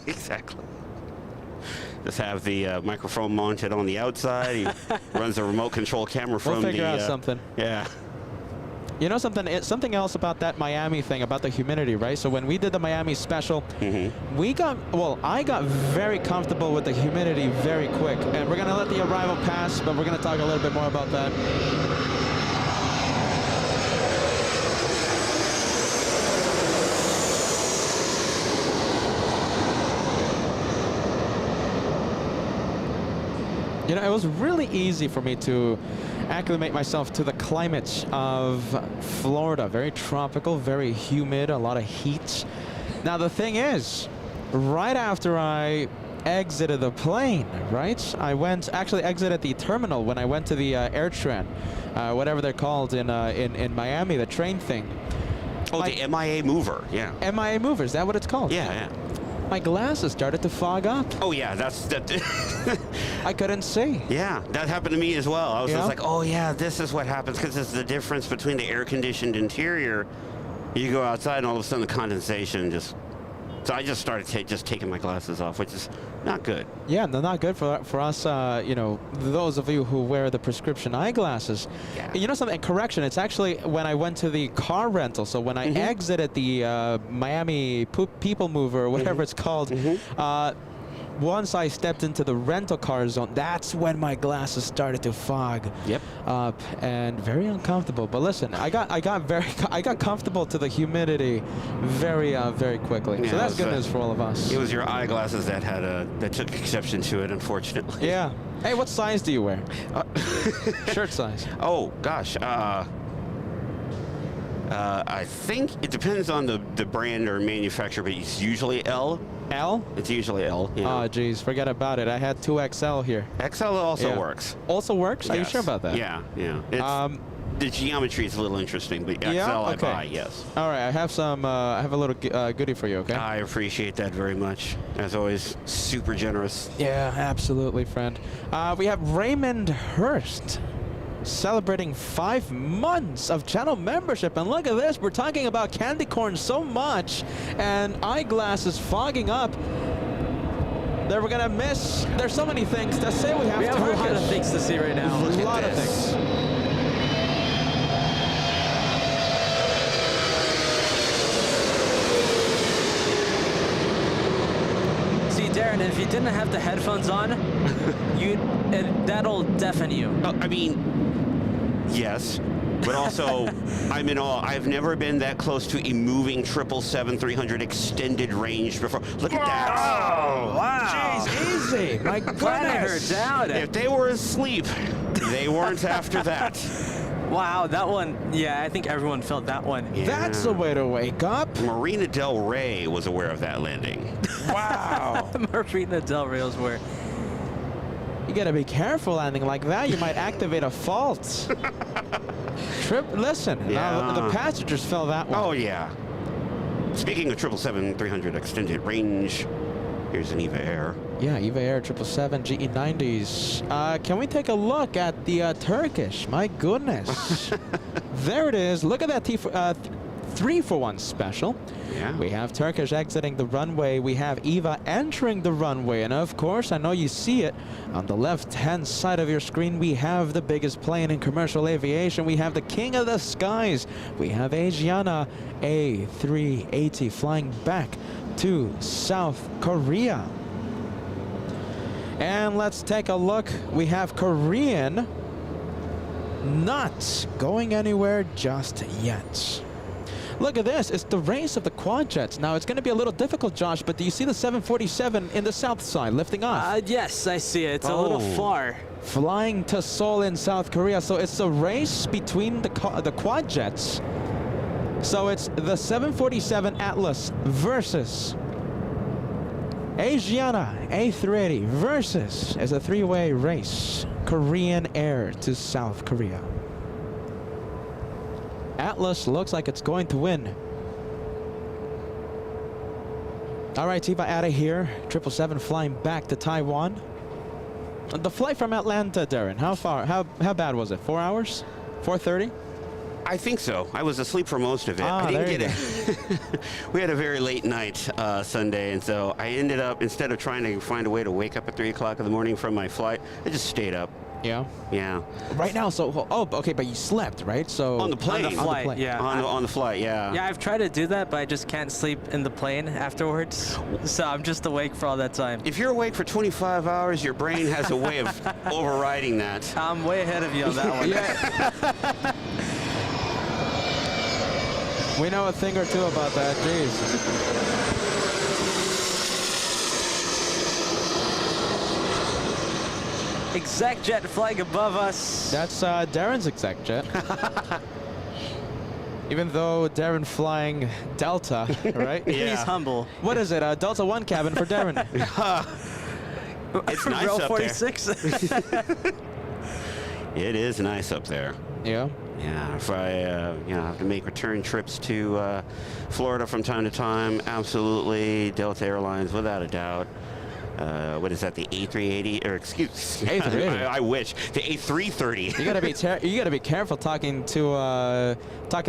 Exactly. Just have the microphone mounted on the outside. He runs a remote control camera from We'll figure out something. Yeah. You know something else about that Miami thing, about the humidity, right? So when we did the Miami special, I got very comfortable with the humidity very quick. And we're going to let the arrival pass, but we're going to talk a little bit more about that. You know, it was really easy for me to acclimate myself to the climate of Florida. Very tropical, very humid, a lot of heat. Now, the thing is, right after I exited the plane, right? I actually exited the terminal when I went to the AirTran, whatever they're called in Miami, the train thing. Oh, the MIA mover, yeah. MIA mover, is that what it's called? Yeah, yeah. My glasses started to fog up. Oh, yeah, that. I couldn't see. Yeah, that happened to me as well. I was Yeah? just like, oh, yeah, this is what happens, because it's the difference between the air-conditioned interior. You go outside, and all of a sudden the condensation just... So I just started taking my glasses off, which is not good. Yeah, they're not good for us, you know, those of you who wear the prescription eyeglasses. Yeah. You know something, correction, it's actually when I went to the car rental, so when I exited the Miami People Mover, or whatever it's called, once I stepped into the rental car zone, that's when my glasses started to fog up, and very uncomfortable. But listen, I got comfortable to the humidity very quickly. Yeah, so that's good news for all of us. It was your eyeglasses that had that took exception to it, unfortunately. Yeah. Hey, what size do you wear? Shirt size. Oh gosh. I think it depends on the brand or manufacturer, but it's usually L. L? It's usually L. Yeah. Oh, geez, forget about it. I had 2XL here. XL also works. Also works? Are you Yes. sure about that? Yeah, yeah. It's, the geometry is a little interesting, but XL I buy, yes. All right, I have a little goodie for you, okay? I appreciate that very much. As always, super generous. Yeah, absolutely, friend. We have Raymond Hurst celebrating 5 months of channel membership, and look at this, we're talking about candy corn so much and eyeglasses fogging up that we're gonna miss. There's so many things to say. We have a lot of Turkish. things to see right now. A lot of things. See, Darren, if you didn't have the headphones on, that'll deafen you. I mean, yes, but also I'm in awe. I've never been that close to a moving 777-300 extended range before. Look at that. Oh, wow. Jeez, easy. My Planning her goodness. down. If they were asleep, they weren't after that. Wow, that one, yeah, I think everyone felt that one. Yeah. That's the way to wake up. Marina Del Rey was aware of that landing. Wow. Marina Del Rey's where. You gotta be careful landing like that. You might activate a fault. Listen, now the passengers fell that one. Oh, yeah. Speaking of 777-300 extended range, here's an EVA Air. Yeah, EVA Air 777 GE90s. Can we take a look at the Turkish? My goodness. There it is. Look at that 3-for-1 special. Yeah. We have Turkish exiting the runway. We have EVA entering the runway. And of course, I know you see it on the left-hand side of your screen. We have the biggest plane in commercial aviation. We have the king of the skies. We have Asiana A380 flying back to South Korea. And let's take a look. We have Korean not going anywhere just yet. Look at this. It's the race of the quad jets. Now, it's going to be a little difficult, Josh, but do you see the 747 in the south side lifting off? Yes, I see it. It's a little far. Flying to Seoul in South Korea. So it's a race between the quad jets. So it's the 747 Atlas versus Asiana A380 versus, as a 3-way race, Korean Air to South Korea. Atlas looks like it's going to win. All right, Eva out of here. 777 flying back to Taiwan. The flight from Atlanta, Darren, how far? How bad was it? 4 hours? 4:30? I think so. I was asleep for most of it. I didn't get it. We had a very late night Sunday, and so I ended up, instead of trying to find a way to wake up at 3 o'clock in the morning from my flight, I just stayed up. Yeah. Yeah. Right now, so okay, but you slept, right? So on the plane. On the flight, yeah. On the flight, yeah. Yeah, I've tried to do that, but I just can't sleep in the plane afterwards. So I'm just awake for all that time. If you're awake for 25 hours, your brain has a way of overriding that. I'm way ahead of you on that one. Yeah. We know a thing or two about that. Jeez. Exec jet flying above us. That's Darren's exec jet. Even though Darren flying Delta, right? Yeah. He's humble. What is it? Delta 1 cabin for Darren. It's nice Row up 46. It is nice up there. Yeah. Yeah, if I have to make return trips to Florida from time to time, absolutely. Delta Airlines, without a doubt. what is that? The A380, or excuse A380. I wish the A330. You gotta be careful talking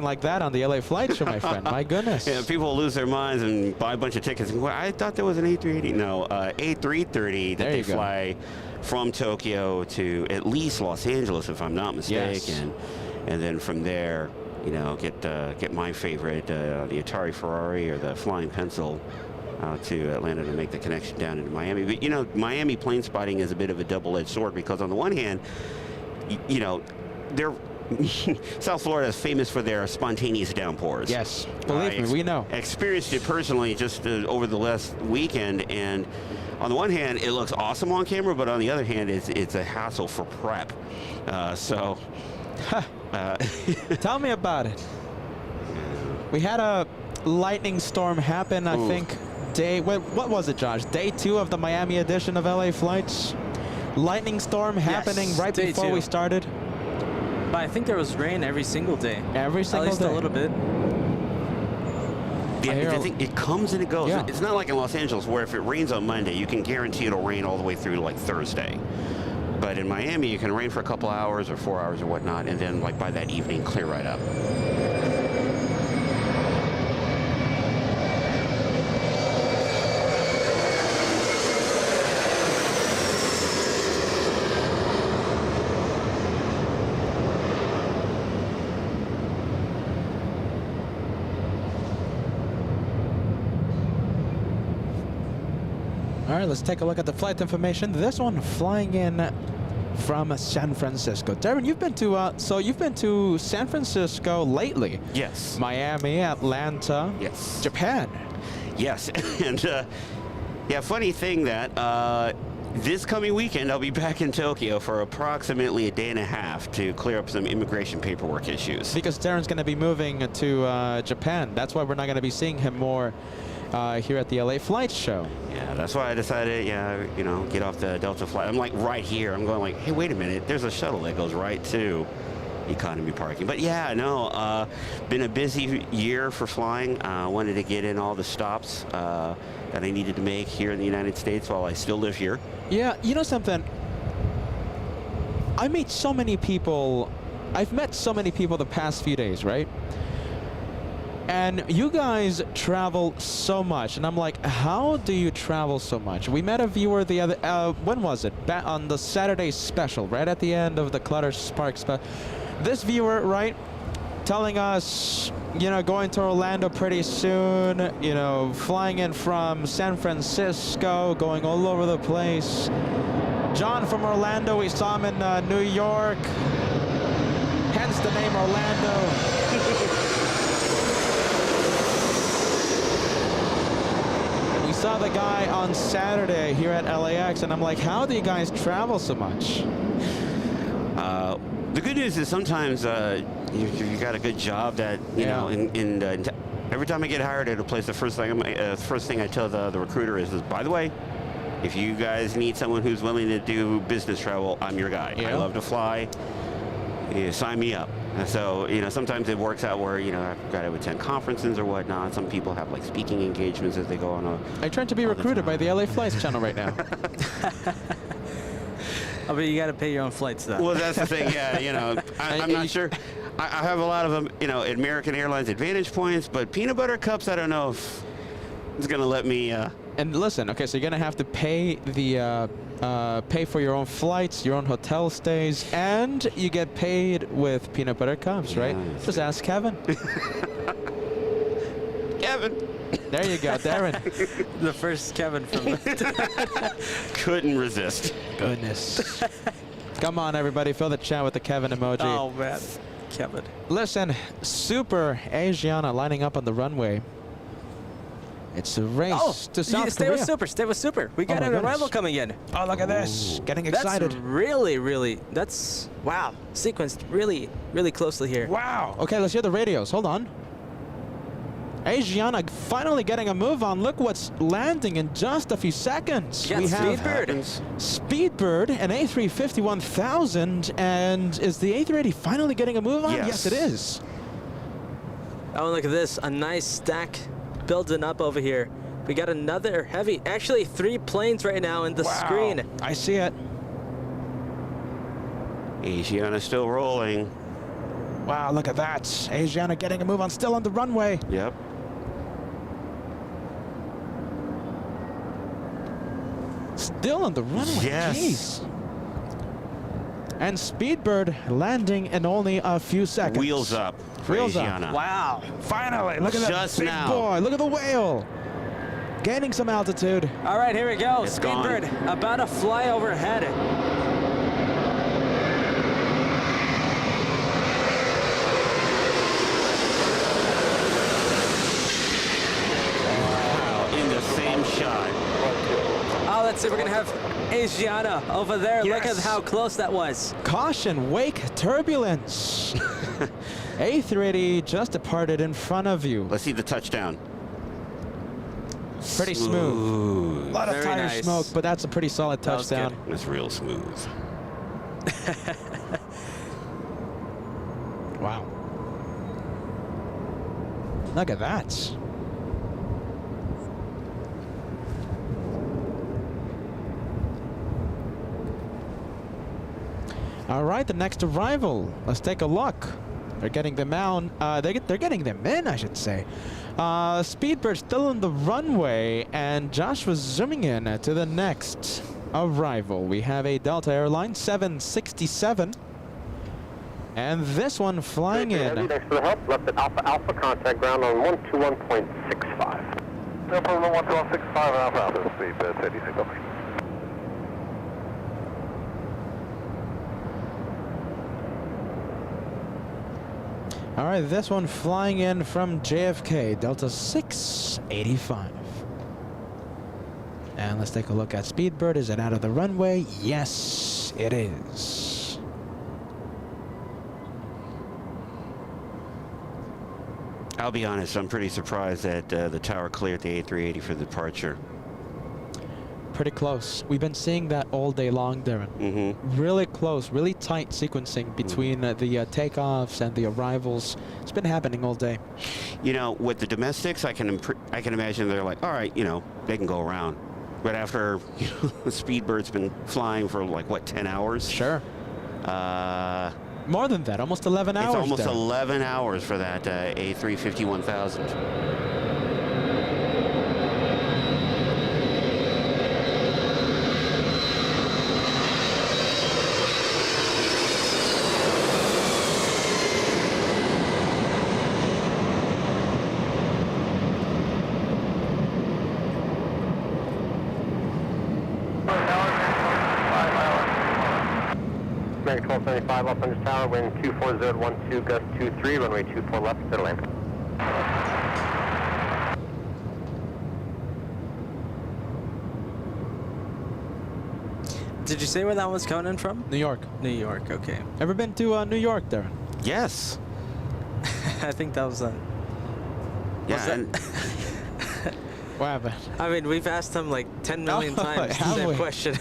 like that on the LA Flight Show, my friend. My goodness. Yeah, people lose their minds and buy a bunch of tickets. And go, I thought there was an A380. No, A330 that they fly from Tokyo to at least Los Angeles, if I'm not mistaken, and then from there, you know, get my favorite, the Atari Ferrari or the Flying Pencil. To Atlanta to make the connection down into Miami. But, you know, Miami plane spotting is a bit of a double-edged sword because on the one hand, you know, they're South Florida is famous for their spontaneous downpours. Yes, believe me, we know. Experienced it personally just over the last weekend, and on the one hand, it looks awesome on camera, but on the other hand, it's a hassle for prep. Tell me about it. We had a lightning storm happen, I think. What was it, Josh? Day 2 of the Miami edition of LA Flights. Lightning storm happening right before we started. But I think there was rain every single day. Every single day. At least a little bit. Yeah, I think it comes and it goes. Yeah. It's not like in Los Angeles where if it rains on Monday, you can guarantee it'll rain all the way through to like Thursday. But in Miami, you can rain for a couple hours or 4 hours or whatnot, and then like by that evening, clear right up. All right, let's take a look at the flight information. This one flying in from San Francisco. Darren, you've been to San Francisco lately. Yes. Miami, Atlanta. Yes. Japan. Yes, and yeah, funny thing that this coming weekend I'll be back in Tokyo for approximately a day and a half to clear up some immigration paperwork issues. Because Darren's going to be moving to Japan. That's why we're not going to be seeing him more here at the LA Flight Show. Yeah, that's why I decided, you know, get off the Delta flight. I'm like right here. I'm going like, hey, wait a minute. There's a shuttle that goes right to economy parking. But yeah, no, been a busy year for flying. Wanted to get in all the stops that I needed to make here in the United States while I still live here. Yeah, you know something? I meet so many people. I've met so many people the past few days, right? And you guys travel so much, and I'm like, how do you travel so much? We met a viewer the other, when was it? On the Saturday special, right at the end of the Clutter Spark special. This viewer, right, telling us, you know, going to Orlando pretty soon, you know, flying in from San Francisco, going all over the place. John from Orlando, we saw him in New York, hence the name Orlando. Saw the guy on Saturday here at LAX, and I'm like, how do you guys travel so much? The good news is sometimes you got a good job that, you know, every time I get hired at a place, the first thing I tell the recruiter is, by the way, if you guys need someone who's willing to do business travel, I'm your guy. I love to fly. Sign me up. And so, you know, sometimes it works out where, you know, I've got to attend conferences or whatnot. Some people have, like, speaking engagements as they go on. I try to be recruited by the LA Flights channel right now. I mean, you got to pay your own flights, though. Well, that's the thing, yeah, you know. I'm not sure. I have a lot of them, you know, American Airlines Advantage points, but peanut butter cups, I don't know if it's going to let me... And listen, okay, so you're going to have to pay the... pay for your own flights, your own hotel stays, and you get paid with peanut butter cups, right? Just ask Kevin. Kevin. There you go, Darren. The first Kevin from... Couldn't resist. Goodness. Come on, everybody, fill the chat with the Kevin emoji. Oh, man. Kevin. Listen, Super Asiana lining up on the runway. It's a race to South Korea. Stay with Super. Stay with Super. We got an arrival coming in. Oh, look at this. Getting excited. That's really, that's, wow. Sequenced really, really closely here. Wow. Okay, let's hear the radios. Hold on. Asiana finally getting a move on. Look what's landing in just a few seconds. We have Speedbird, an A350-1000, and is the A380 finally getting a move on? Yes, it is. Oh, look at this. A nice stack building up over here. We got another heavy, actually 3 planes right now in the screen. I see it. Asiana still rolling. Wow, look at that. Asiana getting a move on, still on the runway. Yep. Still on the runway. Yes. Jeez. And Speedbird landing in only a few seconds. Wheels up for Wheels up. Asiana. Wow. Finally, look at that Just big now. boy. Look at the whale. Gaining some altitude. All right, here we go. It's Speedbird about to fly overhead. Wow, in the same shot. Oh, let's see. We're going to have Asiana over there. Look at Yes. how close that was. Caution, wake turbulence. A380 just departed in front of you. Let's see the touchdown. Pretty smooth. A lot of Very tire nice. smoke, but that's a pretty solid That was touchdown. It's real smooth. Wow. Look at that. All right, the next arrival. Let's take a look. They're getting them out. They're getting them in, I should say. Speedbird still on the runway, and Josh was zooming in to the next arrival. We have a Delta Airlines 767. And this one flying in. Thanks for the help. Left at Alpha Alpha. Contact ground on 121.65. No problem, 12165 Alpha Alpha, speed 36 over. All right, this one flying in from JFK, Delta 685. And let's take a look at Speedbird. Is it out of the runway? Yes, it is. I'll be honest, I'm pretty surprised that the tower cleared the A380 for departure. Pretty close. We've been seeing that all day long, Darren. Mm-hmm. Really close, really tight sequencing between the takeoffs and the arrivals. It's been happening all day. You know, with the domestics, I can imagine they're like, all right, you know, they can go around. But after Speedbird's been flying for like what, 10 hours? Sure. More than that, almost 11 hours. It's almost Darren. 11 hours for that A350 1000. American 1275 Los Angeles Tower, wind 24012, gust 23, runway 24 left, clear to land. Did you say where that was coming in from? New York. New York, okay. Ever been to New York, Darren? Yes. I think that was Yeah. that- And What happened? I mean, we've asked him like 10 million Oh, times have that we? question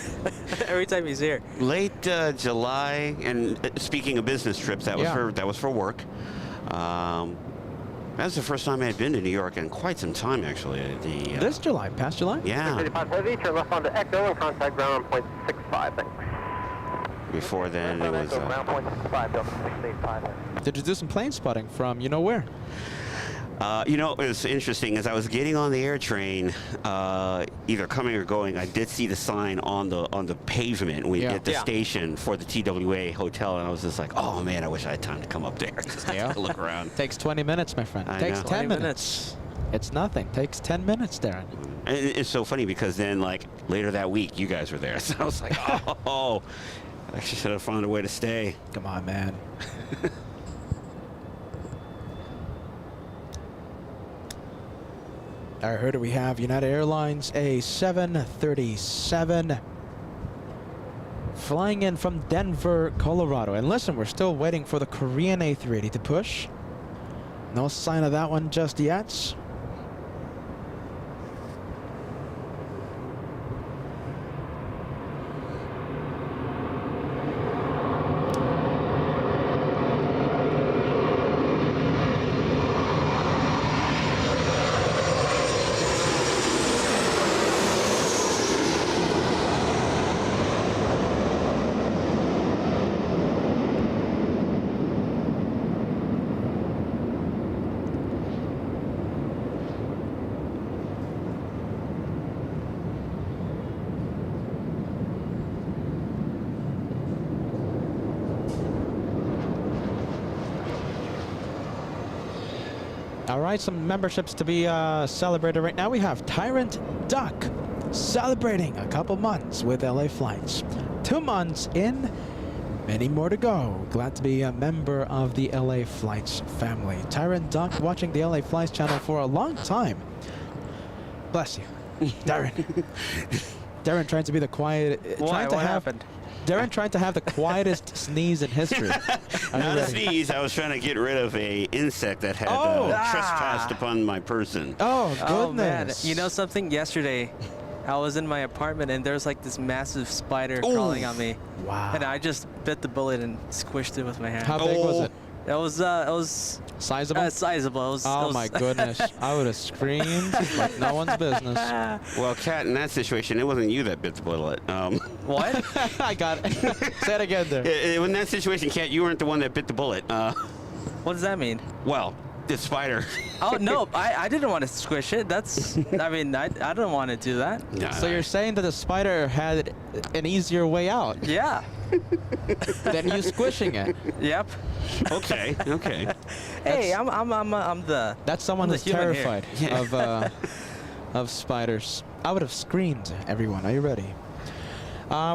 every time he's here. late July, and speaking of business trips, that was for work. That was the first time I had been to New York in quite some time, actually. This July, past July? Yeah. 35 heavy, turn left onto Echo and contact ground on 0.65, thanks. Before then, it was. Ground point 65, Delta 685. Did you do some plane spotting from you know where? You know, it was interesting. As I was getting on the air train, either coming or going, I did see the sign on the pavement at the station for the TWA hotel, and I was just like, oh man, I wish I had time to come up there. Yeah. Look around. Takes 20 minutes, my friend. I Takes know. 10 20 minutes. It's nothing. Takes 10 minutes, Darren. And it's so funny because then, like, later that week, you guys were there. So I was like, oh, I actually should have found a way to stay. Come on, man. All right, who do we have? United Airlines, a 737. Flying in from Denver, Colorado. And listen, we're still waiting for the Korean A380 to push. No sign of that one just yet. All right, some memberships to be celebrated right now. We have Tyrant Duck celebrating a couple months with LA Flights. 2 months in, many more to go. Glad to be a member of the LA Flights family. Tyrant Duck watching the LA Flights channel for a long time. Bless you. Darren. Darren trying to be the quiet. Why? What happened? Darren trying to have the quietest sneeze in history. Not a sneeze. I was trying to get rid of a insect that had trespassed upon my person. Oh, goodness. Oh, man. You know something? Yesterday, I was in my apartment and there's like this massive spider crawling on me. Wow. And I just bit the bullet and squished it with my hand. How big was it? It was Sizable? Sizable. My goodness. I would have screamed like no one's business. Well, Kat, in that situation, it wasn't you that bit the bullet. What? I got it. Say it again there. In that situation, Kat, you weren't the one that bit the bullet. What does that mean? Well, the spider. Oh, no, I didn't want to squish it. That's, I mean, I don't want to do that. Nah. So you're saying that the spider had an easier way out Yeah. than you squishing it? Yep. Okay, okay. Hey, I'm the. That's someone I'm the who's human here. terrified of spiders. I would have screamed, everyone. Are you ready?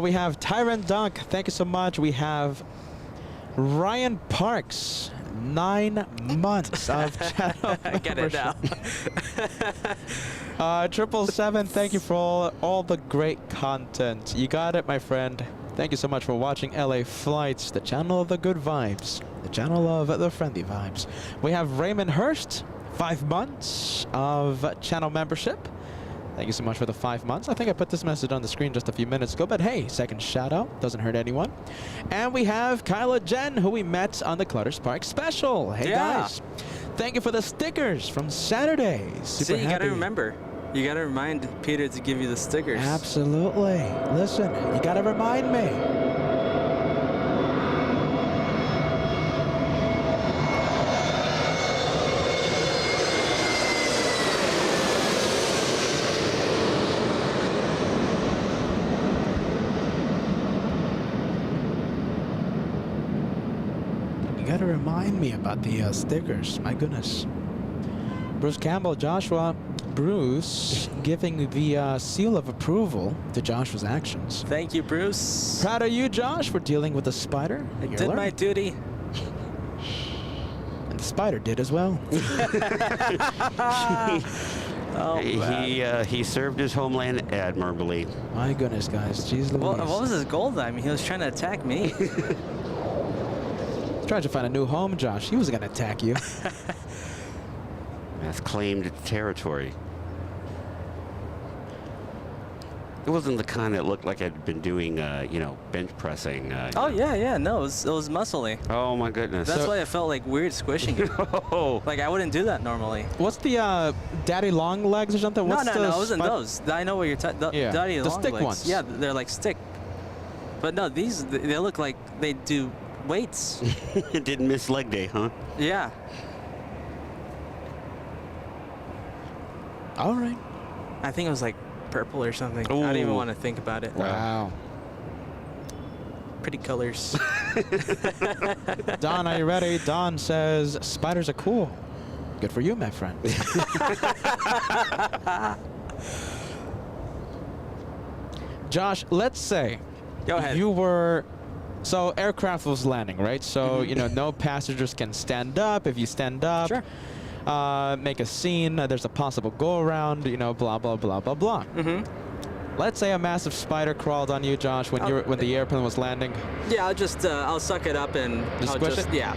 We have Tyrant Dunk. Thank you so much. We have Ryan Parks. 9 months of channel Get it now. 777, thank you for all the great content. You got it, my friend. Thank you so much for watching LA Flights, the channel of the good vibes, the channel of the friendly vibes. We have Raymond Hurst, 5 months of channel membership. Thank you so much for the 5 months. I think I put this message on the screen just a few minutes ago, but hey, second shout out, doesn't hurt anyone. And we have Kyla Jen, who we met on the Clutter Spark special. Hey guys, thank you for the stickers from Saturday. Super See, you gotta happy. remember. You gotta remind Peter to give you the stickers. Absolutely. Listen, you gotta remind me. Gotta remind me about the stickers. My goodness. Bruce Campbell, Joshua, Bruce giving the seal of approval to Joshua's actions. Thank you, Bruce. Proud of you, Josh, for dealing with the spider. I did my duty. And the spider did as well. Oh, He served his homeland admirably. My goodness, guys. Jeez Louise. well, what was his goal then? I mean, he was trying to attack me. Trying to find a new home, Josh. He was gonna attack you. That's claimed territory. It wasn't the kind that looked like I'd been doing, you know, bench pressing. Oh, yeah. No, it was muscly. Oh, my goodness. That's why it felt like weird squishing it. Oh. Like, I wouldn't do that normally. What's the daddy long legs or something? What's No, it wasn't those. I know what you're talking about. Yeah, Daddy the long stick legs. ones. Yeah, they're like stick. But no, these, they look like they do weights. It didn't miss leg day, huh? Yeah. All right. I think it was like purple or something. I don't even want to think about it. Wow. Pretty colors. Don, are you ready? Don says, spiders are cool. Good for you, my friend. Josh, let's say Go ahead. you were, so aircraft was landing, right? So, you know, no passengers can stand up. If you stand up, Sure. Make a scene, there's a possible go around, you know, blah, blah, blah, blah, blah. Let's say a massive spider crawled on you, Josh, when when the airplane was landing. Yeah, I'll just, I'll suck it up and Just I'll squish just, it? yeah.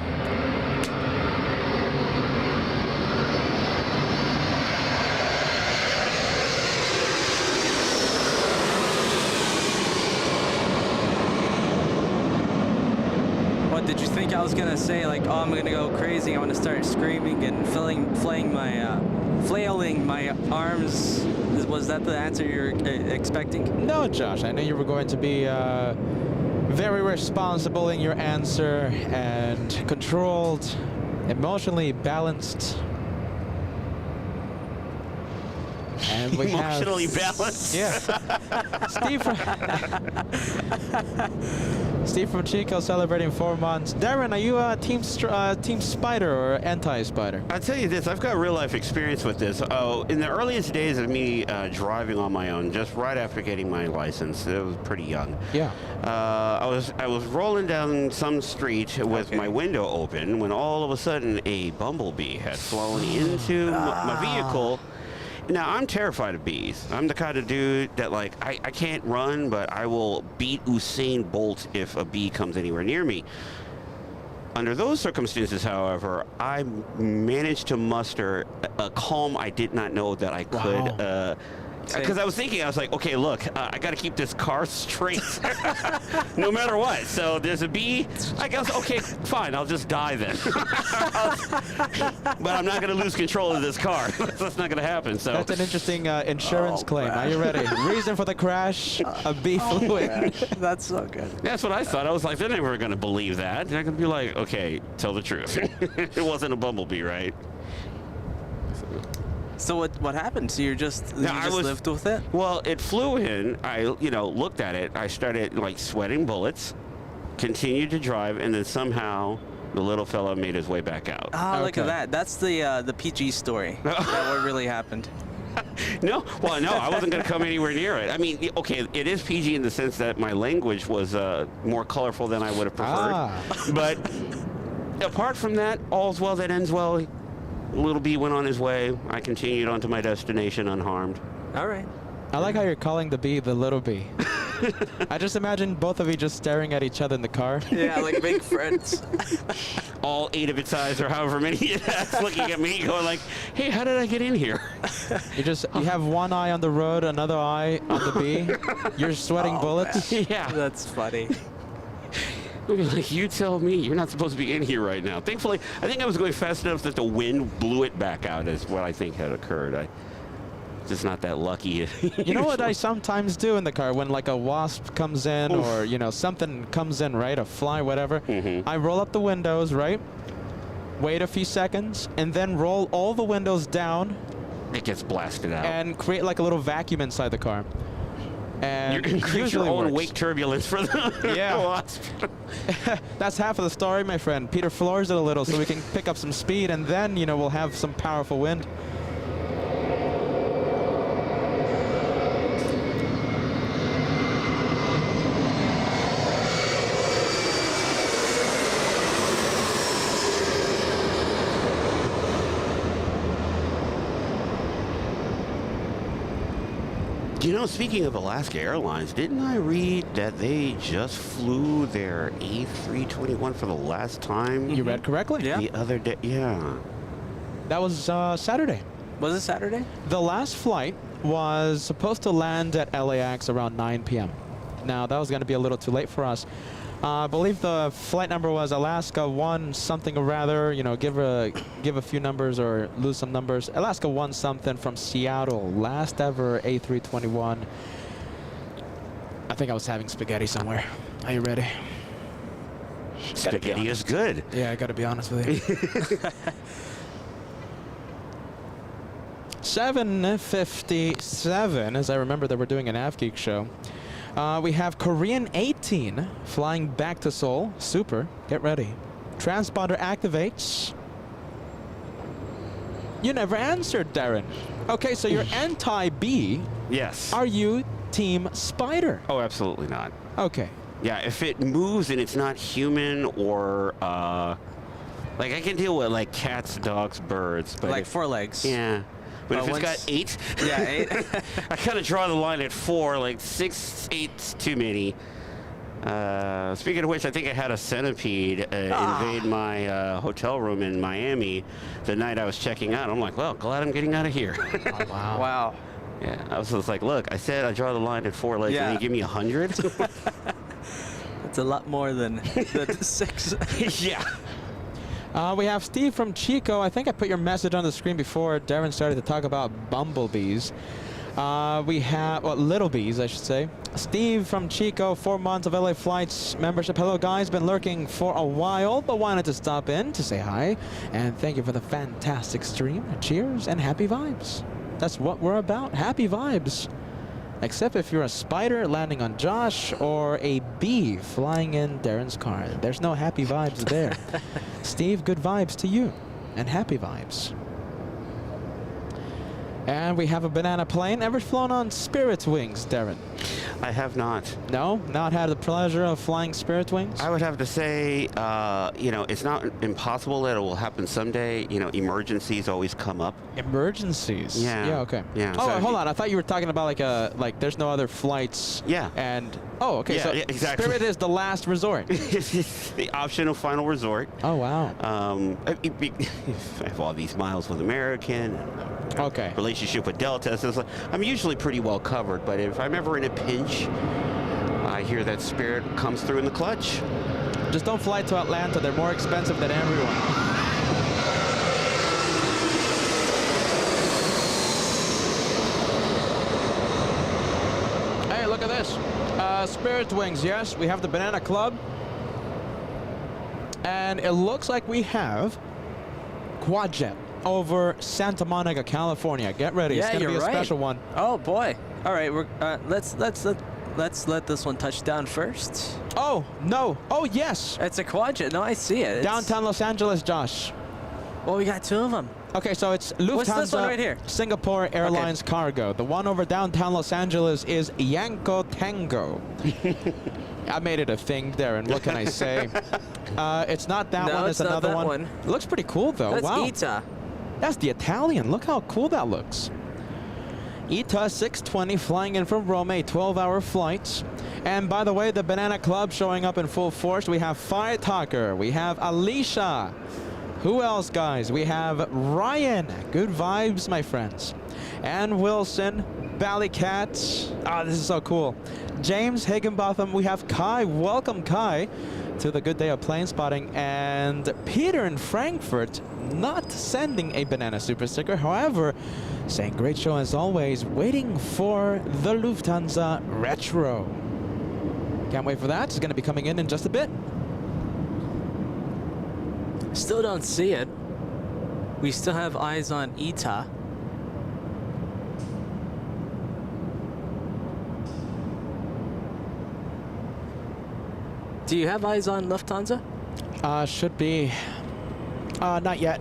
What, did you think I was gonna say like, oh, I'm gonna go crazy, I'm gonna start screaming and flailing my arms? Was that the answer you're expecting? No, Josh, I knew you were going to be very responsible in your answer and controlled, emotionally balanced. And we Emotionally have, balanced. Yeah. Steve. Steve from Chico celebrating 4 months. Darren, are you a team spider or anti-spider? I'll tell you this, I've got real life experience with this. Oh, in the earliest days of me driving on my own, just right after getting my license, it was pretty young. Yeah. I was rolling down some street with my window open when all of a sudden a bumblebee had flown into my vehicle. Now, I'm terrified of bees. I'm the kind of dude that, like, I can't run, but I will beat Usain Bolt if a bee comes anywhere near me. Under those circumstances, however, I managed to muster a calm I did not know that I could. Because I was thinking, I was like, okay, look, I got to keep this car straight, no matter what. So there's a bee. I guess, okay, fine, I'll just die then. But I'm not going to lose control of this car. That's not going to happen. So that's an interesting insurance claim. Are you ready? Reason for the crash: a bee flew in. That's so good. That's what I thought. I was like, they're never going to believe that. They're going to be like, okay, tell the truth. It wasn't a bumblebee, right? So what happened? So you just lived with it? Well, it flew in. I looked at it. I started like sweating bullets, continued to drive, and then somehow the little fella made his way back out. Oh, look at that. That's the PG story. That what really happened. No, well, no, I wasn't going to come anywhere near it. I mean, okay, it is PG in the sense that my language was more colorful than I would have preferred. But apart from that, all's well that ends well. Little bee went on his way. I continued on to my destination unharmed. All right. I like how you're calling the bee the little bee. I just imagine both of you just staring at each other in the car. Yeah, like big friends. All 8 of its eyes, or however many it has, looking at me, going like, "Hey, how did I get in here?" You have one eye on the road, another eye on the bee. You're sweating bullets. Yeah, that's funny. Like, you tell me, you're not supposed to be in here right now. Thankfully, I think I was going fast enough that the wind blew it back out, is what I think had occurred. Just not that lucky. You know what I sometimes do in the car when like a wasp comes in, or something comes in, right? A fly, whatever. I roll up the windows, right? Wait a few seconds, and then roll all the windows down. It gets blasted out. And create like a little vacuum inside the car. And you can create your own wake turbulence for the wasp. That's half of the story, my friend. Peter floors it a little so we can pick up some speed, and then, we'll have some powerful wind. Speaking of Alaska Airlines, didn't I read that they just flew their A321 for the last time? You read correctly. Yeah. The other day, yeah. That was Saturday. Was it Saturday? The last flight was supposed to land at LAX around 9 p.m. Now, that was going to be a little too late for us. I believe the flight number was Alaska 1 something or rather, give a few numbers or lose some numbers. Alaska 1 something from Seattle, last ever A321. I think I was having spaghetti somewhere. Are you ready? Spaghetti is good. Yeah, I got to be honest with you. 7:57, as I remember that we're doing an AvGeek show. We have Korean 18 flying back to Seoul. Super. Get ready. Transponder activates. You never answered, Darren. Okay, so you're anti-bee. Yes. Are you team spider? Oh, absolutely not. Okay. Yeah, if it moves and it's not human or, like I can deal with like cats, dogs, birds. But like 4 legs. Yeah. But if it's got 8, yeah, 8. I kind of draw the line at 4. Like 6, 8's too many. Speaking of which, I think I had a centipede invade my hotel room in Miami the night I was checking out. I'm like, well, glad I'm getting out of here. Oh, wow. Wow. Yeah, I was just like, look, I said I draw the line at 4 legs, and you give me 100. That's a lot more than the 6. Yeah. We have Steve from Chico. I think I put your message on the screen before Darren started to talk about bumblebees. We have, little bees, I should say. Steve from Chico, 4 months of LA Flights membership. Hello, guys. Been lurking for a while, but wanted to stop in to say hi. And thank you for the fantastic stream. Cheers and happy vibes. That's what we're about. Happy vibes. Except if you're a spider landing on Josh or a bee flying in Darren's car. There's no happy vibes there. Steve, good vibes to you. And happy vibes. And we have a banana plane. Ever flown on Spirit Wings, Darren? I have not. No? Not had the pleasure of flying Spirit Wings? I would have to say, you know, it's not impossible that it will happen someday. You know, emergencies always come up. Emergencies? Yeah. Yeah, okay. Yeah, Oh, so hold on. I thought you were talking about like there's no other flights. Yeah. And, oh, okay. Yeah, So yeah, exactly. Spirit is the last resort. It's the optional final resort. Oh, wow. I have all these miles with American. Okay. Relationship with Delta. So it's like, I'm usually pretty well covered, but if I'm ever in a pinch, I hear that Spirit comes through in the clutch. Just don't fly to Atlanta. They're more expensive than everyone. Hey, look at this. Spirit Wings, yes. We have the Banana Club. And it looks like we have Quadjet over Santa Monica, California. Get ready. Yeah, it's going to be a you're right. special one. Oh boy. All right, we're let's let this one touch down first. Oh, no. Oh, yes. It's a Quadjet. No, I see it. It's, Downtown Los Angeles, Josh. well, we got two of them. Okay, so it's Lufthansa What's this one right here? Singapore Airlines Cargo. The one over downtown Los Angeles is Yanko Tango. I made it a thing there, and what can I say? It's not that No, one, it's it's not another that one. one. It looks pretty cool, though. That's wow. ITA. That's the Italian. Look how cool that looks. ITA 620 flying in from Rome, a 12-hour flight. And by the way, the Banana Club showing up in full force. We have Fire Talker. We have Alicia. Who else, guys? We have Ryan. Good vibes, my friends. And Wilson, Ballycat. Ah, this is so cool. James Higginbotham. We have Kai. Welcome, Kai, to the good day of plane spotting. And Peter in Frankfurt, not sending a banana super sticker. However, saying great show as always. Waiting for the Lufthansa Retro. Can't wait for that. It's going to be coming in just a bit. Still don't see it. We still have eyes on ITA. Do you have eyes on Lufthansa? Should be. Not yet.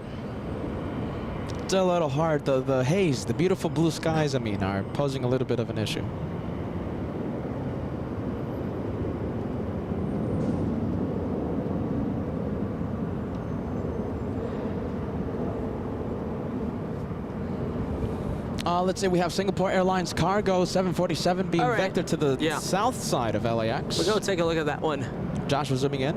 It's a little hard. The haze, the beautiful blue skies, I mean, are posing a little bit of an issue. Let's say we have Singapore Airlines Cargo 747 being All right. vectored to the Yeah. south side of LAX. We'll go take a look at that one. Josh was zooming in.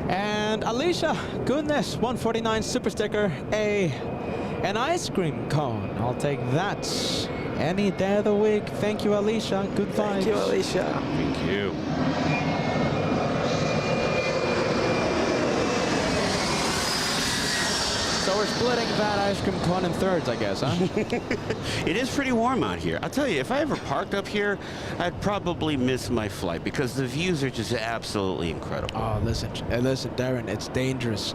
And Alicia, goodness, 149 super sticker, an ice cream cone. I'll take that any day of the week. Thank you, Alicia. Good vibes. Thank you, Alicia. Thank you. So we're splitting that ice cream cone in thirds, I guess, huh? It is pretty warm out here. I'll tell you, if I ever parked up here, I'd probably miss my flight because the views are just absolutely incredible. Oh, listen, Darren, it's dangerous.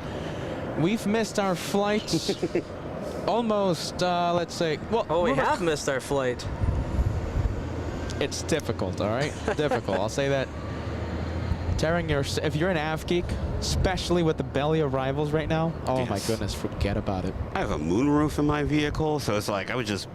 We've missed our flights almost, let's say, well, Oh, we have missed our flight. It's difficult, all right? Difficult, I'll say that. Tearing if you're an AV geek, especially with the belly arrivals right now, oh Yes. my goodness, forget about it. I have a moonroof in my vehicle, so it's like I would just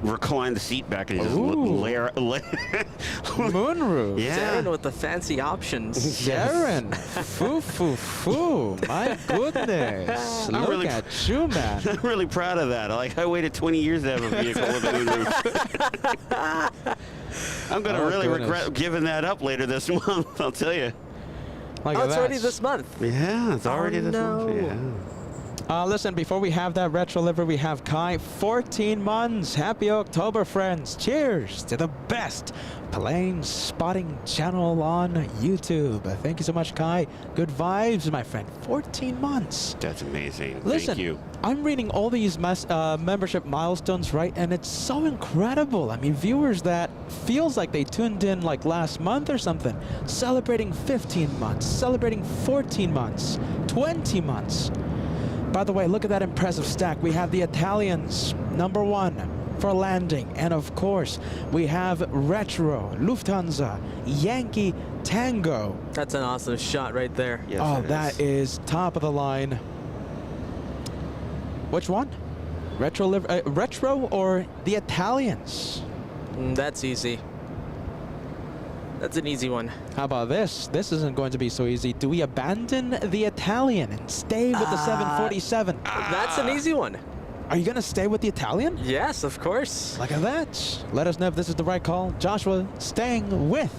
recline the seat back and just Ooh. layer. Moonroof. Yeah. Darren with the fancy options. Darren, foo. My goodness. I'm Look really- at you, man. I'm really proud of that. Like I waited 20 years to have a vehicle with a moonroof. I'm gonna Oh, really goodness. regret giving that up later this month. I'll tell you. Look Oh, at it's that. already this month. Yeah, it's already this month. no. Yeah. Listen, before we have that retro livery, we have Kai. 14 months. Happy October, friends. Cheers to the best plane spotting channel on YouTube. Thank you so much, Kai. Good vibes, my friend. 14 months. That's amazing. Listen, Thank you. I'm reading all these membership milestones, right? And it's so incredible. I mean, viewers that feels like they tuned in like last month or something, celebrating 15 months, celebrating 14 months, 20 months. By the way, look at that impressive stack. We have the Italians, #1. for landing. And of course, we have Retro, Lufthansa, Yankee Tango. That's an awesome shot right there. Yes, Oh, it that is top of the line. Which one? Retro or the Italians? That's easy. That's an easy one. How about this? This isn't going to be so easy. Do we abandon the Italian and stay with the 747? That's an easy one. Are you going to stay with the Italian? Yes, of course. Look at that. Let us know if this is the right call. Joshua staying with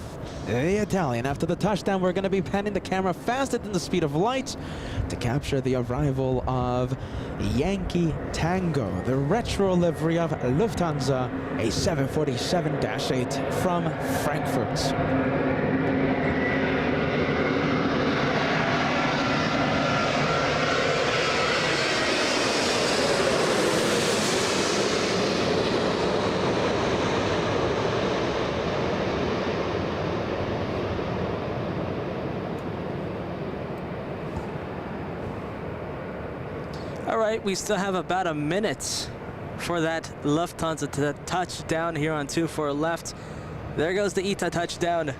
the Italian. After the touchdown, we're going to be panning the camera faster than the speed of light to capture the arrival of Yankee Tango, the retro livery of Lufthansa, a 747-8 from Frankfurt. All right, we still have about a minute for that Lufthansa to touch down here on 24 left. There goes the ITA touchdown.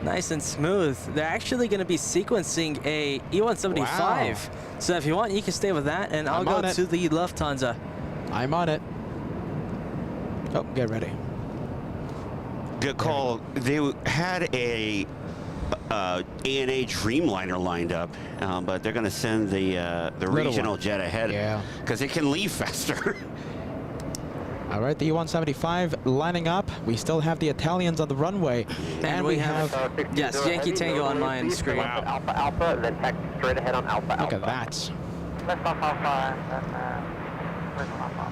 Nice and smooth. They're actually going to be sequencing a E175. Wow. So if you want, you can stay with that, and I'll go to the Lufthansa. I'm on it. Oh, get ready. Good call. They had a ANA Dreamliner lined up, but they're going to send the regional jet ahead. Yeah. Because it can leave faster. All right, the E175 lining up. We still have the Italians on the runway. And we have, yes, Yankee Tango on my screen. Wow. Alpha Alpha, then taxi straight ahead on Alpha Alpha. Look at that. Lift off Alpha and then lift off Alpha.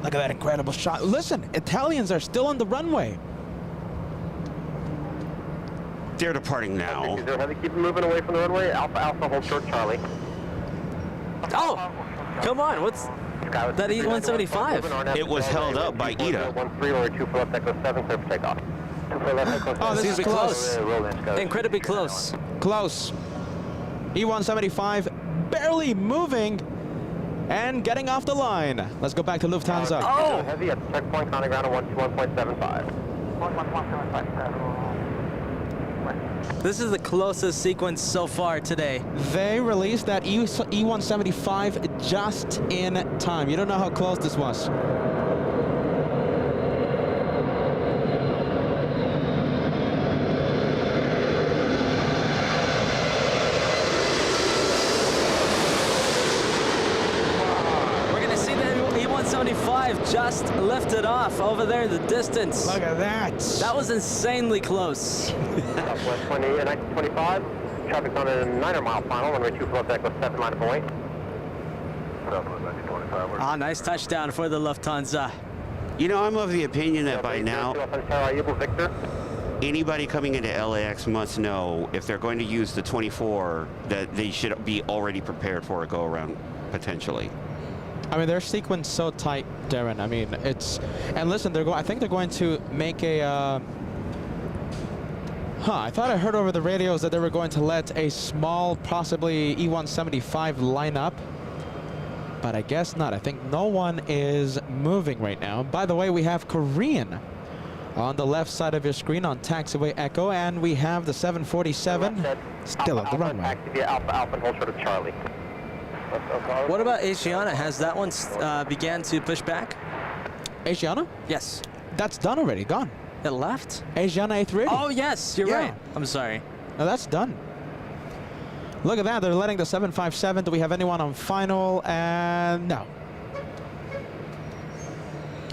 Look at that incredible shot. Listen, Italians are still on the runway. They're departing now. Keep moving away from the runway. Alpha Alpha, hold short Charlie. Oh, come on, what's that E175? It was held up by ITA. 13 or 2 for left echo 7, clear for takeoff. 2 for left echo 7. Oh, this is close. Incredibly close. Close. E175 barely moving and getting off the line. Let's go back to Lufthansa. Oh! Heavy at the checkpoint, on the ground at 121.75. 111.75. This is the closest sequence so far today. They released that E175 just in time. You don't know how close this was. We're gonna see the E175 just lifted off over there in the distance. Look at that. That was insanely close. Southwest 20 and 1925. Traffic's on a 9-mile final, runway 2 for left echo 7, line of 08. Southwest 1925. Ah, nice touchdown for the Lufthansa. You know, I'm of the opinion that by now, Victor. anybody coming into LAX must know if they're going to use the 24 that they should be already prepared for a go-around, potentially. I mean, their sequence so tight, Darren. I mean, it's... And listen, I think they're going to make a... I thought I heard over the radios that they were going to let a small, possibly E175 line up. But I guess not. I think no one is moving right now. By the way, we have Korean on the left side of your screen on taxiway Echo, and we have the 747 still on the runway. Taxi via Alpha Alpha and hold short of Charlie. What about Asiana? Has that one began to push back? Asiana? Yes. That's done already. Gone. It left? Asiana 830. Oh, yes, you're Yeah. right. I'm sorry. No, that's done. Look at that. They're letting the 757. Do we have anyone on final? And no.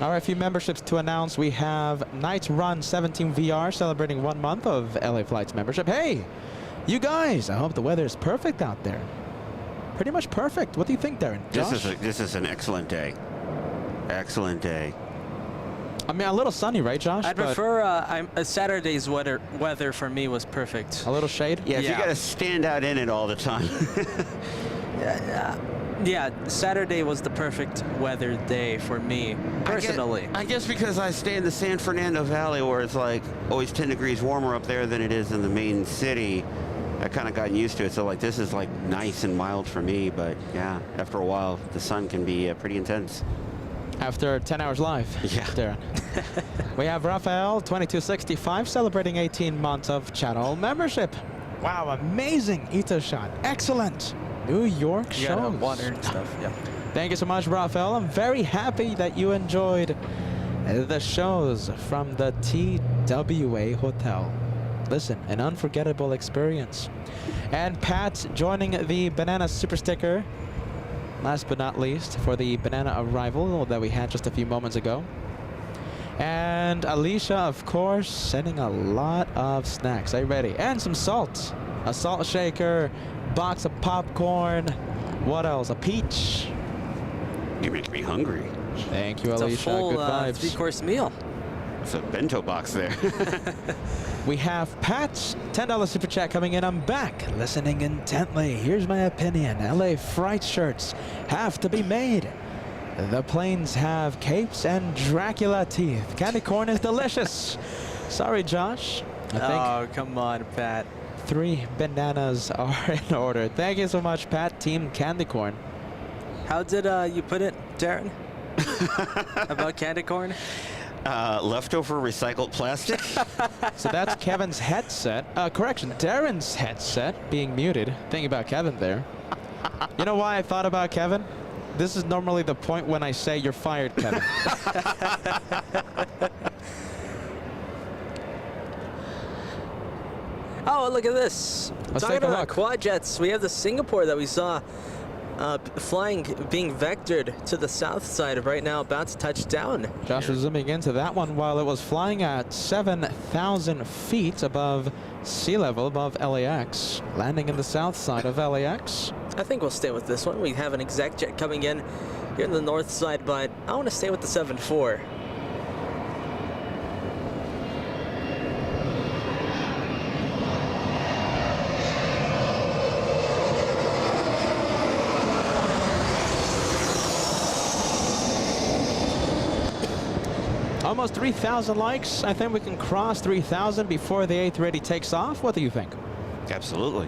All right, a few memberships to announce. We have Night Run 17 VR celebrating 1 month of LA Flights membership. Hey, you guys, I hope the weather is perfect out there. Pretty much perfect. What do you think, Darren? Josh? This is an excellent day. Excellent day. I mean, a little sunny, right, Josh? I'd But prefer a Saturday's weather for me was perfect. a little shade? Yeah, if you Yeah. got to stand out in it all the time. Yeah, Saturday was the perfect weather day for me, personally. I guess because I stay in the San Fernando Valley where it's like always 10 degrees warmer up there than it is in the main city. I kind of gotten used to it. So like this is like nice and mild for me, but yeah, after a while, the sun can be pretty intense. After 10 hours live. Yeah. Darren. We have Raphael, 2265, celebrating 18 months of channel membership. Wow, amazing Ito shot. Excellent. New York You gotta shows. have water and stuff. Yeah. Thank you so much, Raphael. I'm very happy that you enjoyed the shows from the TWA Hotel. Listen, an unforgettable experience. And Pat joining the Banana Super Sticker, last but not least, for the banana arrival that we had just a few moments ago. And Alicia, of course, sending a lot of snacks. Are you ready? And some salt. A salt shaker, box of popcorn. What else? A peach. You make me hungry. Thank you, It's Alicia. a full Good vibes. 3-course meal. It's a bento box there. We have Pat's $10 super chat coming in. I'm back, listening intently. Here's my opinion. LA Fright shirts have to be made. The planes have capes and Dracula teeth. Candy corn is delicious. Sorry, Josh. I think Oh, come on, Pat. 3 bananas are in order. Thank you so much, Pat. Team Candy Corn. How did you put it, Darren? About candy corn? Leftover recycled plastic. So that's Kevin's headset. Correction, Darren's headset being muted. Thinking about Kevin there. You know why I thought about Kevin? This is normally the point when I say you're fired, Kevin. Oh, look at this. Let's Talking take a about look. quad jets, we have the Singapore that we saw flying, being vectored to the south side right now, about to touch down. Josh was zooming into that one while it was flying at 7,000 feet above sea level, above LAX, landing in the south side of LAX. I think we'll stay with this one. We have an exec jet coming in here in the north side, but I want to stay with the 7-4. Almost 3,000 likes. I think we can cross 3,000 before the 830 takes off. What do you think? Absolutely.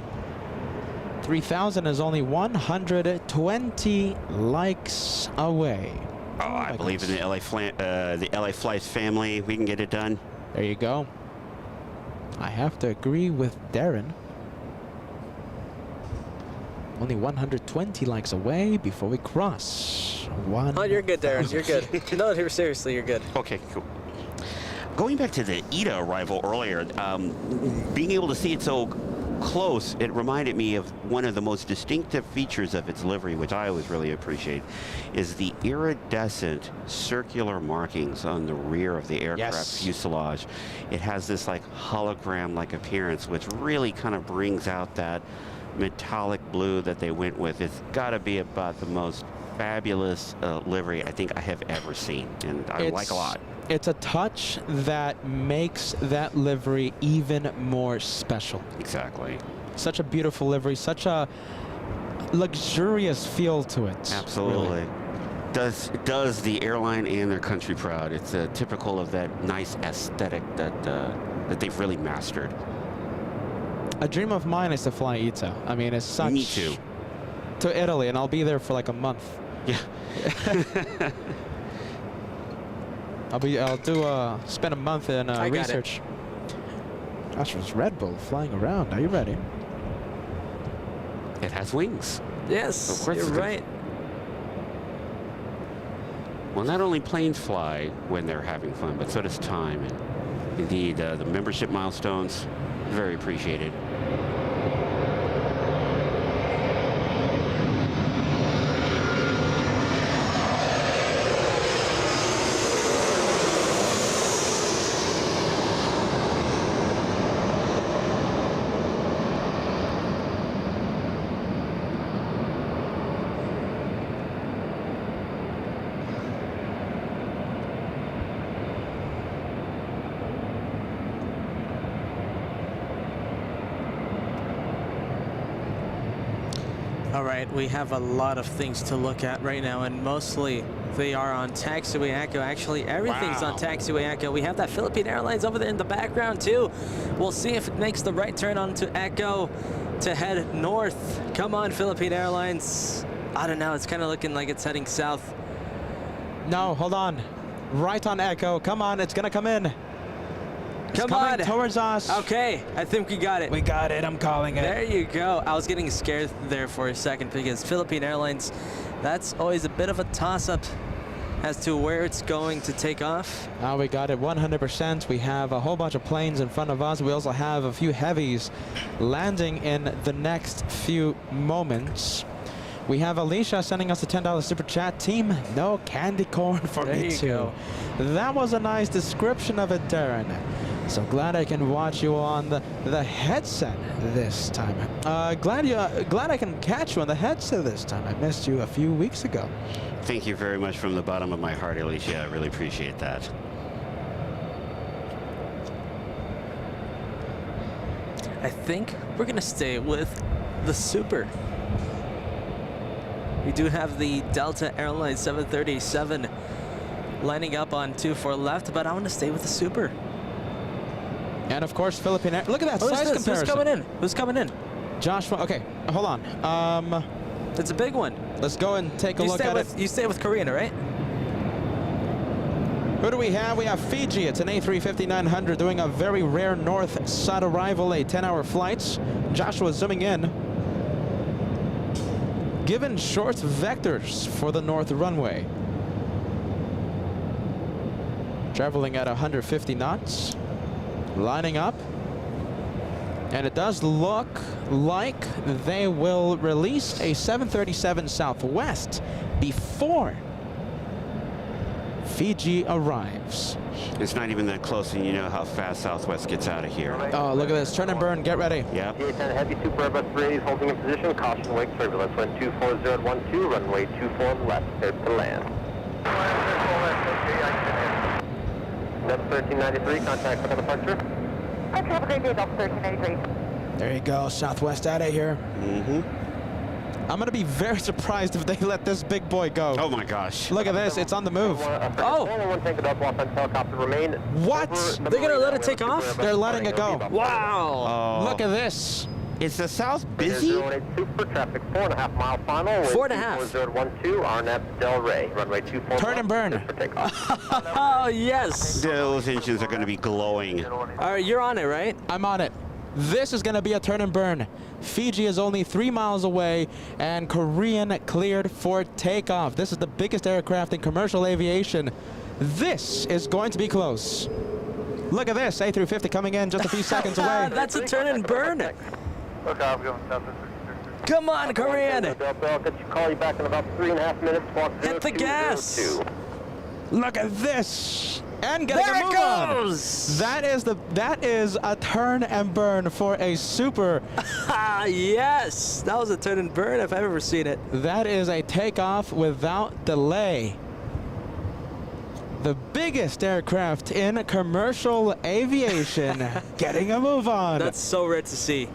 3,000 is only 120 likes away. Oh, I believe in the LA Flights family. We can get it done. There you go. I have to agree with Darren. Only 120 likes away before we cross. Oh, you're good, Darren. You're good. No, here, seriously, you're good. Okay, cool. Going back to the Ida arrival earlier, being able to see it so close, it reminded me of one of the most distinctive features of its livery, which I always really appreciate, is the iridescent circular markings on the rear of the aircraft fuselage. It has this like hologram-like appearance, which really kind of brings out that metallic blue that they went with. It's got to be about the most fabulous livery I think I have ever seen, and I like a lot. It's a touch that makes that livery even more special. Exactly. Such a beautiful livery, such a luxurious feel to it. Absolutely. Really. Does the airline and their country proud. It's typical of that nice aesthetic that they've really mastered. A dream of mine is to fly ITA. I mean, it's such... Me too. To Italy, and I'll be there for like a month. Yeah. I'll spend a month in research. Gosh, there's Red Bull flying around. Are you ready? It has wings. Yes, Of course you're it's right. Well, not only planes fly when they're having fun, but so does time. And indeed, the membership milestones, very appreciated. All right, we have a lot of things to look at right now, and mostly They are on taxiway Echo. Actually, everything's on taxiway Echo. We have that Philippine Airlines over there in the background too. We'll see if it makes the right turn onto Echo to head north. Come on, Philippine Airlines. I don't know. It's kind of looking like it's heading south. No, hold on. Right on Echo. Come on, it's gonna come in. Come on. Towards us. Okay, I think we got it. We got it. I'm calling it. There you go. I was getting scared there for a second because Philippine Airlines, that's always a bit of a toss-up as to where it's going to take off. Now we got it 100%. We have a whole bunch of planes in front of us. We also have a few heavies landing in the next few moments. We have Alicia sending us a $10 super chat. Team, no candy corn for There me you too. go. That was a nice description of it, Darren. So glad I can watch you on the headset this time. Glad I can catch you on the headset this time. I missed you a few weeks ago. Thank you very much from the bottom of my heart, Alicia. I really appreciate that. I think we're gonna stay with the Super. We do have the Delta Airlines 737 lining up on 24 left, but I want to stay with the Super. And of course, Philippine Air. Look at that Who's size this? comparison. Who's coming in? Who's coming in? Joshua. Okay, hold on. It's a big one. Let's go and take a look at it. You stay with Korean, right? Who do we have? We have Fiji. It's an A350-900 doing a very rare north-side arrival, a 10-hour flight. Joshua zooming in. Given short vectors for the north runway. Traveling at 150 knots. Lining up. And it does look like they will release a 737 Southwest before Fiji arrives. It's not even that close, and you know how fast Southwest gets out of here. Oh, look at this. Turn and burn. Get ready. Yep. GA10 Heavy Super Airbus 380 is holding in position. Caution wake turbulence. Wind 24012, runway 24 left, cleared to land. Delta 1393, contact for departure. Okay, have a great day, Delta 1393. There you go. Southwest out of here. Mm-hmm. I'm going to be very surprised if they let this big boy go. Oh my gosh. Look at this. It's on the move. Oh! One tank of offense helicopter remain. What? They're gonna let it take off? They're letting it go. Wow! Oh. Look at this. Is the South busy? 018 Super traffic 4.5 mile final. 4.5. 4012 RNAP Del Rey. Runway 24. Turn and burn. For takeoff. Oh, yes! Those engines are going to be glowing. All right, you're on it, right? I'm on it. This is going to be a turn and burn. Fiji is only 3 miles away, and Korean cleared for takeoff. This is the biggest aircraft in commercial aviation. This is going to be close. Look at this. A350 coming in just a few seconds away. That's a turn and burn. Okay, I'm going south. Come on, Korean! I'll call you back in about 3.5 minutes. Walk Hit the gas! 0202. Look at this. And getting There a it move goes! on. That is a turn and burn for a Super. Ah, yes! That was a turn and burn if I've ever seen it. That is a takeoff without delay. The biggest aircraft in commercial aviation getting a move on. That's so rare to see.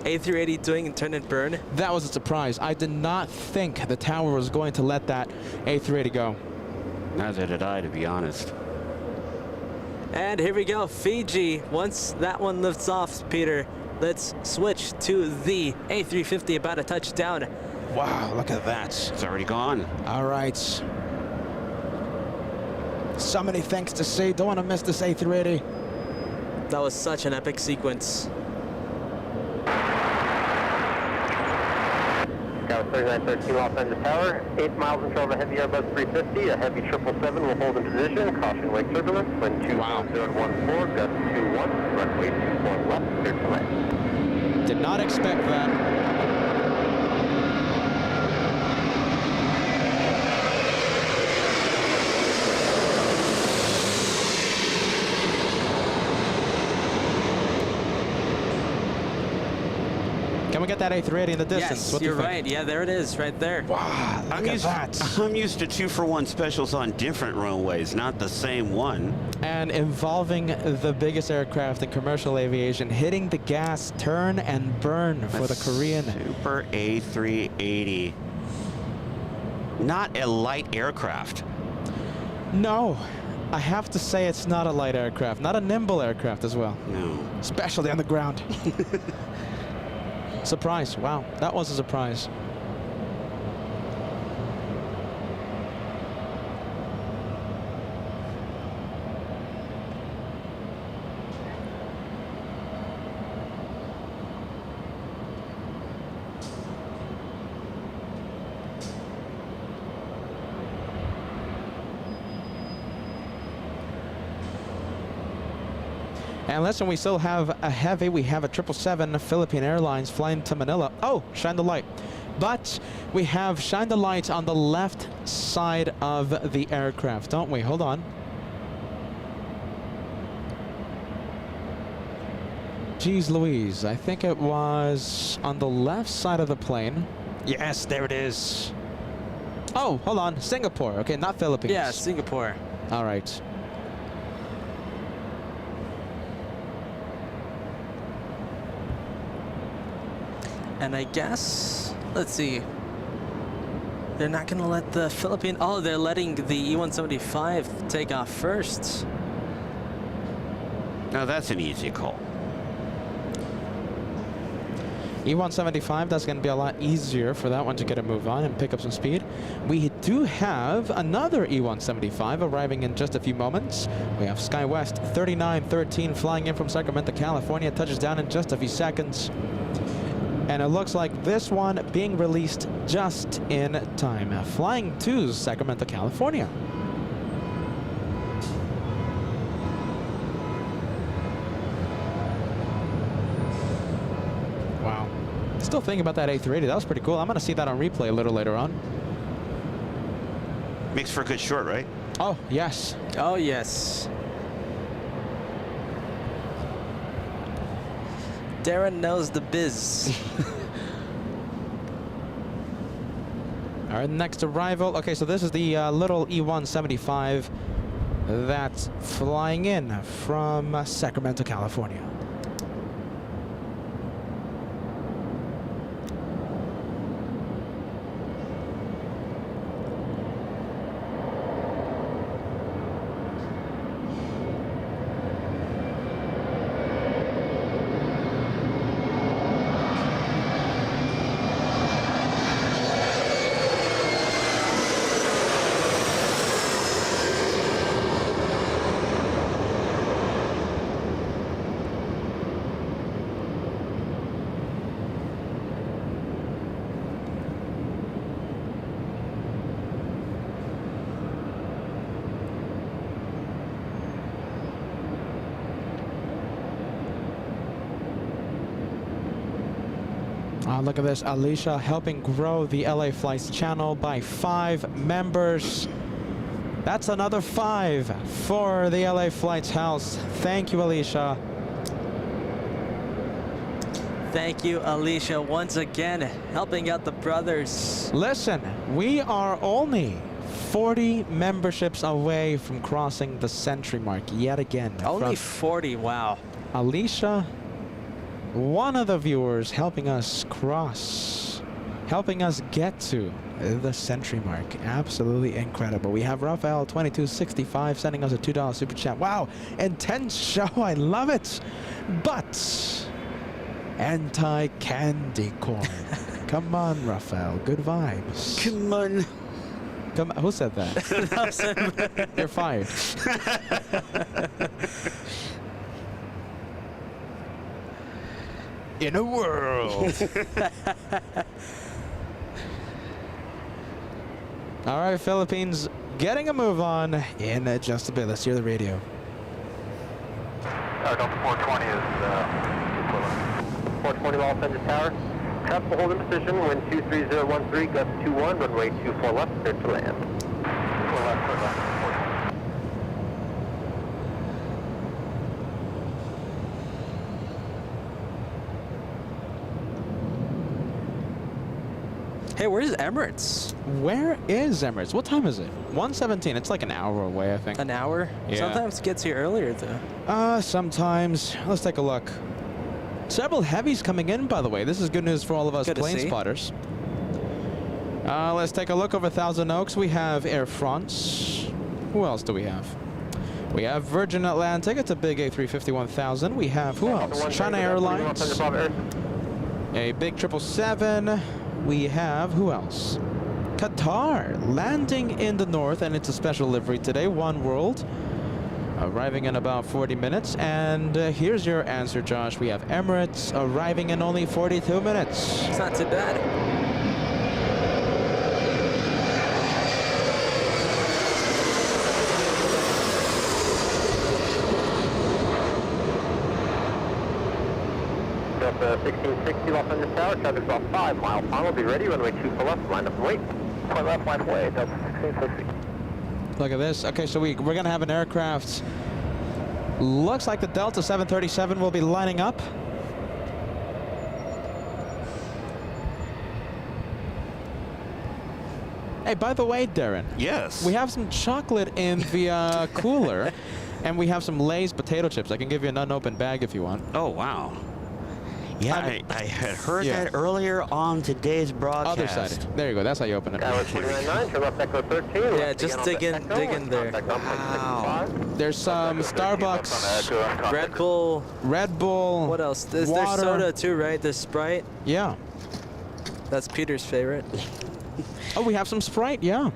A380 doing a turn and burn. That was a surprise. I did not think the tower was going to let that A380 go. Neither did I, to be honest. And here we go, Fiji. Once that one lifts off, Peter, let's switch to the A350 about to touch down. Wow, look at that. It's already gone. All right. So many things to see. Don't want to miss this A380. That was such an epic sequence. Scout 3913 Los Angeles Tower. 8 miles in control of a heavy Airbus 350. A heavy 777 will hold in position. Caution wake turbulence. Wind 24014. Gust 21. Runway 24 left. Cleared to land. Did not expect that. Can we get that A380 in the distance? Yes, What do you you're think? right. Yeah, there it is, right there. Wow, look at that. I'm used to 2-for-1 specials on different runways, not the same one. And involving the biggest aircraft in commercial aviation, hitting the gas, turn and burn for the Korean. Super A380. not a light aircraft. No, I have to say it's not a light aircraft, not a nimble aircraft as well. No. Especially on the ground. Surprise, wow, that was a surprise. And listen, we still have a heavy. We have a 777 Philippine Airlines flying to Manila. Oh, shine the light. But we have shine the light on the left side of the aircraft, don't we? Hold on. Jeez Louise, I think it was on the left side of the plane. Yes, there it is. Oh, hold on. Singapore. Okay, not Philippines. Yeah, Singapore. All right. And I guess, let's see. They're not going to let the Philippine, oh, they're letting the E-175 take off first. Now that's an easy call. E-175, that's going to be a lot easier for that one to get a move on and pick up some speed. We do have another E-175 arriving in just a few moments. We have SkyWest 3913 flying in from Sacramento, California. Touches down in just a few seconds. And it looks like this one being released just in time. Flying to Sacramento, California. Wow. Still thinking about that A380. That was pretty cool. I'm going to see that on replay a little later on. Makes for a good short, right? Oh, yes. Oh, yes. Darren knows the biz. All right, next arrival. Okay, so this is the little E-175 that's flying in from Sacramento, California. Look at this, Alicia helping grow the LA Flights channel by 5 members. That's another 5 for the LA Flights house. Thank you, Alicia. Thank you, Alicia, once again, helping out the brothers. Listen, we are only 40 memberships away from crossing the century mark yet again. Only 40, wow. Alicia, one of the viewers helping us get to the century mark. Absolutely incredible. We have Rafael 2265 sending us a $2 super chat. Wow, intense show. I love it. But anti-candy corn. Come on, Rafael. Good vibes. Come on. Come. Who said that? You're fired. In a world. All right, Philippines getting a move on in just a bit. Let's hear the radio. Delta 420 is 420 Los Angeles Tower. Traffic will hold in position, wind 23013, gust 21, runway 24 left, clear to land. 4 left, clear left. Hey, where's Emirates? Where is Emirates? What time is it? 1:17. It's like an hour away, I think. An hour? Yeah. Sometimes it gets here earlier, though. Sometimes. Let's take a look. Several heavies coming in, by the way. This is good news for all of us Good to plane see. spotters. Let's take a look over Thousand Oaks. We have Air France. Who else do we have? We have Virgin Atlantic. It's a big A350-1000. We have who else? China Airlines. A big 777. We have who else? Qatar landing in the north, and it's a special livery today. One World. Arriving in about 40 minutes. And here's your answer, Josh. We have Emirates arriving in only 42 minutes. It's not too bad. Delta 1660 Los Angeles Tower, traffic's about 5 miles. Final, be ready, runway 24 left, line up and wait. Point left, line away, Delta 1660. Look at this. Okay, so we're going to have an aircraft. Looks like the Delta 737 will be lining up. Hey, by the way, Darren. Yes. We have some chocolate in the cooler, and we have some Lay's potato chips. I can give you an unopened bag if you want. Oh, wow. Yeah, I had heard that earlier on today's broadcast. Other side. There you go. That's how you open it. Tower 299, turn left Echo 13. Yeah, just dig in there. Wow. There's some Starbucks, Red Bull. Red Bull. What else? There's water. soda too, right? There's Sprite. Yeah. That's Peter's favorite. Oh, we have some Sprite. Yeah.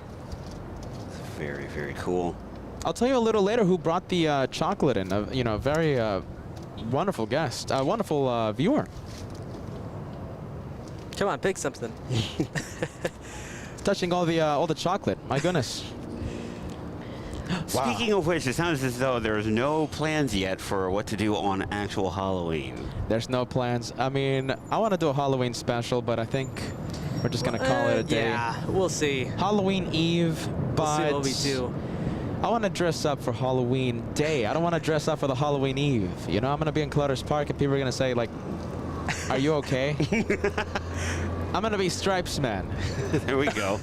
Very, very cool. I'll tell you a little later who brought the chocolate in. You know, very wonderful guest, wonderful viewer. Come on, pick something. Touching all the chocolate. My goodness. Speaking of which, it sounds as though there's no plans yet for what to do on actual Halloween. There's no plans. I mean, I want to do a Halloween special, but I think we're just gonna call it a day. Yeah, we'll see. Halloween Eve, but We'll see what we do. I want to dress up for Halloween Day. I don't want to dress up for the Halloween Eve. You know, I'm gonna be in Clutters Park, and people are gonna say like, "Are you okay?" I'm gonna be Stripes Man. There we go.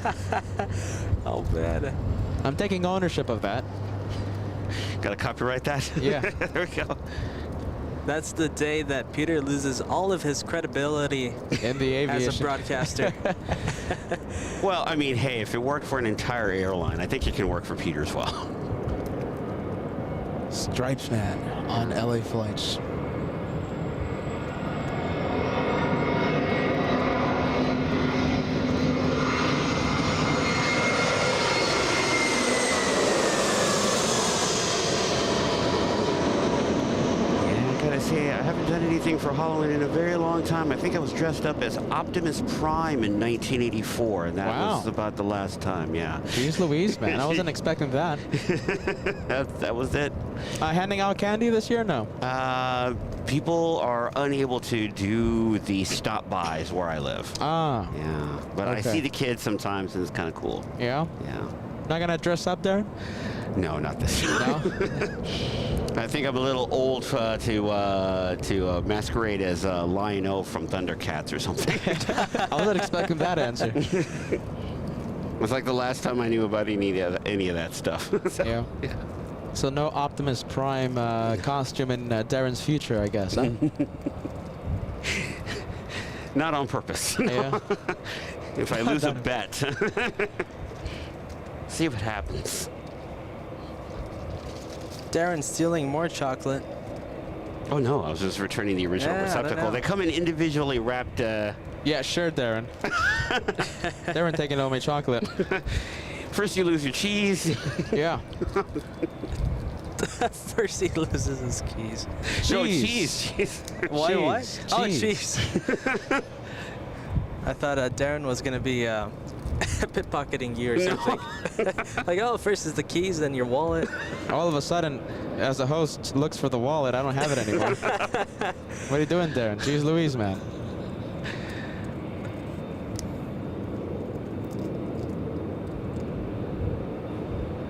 Oh man. I'm taking ownership of that. Gotta copyright that? Yeah. There we go. That's the day that Peter loses all of his credibility In the aviation. as a broadcaster. Well, I mean, hey, if it worked for an entire airline, I think it can work for Peter as well. Stripes Man on LA flights. I haven't done anything for Halloween in a very long time. I think I was dressed up as Optimus Prime in 1984, and that was about the last time, yeah. Jeez Louise, man. I wasn't expecting that. that was it. Handing out candy this year? No. People are unable to do the stop-bys where I live. Ah. Yeah, but I see the kids sometimes, and it's kind of cool. Yeah? Yeah. Not going to dress up there? No, not this year. No? I think I'm a little old to masquerade as Lion-O from Thundercats or something. I wasn't expecting that answer. It was like the last time I knew about any of that stuff. So, Yeah. So no Optimus Prime costume in Darren's future, I guess, huh? Not on purpose. No. Yeah. If I lose a bet. See what happens. Darren's stealing more chocolate. Oh no, I was just returning the original Yeah, I don't receptacle. know. They come in individually wrapped. Yeah, sure, Darren. Darren taking all my chocolate. First you lose your cheese. Yeah. First he loses his keys. No, Cheese. cheese. What? Cheese. Oh, Cheese. jeez. I thought Darren was going to be pickpocketing you or something. Like, oh, first is the keys, then your wallet. All of a sudden, as a host looks for the wallet, I don't have it anymore. What are you doing, Darren? Jeez Louise, man.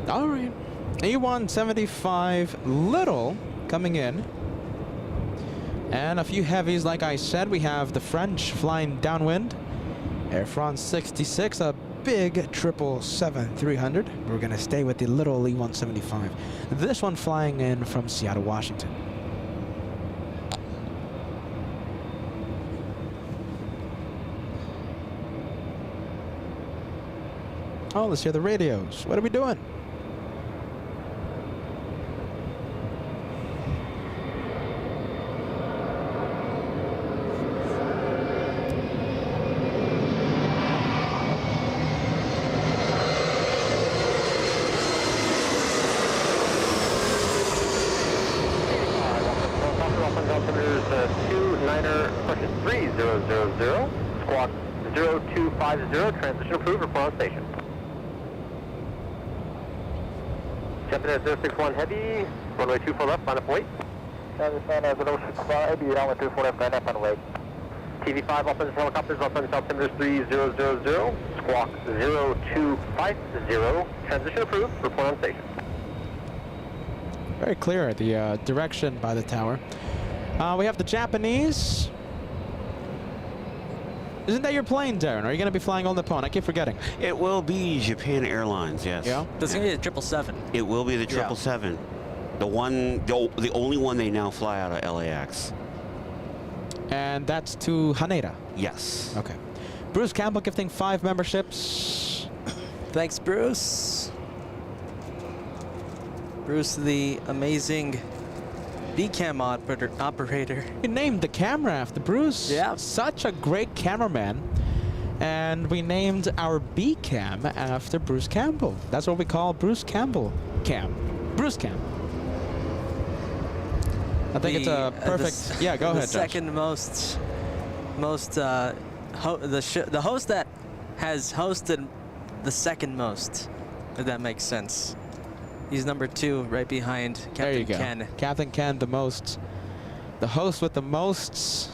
All right. E175 Little coming in. And a few heavies, like I said. We have the French flying downwind. Air France 66, a big 777-300. We're going to stay with the little E175. This one flying in from Seattle, Washington. Oh, let's hear the radios. What are we doing? Squawk 0250, transition approved, report on station. Sepulveda 061 Heavy, runway 24 left, line up and wait. Sepulveda 061 Heavy, runway 24 left, line up and wait. TV5, Los Angeles helicopters, Los Angeles altimeter 3000, squawk 0250, transition approved, report on station. Very clear, the direction by the tower. We have the Japanese. Isn't that your plane, Darren? Are you going to be flying on the Nippon? I keep forgetting. It will be Japan Airlines, yes. Yeah? That's going to be the 777. It will be the 777. The only one they now fly out of LAX. And that's to Haneda. Yes. Okay. Bruce Campbell gifting 5 memberships. Thanks, Bruce. Bruce, the amazing B-cam operator. We named the camera after Bruce. Yeah. Such a great cameraman. And we named our B-cam after Bruce Campbell. That's what we call Bruce Campbell cam. Bruce Cam. I think it's a perfect. Yeah, go ahead, The Josh. second most the host that has hosted the second most, if that makes sense. He's number 2, right behind There you Captain go. Ken. Captain Ken, the host with the most.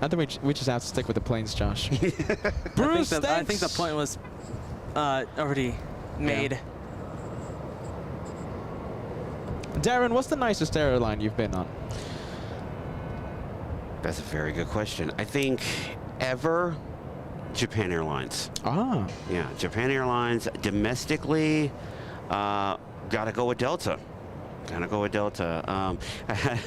I think we just have to stick with the planes, Josh. Bruce, I think the point was already made. Darren, what's the nicest airline you've been on? That's a very good question. I think ever Japan Airlines. Ah. Yeah, Japan Airlines domestically. Gotta go with Delta. Gotta go with Delta. I had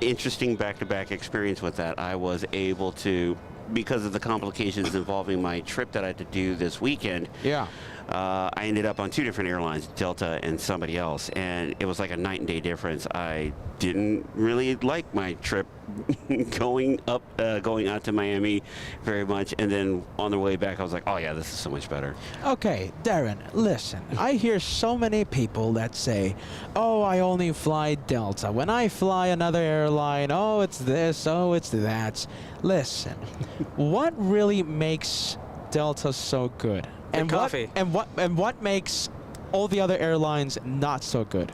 interesting back-to-back experience with that. I was able to, because of the complications involving my trip that I had to do this weekend. Yeah. I ended up on 2 different airlines, Delta and somebody else, and it was like a night and day difference. I didn't really like my trip going out to Miami very much, and then on the way back I was like, oh yeah, this is so much better. Okay, Darren, listen. I hear so many people that say, oh, I only fly Delta. When I fly another airline, oh, it's this, oh, it's that. Listen, what really makes Delta so good? And coffee. What makes all the other airlines not so good?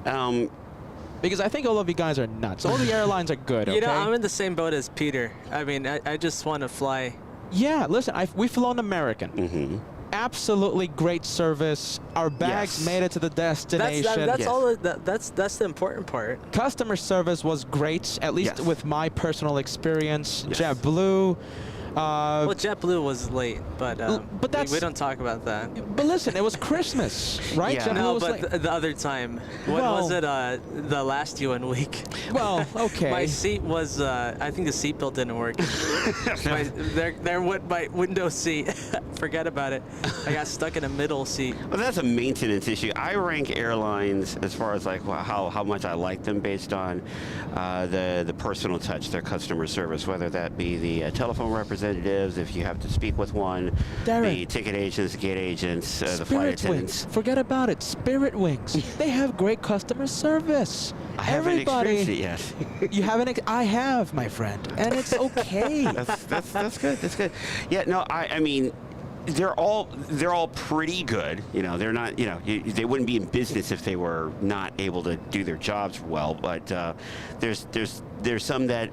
Because I think all of you guys are nuts. All the airlines are good, okay? You know, I'm in the same boat as Peter. I mean, I just want to fly. Yeah, listen, we've flown American. Mm-hmm. Absolutely great service. Our bags made it to the destination. That's all. That's the important part. Customer service was great, at least with my personal experience. Yes. JetBlue. Well, JetBlue was late, but we don't talk about that. But listen, it was Christmas, right? Yeah. JetBlue No, was but late. the other time, when was it? The last UN week. Well, okay. My seat was. I think the seatbelt didn't work. my window seat. Forget about it. I got stuck in a middle seat. Well, that's a maintenance issue. I rank airlines as far as like how much I like them based on the personal touch, their customer service, whether that be the telephone representatives, if you have to speak with one, Darren. the ticket agents, the gate agents, the flight Spirit attendants. Wings. Forget about it. Spirit Wings. They have great customer service. I haven't experienced it yet. You haven't? I have, my friend, and it's okay. That's good. That's good. Yeah. No. I mean, they're all pretty good. You know, they're not. You know, they wouldn't be in business if they were not able to do their jobs well. But there's some that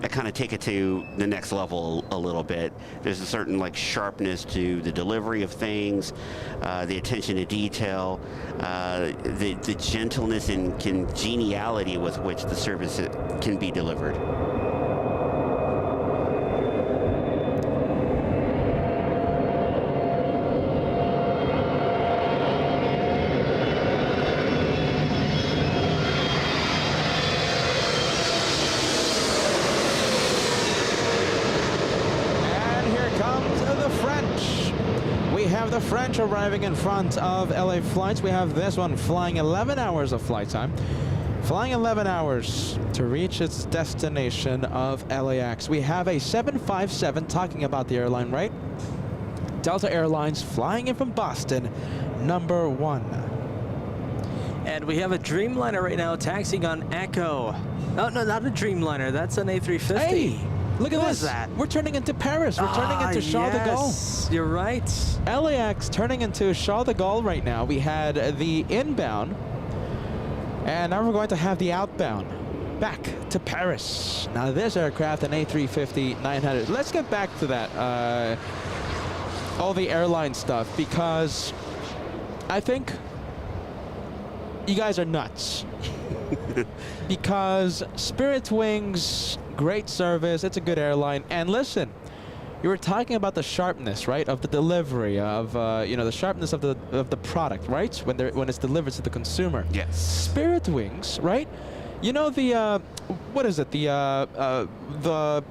kind of take it to the next level a little bit. There's a certain like sharpness to the delivery of things, the attention to detail, the gentleness and congeniality with which the service can be delivered. have the French arriving in front of LA flights. We have this one flying 11 hours of flight time. Flying 11 hours to reach its destination of LAX. We have a 757 talking about the airline, right? Delta Airlines flying in from Boston, number 1. And we have a Dreamliner right now taxiing on Echo. Oh, no, not a Dreamliner. That's an A350. Hey, look at What this. is that? We're turning into Paris. We're turning into Charles de Gaulle. Yes, you're right. LAX turning into Charles de Gaulle right now. We had the inbound, and now we're going to have the outbound back to Paris. Now this aircraft, an A350-900. Let's get back to that, all the airline stuff, because I think you guys are nuts. Because Spirit Wings, great service, it's a good airline, and listen, you were talking about the sharpness, right, of the delivery, of you know, the sharpness of the product, right, when it's delivered to the consumer. Yes. Spirit Wings, right? You know the what is it? The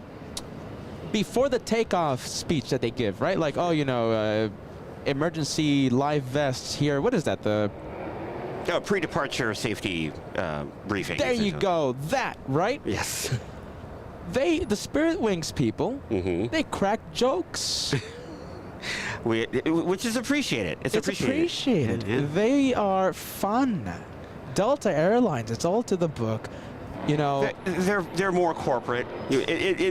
before the takeoff speech that they give, right? Like, oh, you know, emergency life vests here. What is that? The Pre-departure safety briefing. there you go. That, right? Yes. The Spirit Wings people, Mm-hmm. they crack jokes. Which is appreciated. It's appreciated. Yeah. They are fun. Delta Airlines, it's all to the book. You know, They're more corporate,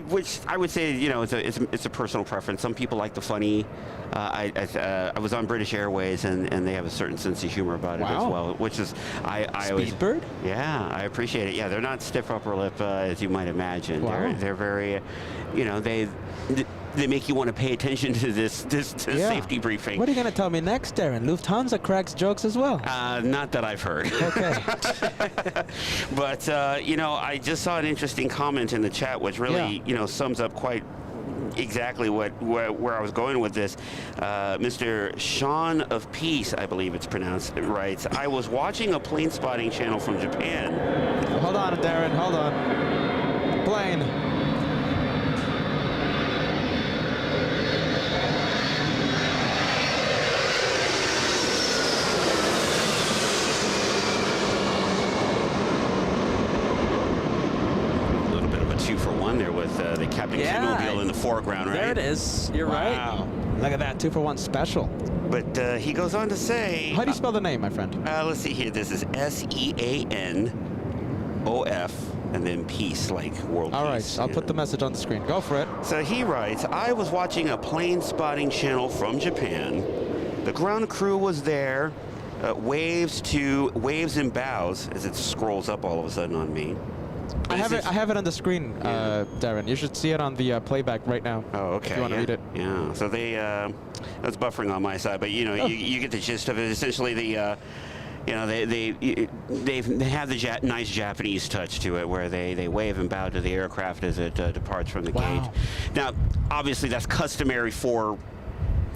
which I would say, you know, it's a personal preference. Some people like the funny. I was on British Airways, and they have a certain sense of humor about it as well, which is I always. Speedbird? Yeah, I appreciate it. Yeah, they're not stiff upper lip as you might imagine. Wow. They're very, you know, they make you want to pay attention to this safety briefing. What are you going to tell me next, Darren? Lufthansa cracks jokes as well. Not that I've heard. Okay. But, you know, I just saw an interesting comment in the chat, which really, you know, sums up quite exactly where I was going with this. Mr. Sean of Peace, I believe it's pronounced, writes, I was watching a plane spotting channel from Japan. Hold on, Darren. Hold on. Plane. There with the Captain Kidmobile in the foreground, right? There it is. You're Wow. Look at that, 2-for-1 special. But he goes on to say... How do you spell the name, my friend? Let's see here. This is SEANOF and then peace, like world All peace. right, I'll put the message on the screen. Go for it. So he writes, I was watching a plane spotting channel from Japan. The ground crew was there. Waves and bows, as it scrolls up all of a sudden on me. I have it on the screen, Darren. You should see it on the playback right now. Oh, okay. If you want to read it. Yeah. So they, that's buffering on my side, but you know, you get the gist of it. Essentially, you know, they have the nice Japanese touch to it, where they wave and bow to the aircraft as it departs from the gate. Now, obviously, that's customary for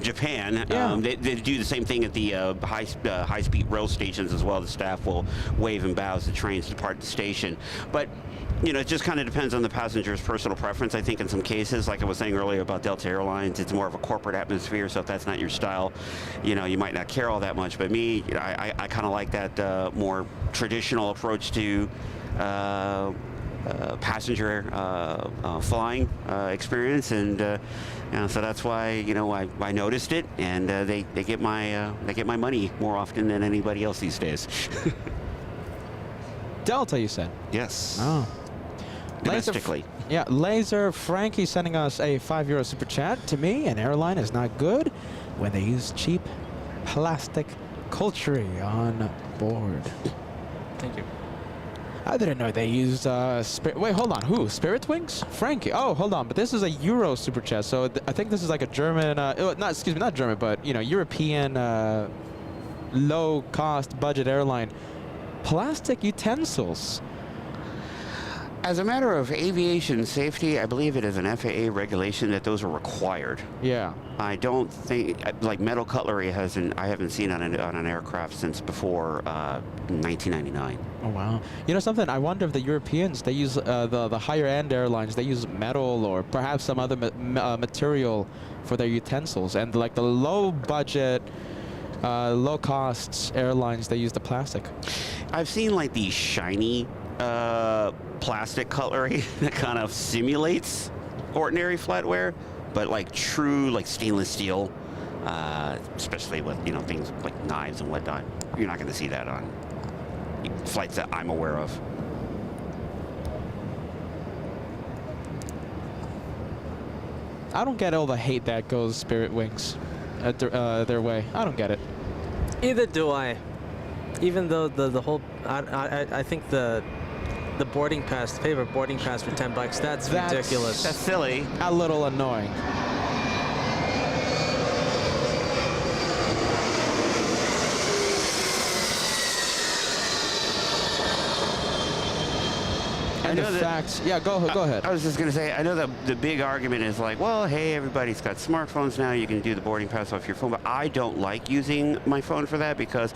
Japan. Yeah. They do the same thing at the high-speed rail stations as well. The staff will wave and bow as the trains depart the station. But, you know, it just kind of depends on the passenger's personal preference. I think in some cases, like I was saying earlier about Delta Airlines, it's more of a corporate atmosphere, so if that's not your style, you know, you might not care all that much. But me, you know, I kind of like that more traditional approach to passenger flying experience, and you know, so that's why, you know, I noticed it, and they get my money more often than anybody else these days. Delta, you said? Yes. Oh. Domestically. Laser Frankie sending us a €5 super chat. To me, an airline is not good when they use cheap plastic cutlery on board. Thank you. I didn't know they used wait, hold on. Who? Spirit Wings? Frankie. Oh, hold on. But this is a Euro super chat, so I think this is like a German, not German, but, you know, European low-cost budget airline. Plastic utensils. As a matter of aviation safety, I believe it is an FAA regulation that those are required. Yeah. I don't think, like metal cutlery I haven't seen on an aircraft since before 1999. Oh wow. You know something? I wonder if the Europeans, they use the higher end airlines, they use metal or perhaps some other material for their utensils, and like the low budget, low cost airlines, they use the plastic. I've seen like the shiny plastic cutlery that kind of simulates ordinary flatware, but like true like stainless steel, especially with things like knives and whatnot, you're not going to see that on flights that I'm aware of. I don't get all the hate that goes Spirit Wings at their way. I don't get it. Either do I. Even though the whole, I think the boarding pass, the paper boarding pass for $10, that's ridiculous. That's silly. A little annoying. And the fact, yeah, go ahead. I was just going to say, I know that the big argument is like, well, hey, everybody's got smartphones now. You can do the boarding pass off your phone. But I don't like using my phone for that because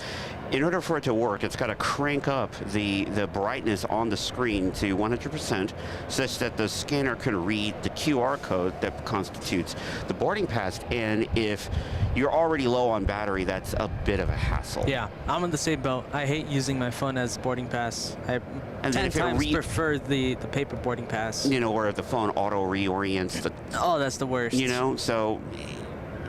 in order for it to work, it's got to crank up the brightness on the screen to 100% such that the scanner can read the QR code that constitutes the boarding pass. And if you're already low on battery, that's a bit of a hassle. Yeah, I'm in the same boat. I hate using my phone as boarding pass. I and 10 times prefer the paper boarding pass. Where the phone auto reorients the... Oh, that's the worst. So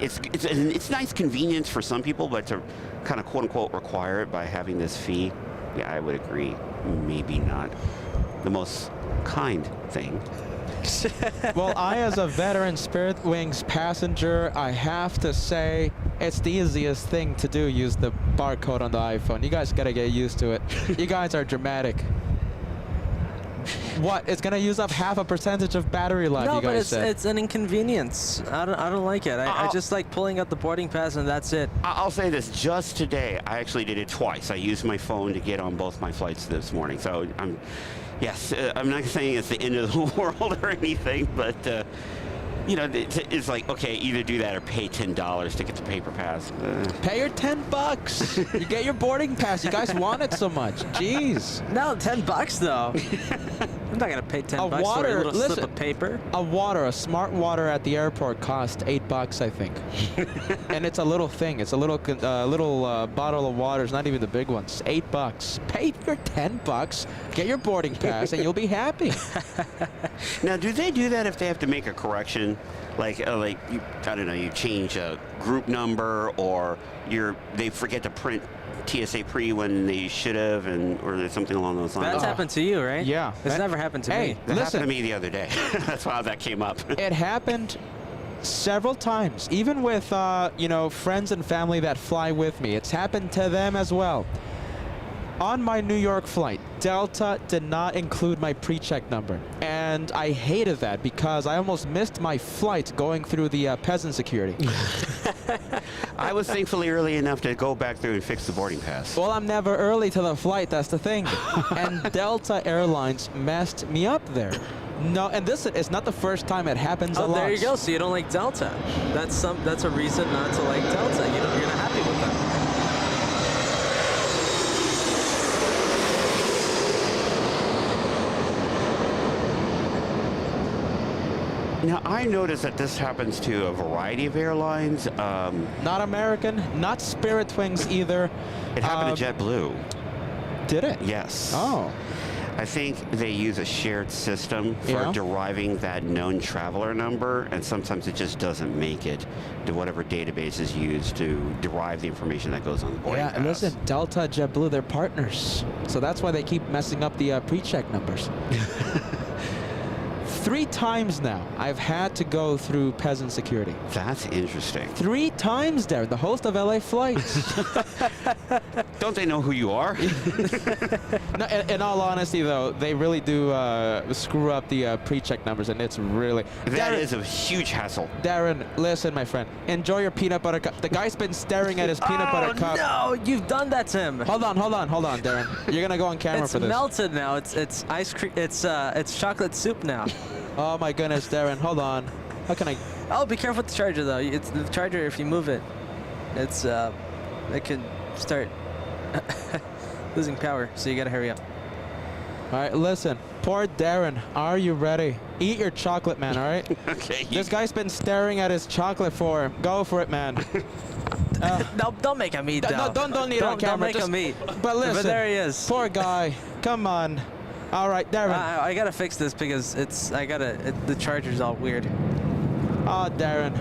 it's nice convenience for some people, but to kind of quote-unquote require it by having this fee, yeah, I would agree. Maybe not the most kind thing. Well, I, as a veteran Spirit Wings passenger, I have to say it's the easiest thing to do, use the barcode on the iPhone. You guys gotta get used to it. You guys are dramatic. What? It's gonna use up half a percentage of battery life, you guys said. No, but it's an inconvenience. I don't like it. I just like pulling out the boarding pass and that's it. I'll say this, just today, I actually did it twice. I used my phone to get on both my flights this morning. So yes, I'm not saying it's the end of the world or anything, but it's like, okay, either do that or pay $10 to get the paper pass. Pay your $10. You get your boarding pass. You guys want it so much. Jeez. No, $10 though. I'm not gonna pay $10 for a little slip of paper. A smart water at the airport costs $8, I think. And it's a little thing. It's a little bottle of water. It's not even the big ones. $8. Pay your $10. Get your boarding pass, and you'll be happy. Now, do they do that if they have to make a correction? Like I don't know, you change a group number, or they forget to print TSA pre when they should have, or there's something along those lines. That's happened to you, right? Yeah. It's never happened to me. That happened to me the other day. That's how that came up. It happened several times, even with friends and family that fly with me. It's happened to them as well. On my New York flight, Delta did not include my pre-check number, and I hated that because I almost missed my flight going through the peasant security. I was thankfully early enough to go back through and fix the boarding pass. Well, I'm never early to the flight, that's the thing. And Delta Airlines messed me up there. No, and this is not the first time it happens a lot. Oh, there you go. So you don't like Delta. That's a reason not to like Delta. You're not happy with them. Now, I noticed that this happens to a variety of airlines. Not American, not Spirit Wings either. It happened to JetBlue. Did it? Yes. Oh. I think they use a shared system for deriving that known traveler number, and sometimes it just doesn't make it to whatever database is used to derive the information that goes on the boarding pass. Yeah, and listen, Delta, JetBlue, they're partners. So that's why they keep messing up the pre-check numbers. 3 times now I've had to go through peasant security. That's interesting. 3 times, Darren, the host of LA Flights. Don't they know who you are? No, in all honesty, though, they really do screw up the pre-check numbers, and it's really... That is a huge hassle. Darren, listen, my friend. Enjoy your peanut butter cup. The guy's been staring at his peanut butter cup. Oh no, you've done that to him. Hold on, Darren. You're gonna go on camera It's for this. melted now. It's ice cream. It's chocolate soup now. Oh my goodness, Darren, hold on. How can I... Oh, be careful with the charger though. It's the charger. If you move it, it could start losing power. So you gotta hurry up. All right, listen. Poor Darren, are you ready? Eat your chocolate, man, all right? Okay. This guy's been staring at his chocolate for him. Go for it, man. No, don't make him eat though. No, don't eat it on camera. Don't make him eat. But listen, But there he is. poor guy. Come on. All right, Darren. I gotta fix this because the charger's all weird. Oh, Darren.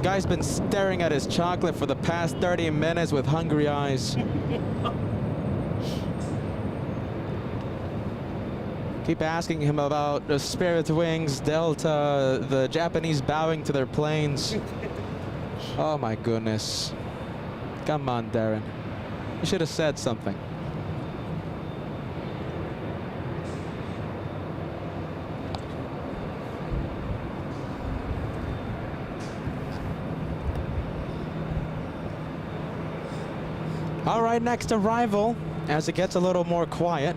Guy's been staring at his chocolate for the past 30 minutes with hungry eyes. Keep asking him about the Spirit Wings, Delta, the Japanese bowing to their planes. Oh my goodness. Come on, Darren. You should have said something. All right, next arrival, as it gets a little more quiet.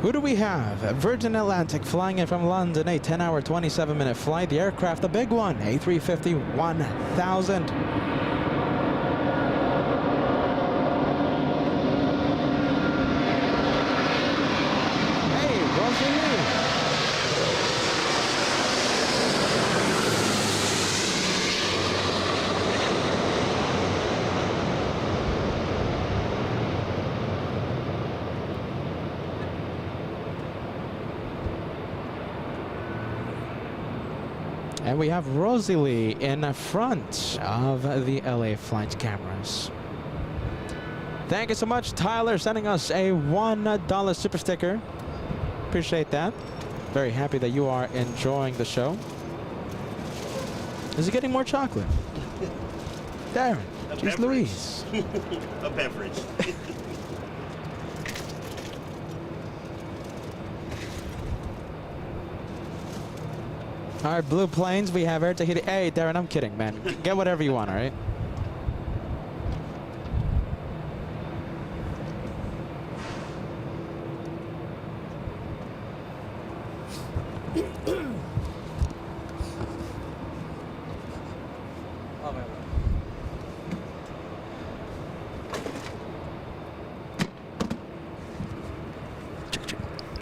Who do we have? Virgin Atlantic flying in from London, a 10-hour, 27-minute flight. The aircraft, the big one, A350 1000. Hey, Rosalie. And we have Rosalie in front of the LA flight cameras. Thank you so much, Tyler, sending us a $1 super sticker. Appreciate that. Very happy that you are enjoying the show. Is he getting more chocolate? Darren, jeez Louise. A beverage. All right, Blue Plains, we have air Tahiti. Hey, Darren, I'm kidding, man. Get whatever you want, all right?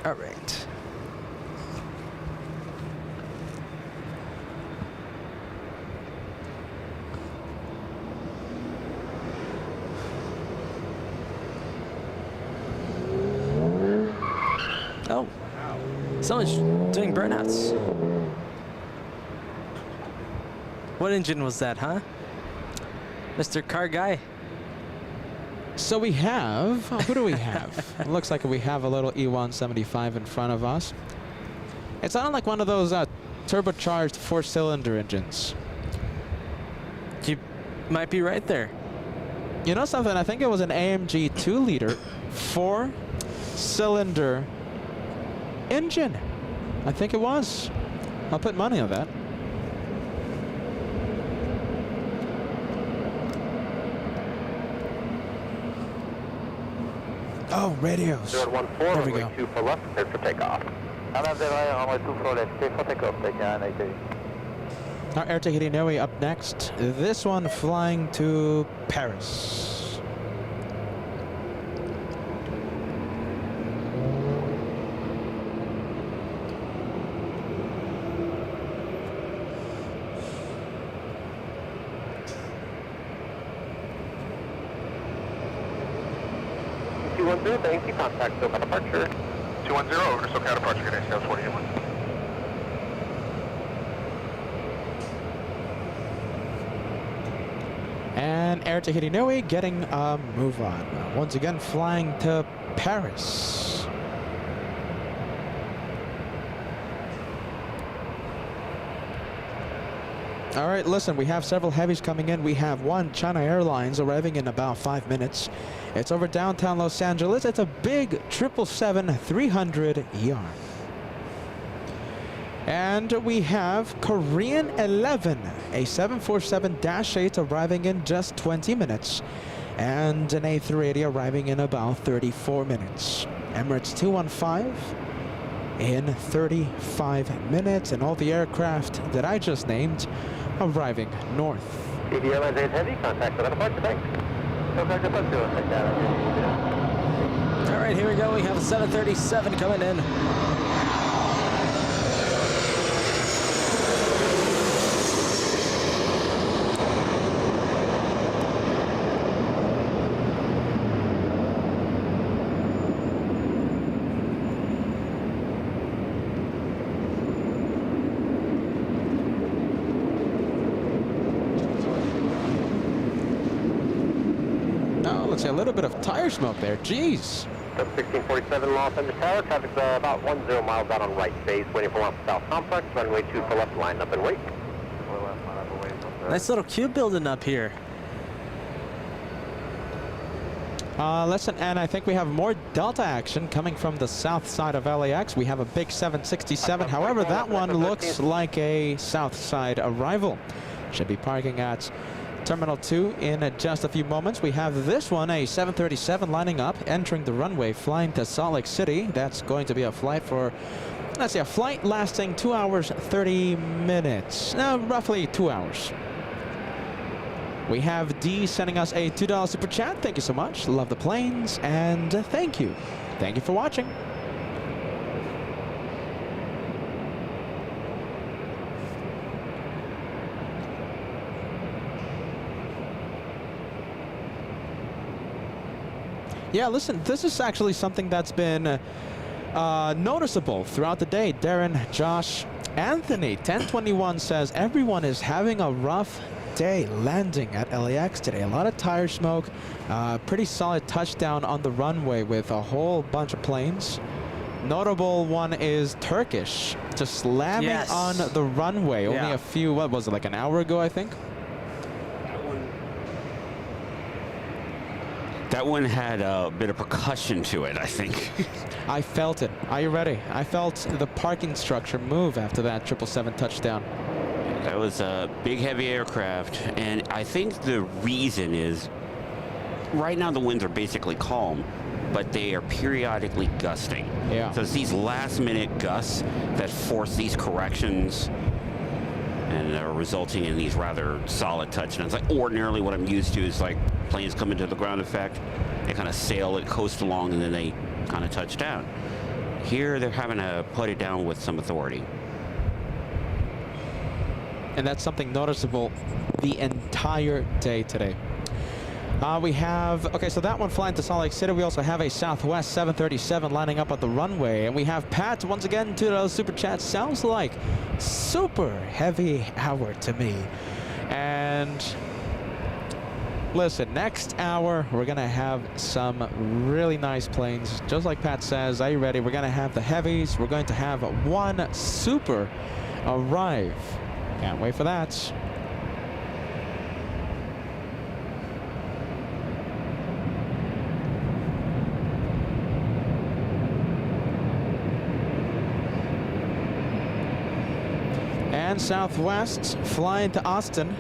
All right. Oh, someone's doing burnouts. What engine was that, huh? Mr. Car Guy? So we have, who do we have? It looks like we have a little E175 in front of us. It sounded like one of those turbocharged 4-cylinder engines. You might be right there. You know something? I think it was an AMG 2-liter 4-cylinder engine. I think it was. I'll put money on that. Oh, radios. 014, There we go. runway 24 left, cleared for takeoff. runway 24 left, clear for takeoff, Our Air Tahiti Nui up next. This one flying to Paris. Thank you, contact SoCal departure. 210, over to SoCal departure, good day, Scout 48. And Air Tahiti Nui getting a move on. Once again, flying to Paris. All right, listen, we have several heavies coming in. We have one, China Airlines, arriving in about 5 minutes. It's over downtown Los Angeles. It's a big 777-300 ER. And we have Korean 11, a 747-8 arriving in just 20 minutes. And an A380 arriving in about 34 minutes. Emirates 215 in 35 minutes. And all the aircraft that I just named arriving north. TV Airlines 8 Heavy, contact the departure bank. Contact the departure bank. All right, here we go. We have a 737 coming in. A little bit of tire smoke there. Jeez. 1647 Los Angeles Tower. Traffic's about 10 miles out on right base, waiting for one south complex. Runway 2 for left, line up and wait. Nice little queue building up here. Listen, and I think we have more Delta action coming from the south side of LAX. We have a big 767. However, that one looks like a south side arrival. Should be parking at Terminal 2 in just a few moments. We have this one, a 737 lining up, entering the runway, flying to Salt Lake City. That's going to be a flight for, let's say, a flight lasting 2 hours, 30 minutes. Roughly 2 hours. We have D sending us a $2 super chat. Thank you so much. Love the planes, and thank you. Thank you for watching. Yeah, listen, this is actually something that's been noticeable throughout the day. Darren, Josh, Anthony, 1021 says, everyone is having a rough day landing at LAX today. A lot of tire smoke, pretty solid touchdown on the runway with a whole bunch of planes. Notable one is Turkish, just slamming on the runway. Only a few, what was it, like an hour ago, I think? That one had a bit of percussion to it, I think. I felt it. Are you ready? I felt the parking structure move after that 777 touchdown. That was a big, heavy aircraft, and I think the reason is right now the winds are basically calm, but they are periodically gusting. Yeah. So it's these last-minute gusts that force these corrections and are resulting in these rather solid touchdowns. Like ordinarily what I'm used to is like planes come into the ground effect, they kind of sail it, coast along, and then they kind of touch down. Here they're having to put it down with some authority. And that's something noticeable the entire day today. We have, okay, so that one flying to Salt Lake City. We also have a Southwest 737 lining up at the runway. And we have Pat, once again, $2 super chat. Sounds like super heavy hour to me. And listen, next hour, we're going to have some really nice planes. Just like Pat says, are you ready? We're going to have the heavies. We're going to have one super arrive. Can't wait for that. And Southwest flying to Austin.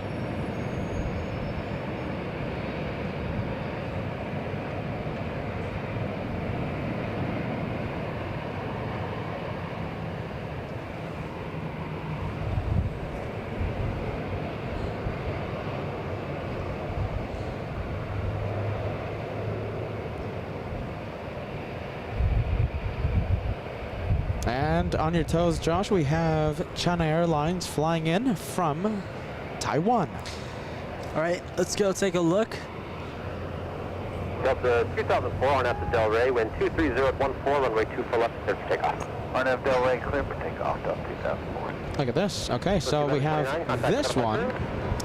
And on your toes, Josh, we have China Airlines flying in from Taiwan. All right, let's go take a look. Delta 2004 on F to Del Rey, wind 23014, runway 2 for left, clear for takeoff. On F Del Rey, clear for takeoff, Delta 2004. Look at this. Okay, so we have this one.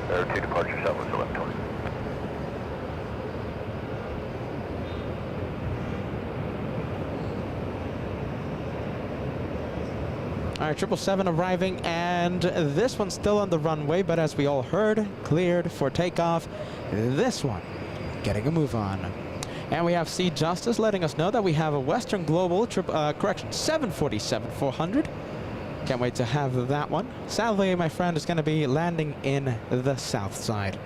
There are 2 departures, Southwest 1120. All right, 777 arriving, and this one's still on the runway, but as we all heard, cleared for takeoff. This one getting a move on. And we have Sea Justice letting us know that we have a Western Global, 747-400. Can't wait to have that one. Sadly, my friend is going to be landing in the south side.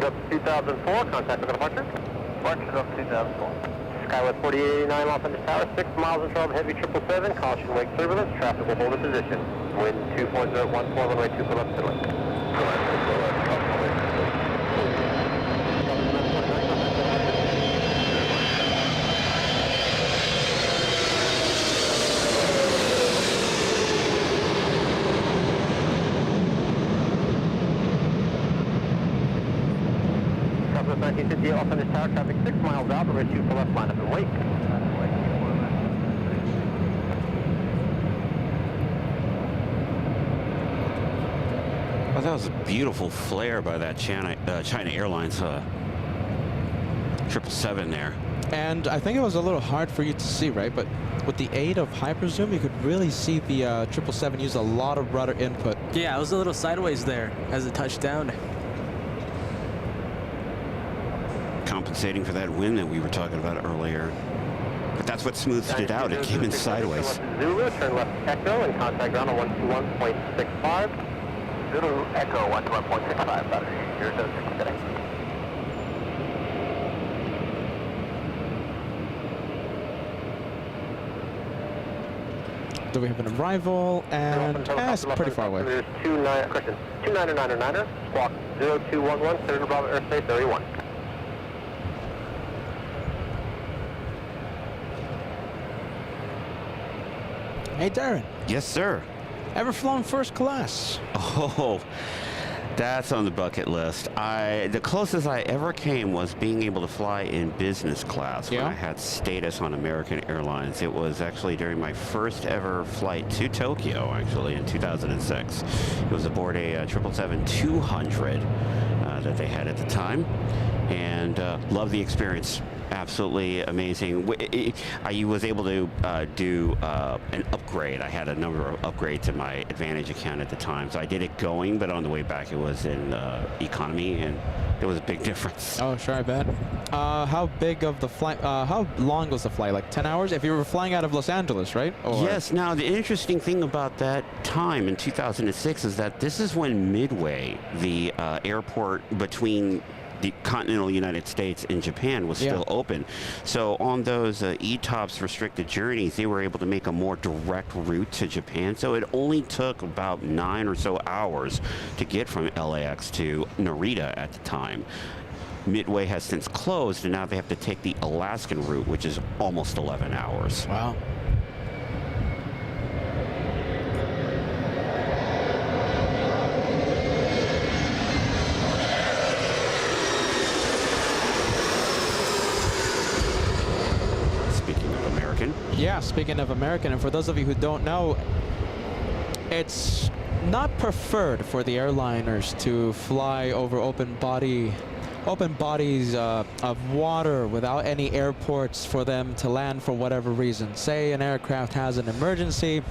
Up 2004, contact with departure. Departure up 2004. Skywest 4889, Los Angeles Tower, 6 miles in trouble, heavy 777, caution wake turbulence, traffic will hold in position. Wind 2.014, runway 2 for left to left. Southwest 1958, Los Angeles Tower, traffic 6 miles out, runway 2 for left, line up and wait. Oh, that was a beautiful flare by that China Airlines 777 there. And I think it was a little hard for you to see, right? But with the aid of hyperzoom, you could really see the 777 use a lot of rudder input. Yeah, it was a little sideways there as it touched down. Compensating for that wind that we were talking about earlier. But that's what smoothed it out. It came in sideways. Zulu, turn left Echo and contact ground on 121.65. Zulu Echo 121.65, battery 006 setting. Do we have an arrival? And it's pretty far away. There's 29er, squawk 0211, clear to Bravo airspace area 1. Hey, Darren. Yes, sir. Ever flown first class? Oh, that's on the bucket list. The closest I ever came was being able to fly in business class when I had status on American Airlines. It was actually during my first ever flight to Tokyo, actually, in 2006. It was aboard a 777-200 that they had at the time, and loved the experience. Absolutely amazing. I was able to do an upgrade. I had a number of upgrades in my Advantage account at the time. So I did it going, but on the way back it was in economy, and there was a big difference. Oh, sure, I bet. How big of the flight, how long was the flight? Like 10 hours? If you were flying out of Los Angeles, right? Or? Yes. Now, the interesting thing about that time in 2006 is that this is when Midway, the airport between the continental United States and Japan, was still open. So on those ETOPS restricted journeys, they were able to make a more direct route to Japan. So it only took about 9 or so hours to get from LAX to Narita at the time. Midway has since closed, and now they have to take the Alaskan route, which is almost 11 hours. Wow. Yeah, speaking of American, and for those of you who don't know, it's not preferred for the airliners to fly over open bodies of water without any airports for them to land for whatever reason. Say an aircraft has an emergency,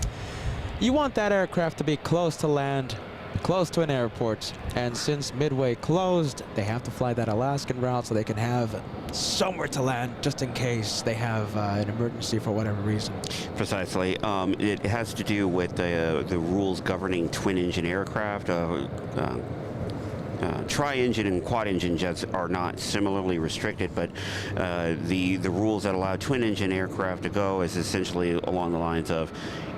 you want that aircraft to be close to land, close to an airport, and since Midway closed, they have to fly that Alaskan route so they can have somewhere to land just in case they have an emergency for whatever reason. Precisely. It has to do with the rules governing twin-engine aircraft. Tri-engine and quad-engine jets are not similarly restricted, but the rules that allow twin-engine aircraft to go is essentially along the lines of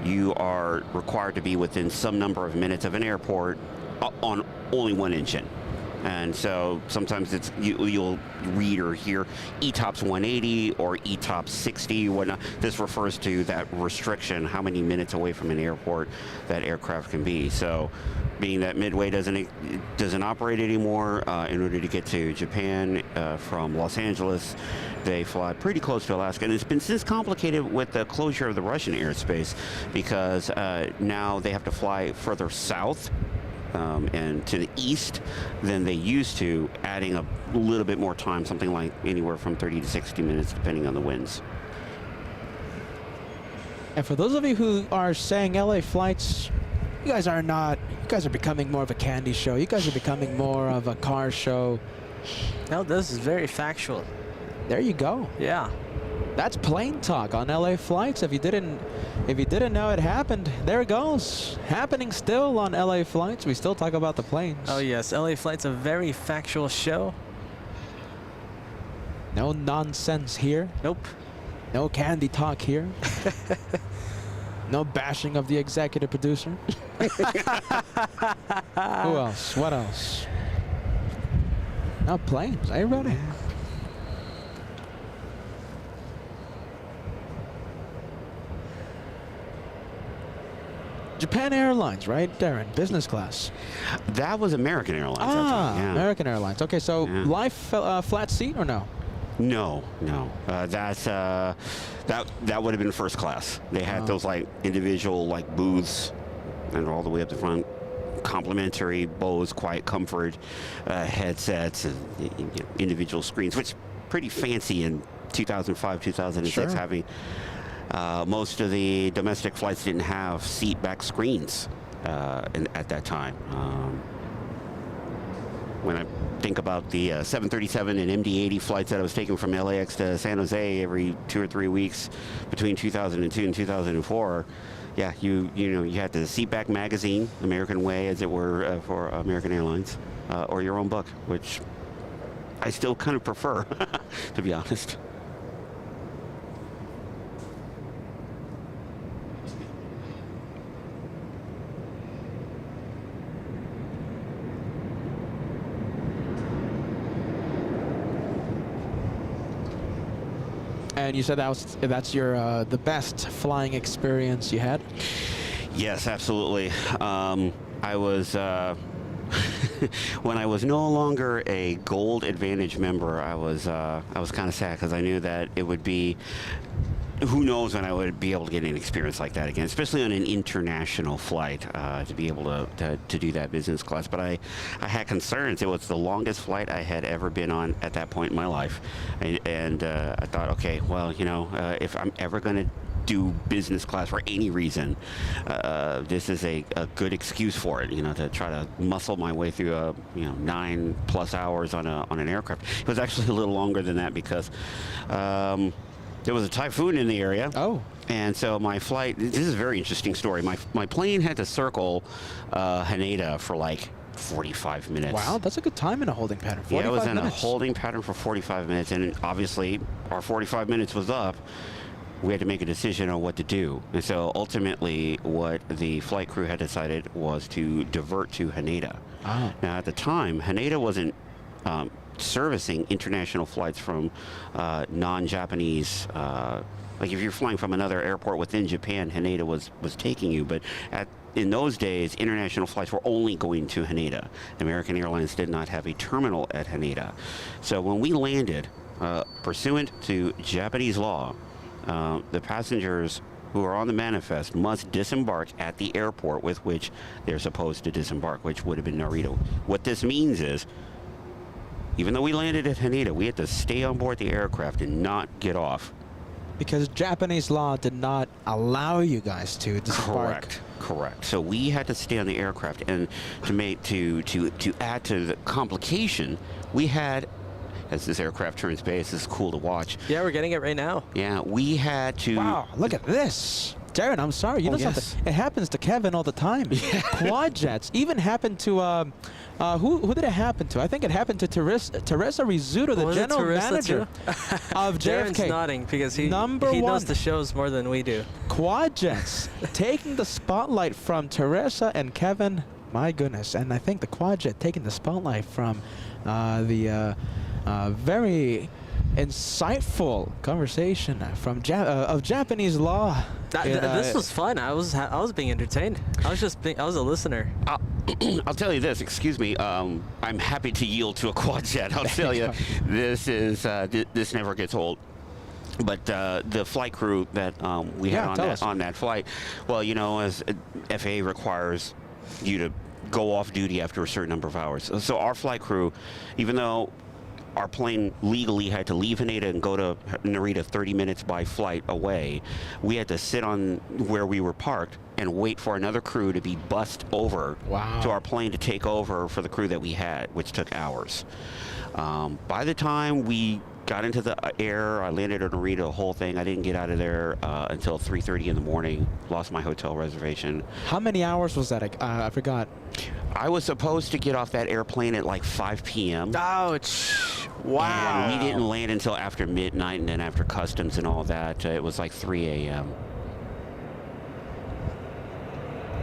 you are required to be within some number of minutes of an airport on only one engine. And so sometimes it's you'll read or hear ETOPS 180 or ETOPS 60, whatnot. This refers to that restriction, how many minutes away from an airport that aircraft can be. So being that Midway doesn't operate anymore, in order to get to Japan from Los Angeles, they fly pretty close to Alaska. And it's been since complicated with the closure of the Russian airspace, because now they have to fly further south and to the east than they used to, adding a little bit more time, something like anywhere from 30 to 60 minutes, depending on the winds. And for those of you who are saying LA flights, you guys are becoming more of a candy show. You guys are becoming more of a car show. No, this is very factual. There you go. Yeah. That's plane talk on LA flights. If you didn't know it happened, there it goes. Happening still on LA flights. We still talk about the planes. Oh yes, LA Flight's a very factual show. No nonsense here. Nope. No candy talk here. No bashing of the executive producer. Who else? What else? No planes. Are you ready? Japan Airlines, right, Darren? Business class. That was American Airlines. Ah, that's right, yeah. American Airlines. Okay, so Yeah. live flat seat or no? No. That would have been first class. They had those like individual like booths, and all the way up the front, complimentary Bose Quiet Comfort headsets and individual screens, which pretty fancy in 2005, 2006. Sure. Having most of the domestic flights didn't have seat back screens at that time. When I think about the 737 and MD-80 flights that I was taking from LAX to San Jose every 2 or 3 weeks between 2002 and 2004, yeah, you had the seatback magazine, American Way, as it were, for American Airlines, or your own book, which I still kind of prefer, to be honest. And you said that's your the best flying experience you had? Yes, absolutely. I was when I was no longer a Gold Advantage member, I was kind of sad, because I knew that it would be, who knows when I would be able to get an experience like that again, especially on an international flight, to be able to do that business class. But I had concerns. It was the longest flight I had ever been on at that point in my life, and I thought, okay, well, if I'm ever going to do business class for any reason, this is a good excuse for it, to try to muscle my way through 9+ hours on an aircraft. It was actually a little longer than that, because there was a typhoon in the area. Oh. And so my flight, this is a very interesting story. My plane had to circle Haneda for like 45 minutes. Wow, that's a good time in a holding pattern. 45 yeah, I was in minutes. a holding pattern for 45 minutes, and obviously our 45 minutes was up. We had to make a decision on what to do. And so ultimately what the flight crew had decided was to divert to Haneda. Ah. Now at the time, Haneda wasn't servicing international flights from non-Japanese, like if you're flying from another airport within Japan, Haneda was taking you, but in those days, international flights were only going to Haneda. American Airlines did not have a terminal at Haneda. So when we landed, pursuant to Japanese law, the passengers who are on the manifest must disembark at the airport with which they're supposed to disembark, which would have been Narita. What this means is, even though we landed at Haneda, we had to stay on board the aircraft and not get off. Because Japanese law did not allow you guys to disembark. Correct. So we had to stay on the aircraft, and to add to the complication, we had, as this aircraft turns base, this is cool to watch. Yeah, we're getting it right now. Yeah, we had to. Wow, look at this. Darren, I'm sorry. You know yes. something? It happens to Kevin all the time. Yeah. Quad jets. Even happened to, who did it happen to? I think it happened to Teresa Rizzuto, the general manager of Darren's JFK. nodding because he Number knows one. the shows more than we do. Quad jets taking the spotlight from Teresa and Kevin My goodness. And I think the Quadjet taking the spotlight from the very insightful conversation from of Japanese law. This was fun. I was being entertained. I was a listener. I'll tell you this. Excuse me. I'm happy to yield to a Quadjet. I'll tell you, this is this never gets old. But the flight crew that we had on that flight, well, you know, as FAA requires you to go off duty after a certain number of hours. So our flight crew, even though our plane legally had to leave Haneda and go to Narita 30 minutes by flight away, we had to sit on where we were parked and wait for another crew to be bussed over to our plane to take over for the crew that we had, which took hours. By the time we got into the air, I landed at Narita, the whole thing. I didn't get out of there until 3:30 in the morning. Lost my hotel reservation. How many hours was that? I forgot. I was supposed to get off that airplane at like 5 p.m. Ouch. Wow. And we didn't land until after midnight, and then after customs and all that, it was like 3 a.m.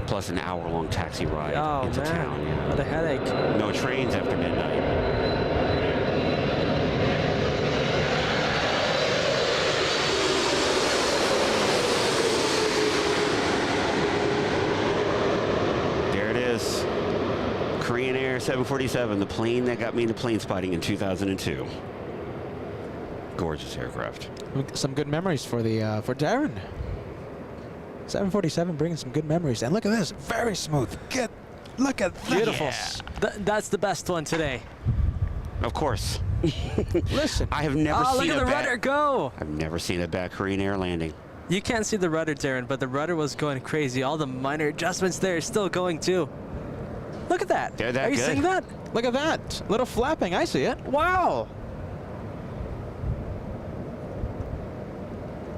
Plus an hour-long taxi ride into town. Yeah. What a headache. No trains after midnight. Korean Air 747, the plane that got me into plane spotting in 2002. Gorgeous aircraft. Some good memories for the for Darren. 747 bringing some good memories. And look at this, very smooth. Look at that. Beautiful. Yeah. That's the best one today. Of course. Listen, I have never seen look at the rudder go. I've never seen a bad Korean Air landing. You can't see the rudder, Darren, but the rudder was going crazy. All the minor adjustments there are still going too. Look at that. They're that Are you good. seeing that? look at that. Little flapping. I see it. Wow.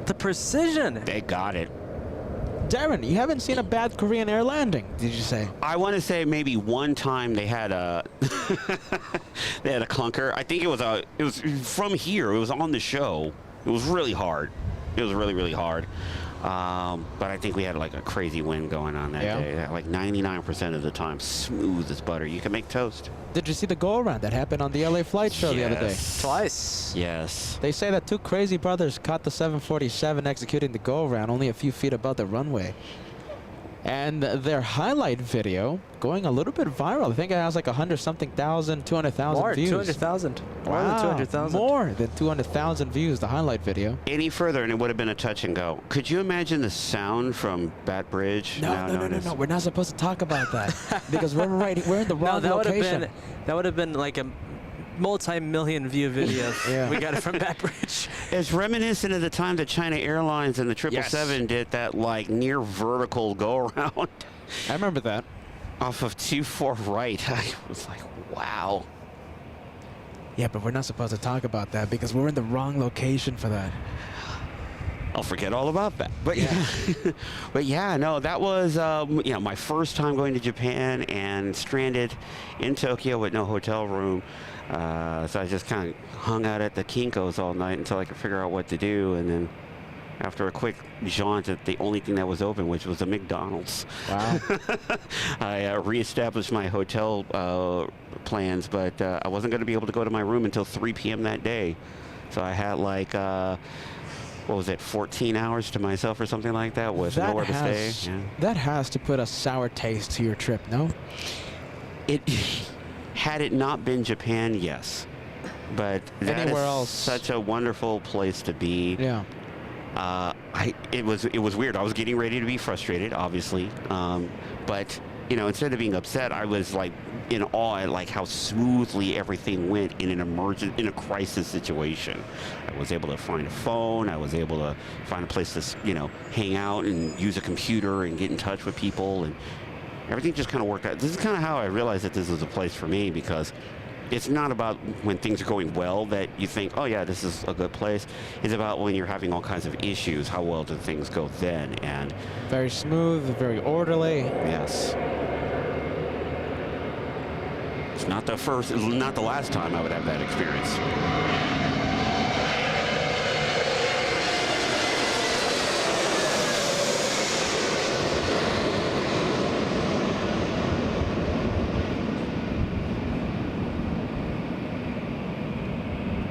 The precision. They got it. Darren, you haven't seen a bad Korean Air landing, did you say? I want to say maybe one time they had a they had a clunker. I think it was from here. It was on the show. It was really hard. It was really, really hard. But I think we had like a crazy wind going on that day. Like 99% of the time, smooth as butter. You can make toast. Did you see the go-around that happened on the LA flight show the other day? Twice. Yes. They say that two crazy brothers caught the 747 executing the go-around only a few feet above the runway. And their highlight video going a little bit viral. I think it has like 100-something thousand, 200,000 views. 200,000. More Wow, than 200,000. More than 200,000 views, the highlight video. Any further, and it would have been a touch and go. Could you imagine the sound from Bat Bridge? No. We're not supposed to talk about that because we're in the wrong location. That would have been like a multi-million view video. Yeah. We got it from Bat Bridge. It's reminiscent of the time that China Airlines and the 777 did that like near vertical go around. I remember that. Off of 24 right. I was like, wow. Yeah, but we're not supposed to talk about that because we're in the wrong location for that. I'll forget all about that. But yeah, but yeah, no, that was my first time going to Japan and stranded in Tokyo with no hotel room. So I just kind of hung out at the Kinko's all night until I could figure out what to do, and then after a quick jaunt at the only thing that was open, which was a McDonald's. Wow. I reestablished my hotel plans, but I wasn't going to be able to go to my room until 3 p.m. that day. So I had like, what was it, 14 hours to myself or something like that with nowhere to stay. Yeah. That has to put a sour taste to your trip, no? Had it not been Japan, yes. But that Anywhere is else. such a wonderful place to be. Yeah. It was weird. I was getting ready to be frustrated, obviously, but instead of being upset, I was like in awe at like how smoothly everything went in a crisis situation. I was able to find a phone. I was able to find a place to hang out and use a computer and get in touch with people, and everything just kind of worked out. This is kind of how I realized that this was a place for me, because it's not about when things are going well that you think, oh yeah, this is a good place. It's about when you're having all kinds of issues, how well do things go then? And very smooth, very orderly. Yes. It's not the last time I would have that experience.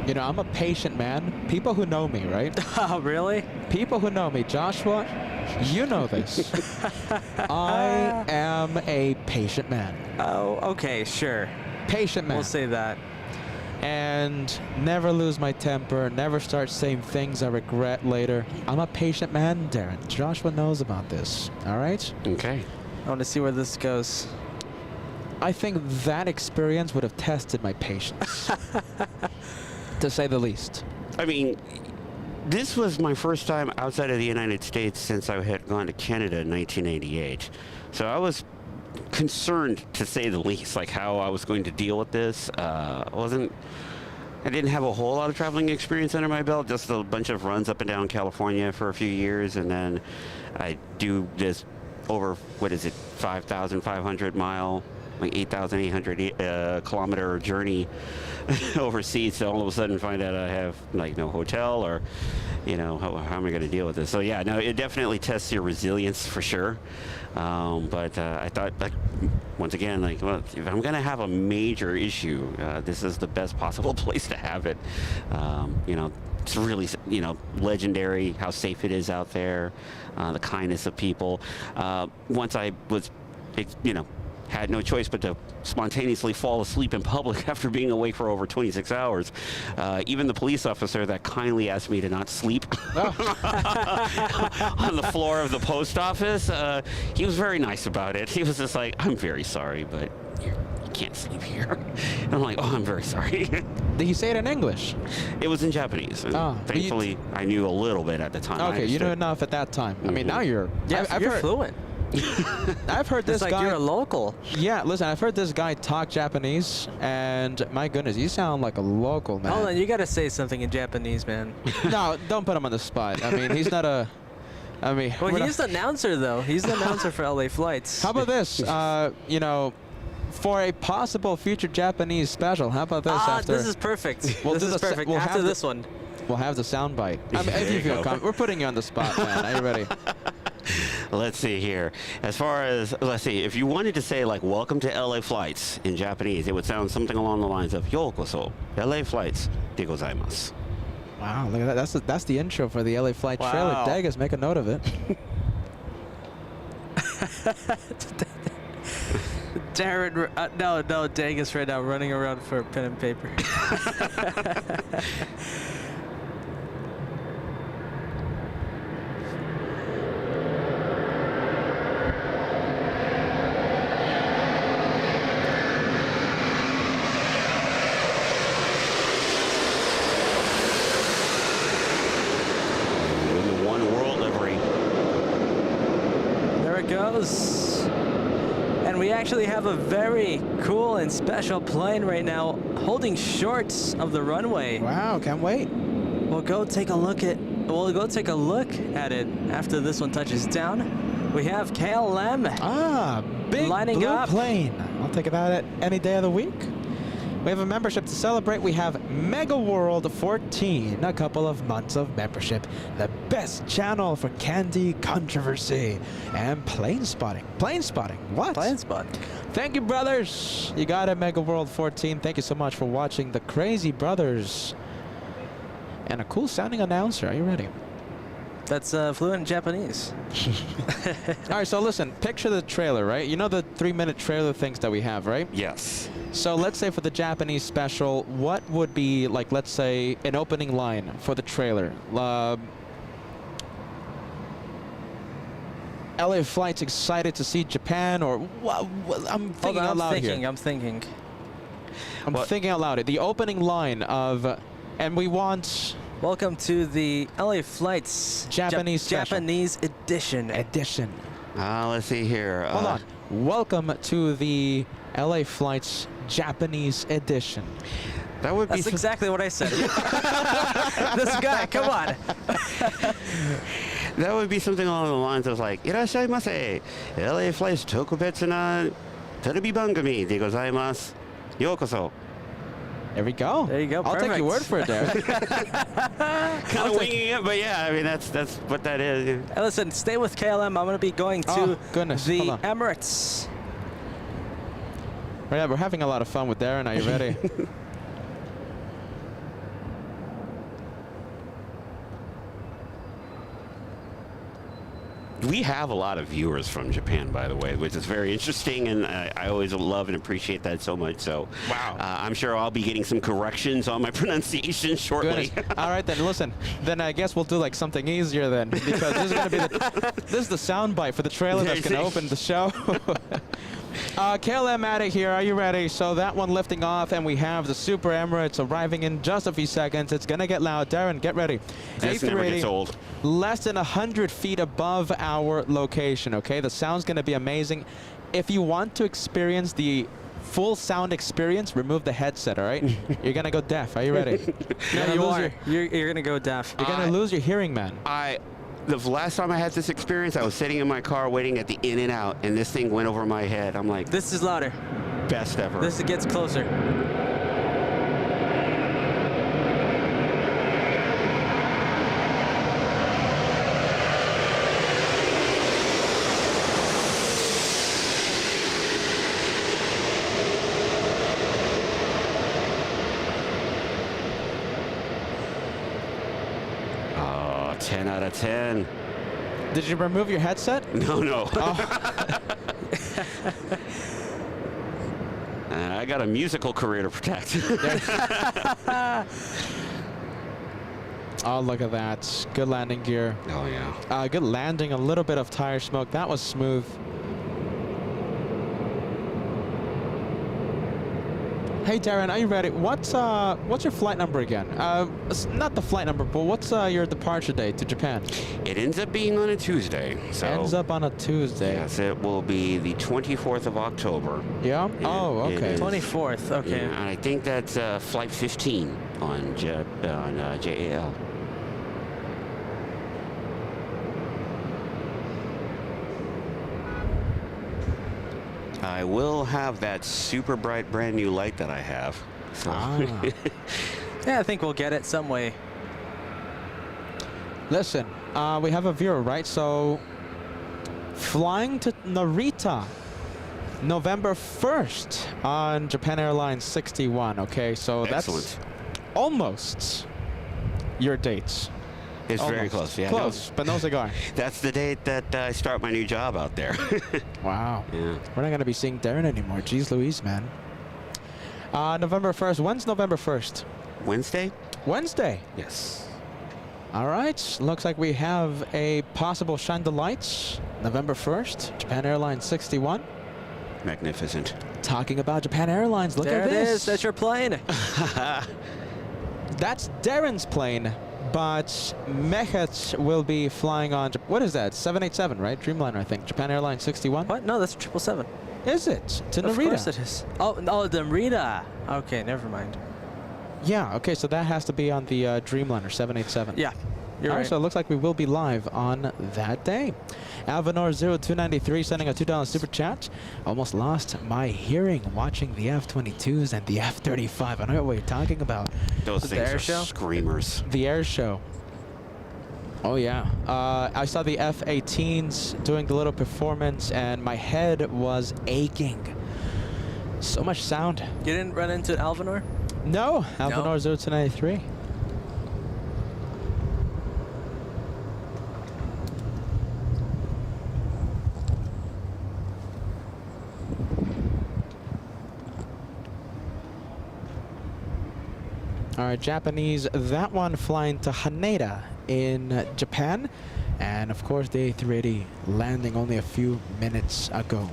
You know, I'm a patient man. People who know me, right? Oh, really? People who know me, Joshua, you know this. I am a patient man. Oh, okay, sure. Patient man. We'll say that. And never lose my temper, never start saying things I regret later. I'm a patient man, Darren. Joshua knows about this, all right? Okay. I want to see where this goes. I think that experience would have tested my patience, to say the least. I mean, this was my first time outside of the United States since I had gone to Canada in 1988. So I was concerned, to say the least, like how I was going to deal with this. I didn't have a whole lot of traveling experience under my belt, just a bunch of runs up and down California for a few years, and then I do this over, 5,500 mile, like 8,800 kilometer journey overseas, so all of a sudden find out I have like no hotel, or how am I going to deal with this? So yeah, no, it definitely tests your resilience for sure. But I thought, like, once again, like, well, if I'm going to have a major issue, this is the best possible place to have it. It's really, legendary how safe it is out there, the kindness of people. Once I was, had no choice but to spontaneously fall asleep in public after being awake for over 26 hours. Even the police officer that kindly asked me to not sleep on the floor of the post office, he was very nice about it. He was just like, I'm very sorry, but you can't sleep here. And I'm like, oh, I'm very sorry. Did he say it in English? It was in Japanese. And thankfully, I knew a little bit at the time. Okay, you knew enough at that time. I mean, now you're... Yeah, you're fluent. I've heard this it's like guy. You're a local. Yeah, listen, I've heard this guy talk Japanese, and my goodness, you sound like a local, man. Hold on, you gotta say something in Japanese, man. No, don't put him on the spot. I mean, he's not a. I mean, well, he's the announcer, though. He's the announcer for LA Flights. How about this? For a possible future Japanese special, how about this? After this is perfect. We'll this is perfect. After this one, we'll have the sound bite. I mean, if you feel we're putting you on the spot, man. Are you ready? Let's see here. As far as, let's see, if you wanted to say, like, welcome to LA Flights in Japanese, it would sound something along the lines of, Yokoso, LA Flights de gozaimasu. Wow, look at that. That's the intro for the LA Flight trailer. Dagas, make a note of it. Darren, no, Dagas right now running around for pen and paper. Goes. And we actually have a very cool and special plane right now holding short of the runway. Wow, can't wait. We'll go take a look at it after this one touches down. We have KLM. Big lining blue up. Plane. I'll take about it any day of the week. We have a membership to celebrate. We have Mega World 14, a couple of months of membership. The best channel for candy controversy and plane spotting. Plane spotting, what? Plane spotting. Thank you, brothers. You got it, Mega World 14. Thank you so much for watching the Crazy Brothers. And a cool sounding announcer. Are you ready? That's fluent in Japanese. All right, so listen, picture the trailer, right? You know the 3-minute trailer things that we have, right? Yes. So let's say for the Japanese special, what would be, like, let's say, an opening line for the trailer? LA Flight's excited to see Japan, or I'm thinking out loud here. I'm thinking out loud. The opening line of, and we want... Welcome to the LA Flights Japanese edition. Let's see here. Hold on. Welcome to the LA Flights Japanese edition. That's exactly what I said. This guy, come on. That would be something along the lines of like, Irashaimase, LA Flights tokubetsu na terebi bangami de gozaimasu. Yokoso. There we go. There you go. I'll take your word for it, Derek. Kind of winging it, but yeah, I mean, that's what that is. Hey, listen, stay with KLM. I'm going to be going to the Emirates. Right, we're having a lot of fun with Darren. Are you ready? We have a lot of viewers from Japan, by the way, which is very interesting, and I always love and appreciate that so much. So, Wow. I'm sure I'll be getting some corrections on my pronunciation shortly. Goodness. All right, then listen. Then I guess we'll do like something easier then, because this is gonna be this is the soundbite for the trailer that's gonna open the show. KLM Attic here. Are you ready? So that one lifting off, and we have the Super Emirates arriving in just a few seconds. It's gonna get loud. Darren, get ready. This never gets old. Less than 100 feet above our location. Okay, the sound's gonna be amazing. If you want to experience the full sound experience, remove the headset. All right, you're gonna go deaf. Are you ready? No, you are. You're gonna go deaf. You're gonna lose your hearing, man. The last time I had this experience, I was sitting in my car waiting at the in and out, and this thing went over my head. I'm like, This is louder. best ever. This gets closer. Oh, 10 out of 10. Did you remove your headset? No. I got a musical career to protect. Oh, look at that. Good landing gear. Oh, yeah. Good landing. A little bit of tire smoke. That was smooth. Hey, Darren, are you ready? What's your flight number again? Not the flight number, but what's your departure date to Japan? It ends up being on a Tuesday. So Ends up on a Tuesday. Yes, it will be the 24th of October. Yeah? Oh, It okay. is. 24th. Okay. Yeah, and I think that's flight 15 on JAL. I will have that super bright brand new light that I have. So. Yeah, I think we'll get it some way. Listen, we have a viewer, right? So, flying to Narita, November 1st on Japan Airlines 61. Okay, so Excellent. that's almost your dates. It's very Almost. close. Yeah, Close, but no cigar. that's the date that I start my new job out there. Wow. Yeah. We're not going to be seeing Darren anymore. Jeez Louise, man. November 1st. When's November 1st? Wednesday? Wednesday. Yes. All right. Looks like we have a possible shine the lights. November 1st. Japan Airlines 61. Magnificent. Talking about Japan Airlines. Look There at it this. is. That's your plane. That's Darren's plane. But Mehmet will be flying on, what is that? 787, right? Dreamliner, I think. Japan Airlines 61. What? No, that's 777. Is it? To Of Narita. course it is. Oh, the Narita. Okay, never mind. Yeah, okay, so that has to be on the Dreamliner 787. Yeah, you're All right. right, so it looks like we will be live on that day. Alvanor0293 sending a $2 super chat. Almost lost my hearing watching the F-22s and the F-35. I know what you're talking about. Those The things air are show? screamers. The air show. Oh, yeah. I saw the F-18s doing the little performance, and my head was aching. So much sound. You didn't run into Alvanor? No, Alvanor0293. All right, Japanese, that one flying to Haneda in Japan. And of course, the A380 landing only a few minutes ago.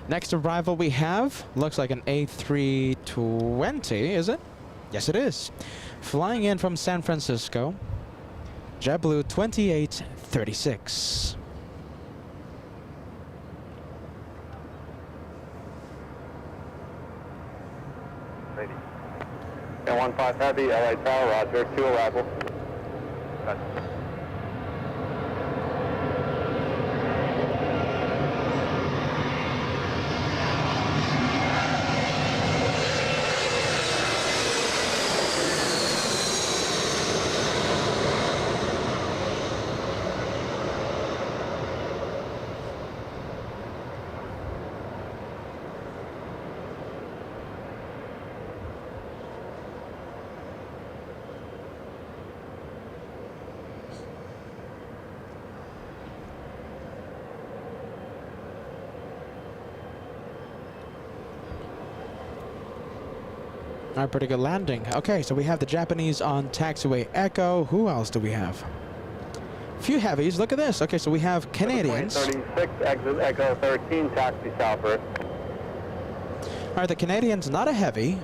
Next arrival we have, looks like an A320, is it? Yes, it is. Flying in from San Francisco, JetBlue 2836. Ready. 1015 Heavy, LA Tower, Roger, 2 arrival. All right, pretty good landing. Okay, so we have the Japanese on taxiway Echo. Who else do we have? Few heavies. Look at this. Okay, so we have Canadians. 36, exit Echo 13, taxi southward. All right, the Canadians, not a heavy,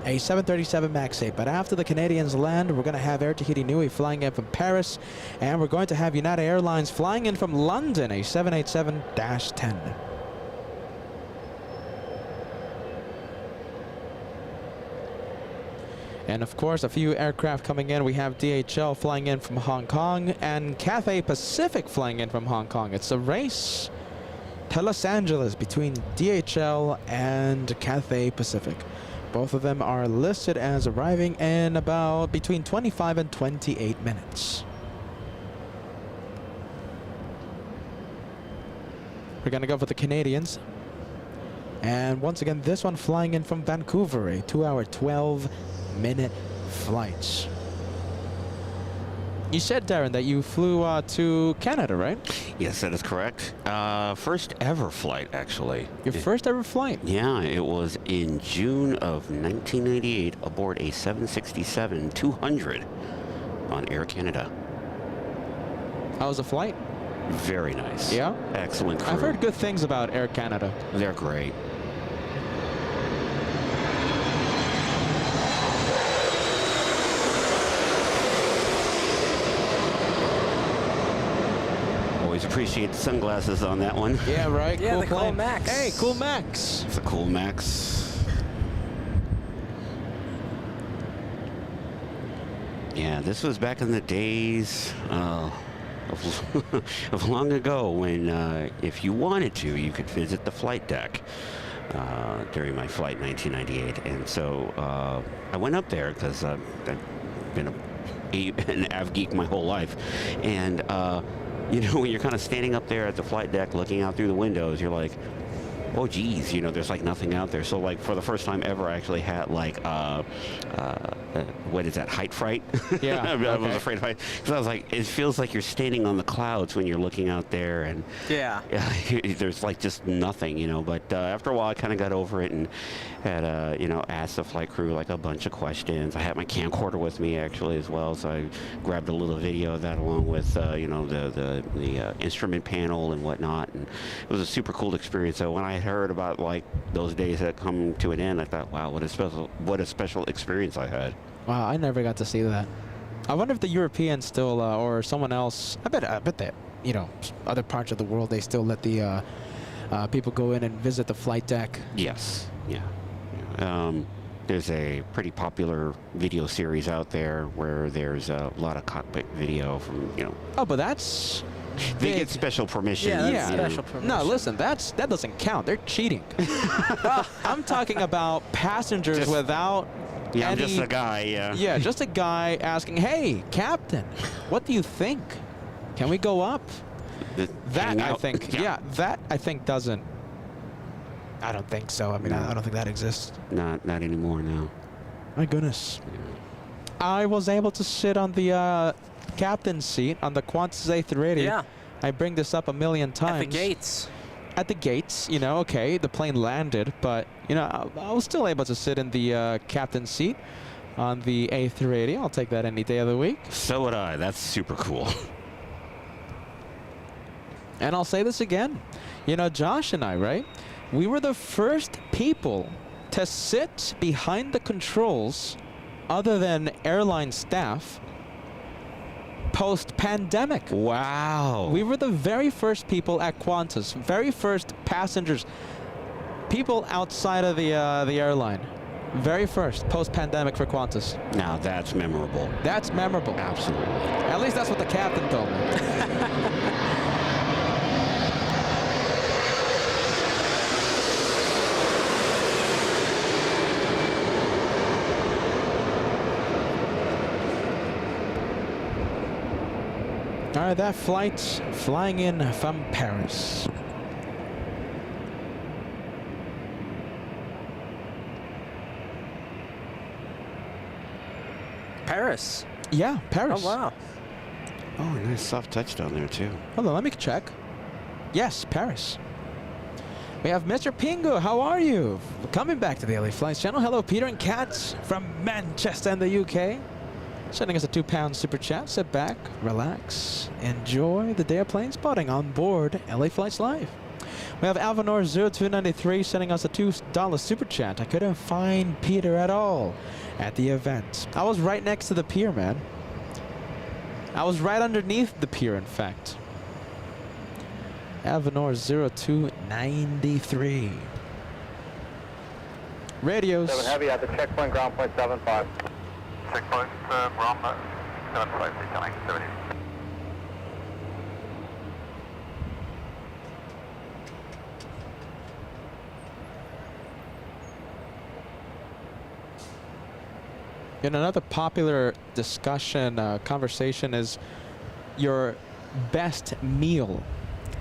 a 737 MAX 8. But after the Canadians land, we're going to have Air Tahiti Nui flying in from Paris, and we're going to have United Airlines flying in from London, a 787-10. And of course, a few aircraft coming in. We have DHL flying in from Hong Kong and Cathay Pacific flying in from Hong Kong. It's a race to Los Angeles between DHL and Cathay Pacific. Both of them are listed as arriving in about between 25 and 28 minutes. We're going to go for the Canadians. And once again, this one flying in from Vancouver, a 2-hour, 12-minute flight. You said, Darren, that you flew to Canada, right? Yes, that is correct. First ever flight, actually. Your first ever flight? Yeah, it was in June of 1998 aboard a 767-200 on Air Canada. How was the flight? Very nice. Yeah? Excellent crew. I've heard good things about Air Canada. They're great. Always appreciate the sunglasses on that one. Yeah, right. Yeah, cool the Cool plane. Max. Hey, Cool Max. It's a cool Max. Yeah, this was back in the days of long ago when if you wanted to, you could visit the flight deck during my flight in 1998. And so I went up there because I've been an av geek my whole life. And you know, when you're kind of standing up there at the flight deck looking out through the windows, you're like, oh geez, you know, there's like nothing out there. So like for the first time ever, I actually had like what is that, height fright? Yeah. I was afraid of height because I was like, it feels like you're standing on the clouds when you're looking out there, and Yeah. there's like just nothing, you know. But after a while, I kind of got over it and had you know, asked the flight crew like a bunch of questions. I had my camcorder with me actually as well, so I grabbed a little video of that along with you know, the instrument panel and whatnot, and it was a super cool experience. So when I heard about like those days that come to an end, I thought, wow, what a special experience I had. Wow, I never got to see that. I wonder if the Europeans still, or someone else, I bet that, you know, other parts of the world, they still let the people go in and visit the flight deck. Yes, yeah. There's a pretty popular video series out there where there's a lot of cockpit video from, you know. Oh, but that's... They get special permission. Yeah, that's you know. special permission. No, listen, that doesn't count. They're cheating. I'm talking about passengers Just- without Yeah, I'm any... just a guy, yeah. Yeah, just a guy asking, hey, Captain, what do you think? Can we go up? That, Hang I out. think, yeah, that I think doesn't... I don't think so. I mean, No. I don't think that exists. Not anymore, no. My goodness. I was able to sit on the captain's seat on the Qantas A380. Yeah. I bring this up a million times. At the gates. At the gates, you know, okay, the plane landed, but, you know, I was still able to sit in the captain's seat on the A380. I'll take that any day of the week. So would I. That's super cool. And I'll say this again. You know, Josh and I, right? We were the first people to sit behind the controls other than airline staff post-pandemic. Wow. We were the very first people at Qantas, very first passengers, people outside of the airline. Very first post-pandemic for Qantas. Now that's memorable. That's memorable. Absolutely. At least that's what the captain told me. All right, that flight flying in from Paris. Paris. Yeah, Paris. Oh, wow. Oh, a nice soft touchdown there too. Hold on, let me check. Yes, Paris. We have Mr. Pingo. How are you? Coming back to the LA Flights channel. Hello, Peter and Kat from Manchester in the UK. Sending us a £2 super chat. Sit back, relax, enjoy the day of plane spotting on board LA Flights Live. We have Alvanor0293 sending us a $2 super chat. I couldn't find Peter at all at the event. I was right next to the pier, man. I was right underneath the pier, in fact. Alvanor0293. Radios. 7 Heavy at the checkpoint, ground point 75. Checkpoint, ground, 75, declining, 70. And another popular discussion, conversation is your best meal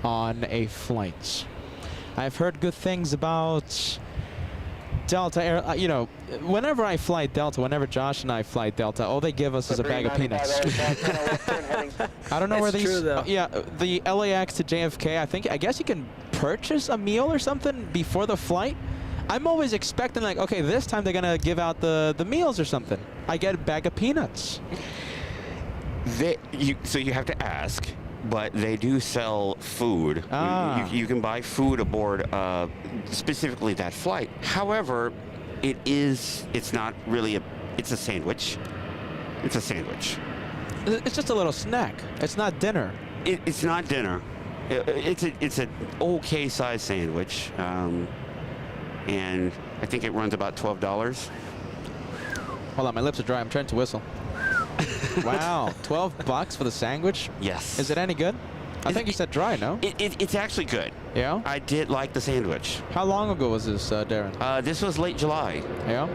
on a flight. I've heard good things about Delta Air. You know, whenever I fly Delta, whenever Josh and I fly Delta, all they give us is a bag of peanuts. I don't know where these. Yeah, the LAX to JFK. I guess you can purchase a meal or something before the flight. I'm always expecting, like, okay, this time they're gonna give out the meals or something. I get a bag of peanuts. So you have to ask, but they do sell food. You can buy food aboard specifically that flight. However, it's not really it's a sandwich. It's a sandwich. It's just a little snack. It's not dinner. It's not dinner. It's an okay size sandwich. And I think it runs about $12. Hold on, my lips are dry. I'm trying to whistle. Wow, $12 for the sandwich? Yes. Is it any good? I think you said dry, no? It's actually good. Yeah? I did like the sandwich. How long ago was this, Darren? This was late July. Yeah?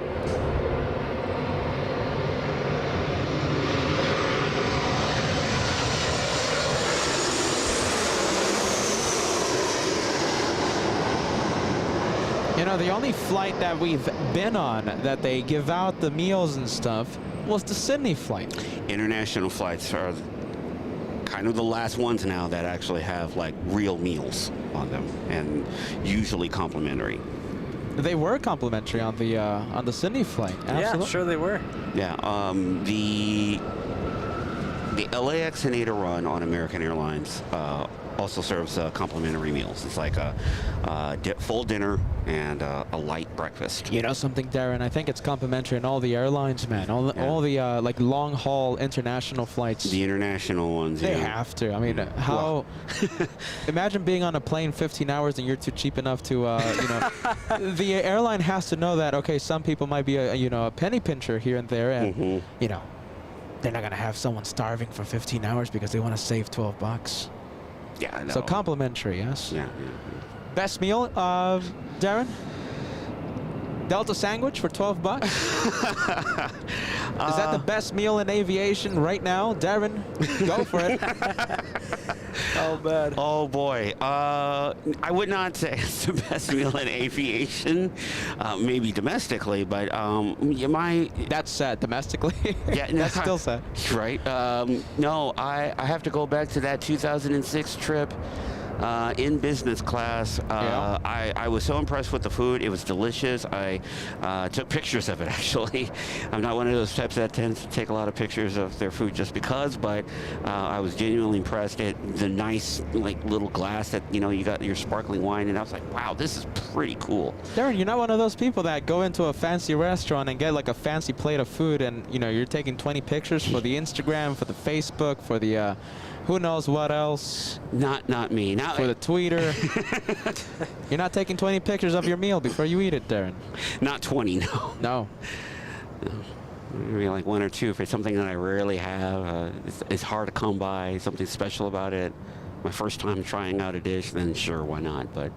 You know, the only flight that we've been on that they give out the meals and stuff was the Sydney flight. International flights are kind of the last ones now that actually have like real meals on them, and usually complimentary. They were complimentary on the Sydney flight. Absolutely. Yeah, sure they were. Yeah, the LAX and ADA run on American Airlines also serves complimentary meals. It's like a full dinner and a light breakfast. You know something, Darren? I think it's complimentary in all the airlines, man. All the like long haul international flights. The international ones. They have to. I mean, how? Imagine being on a plane 15 hours and you're too cheap enough to, you know, the airline has to know that. Okay, some people might be a penny pincher here and there, and you know, they're not gonna have someone starving for 15 hours because they want to save $12. Yeah, I know. So complimentary, yes. Yeah. Best meal, Darren? Delta sandwich for $12? Is that the best meal in aviation right now? Darren, go for it. Oh, bad. Oh, boy. I would not say it's the best meal in aviation. Maybe domestically, but That's sad. Domestically? Yeah, That's still sad. Right. No, I have to go back to that 2006 trip. In business class. I was so impressed with the food. It was delicious. I took pictures of it, actually. I'm not one of those types that tends to take a lot of pictures of their food just because, but I was genuinely impressed at the nice, like, little glass that, you know, you got your sparkling wine, and I was like, wow, this is pretty cool. Darren, you're not one of those people that go into a fancy restaurant and get, like, a fancy plate of food and, you know, you're taking 20 pictures for the Instagram, for the Facebook, for the, who knows what else? Not me. Not for the Twitter. You're not taking 20 pictures of your meal before you eat it, Darren. Not 20, no. No. Maybe like one or two. If it's something that I rarely have, it's hard to come by, something special about it. My first time trying out a dish, then sure, why not? But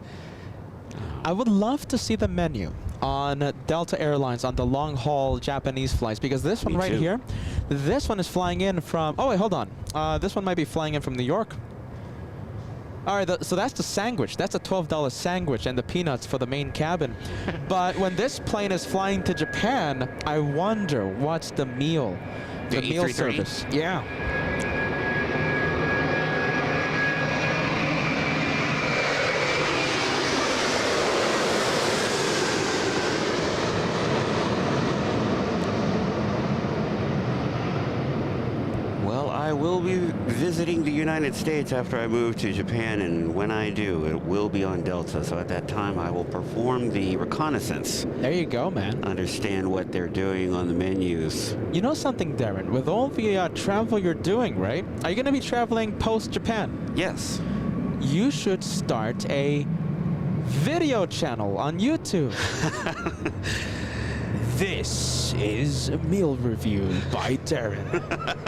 I would love to see the menu on Delta Airlines on the long-haul Japanese flights, because this one right here, this one is flying in from, oh wait, hold on. This one might be flying in from New York. All right, so that's the sandwich. That's a $12 sandwich and the peanuts for the main cabin. But when this plane is flying to Japan, I wonder what's the meal, the meal service. Yeah. Well, I will be visiting the United States after I move to Japan, and when I do, it will be on Delta. So at that time, I will perform the reconnaissance. There you go, man. Understand what they're doing on the menus. You know something, Darren? With all the travel you're doing, right? Are you going to be traveling post-Japan? Yes. You should start a video channel on YouTube. This is a meal review by Darren.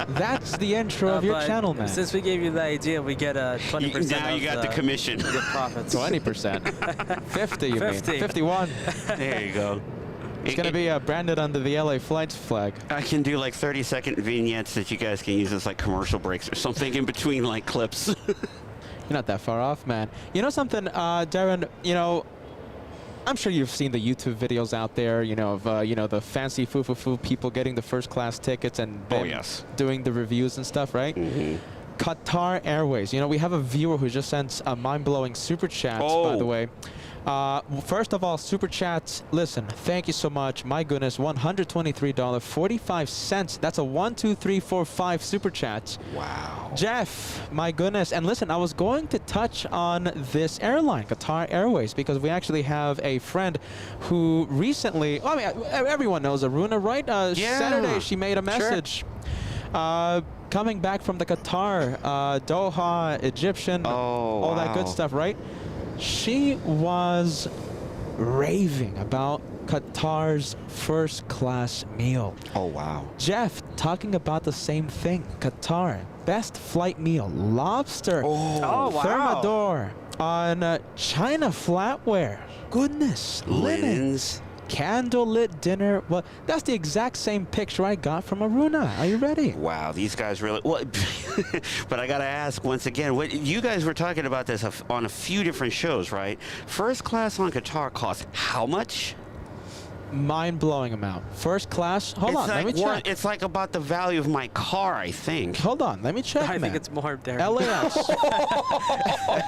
That's the intro of your But channel, man. Since we gave you the idea, we get a 20%. Now you got the commission. The profits. 20%. 50, you 50. mean? 51. There you go. It's going to be branded under the LA Flights flag. I can do like 30-second vignettes that you guys can use as like commercial breaks or something in between like clips. You're not that far off, man. You know something, Darren, you know, I'm sure you've seen the YouTube videos out there, you know, of, you know, the fancy foo-foo-foo people getting the first-class tickets and then doing the reviews and stuff, right? Mm-hmm. Qatar Airways. You know, we have a viewer who just sent a mind-blowing super chat, by the way. First of all, super chats, listen, thank you so much. My goodness, $123.45. That's a 1, 2, 3, 4, 5 super chats. Wow. Jeff, my goodness. And listen, I was going to touch on this airline, Qatar Airways, because we actually have a friend who recently, well, I mean, everyone knows Aruna, right? Yeah. Saturday, she made a message. Coming back from the Qatar, Doha, Egyptian, all that good stuff, right? She was raving about Qatar's first-class meal. Oh, wow. Jeff talking about the same thing. Qatar, best flight meal, lobster, thermidor on China flatware. Goodness, Linens. Candlelit dinner. Well, that's the exact same picture I got from Aruna. Are you ready? Wow, these guys really. Well, but I gotta ask once again. What you guys were talking about this on a few different shows, right? First class on Qatar costs how much? Mind-blowing amount. First class. Hold on, let me check. It's like about the value of my car, I think. Hold on, let me check. I think it's more, Darren. LAX.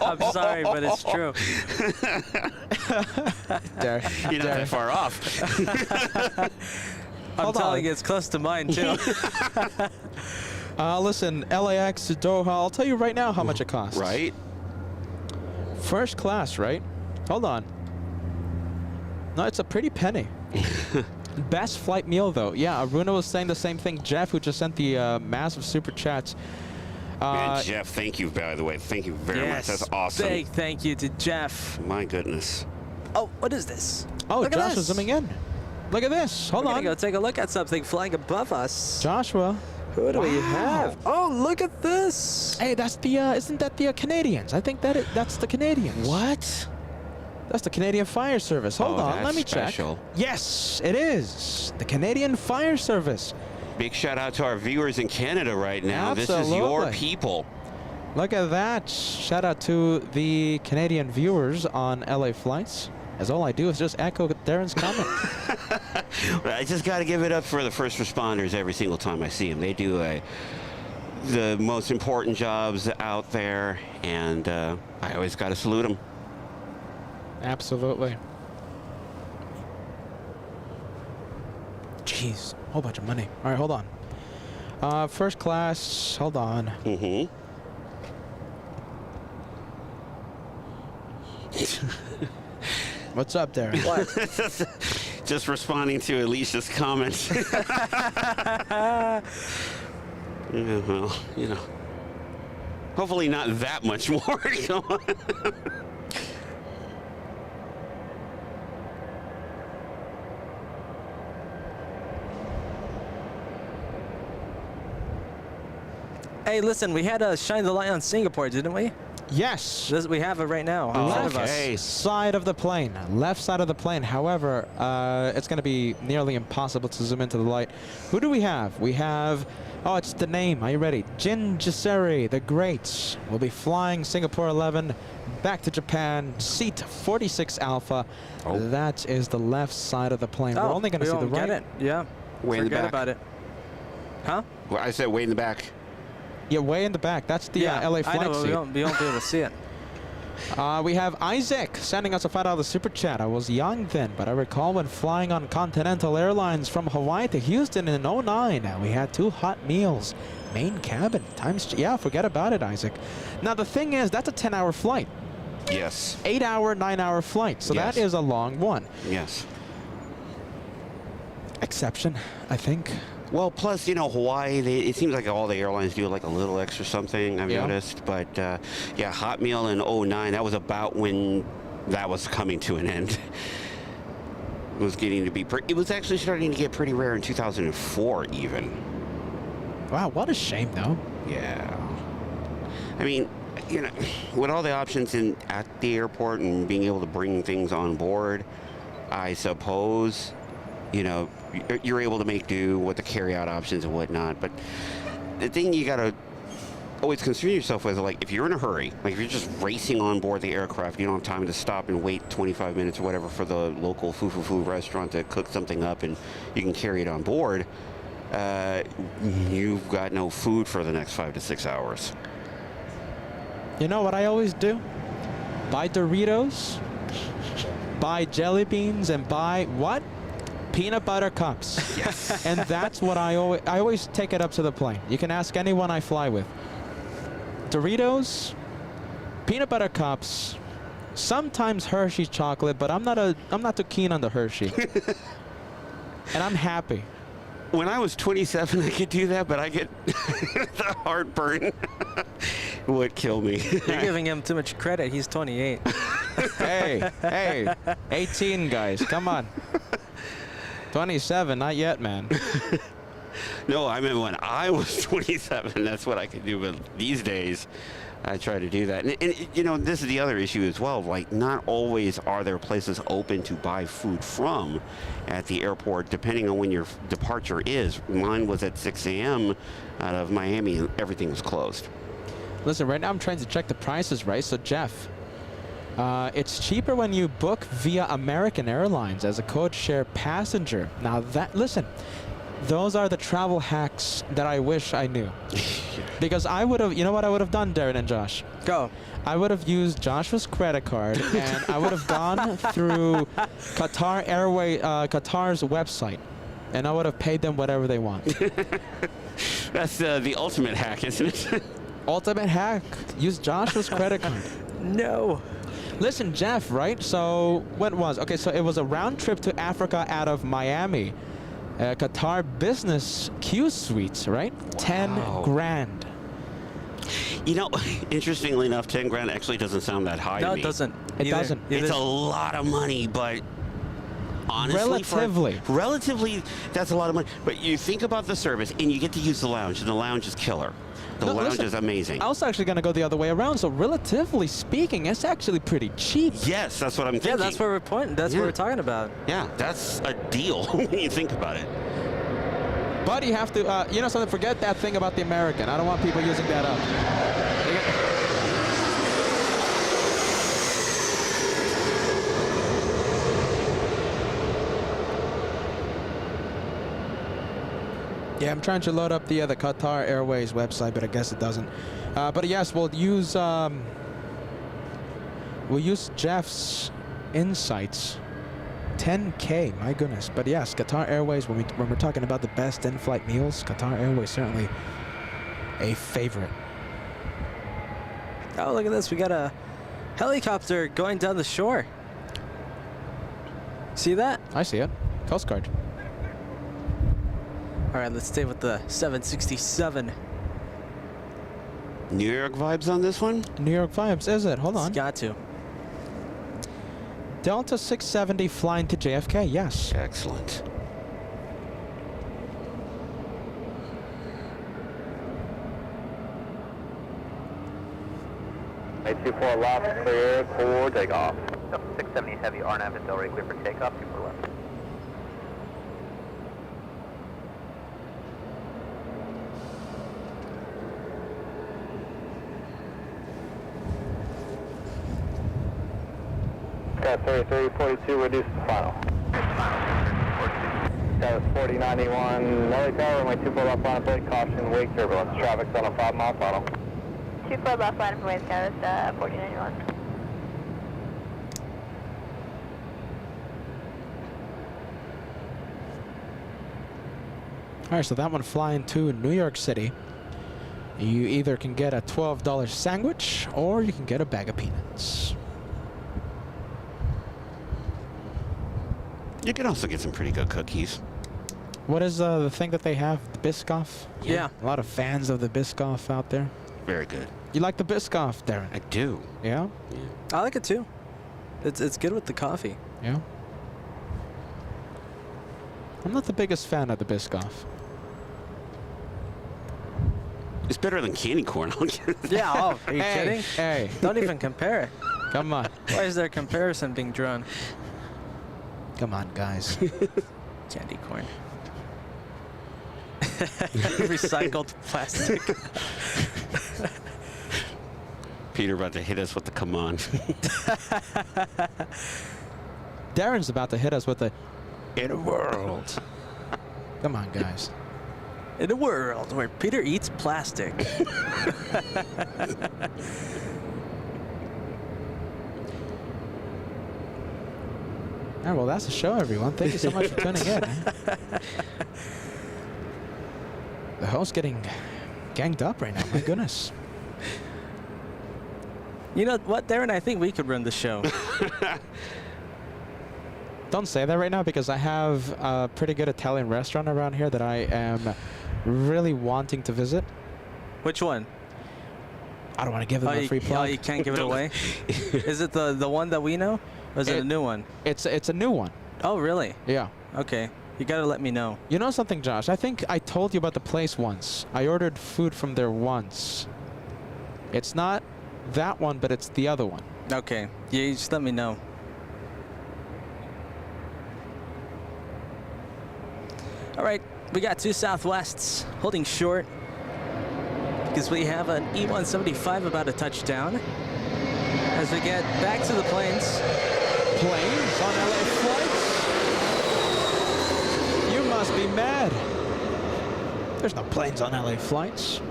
I'm sorry, but it's true. You're not that far off. I'm telling you, it's close to mine, too. Listen, LAX to Doha, I'll tell you right now how much it costs. Right? First class, right? Hold on. No, it's a pretty penny. Best flight meal, though. Yeah, Aruna was saying the same thing. Jeff, who just sent the massive super chats. Man, Jeff, thank you, by the way. Thank you very much. That's awesome. Big thank you to Jeff. My goodness. Oh, what is this? Oh, Look at Joshua's this. zooming in. Look at this. Hold We're on. gonna go take a look at something flying above us. Joshua. Who do we have? Oh, look at this. Hey, that's the, isn't that the Canadians? I think that's the Canadians. What? That's the Canadian Fire Service. Hold on, let me special. check. Yes, it is. The Canadian Fire Service. Big shout out to our viewers in Canada right now. Absolutely. This is your people. Look at that. Shout out to the Canadian viewers on LA Flights. As all I do is just echo Darren's comment. I just got to give it up for the first responders every single time I see them. They do the most important jobs out there, and I always got to salute them. Absolutely. Jeez, whole bunch of money. All right, hold on. First class, hold on. Mm-hmm. What's up, Darren? What? Just responding to Alicia's comments. Yeah, well, you know. Hopefully not that much more. Hey, listen, we had to shine the light on Singapore, didn't we? Yes. We have it right now. in front of us. Left side of the plane. Left side of the plane. However, it's going to be nearly impossible to zoom into the light. Who do we have? We have, oh, it's the name. Are you ready? Jin Jiseri, the Great, will be flying Singapore 11 back to Japan. Seat 46 Alpha. Oh. That is the left side of the plane. Oh, We're only going to see the right. Get it. Yeah. Way in the Forget back. about it. Huh? Well, I said way in the back. Yeah, way in the back. That's the LA I flight know, seat. we won't be able to see it. We have Isaac sending us a $5 super chat. I was young then, but I recall when flying on Continental Airlines from Hawaii to Houston in '09, we had 2 hot meals. Main cabin. Yeah, forget about it, Isaac. Now, the thing is, that's a 10-hour flight. Yes. 8-hour, 9-hour flight. So Yes. that is a long one. Yes. Exception, I think. Well, plus, you know, Hawaii, it seems like all the airlines do like a little extra something, I've noticed. But, yeah, hot meal in '09, that was about when that was coming to an end. It was getting to be, it was actually starting to get pretty rare in 2004 even. Wow, what a shame, though. Yeah. I mean, you know, with all the options at the airport and being able to bring things on board, I suppose, you know, you're able to make do with the carry-out options and whatnot. But the thing you got to always concern yourself with, like, if you're in a hurry, like if you're just racing on board the aircraft, you don't have time to stop and wait 25 minutes or whatever for the local foo restaurant to cook something up and you can carry it on board, you've got no food for the next 5 to 6 hours. You know what I always do? Buy Doritos, buy jelly beans, and buy what? Peanut butter cups. Yes. And that's what I always take it up to the plane. You can ask anyone I fly with. Doritos, peanut butter cups, sometimes Hershey's chocolate, but I'm not too keen on the Hershey. And I'm happy. When I was 27, I could do that, but I get the heartburn would kill me. You're giving him too much credit. He's 28. Hey, 18 guys, come on. 27, not yet, man. No, I mean when I was 27, that's what I could do. But these days, I try to do that. And you know, this is the other issue as well. Like, not always are there places open to buy food from at the airport, depending on when your departure is. Mine was at 6 a.m. out of Miami, and everything was closed. Listen, right now I'm trying to check the prices, right? So, Jeff, it's cheaper when you book via American Airlines as a code share passenger. Now, listen, those are the travel hacks that I wish I knew. Because I would have, you know what I would have done, Darren and Josh? Go. I would have used Joshua's credit card and I would have gone through Qatar's website, and I would have paid them whatever they want. That's the ultimate hack, isn't it? Ultimate hack. Use Joshua's credit card. No. Listen, Jeff, right? So what was? Okay, so it was a round trip to Africa out of Miami. Qatar Business Q Suites, right? Wow. 10 grand. You know, interestingly enough, 10 grand actually doesn't sound that high to me. No, it doesn't. It doesn't. It's a lot of money, but honestly, relatively, that's a lot of money. But you think about the service, and you get to use the lounge, and the lounge is killer. The lounge is amazing. I was actually going to go the other way around. So relatively speaking, it's actually pretty cheap. Yes, that's what I'm thinking. Yeah, that's what we're pointing. That's what we're talking about. Yeah, that's a deal when you think about it. But you have to, you know something, forget that thing about the American. I don't want people using that up. Yeah, I'm trying to load up the Qatar Airways website, but I guess it doesn't. But yes, we'll use Jeff's insights. 10K, my goodness. But yes, Qatar Airways, when we're talking about the best in-flight meals, Qatar Airways certainly a favorite. Oh, look at this. We got a helicopter going down the shore. See that? I see it. Coast Guard. All right, let's stay with the 767. New York vibes on this one? New York vibes, is it? Hold on. It's got to. Delta 670 flying to JFK, yes. Excellent. Eight 24 left, clear for takeoff. 670 heavy RNAV is already clear for takeoff, 24 left. Got 3342, reduce the final. Got 4091, Nelly Tower, runway 24 left line of flight, caution, wake turbulence. Traffic's on a 5-mile final. 24 left line of Wave Coast, 4091. All right, so that one flying to New York City. You either can get a $12 sandwich or you can get a bag of peanuts. You can also get some pretty good cookies. What is the thing that they have? The Biscoff? Yeah. A lot of fans of the Biscoff out there. Very good. You like the Biscoff, Darren? I do. Yeah? I like it too. It's good with the coffee. Yeah. I'm not the biggest fan of the Biscoff. It's better than candy corn. Yeah, oh, are you kidding? Hey, Don't even compare it. come on. Why is there a comparison being drawn? Come on, guys. Candy corn. Recycled plastic. Peter about to hit us with the come on. Darren's about to hit us with the In a world. Come on, guys. In a world where Peter eats plastic. All right, well, that's the show, everyone. Thank you so much for tuning in. The host's getting ganged up right now. My goodness. You know what, Darren? I think we could run the show. Don't say that right now because I have a pretty good Italian restaurant around here that I am really wanting to visit. Which one? I don't want to give them a free plug. Oh, you can't give it away? Is it the one that we know? Or is it a new one? It's a new one. Oh, really? Yeah. Okay. You got to let me know. You know something, Josh? I think I told you about the place once. I ordered food from there once. It's not that one, but it's the other one. Okay. Yeah, you just let me know. All right. We got two Southwests holding short because we have an E-175 about to touch down. As we get back to the planes. Planes on LA flights? You must be mad. There's no planes on LA flights.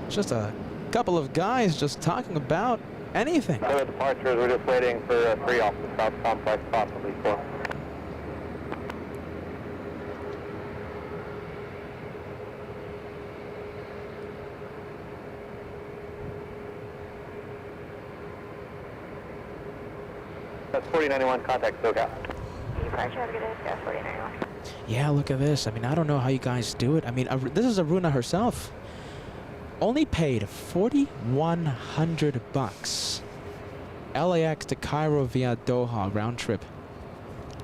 It's just a couple of guys just talking about anything. No departures, we're just waiting for 3 off the South Complex, possibly 4. That's 4091, contact SoCal. Departure, have a good day, Sky 4091. Yeah, look at this. I mean, I don't know how you guys do it. I mean, this is Aruna herself. Only paid $4,100. LAX to Cairo via Doha round trip.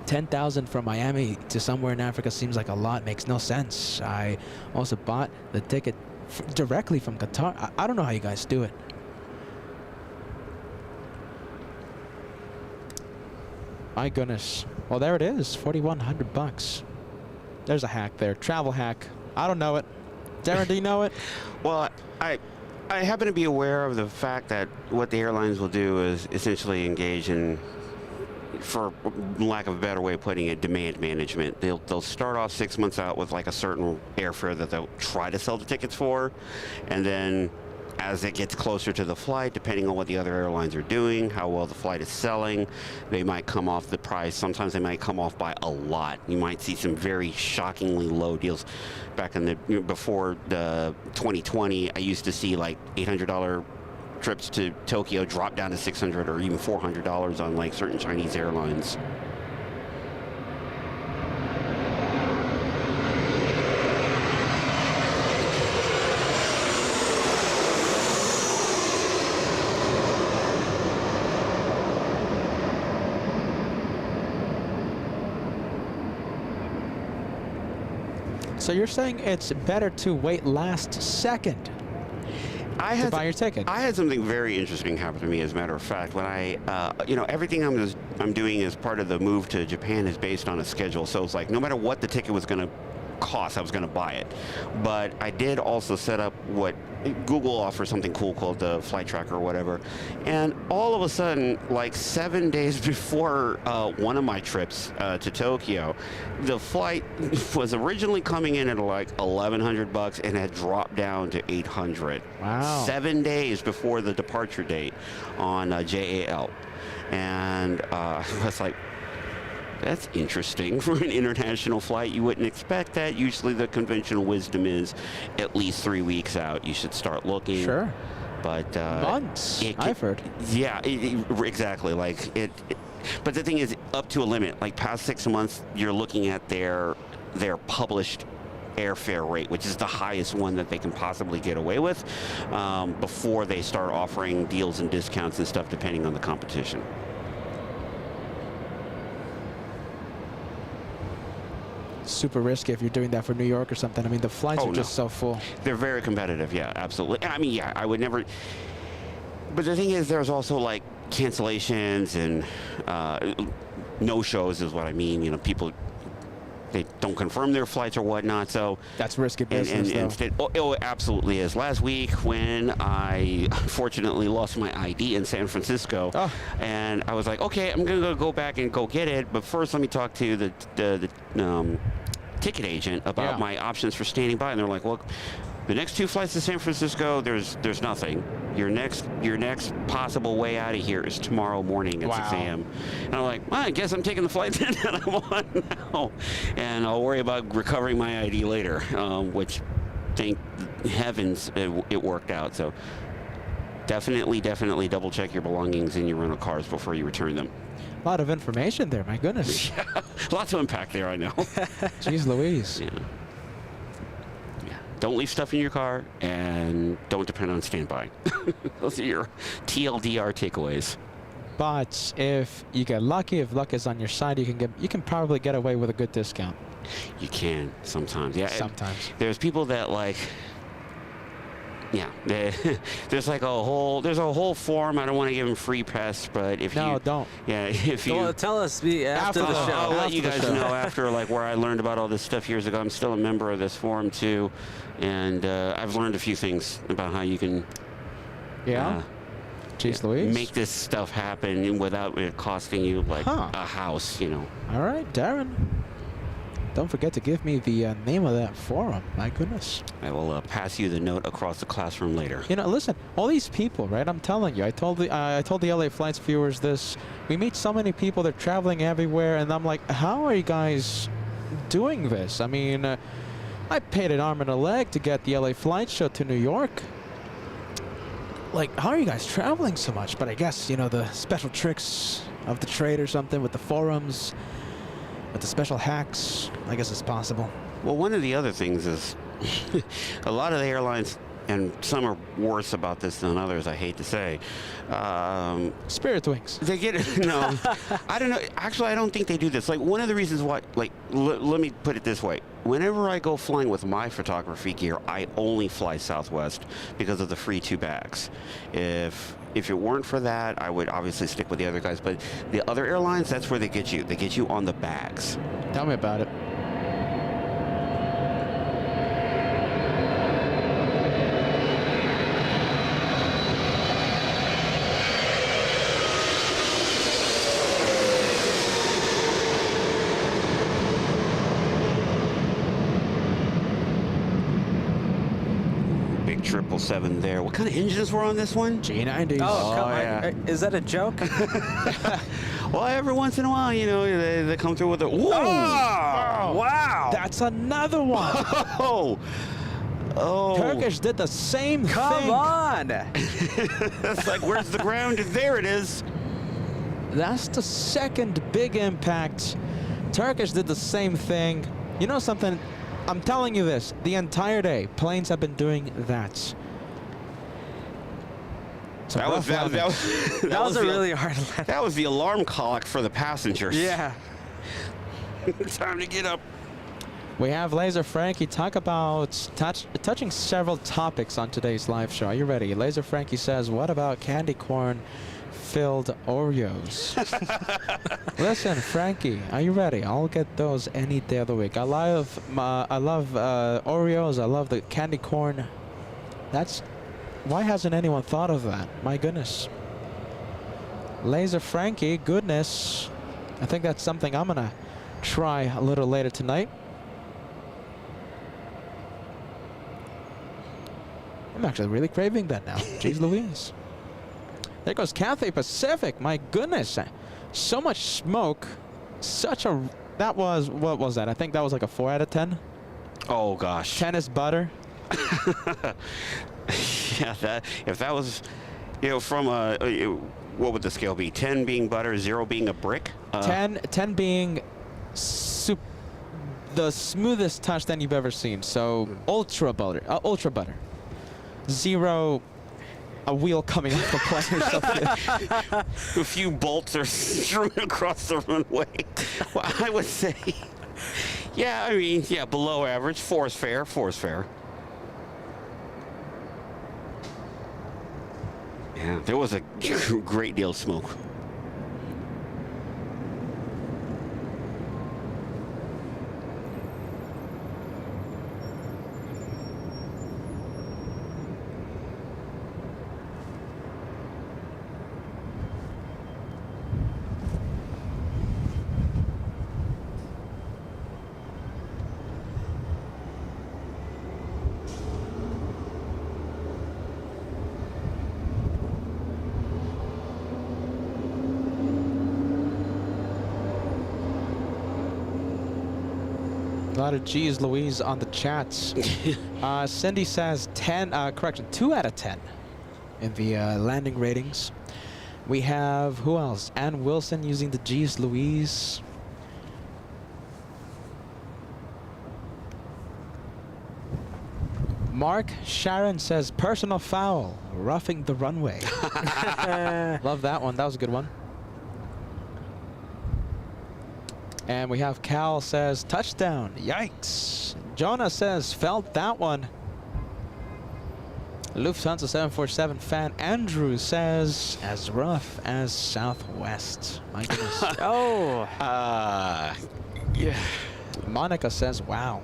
10,000 from Miami to somewhere in Africa seems like a lot. Makes no sense. I also bought the ticket directly from Qatar. I don't know how you guys do it. My goodness. Well, there it is. $4,100. There's a hack there. Travel hack. I don't know it. Darren, do you know it? Well, I happen to be aware of the fact that what the airlines will do is essentially engage in, for lack of a better way of putting it, demand management. They'll start off 6 months out with like a certain airfare that they'll try to sell the tickets for, and then as it gets closer to the flight, depending on what the other airlines are doing, how well the flight is selling, they might come off the price. Sometimes they might come off by a lot. You might see some very shockingly low deals. Back in the before the 2020, I used to see like $800 trips to Tokyo drop down to $600 or even $400 on like certain Chinese airlines. So you're saying it's better to wait last second to buy your ticket? I had something very interesting happen to me, as a matter of fact. When I, everything I'm doing as part of the move to Japan is based on a schedule. So it's like no matter what the ticket was going to cost, I was going to buy it. But I did also set up what Google offers, something cool called the flight tracker or whatever. And all of a sudden, like 7 days before one of my trips to Tokyo, the flight was originally coming in at like $1,100 and had dropped down to $800. Wow. 7 days before the departure date on JAL. And I was like, that's interesting for an international flight. You wouldn't expect that. Usually the conventional wisdom is at least 3 weeks out you should start looking. Sure. But Months, I've heard. Yeah, exactly. Like it. But the thing is, up to a limit. Like past 6 months, you're looking at their published airfare rate, which is the highest one that they can possibly get away with, before they start offering deals and discounts and stuff depending on the competition. Super risky if you're doing that for New York or something. I mean, the flights are just so full. They're very competitive, yeah, absolutely. I mean, yeah, I would never. But the thing is, there's also like cancellations and no-shows is what I mean. You know, people, they don't confirm their flights or whatnot, so that's risky business, though. Instead, it absolutely is. Last week, when I unfortunately lost my ID in San Francisco, and I was like, okay, I'm gonna go back and go get it, but first let me talk to the ticket agent about my options for standing by, and they're like, well, the next 2 flights to San Francisco, there's nothing. Your next possible way out of here is tomorrow morning at 6 a.m. And I'm like, well, I guess I'm taking the flight then that I'm on now, and I'll worry about recovering my ID later, which, thank heavens, it worked out. So definitely double check your belongings in your rental cars before you return them. A lot of information there, my goodness. Yeah, lots to unpack there, I know. Jeez Louise. Yeah. Don't leave stuff in your car, and don't depend on standby. Those are your TLDR takeaways. But if you get lucky, if luck is on your side, you can probably get away with a good discount. You can sometimes, yeah. Sometimes. There's people that like, yeah. There's like a whole form. I don't want to give them free press, but if you don't. Yeah, if you well, tell us after the show. I'll let you guys know after, like, where I learned about all this stuff years ago. I'm still a member of this forum too, and I've learned a few things about how you can. Yeah. Jeez Louise. Make this stuff happen without it costing you like a house, you know. All right, Darren. Don't forget to give me the name of that forum. My goodness. I will pass you the note across the classroom later. You know, listen, all these people, right? I'm telling you, I told the LA Flights viewers this. We meet so many people. They're traveling everywhere, and I'm like, how are you guys doing this? I mean, I paid an arm and a leg to get the LA Flight show to New York. Like, how are you guys traveling so much? But I guess, you know, the special tricks of the trade or something with the forums. With the special hacks, I guess it's possible. Well, one of the other things is a lot of the airlines, and some are worse about this than others, I hate to say. Spirit Wings. They get no. I don't know. Actually, I don't think they do this. Like, one of the reasons why, like, let me put it this way. Whenever I go flying with my photography gear, I only fly Southwest because of the free 2 bags. If it weren't for that, I would obviously stick with the other guys. But the other airlines, that's where they get you. They get you on the bags. Tell me about it. Big 777 there. What kind of engines were on this one? G90s. Oh, come on. Yeah. Is that a joke? Well, every once in a while, you know, they come through with a. Whoa! Oh, wow! That's another one. Oh. Turkish did the same thing. Come on! That's like, where's the ground? There it is. That's the second big impact. Turkish did the same thing. You know something? I'm telling you this. The entire day, planes have been doing that. So That was a really hard landing. That was the alarm clock for the passengers. Yeah. Time to get up. We have Laser Frankie talk about touching several topics on today's live show. Are you ready? Laser Frankie says, what about candy corn filled Oreos? Listen, Frankie, are you ready? I'll get those any day of the week. I love Oreos. I love the candy corn. Why hasn't anyone thought of that? My goodness. Laser Frankie, goodness. I think that's something I'm gonna try a little later tonight. I'm actually really craving that now. Jeez Louise. There goes Cathay Pacific. My goodness. So much smoke. That was, what was that? I think that was like a 4 out of 10. Oh gosh. 10 is butter. Yeah, if that was, you know, from what would the scale be? 10 being butter, 0 being a brick? 10 being the smoothest touch that you've ever seen. So ultra butter. 0, a wheel coming off the plane or something. A few bolts are strewn across the runway. Well, I would say, yeah, I mean, yeah, below average. 4 is fair. 4 is fair. Yeah, there was a great deal of smoke. A lot of G's Louise on the chats. Cindy says 2 out of 10 in the landing ratings. We have, who else? Ann Wilson using the G's Louise. Mark Sharon says personal foul, roughing the runway. Love that one. That was a good one. And we have Cal says touchdown. Yikes. Jonah says felt that one. Lufthansa 747 fan Andrew says as rough as Southwest. My goodness. Oh. Yeah. Monica says wow.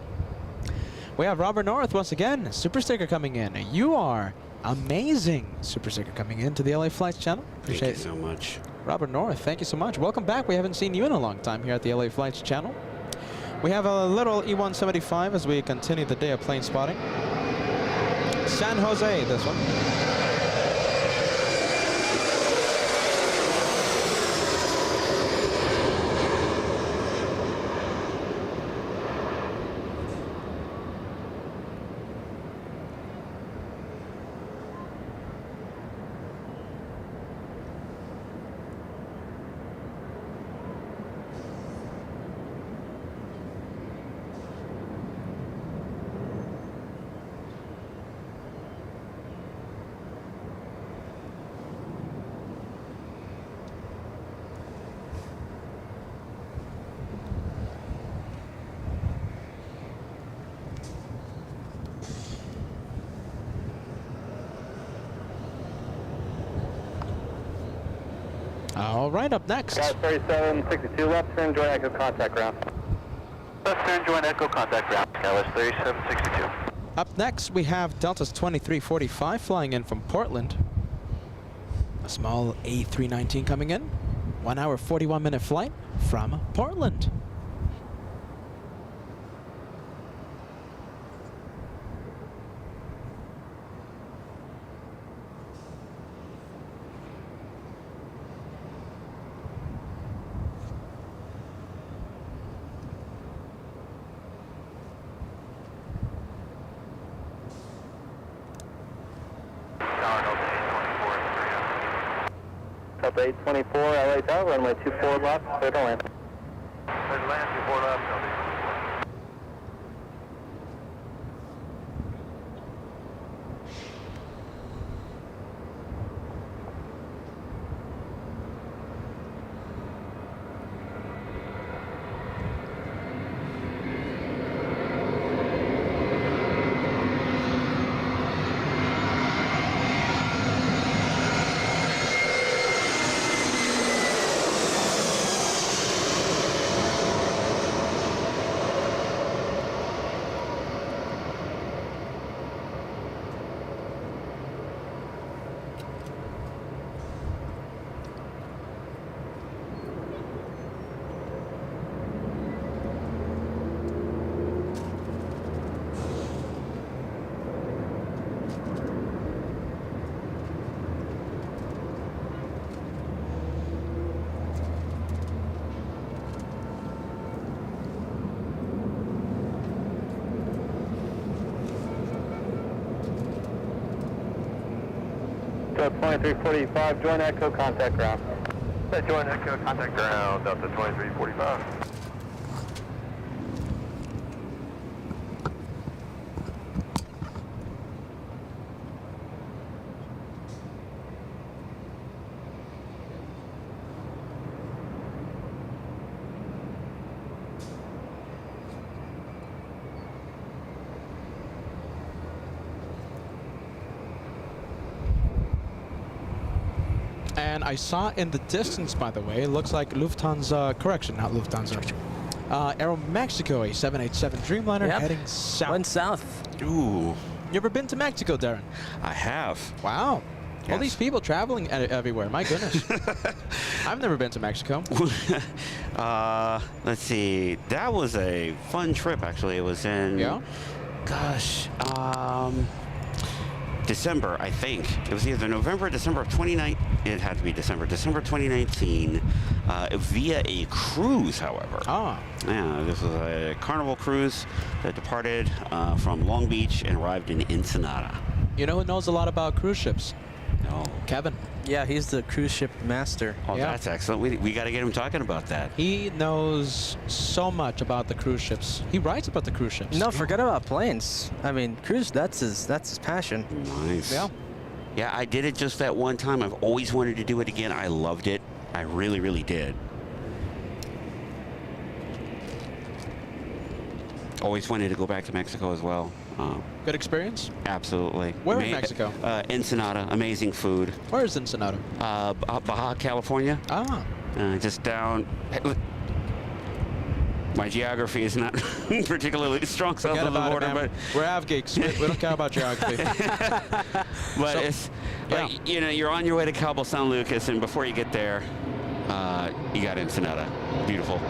We have Robert North once again. Super sticker coming in. You are amazing. Super sticker coming in to the LA Flights channel. Appreciate it. Thank you so much. Robert North, thank you so much. Welcome back. We haven't seen you in a long time here at the LA Flights channel. We have a little E175 as we continue the day of plane spotting. San Jose, this one. All right, up next. Got 3762 left, turn, join echo contact ground. Left turn, join echo contact ground. Dallas 3762. Up next, we have Delta's 2345 flying in from Portland. A small A319 coming in. 1 hour, 41-minute flight from Portland. Delta 824, LA Tower, runway 24 left, clear to land. Clear to land, 24 left, Delta 824. Delta 2345, join Echo, contact ground. Join Echo, contact ground, Delta 2345. And I saw in the distance, by the way, it looks like Lufthansa, correction, not Lufthansa, Aeromexico, a 787 Dreamliner Yep. heading south. Went south. Ooh, You ever been to Mexico, Darren? I have. Wow. All Yes. these people traveling everywhere. My goodness. I've never been to Mexico. Let's see. That was a fun trip, actually. It was in, Yeah? gosh, December, I think. It was either November or December of 2019. It had to be December 2019, via a cruise, however. Ah. Yeah, this was a Carnival cruise that departed from Long Beach and arrived in Ensenada. You know who knows a lot about cruise ships? No. Kevin. Yeah, he's the cruise ship master. Oh, Yeah. that's excellent. We got to get him talking about that. He knows so much about the cruise ships. He writes about the cruise ships. No, forget about planes. I mean, cruise, that's his passion. Nice. Yeah. Yeah, I did it just that one time. I've always wanted to do it again. I loved it. I really, really did. Always wanted to go back to Mexico as well. Good experience? Absolutely. Where in Mexico? Ensenada. Amazing food. Where is Ensenada? Baja California. Ah. Just down. My geography is not particularly strong south Forget of the about border, it, man. We're Av geeks. We don't care about geography. but So- it's yeah. like, you know, you're on your way to Cabo San Lucas, and before you get there, you got Ensenada. Beautiful.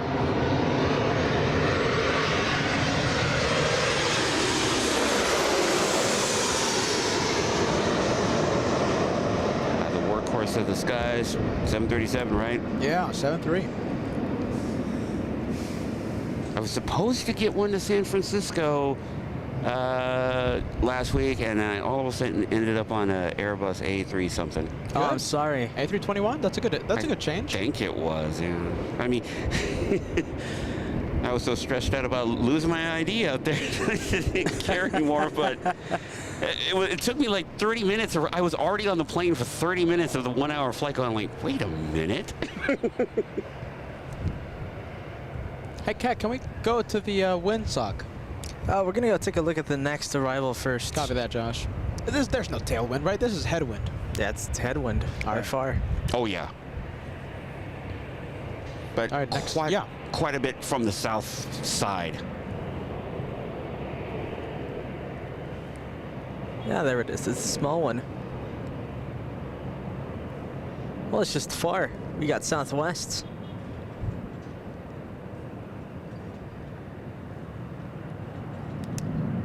The workhorse of the skies, 737, right? Yeah, 7-3. I was supposed to get one to San Francisco last week, and I all of a sudden ended up on an Airbus A3 something. Oh, I'm sorry. A321? That's a good change. I think it was, yeah. I mean, I was so stressed out about losing my ID out there I didn't care anymore, but it took me like 30 minutes. I was already on the plane for 30 minutes of the 1 hour flight going like, wait a minute. Hey, Kat, can we go to the windsock? We're gonna go take a look at the next arrival first. Copy that, Josh. There's no tailwind, right? This is headwind. Yeah, it's headwind. All right. RFR. Oh, yeah. But All right, next. quite, Yeah. quite a bit from the south side. Yeah, there it is. It's a small one. Well, it's just far. We got southwest.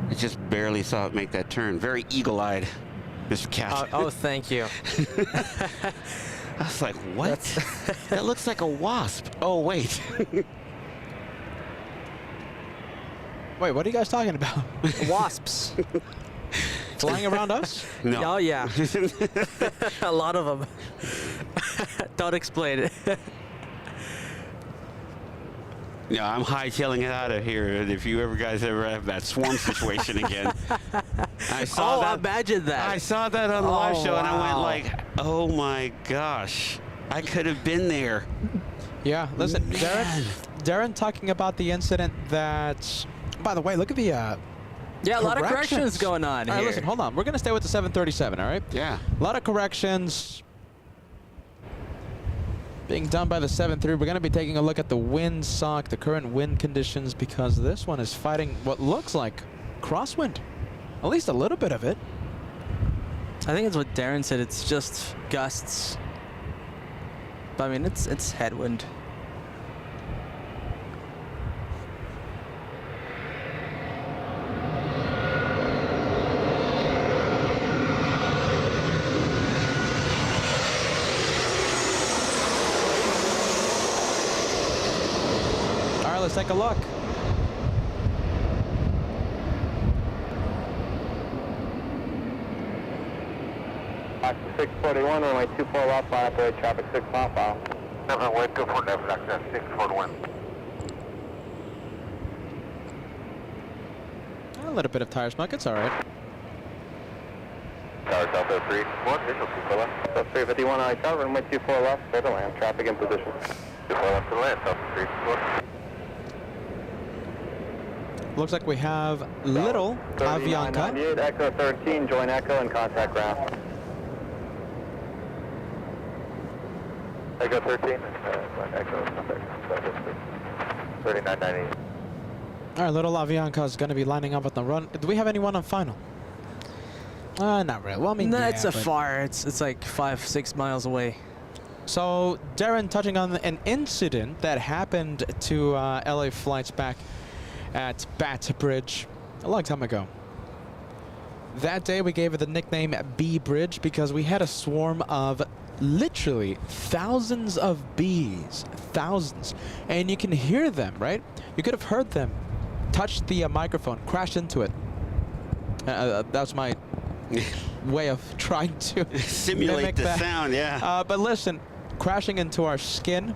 I just barely saw it make that turn. Very eagle-eyed, Mr. Cat. Oh, thank you. I was like, what? That looks like a wasp. Oh, wait. Wait, what are you guys talking about? Wasps. Flying around us? No. Oh, yeah. A lot of them. Don't explain it. Yeah, I'm hightailing it out of here. If you guys ever have that swarm situation again. I saw that. Imagine that. I saw that on the live Oh, show, and I went wow. like, oh my gosh. I could have been there. Yeah, listen, Man. Darren talking about the incident that, by the way, look at the yeah, a lot of corrections going on All right, here. listen, hold on. We're going to stay with the 737, all right? Yeah. A lot of corrections being done by the 7-3. We're going to be taking a look at the wind sock, the current wind conditions, because this one is fighting what looks like crosswind. At least a little bit of it. I think it's what Darren said. It's just gusts. But I mean, it's headwind. All right, let's take a look. Fox 641, runway 24 left, line up with traffic 6 mile file. Never wait, 24 left, access 641. A little bit of tire smoke, it's all right. Tower Delta 3-1, visual 24 left. So 351 on tower, runway 24 left, clear to land, traffic in position. 24 left to land, Delta 3-1. Looks like we have little Avianca. 3998, Echo 13, join Echo and contact ground. Echo 13, Echo, contact 3998. All right, little Avianca is going to be lining up at the run. Do we have anyone on final? Not really. Well, I mean, No, yeah, it's a but- far. It's like 5-6 miles away. So, Darren, touching on an incident that happened to LA flights back at Bat Bridge a long time ago. That day, we gave it the nickname Bee Bridge because we had a swarm of literally thousands of bees. Thousands. And you can hear them, right? You could have heard them touch the microphone, crash into it. That's my way of trying to Simulate mimic the that. sound, yeah. But listen, crashing into our skin,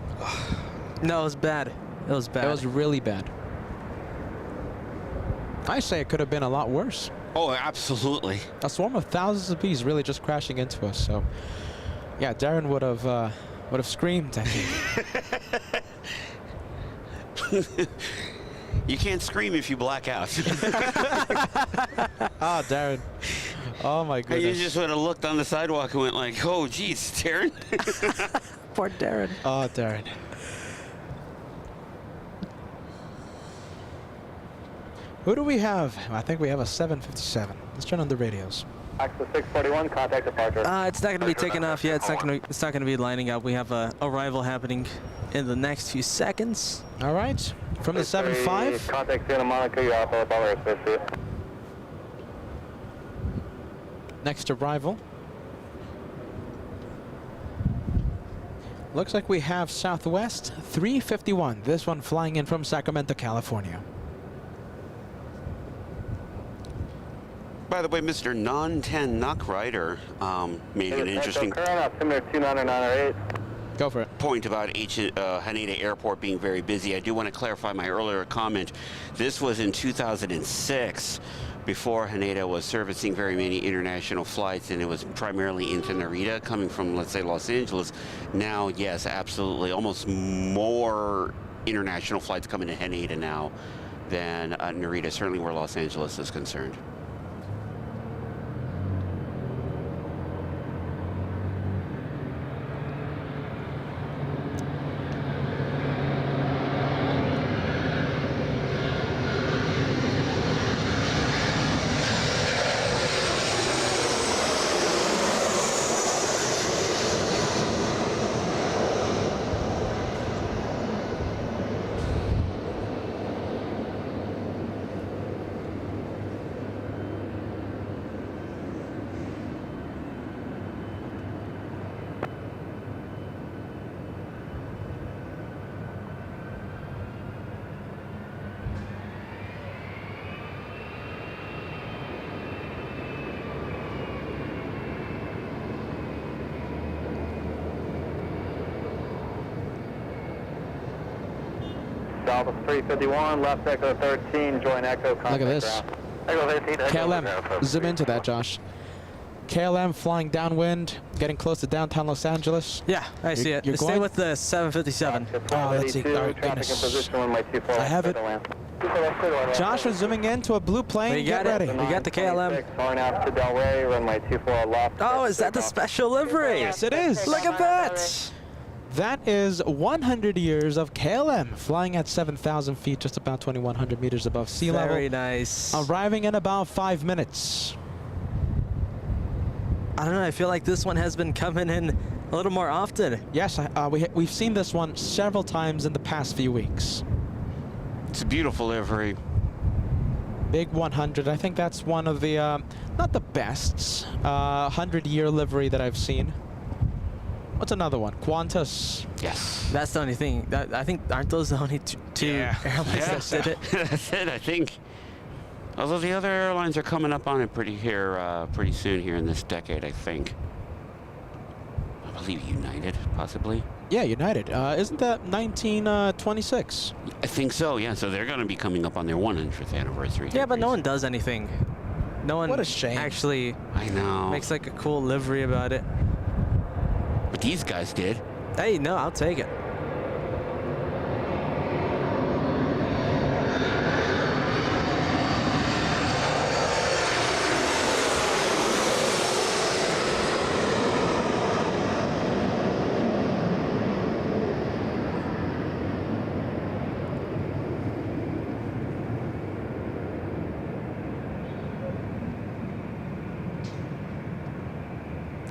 No, it was bad. It was bad. it was really bad. I say it could have been a lot worse. Oh, absolutely. A swarm of thousands of bees really just crashing into us. So, yeah, Darren would have screamed, I think. You can't scream if you black out. Ah, Darren. Oh my You goodness. just would have looked on the sidewalk and went like, oh, geez, Darren. Poor Darren. Oh, Darren. Who do we have? I think we have a 757. Let's turn on the radios. Access 641, contact departure. It's not going to be taken off yet. It's not going to be lining up. We have a arrival happening in the next few seconds. All right. From the 75. Contact Santa Monica, you're off of all airspace for you. Next arrival. Looks like we have Southwest 351. This one flying in from Sacramento, California. By the way, Mr. Non-10 Knock Rider made an interesting Current altimeter 29908. Go for it. point about Haneda Airport being very busy. I do want to clarify my earlier comment. This was in 2006, before Haneda was servicing very many international flights, and it was primarily into Narita, coming from, let's say, Los Angeles. Now, yes, absolutely, almost more international flights coming to Haneda now than Narita, certainly where Los Angeles is concerned. Alpha 351, left Echo 13, join Echo, contact Look at this. ground. Echo 13, Echo KLM, zoom into that, Josh. KLM flying downwind, getting close to downtown Los Angeles. Yeah, I see it. You're Stay going? with the 757. Oh, let's see. 82, All right, traffic in goodness. position, runway 24 I have it. Josh is zooming into a blue plane. We Get got it. ready. We got the KLM. Horn out to Delray, runway 24 left. Oh, is that the special livery? Yes, it is. Look at that. That is 100 years of KLM flying at 7,000 feet, just about 2,100 meters above sea level. Very nice. Arriving in about 5 minutes. I don't know. I feel like this one has been coming in a little more often. Yes, we've seen this one several times in the past few weeks. It's a beautiful livery. Big 100. I think that's one of the, not the best, 100-year livery that I've seen. What's another one? Qantas. Yes. That's the only thing. I think aren't those the only two airlines that did it? That's it, I think. Although the other airlines are coming up on it pretty soon here in this decade, I think. believe United, possibly. Yeah, United. Isn't that 1926? I think so, yeah. So they're going to be coming up on their 100th anniversary. Yeah, but no one does anything. No one What a shame. actually I know. makes like a cool livery about it. But these guys did. Hey, no, I'll take it.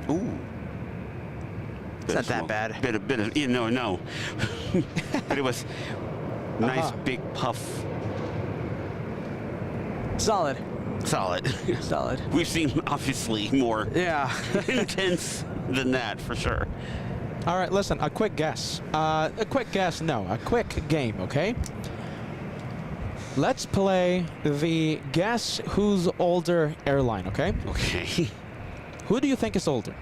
Ooh. It's not that bad. Bit of, you know, no. But it was nice big puff. Solid. Solid. Solid. We've seen obviously more Yeah. intense than that for sure. All right, listen, a quick guess. A quick guess, no, a quick game, okay? Let's play the guess who's older airline, okay? Okay. Who do you think is older?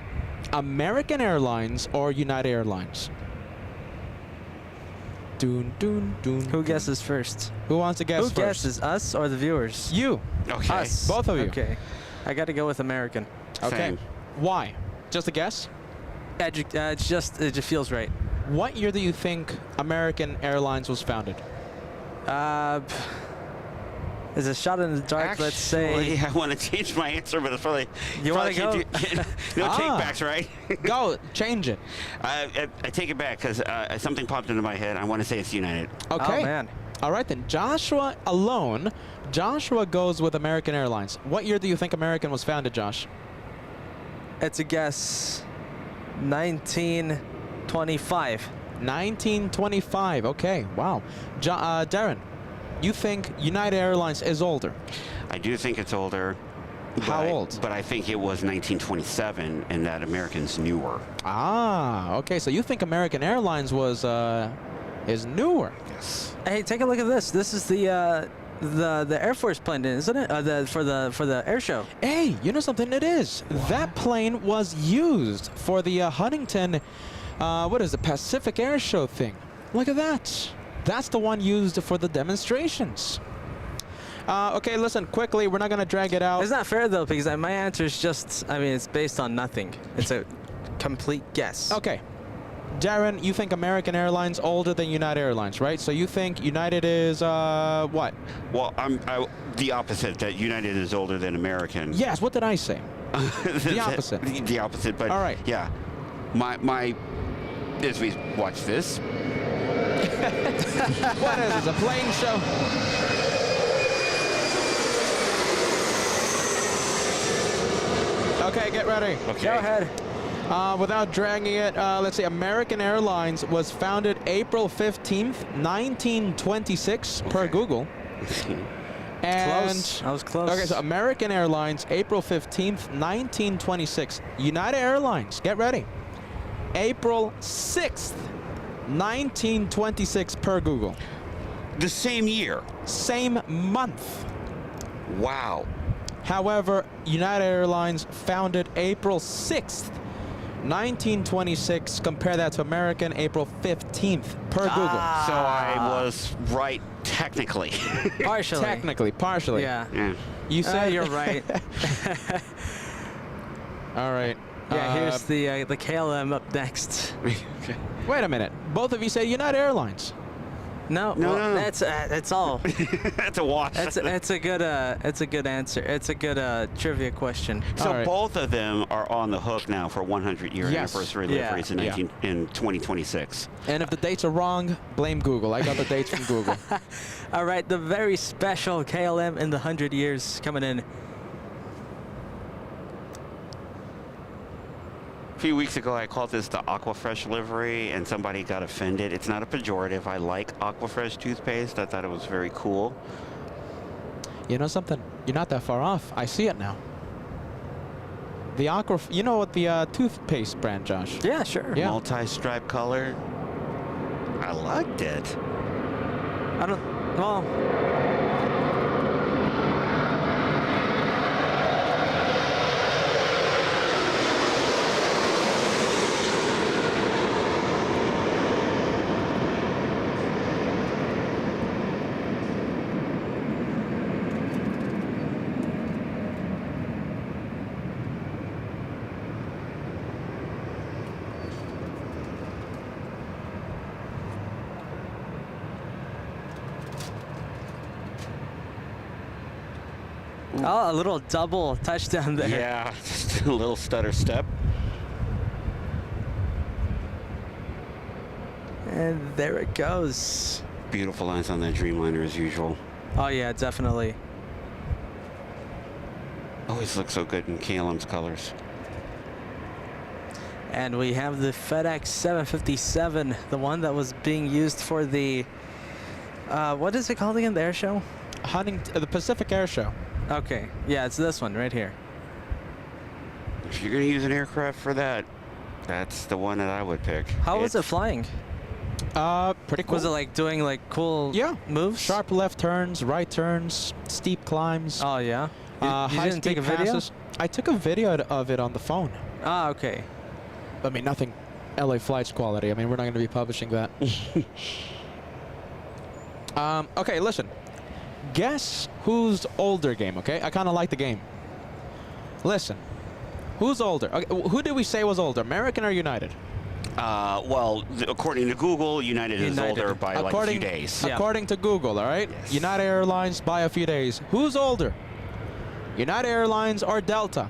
American Airlines or United Airlines? Dun, dun, dun, Who dun. guesses first? Who wants to guess Who first? guesses, us or the viewers? You. Okay. Us. Both of you. Okay. I got to go with American. Okay. Same. Why? Just a guess? It just feels right. What year do you think American Airlines was founded? Is a shot in the dark. Let's say. Actually, I want to change my answer, but it's probably. You probably wanna can't go? do- no Ah. take-backs, right? Go, change it. I take it back because something popped into my head. I want to say it's United. Okay. Oh man. All right then. Joshua alone. Joshua goes with American Airlines. What year do you think American was founded, Josh? It's a guess. 1925. 1925. Okay. Wow. Darren, you think United Airlines is older? I do think it's older. How old? But I think it was 1927, and that American's newer. Ah. Okay. So you think American Airlines was is newer? Yes. Hey, take a look at this. This is the Air Force plane, isn't it? For the air show. Hey, you know something? It is. That plane was used for the Huntington, what is it, Pacific Air Show thing. Look at that. That's the one used for the demonstrations. Okay, listen, quickly, we're not going to drag it out. It's not fair though, because my answer is just, I mean, it's based on nothing. It's a complete guess. Okay. Darren, you think American Airlines older than United Airlines, right? So you think United is, what? Well, I'm the opposite, that United is older than American. Yes, what did I say? The opposite. The opposite, but All right. yeah. My as we watch this. What is this, a plane show? Okay, get ready. Okay. Go ahead. Without dragging it, let's see. American Airlines was founded April 15th, 1926, per Google. And Close. I was close. Okay, so American Airlines, April 15th, 1926. United Airlines, get ready. April 6th, 1926, per Google. The same year. Same month. Wow. However, United Airlines founded April 6th, 1926. Compare that to American, April 15th, per Google. So I was right technically. Partially. Technically, partially. Yeah. Yeah. You said You're right. All right. Yeah, here's the KLM up next. Wait a minute. Both of you said United Airlines. No, No, well, no. that's all. That's a wash. It's a good answer. It's a good trivia question. So All right. both of them are on the hook now for 100-year Yes. anniversary Yeah. liveries in 2026. And if the dates are wrong, blame Google. I got the dates from Google. All right, the very special KLM in the 100 years coming in. A few weeks ago, I called this the Aquafresh livery, and somebody got offended. It's not a pejorative. I like Aquafresh toothpaste. I thought it was very cool. You know something? You're not that far off. I see it now. The Aqua, you know what the toothpaste brand, Josh? Yeah, sure. Yeah. Multi-stripe color. I liked it. I don't. Well. Oh, a little double touchdown there. Yeah, just a little stutter step. And there it goes. Beautiful lines on that Dreamliner as usual. Oh yeah, definitely. Always looks so good in KLM's colors. And we have the FedEx 757, the one that was being used for the, what is it called again, the air show? The Pacific Air Show. Okay, yeah, it's this one right here. If you're going to use an aircraft for that, that's the one that I would pick. How was it flying? Pretty cool. Was it like doing like cool moves? Sharp left turns, right turns, steep climbs. Oh yeah. You didn't take a video? passes. I took a video of it on the phone. Ah, okay. I mean, nothing LA Flights quality. I mean, we're not going to be publishing that. Okay, listen. Guess who's older game, okay? I kind of like the game. Listen. Who's older? Okay, who did we say was older, American or United? Well, according to Google, United is older by like a few days. Yeah. According to Google, all right? Yes. United Airlines by a few days. Who's older? United Airlines or Delta?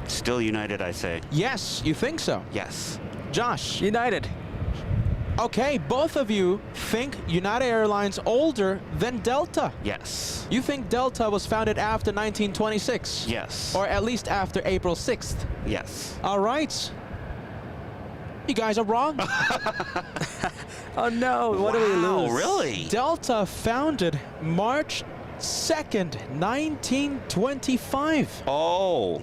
Still United, I say. Yes, you think so? Yes. Josh? United. Okay, both of you think United Airlines older than Delta. Yes. You think Delta was founded after 1926? Yes. Or at least after April 6th? Yes. All right. You guys are wrong. Oh no, what do we lose? Really? Delta founded March 2nd, 1925. Oh.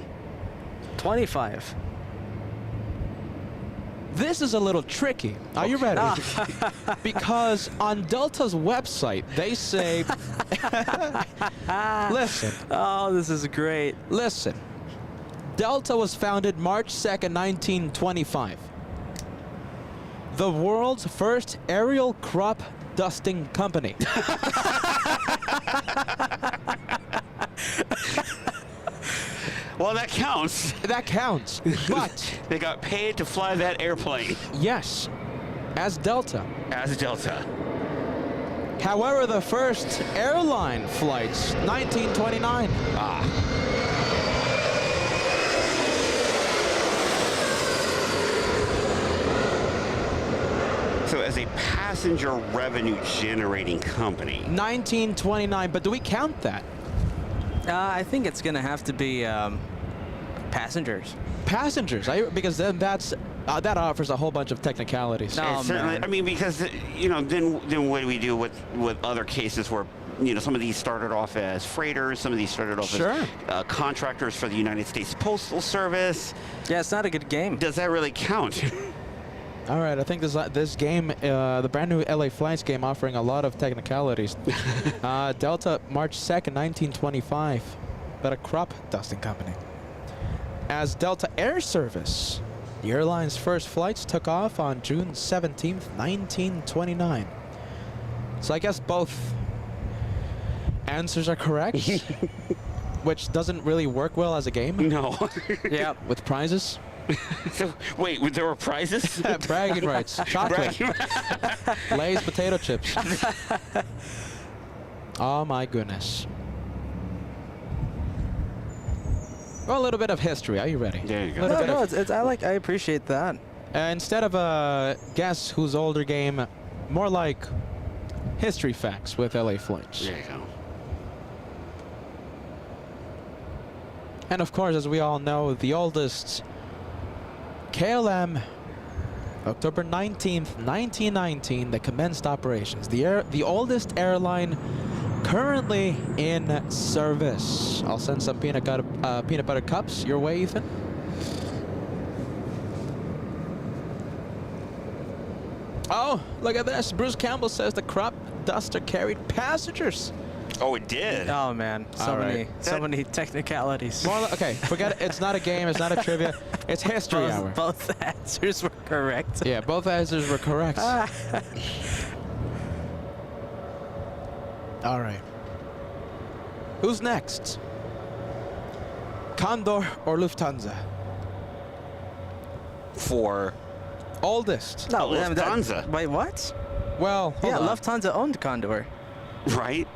25. This is a little tricky. Are you ready? Because on Delta's website, they say, listen, Oh, this is great. listen. Delta was founded March 2nd, 1925. The world's first aerial crop dusting company. Well, that counts. That counts. But, They got paid to fly that airplane yes, as Delta. as Delta. However, the first airline flights, 1929. So as a passenger revenue generating company. 1929, but do we count that? I think it's gonna have to be passengers. Passengers, because then that offers a whole bunch of technicalities. No. Oh, Certainly, man. I mean, because then what do we do with other cases where some of these started off as freighters, some of these started off as contractors for the United States Postal Service. Yeah, it's not a good game. Does that really count? All right, I think this game, the brand new LA Flights game, offering a lot of technicalities. Delta, March 2nd, 1925, but a crop dusting company. As Delta Air Service, the airline's first flights took off on June 17th, 1929. So I guess both answers are correct, which doesn't really work well as a game. No. Yeah. With prizes. So, wait, there were prizes? Bragging rights. Chocolate. Lay's potato chips. Oh my goodness. Well, a little bit of history. Are you ready? There you go. Little No, bit of- I appreciate that. Instead of a guess who's older game, more like history facts with LA Flights. There you go. And of course, as we all know, the oldest KLM, October 19th, 1919, they commenced operations. The oldest airline currently in service. I'll send some peanut butter cups your way, Ethan. Oh, look at this. Bruce Campbell says the crop duster carried passengers. Oh, it did? Oh man, so All right. many technicalities. Okay, forget it. It's not a game. It's not a trivia. It's history hour. Both answers were correct. Yeah, both answers were correct. All right. Who's next? Condor or Lufthansa? For Oldest. No, Lufthansa. Wait, what? Well, hold Yeah, on. Lufthansa owned Condor. right?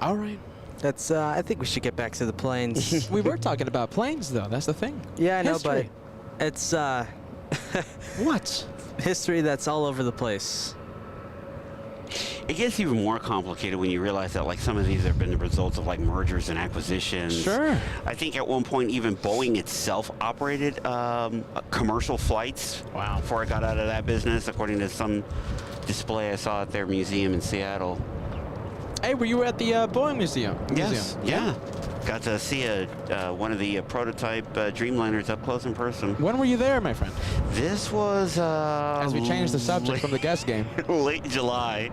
All right. That's. I think we should get back to the planes. We were talking about planes, though. That's the thing. Yeah, I know, History. but it's What? history that's all over the place. It gets even more complicated when you realize that like some of these have been the results of like mergers and acquisitions. Sure. I think at one point even Boeing itself operated commercial flights. Wow. Before it got out of that business, according to some display I saw at their museum in Seattle. Hey, were you at the Boeing Museum? Yes. Yeah. Got to see one of the prototype Dreamliners up close in person. When were you there, my friend? This was As we change the subject from the guest game. late July.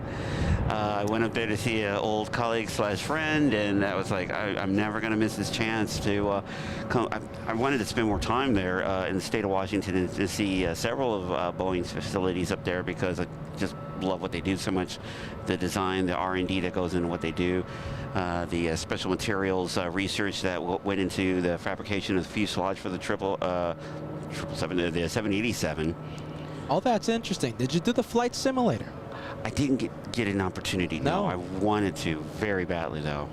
I went up there to see an old colleague / friend, and that was like, I'm never going to miss this chance to come. I wanted to spend more time there in the state of Washington and to see several of Boeing's facilities up there because I just love what they do so much. The design, the R&D that goes into what they do, the special materials research that went into the fabrication of the fuselage for the 787. Oh, that's interesting. Did you do the flight simulator? I didn't get an opportunity. No. I wanted to very badly, though.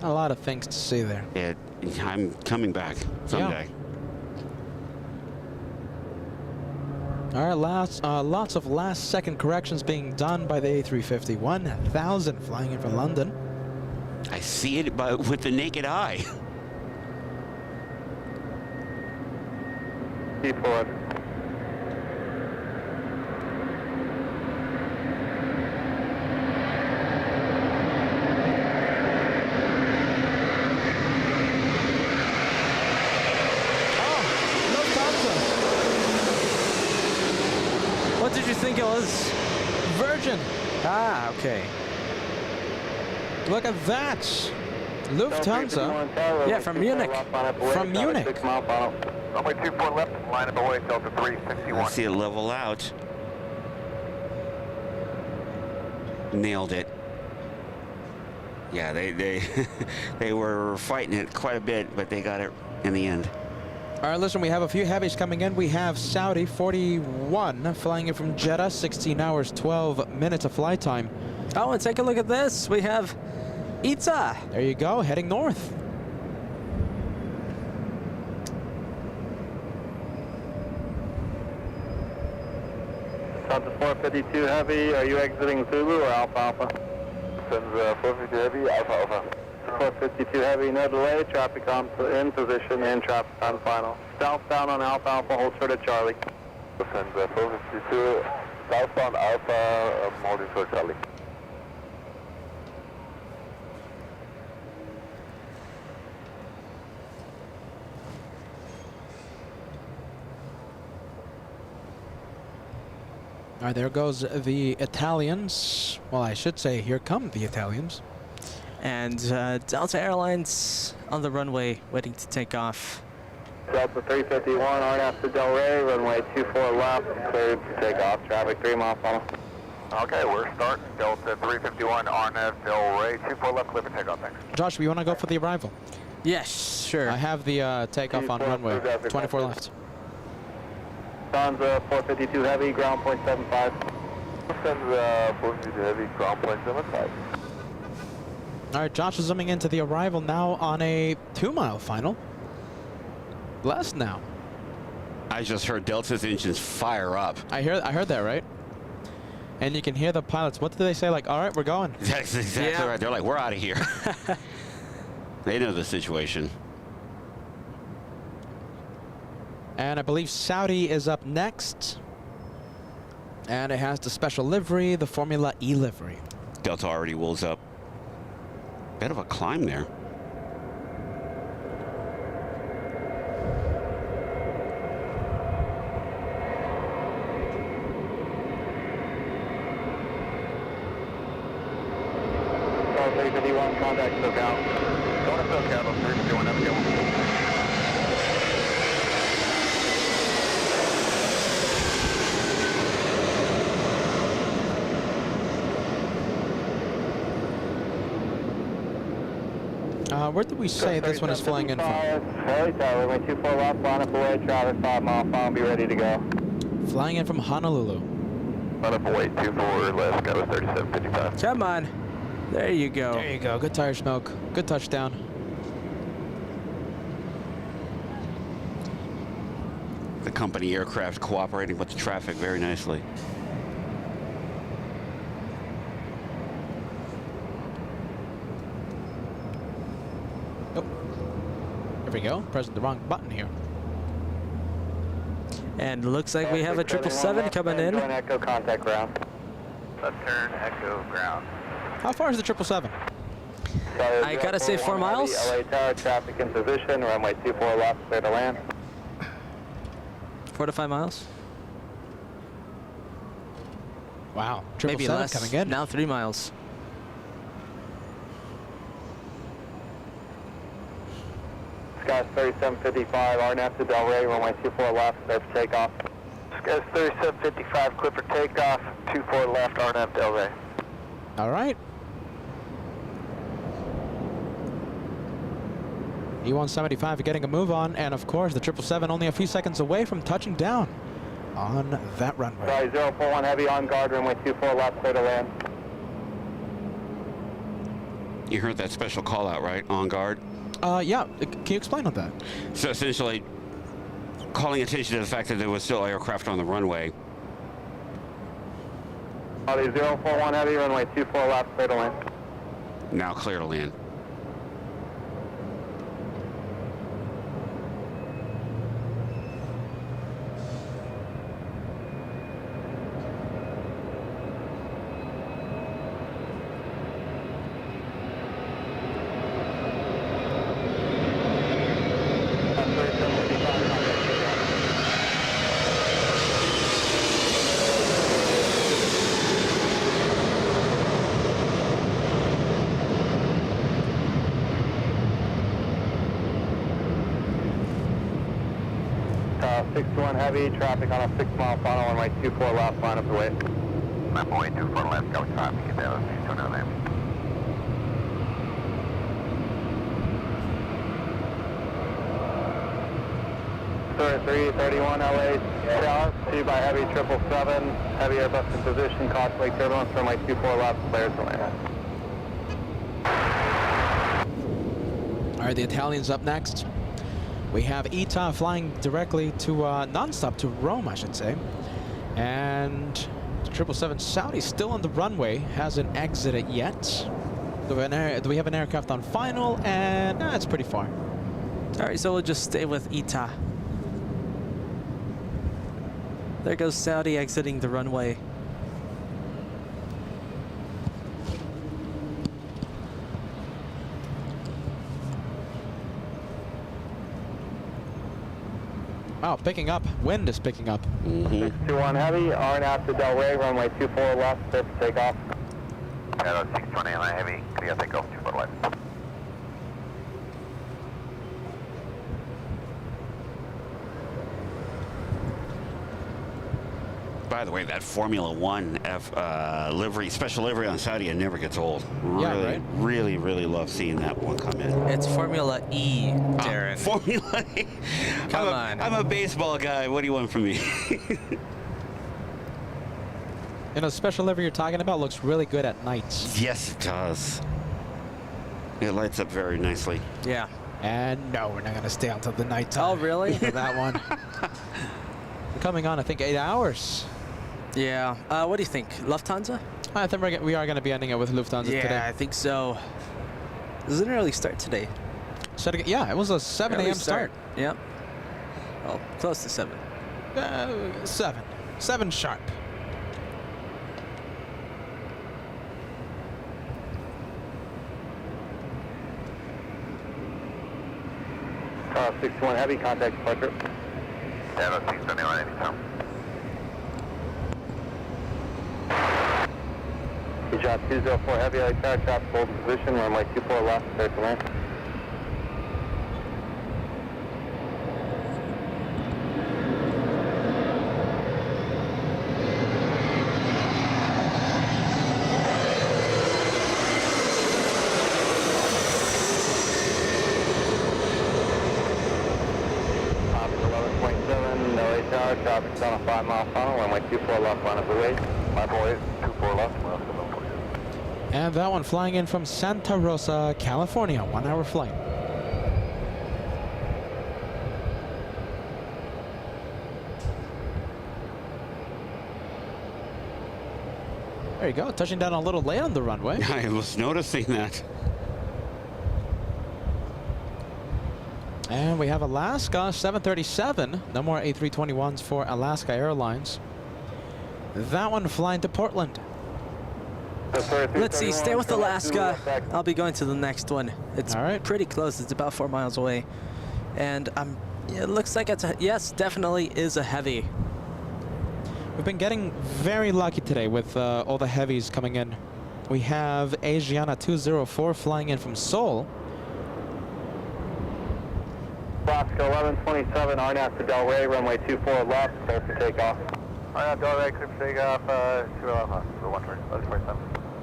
A lot of things to see there. I'm coming back someday. All right, lots of last-second corrections being done by the A350. 1,000 flying in from London. I see it with the naked eye. T4. What did you think it was? Virgin. Ah, okay. Look at that. Lufthansa. Yeah, from Munich. From Munich. Runway 24 left, line up away, Delta I 361. see it level out. Nailed it. Yeah, they they were fighting it quite a bit, but they got it in the end. All right, listen, we have a few heavies coming in. We have Saudi 41 flying in from Jeddah, 16 hours, 12 minutes of flight time. Oh, and take a look at this. We have ITA. There you go, heading north. Delta 452 Heavy, are you exiting Zulu or Alpha Alpha? Sends 452 Heavy, Alpha Alpha. 452 Heavy, no delay, traffic on in position and traffic on final. Southbound on Alpha Alpha, hold short at Charlie. Sends 452 southbound Alpha, holding short Charlie. All right, there goes the Italians. Well, I should say, here come the Italians. And Delta Airlines on the runway waiting to take off. Delta 351, RNAV to Del Rey, runway 24 left, cleared to take off, traffic 3 mile funnel. Okay, we're starting Delta 351, RNAV Del Rey, 24 left, clear for takeoff, thanks. Josh, we want to go for the arrival. Yes, sure. I have the takeoff on runway 24 left. Lufthansa 452 Heavy, ground point 75. Sends 452 Heavy, ground point 75. All right, Josh is zooming into the arrival now on a 2-mile final. Less now. I just heard Delta's engines fire up. I heard that, right? And you can hear the pilots. What did they say? Like, all right, we're going. That's exactly right. They're like, we're out of here. They know the situation. And I believe Saudi is up next. And it has the special livery, the Formula E livery. Delta already wheels up. Bit of a climb there. Delta 351, contact SoCal. Going to SoCal, 351, F1. Where did we say this one is flying in from? Haley Tower, runway 24 left, line up away, traffic 5 mile funnel, be ready to go. Flying in from Honolulu. Line up away, 24 left, got a 3755. Come on. There you go. There you go. Good tire smoke. Good touchdown. The company aircraft cooperating with the traffic very nicely. Oh. There we go. Pressing the wrong button here. And looks like we have a 777 coming in. Join Echo, contact ground. Left turn, echo, ground. How far is the 777? I gotta say 4 miles. LA Tower, traffic in position, runway 24 left, clear to land. 4 to 5 miles. Wow. Maybe 777 less. coming in. Now 3 miles. Sky 3755, RNF to Del Rey, runway 24 left, clear for takeoff. Sky 3755, clear for takeoff, 24 left, RNF Del Rey. All right. E175 getting a move on, and of course the 777 only a few seconds away from touching down on that runway. Sorry, 041 Heavy on guard, runway 24 left, clear to land. You heard that special call out, right? On guard. Yeah. Can you explain on that? So essentially, calling attention to the fact that there was still aircraft on the runway. Audi 041 Heavy, runway 24 left, clear to land. Now clear to land. Uh, 61 Heavy, traffic on a 6-mile final, runway 24 left, line up the way. Runway 24 left, go traffic, get down, 629 Heavy. Sir, 331 LA Tower, 2 by Heavy 777, Heavy Airbus in position, Cox Lake turbulence, runway 24 left, clear to land. All right, the Italians up next. We have ITA flying directly to non-stop to Rome, I should say. And 777 Saudi still on the runway, hasn't exited yet. Do we have an aircraft on final? And it's pretty far. All right, so we'll just stay with ITA. There goes Saudi exiting the runway. Wow, picking up. Wind is picking up. 621 Heavy, RNF to Del Rey, runway 24 left, clear for takeoff. Hello, 629 Heavy, clear takeoff, 24 left. By the way, that Formula One livery, special livery on Saudi never gets old. Really, Yeah, right? really love seeing that one come in. It's Formula E, Darren. Formula E. Come on. I'm a baseball guy. What do you want from me? You know, the special livery you're talking about looks really good at night. Yes, it does. It lights up very nicely. Yeah. And no, we're not going to stay until the night time. Oh, really? For that one. We're coming on, I think, 8 hours. Yeah. What do you think? Lufthansa? I think we are going to be ending it with Lufthansa Yeah, today. I think so. This is an early start today. Yeah, it was a 7 Early a.m. start. Yep. Well, close to 7. 7. 7 sharp. 61 Heavy, contact departure. Hello, 629 anytime. Good job, 204 Heavy, LA Tower, traffic hold in position, runway 24 left, clear to land. Traffic's on a 5-mile funnel, runway 24 left, line of the way. 548, 24 left, miles to 140. And that one flying in from Santa Rosa, California. 1 hour flight. There you go, touching down a little late on the runway. I was noticing that. And we have Alaska 737. No more A321s for Alaska Airlines. That one flying to Portland. Let's see, stay with Alaska. I'll be going to the next one. It's all right. Pretty close. It's about 4 miles away. And it looks like it's a, yes, definitely is a heavy. We've been getting very lucky today with all the heavies coming in. We have Asiana 204 flying in from Seoul. Alaska 1127, RNAV to Delray, runway 24 left, clear for takeoff. RNAV Delray, clear for takeoff, 2 Alpha, so 147.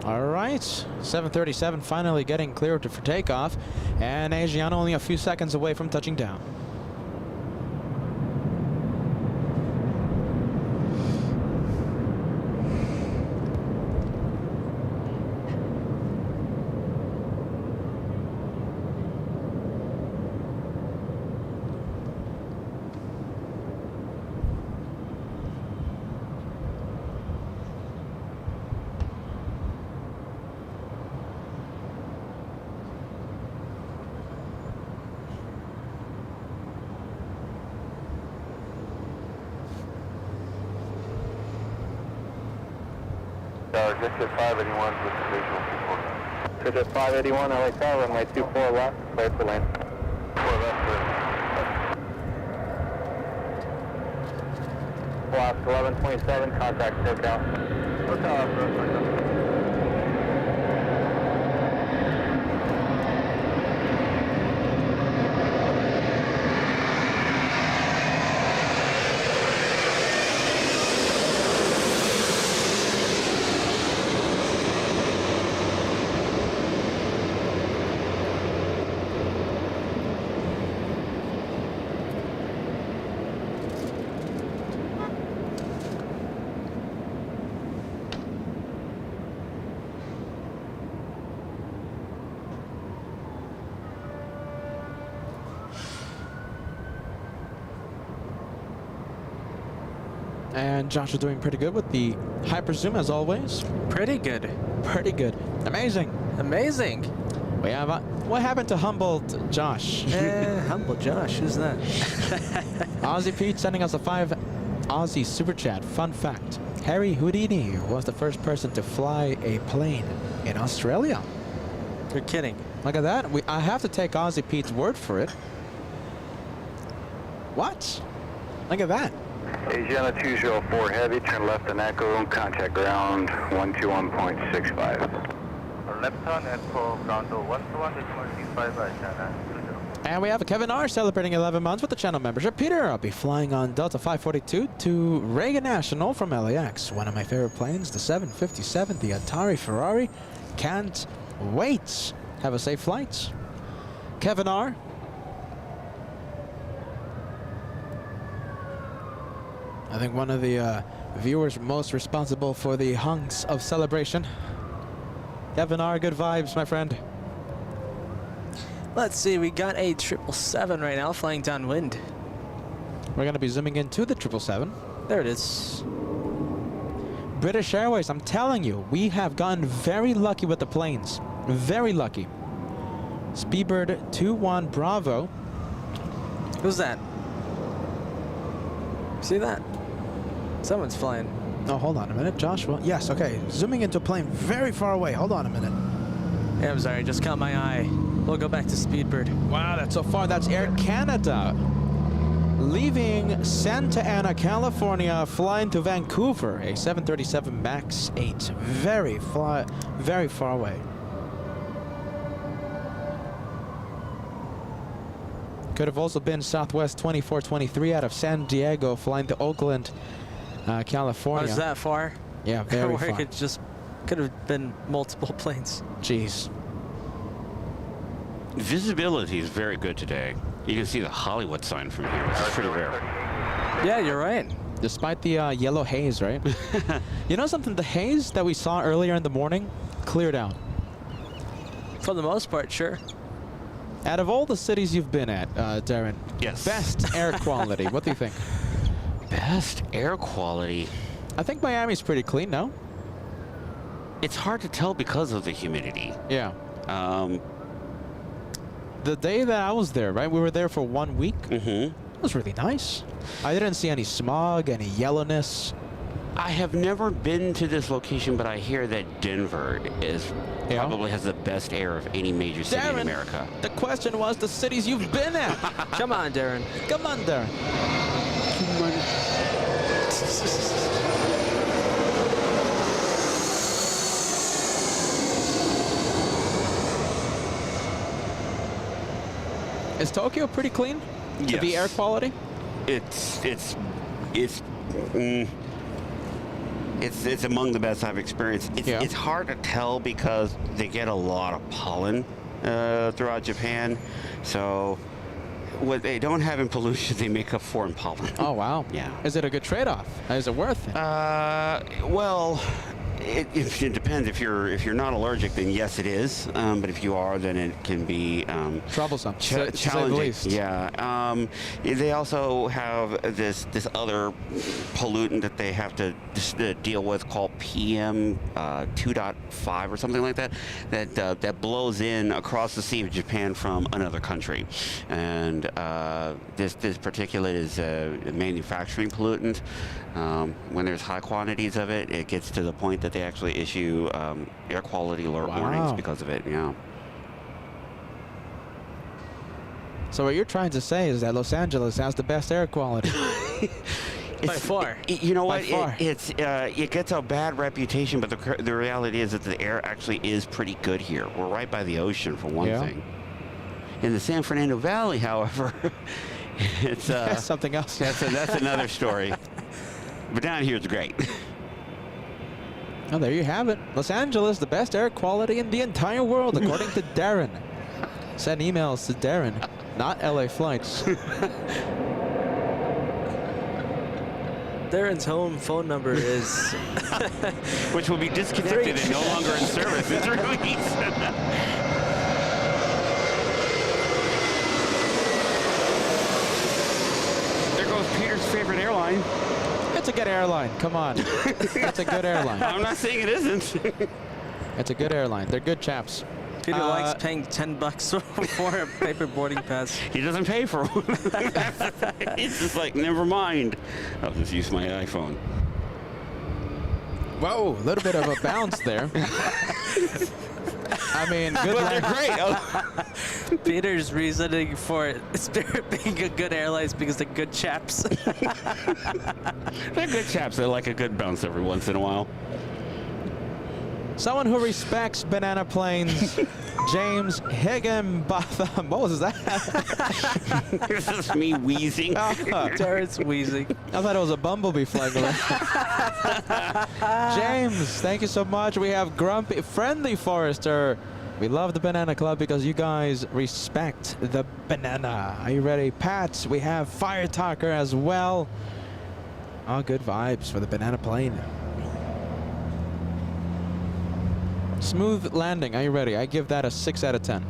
All right, 737 finally getting cleared for takeoff, and Asiana only a few seconds away from touching down. Jet 581 with the visual 24. Jet 581, LA Tower, runway 24 left, clear for land. 4 left, Alaska 1127, contact SoCal. SoCal, And Josh is doing pretty good with the hyper zoom as always. Pretty good. Pretty good. Amazing. Amazing. We have what happened to humbled Josh? Humble Josh, who's that? Aussie Pete sending us a 5 Aussie super chat. Fun fact: Harry Houdini was the first person to fly a plane in Australia. You're kidding. Look at that. I have to take Aussie Pete's word for it. What? Look at that. Asiana 204 Heavy, turn left on Echo, contact ground 121.65. left turn Echo, ground 121.65, Asiana 20. And we have Kevin R celebrating 11 months with the channel membership. Peter, I'll be flying on Delta 542 to Reagan National from LAX. One of my favorite planes, the 757, the Atari Ferrari. Can't wait. Have a safe flight. Kevin R. I think one of the viewers most responsible for the hunks of celebration. Kevin R, good vibes, my friend. Let's see, we got a 777 right now flying downwind. We're going to be zooming into the 777. There it is. British Airways, I'm telling you, we have gotten very lucky with the planes. Very lucky. Speedbird 21 Bravo. Who's that? See that? Someone's flying. Oh, hold on a minute, Joshua. Yes, okay. Zooming into a plane very far away. Hold on a minute. Yeah, I'm sorry, just caught my eye. We'll go back to Speedbird. Wow, that's so far. That's Air Canada. Leaving Santa Ana, California, flying to Vancouver, a 737 MAX 8. Very far away. Could have also been Southwest 2423 out of San Diego, flying to Oakland, California. Oh, is that far? Yeah, very Where far. it could have been multiple planes. Jeez. Visibility is very good today. You can see the Hollywood sign from here. It's pretty rare. Yeah, you're right. Despite the yellow haze, right? You know something? The haze that we saw earlier in the morning cleared out? For the most part, sure. Out of all the cities you've been at, Darren, Yes. best air quality, what do you think? Best air quality. I think Miami's pretty clean, no? It's hard to tell because of the humidity. Yeah. Um, The day that I was there, right, we were there for 1 week. mhm. It was really nice. I didn't see any smog, any yellowness. I have never been to this location, but I hear that Denver Yeah? probably has the best air of any major city in Darren, America. the question was the cities you've been at. Come on, Darren. Come on, Darren. Is Tokyo pretty clean? Yes. The air quality? It's among the best I've experienced. Yeah. It's hard to tell because they get a lot of pollen throughout Japan. So what they don't have in pollution, they make up for in pollen. Oh, wow. Yeah. Is it a good trade-off? Is it worth it? Well, it depends. If you're not allergic, then yes, it is. But if you are, then it can be Troublesome. to say the challenging. least. Yeah. They also have this other pollutant that they have to deal with called PM 2.5 or something like that. That blows in across the Sea of Japan from another country, and this particulate is a manufacturing pollutant. When there's high quantities of it, it gets to the point that they actually issue air quality alert warnings Wow. because of it. Yeah. So what you're trying to say is that Los Angeles has the best air quality. By far. You know By what? far. It gets a bad reputation, but the reality is that the air actually is pretty good here. We're right by the ocean, for one Yeah. thing. In the San Fernando Valley, however, it's That's something else. that's another story. But down here, it's great. Oh, there you have it. Los Angeles, the best air quality in the entire world, according to Darren. Send emails to Darren, not LA flights. Darren's home phone number is Which will be disconnected and no longer in service in 3 weeks. There goes Peter's favorite airline. It's a good airline. Come on. It's a good airline. I'm not saying it isn't. It's a good airline. They're good chaps. Peter likes paying $10 for a paper boarding pass. He doesn't pay for one. He's just like, never mind. I'll just use my iPhone. Whoa, a little bit of a bounce there. I mean, good But they're luck. great. Oh. Peter's reasoning for Spirit being a good airline is because they're good chaps. They're good chaps. They like a good bounce every once in a while. Someone who respects banana planes, James Higginbotham. What was that? This is me wheezing. Darren's wheezing. I thought it was a bumblebee flying around. James, thank you so much. We have Grumpy, Friendly Forester. We love the Banana Club because you guys respect the banana. Are you ready? Pat, we have Fire Talker as well. Oh, good vibes for the banana plane. Smooth landing. Are you ready? I give that a 6 out of 10.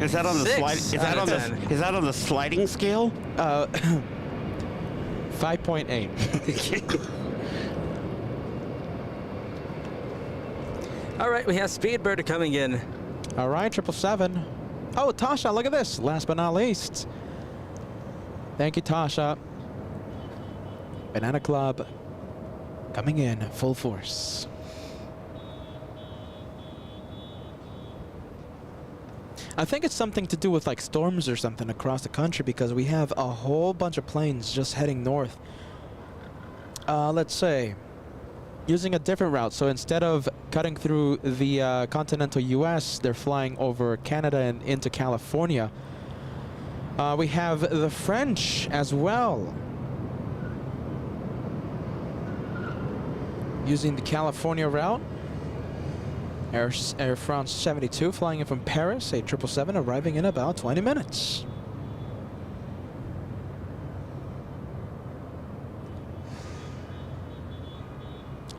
Is that on the 6 slide? Is that out on of the? 10. Is that on the sliding scale? 5.8. All right, we have Speedbird coming in. All right, 777. Oh, Tasha, look at this. Last but not least. Thank you, Tasha. Banana Club coming in full force. I think it's something to do with like storms or something across the country because we have a whole bunch of planes just heading north. Let's say using a different route. So instead of cutting through the continental US, they're flying over Canada and into California. We have the French as well, using the California route. Air France 72 flying in from Paris, a 777 arriving in about 20 minutes.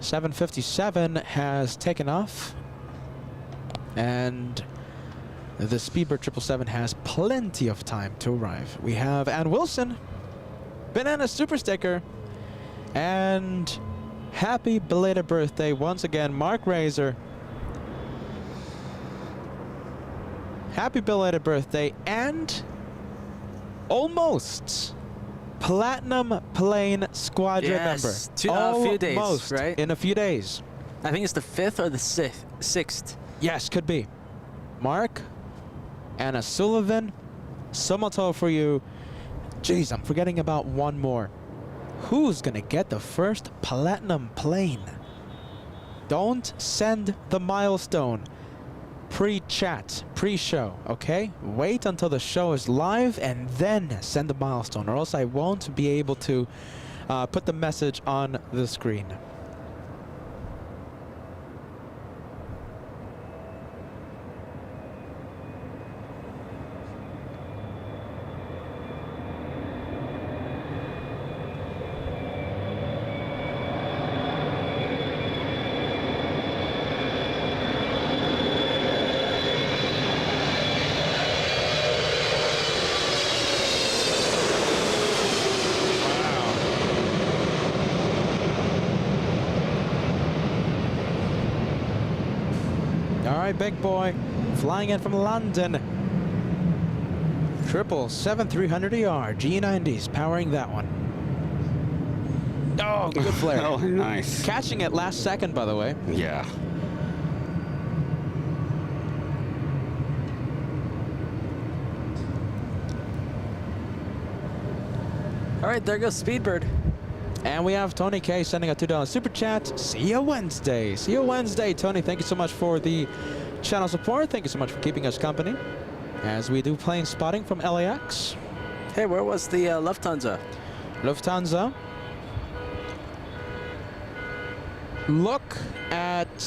757 has taken off. And the Speedbird 777 has plenty of time to arrive. We have Ann Wilson, Banana Super Sticker, and happy belated birthday once again, Mark Razor. Happy belated birthday and almost Platinum Plane Squadron member. A few days, right? In a few days. I think it's the 5th or the 6th. Yes, could be. Mark, Anna Sullivan, Somoto for you. Jeez, I'm forgetting about one more. Who's gonna get the first Platinum plane? Don't send the milestone pre-chat, pre-show, okay? Wait until the show is live and then send the milestone, or else I won't be able to put the message on the screen. Big boy, flying in from London. 777-300ER G90s powering that one. Oh, good flare. Oh, nice. Catching it last second, by the way. Yeah. All right, there goes Speedbird. And we have Tony K sending a $2 super chat. See you Wednesday. See you Wednesday, Tony. Thank you so much for the channel support. Thank you so much for keeping us company as we do plane spotting from LAX. Hey, where was the Lufthansa? Lufthansa. Look at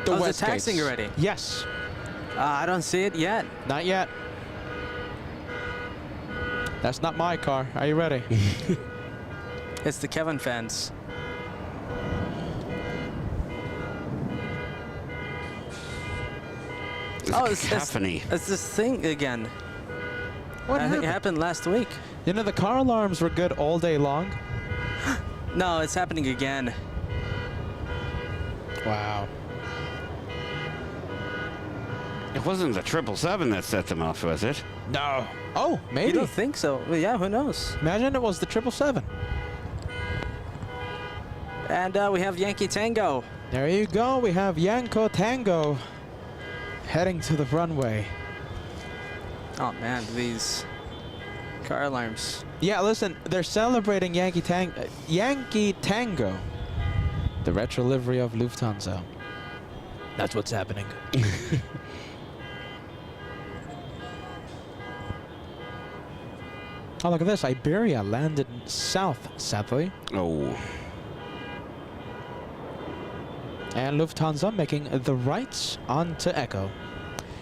the Oh, West is it taxiing gates. already? Yes. I don't see it yet. Not yet. That's not my car. Are you ready? It's the Kevin fans. It's cacophony. It's this thing again. What I think it happened last week. You know, the car alarms were good all day long. No, it's happening again. Wow. It wasn't the 777 that set them off, was it? No. Oh, maybe. You don't think so? Well, yeah, who knows? Imagine it was the 777. And we have Yankee Tango. There you go. We have Yanko Tango heading to the runway. Oh man, these car alarms. Yeah, listen, they're celebrating Yankee Tango, the retro livery of Lufthansa. That's what's happening. Oh, look at this. Iberia landed south, sadly. Oh. And Lufthansa making the right onto Echo.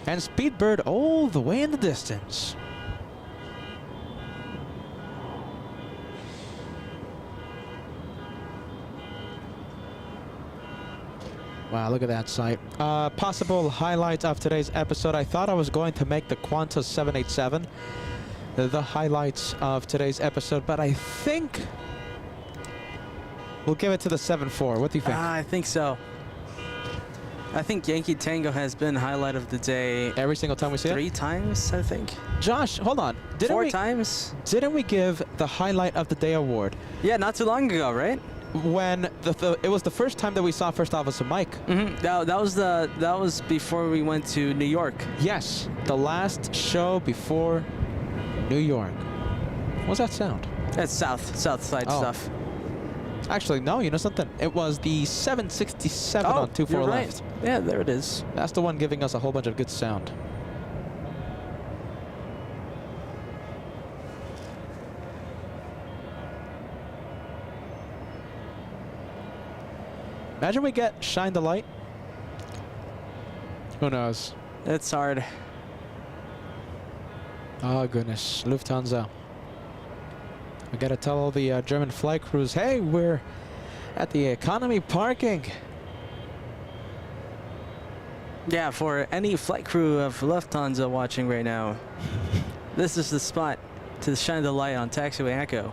And Speedbird all the way in the distance. Wow, look at that sight. Possible highlight of today's episode. I thought I was going to make the Qantas 787 the highlights of today's episode, but I think we'll give it to the 7-4. What do you think? I think so. I think Yankee Tango has been highlight of the day Every single time we see it? 3 times, I think. Josh, hold on. 4 times? Didn't we give the highlight of the day award Yeah, not too long ago, right? when it was the first time that we saw First Officer Mike? Mm-hmm. That was before we went to New York. Yes, the last show before New York. What's that sound? That's south side Oh. stuff. Actually, no, you know something? It was the 767 on 24 you're left. right. Yeah, there it is. That's the one giving us a whole bunch of good sound. Imagine we get Shine the Light. Who knows? It's hard. Oh, goodness. Lufthansa. We gotta tell all the German flight crews, hey, we're at the economy parking. Yeah, for any flight crew of Lufthansa watching right now, this is the spot to shine the light on Taxiway Echo.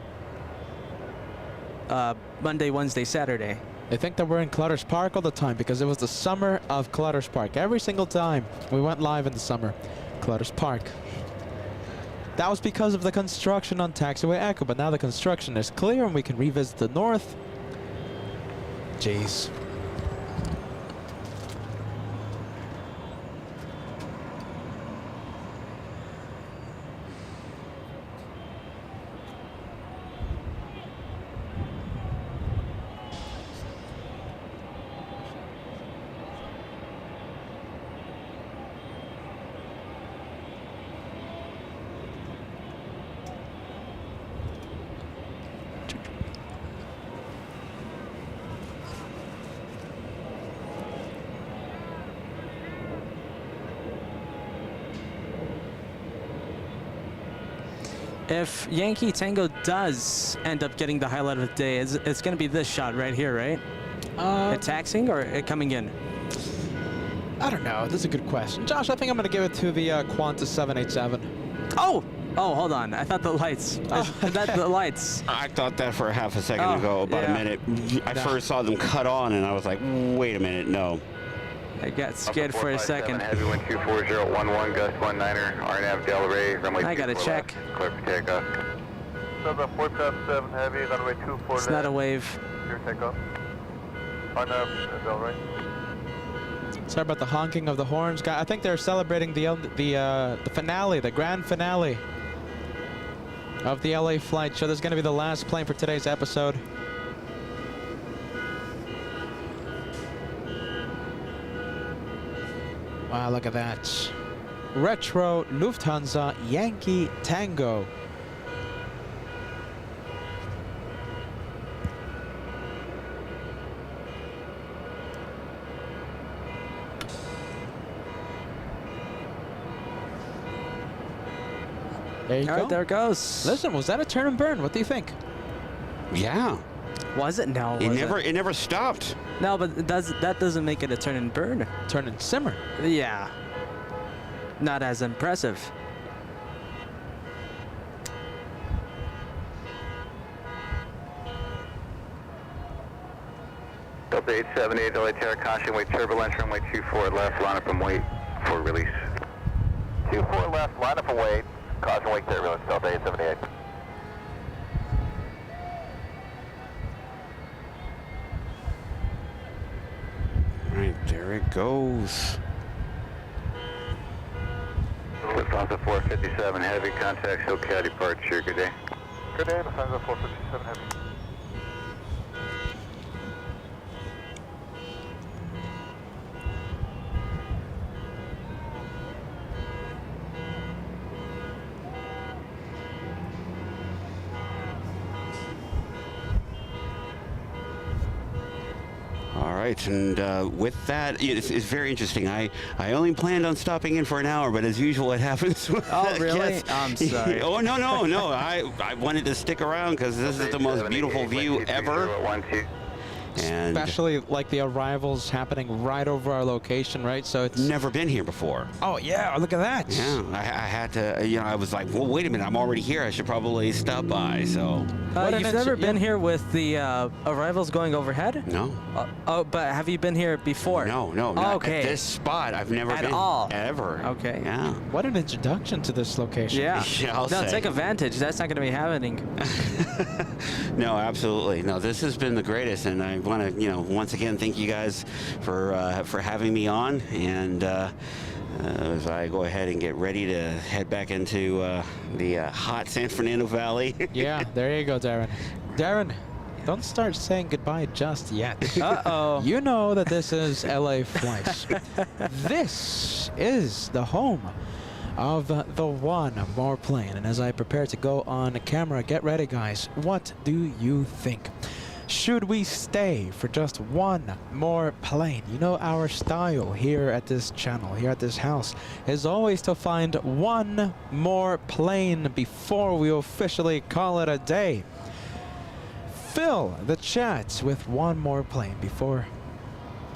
Monday, Wednesday, Saturday. They think that we're in Clutters Park all the time because it was the summer of Clutters Park. Every single time we went live in the summer, Clutters Park. That was because of the construction on Taxiway Echo, but now the construction is clear and we can revisit the north. Jeez. If Yankee Tango does end up getting the highlight of the day, it's going to be this shot right here, right? It taxiing or it coming in? I don't know. That's a good question. Josh, I think I'm going to give it to the Qantas 787. Oh! Oh, hold on. I thought the lights. Is that the lights? I thought that for a half a second ago, about a minute. I first saw them cut on, and I was like, wait a minute, no. I got scared for a second. Heavy wind 24011, gust 19er, RNAV Del Rey, runway I gotta 24 check. left, clear for takeoff. Southern 477 heavy, runway 24 It's not a wave. Clear takeoff. RNAV Del Rey. Sorry about the honking of the horns. I think they're celebrating the finale, the grand finale of the LA flight. So there's going to be the last plane for today's episode. Wow, look at that. Retro Lufthansa Yankee Tango. There you All go. right, there it goes. Listen, was that a turn and burn? What do you think? Yeah. Was it? No. It never stopped. No, but that doesn't make it a turn and burn. Turn and simmer. Yeah. Not as impressive. Delta 878, LA Terra, caution, wait turbulence, runway 24 left, line up and wait for release. 24 left, line up and wait. Caution, wait turbulence, Delta 878. Right, there it goes. Lufthansa 457, heavy contact, SoCal departure, good day. Good day, Lufthansa 457 heavy. All right, and with that, it's very interesting. I only planned on stopping in for an hour, but as usual, it happens. Oh, really? Yes. I'm sorry. Oh, no. I wanted to stick around because this is the most beautiful view ever. And Especially like the arrivals happening right over our location, right? So it's never been here before. Oh yeah, look at that. Yeah, I had to, I was like, well, wait a minute, I'm already here. I should probably stop by, so. You've never been here with the arrivals going overhead? No. But have you been here before? No, not okay. at this spot. I've never At been. all? Ever. Okay. Yeah. What an introduction to this location. Yeah. Yeah, I'll No, say. take advantage. That's not going to be happening. No, absolutely. No, this has been the greatest, and I want to, once again, thank you guys for having me on, and as I go ahead and get ready to head back into the hot San Fernando Valley. Yeah, there you go, Darren. Darren, don't start saying goodbye just yet. Uh-oh. You know that this is LA Flights. This is the home of the one more plane. And as I prepare to go on camera, get ready, guys. What do you think? Should we stay for just one more plane? You know, our style here at this channel, here at this house, is always to find one more plane before we officially call it a day. fill the chat with one more plane before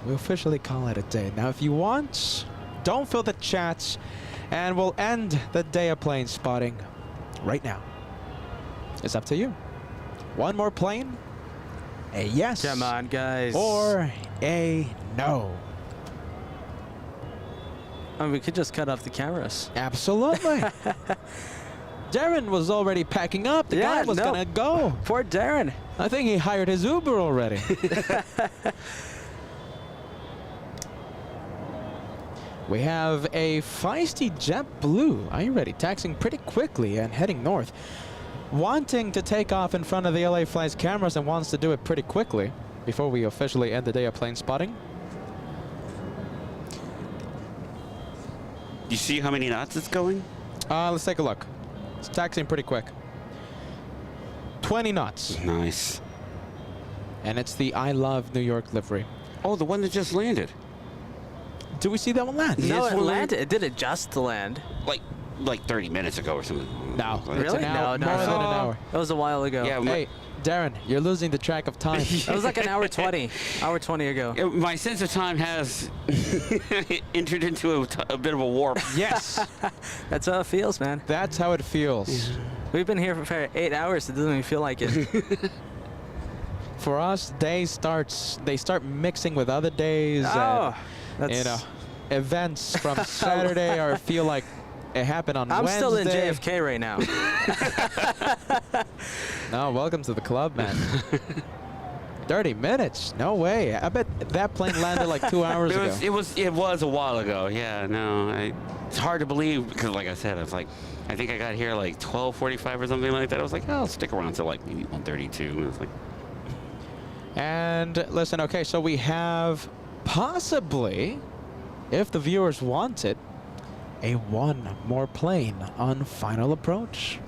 we officially call it a day. Now, if you want, don't fill the chats, and we'll end the day of plane spotting right now. It's up to you. One more plane, a yes. Come on, guys. Or a no. Oh, we could just cut off the cameras. Absolutely. Darren was already packing up. The guy was gonna go. Poor Darren. I think he hired his Uber already. We have a feisty JetBlue. Are you ready? Taxiing pretty quickly and heading north. Wanting to take off in front of the LA Flights cameras and wants to do it pretty quickly before we officially end the day of plane spotting. You see how many knots it's going? Let's take a look. It's taxiing pretty quick. 20 knots. Nice. And it's the I Love New York livery. Oh, the one that just landed. Do we see that one land? No, Yes, it one landed. It didn't just land. Like 30 minutes ago or something. No. Like- It's an hour, No, more no. than an hour. That was a while ago. Yeah, Hey, Darren, you're losing the track of time. That was like an hour 20. Hour 20 ago. my sense of time has entered into a bit of a warp. Yes, That's how it feels, man. that's how it feels. We've been here for 8 hours. It doesn't even feel like it. For us, they start mixing with other days. Oh, and, that's. you know, events from Saturday or feel like it happened on I'm Wednesday. still in JFK right now. No, welcome to the club, man. 30 minutes? No way. I bet that plane landed like 2 hours ago. It was a while ago. Yeah, no, it's hard to believe because, like I said, I think I got here like 12:45 or something like that. I was like, oh, I'll stick around till like maybe 1:32. And it's like, And listen, okay, so we have possibly, if the viewers want it, a one more plane on final approach.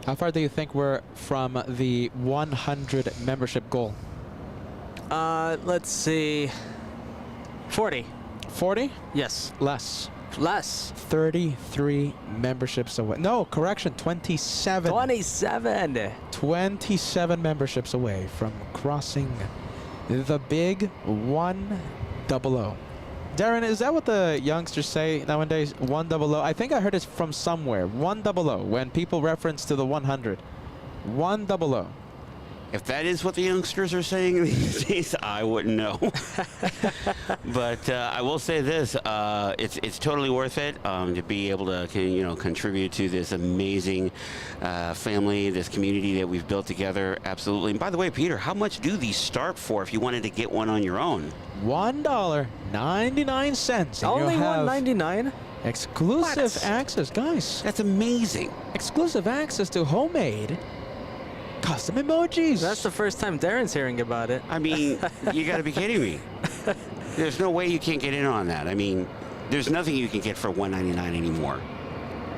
How far do you think we're from the 100 membership goal? Let's see. 40. 40? Yes. Less. Less. 33 memberships away. No, correction, 27. 27. 27 memberships away from crossing the big 100. Darren, is that what the youngsters say nowadays? 100? I think I heard it from somewhere. 100 when people reference to the 100. 100. if that is what the youngsters are saying these days, I wouldn't know. But I will say this: it's totally worth it to be able to contribute to this amazing family, this community that we've built together. Absolutely. And by the way, Peter, how much do these start for if you wanted to get one on your own? $1.99. Only $1.99. Exclusive access, guys. That's amazing. Exclusive access to homemade custom emojis. That's the first time Darren's hearing about it. I mean, you got to be kidding me. There's no way you can't get in on that. I mean, there's nothing you can get for $1.99 anymore.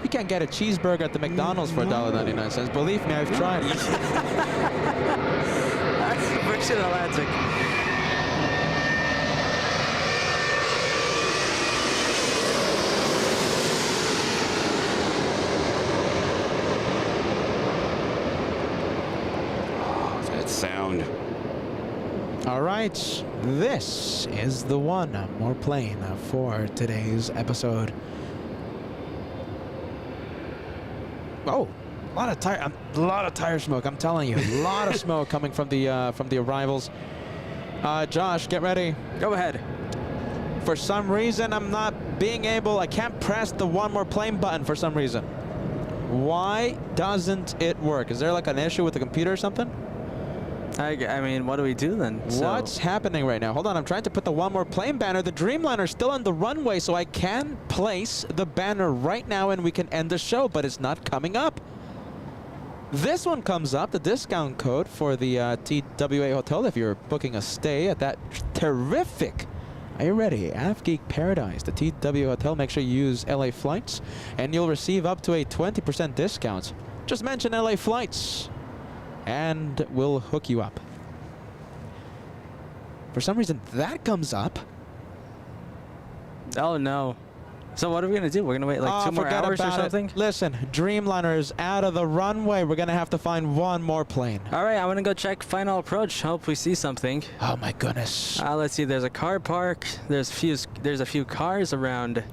You can't get a cheeseburger at the McDonald's for $1.99. Believe me, I've tried. Virgin Atlantic. Sound. All right, this is the one more plane for today's episode. Oh, a lot of tire smoke. I'm telling you, a lot of smoke coming from the arrivals. Josh, get ready. Go ahead. For some reason, I'm not being able. I can't press the one more plane button for some reason. Why doesn't it work? Is there like an issue with the computer or something? I mean, what do we do then? What's happening right now? Hold on, I'm trying to put the one more plane banner. The Dreamliner's still on the runway, so I can place the banner right now and we can end the show, but it's not coming up. This one comes up, the discount code for the TWA Hotel if you're booking a stay at that terrific, are you ready? Afgeek Paradise, the TW Hotel. Make sure you use LA Flights, and you'll receive up to a 20% discount Just mention LA Flights and we'll hook you up. For some reason, that comes up. Oh no. So what are we gonna do? We're gonna wait like 2 more forget hours or about it. something? Listen, Dreamliner is out of the runway. We're gonna have to find one more plane. All right, I'm gonna go check final approach. Hope we see something. Oh my goodness. Let's see. There's a car park. There's a few cars around.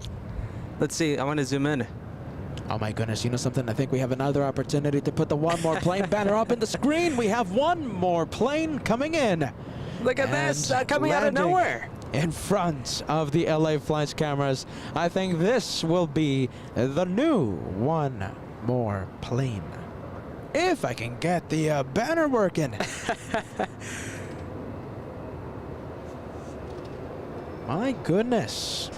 Let's see. I want to zoom in. Oh my goodness, you know something? I think we have another opportunity to put the one more plane banner up in the screen. We have one more plane coming in. Look at this, And coming out of landing nowhere. in front of the LA Flights cameras. I think this will be the new one more plane. If I can get the banner working. My goodness.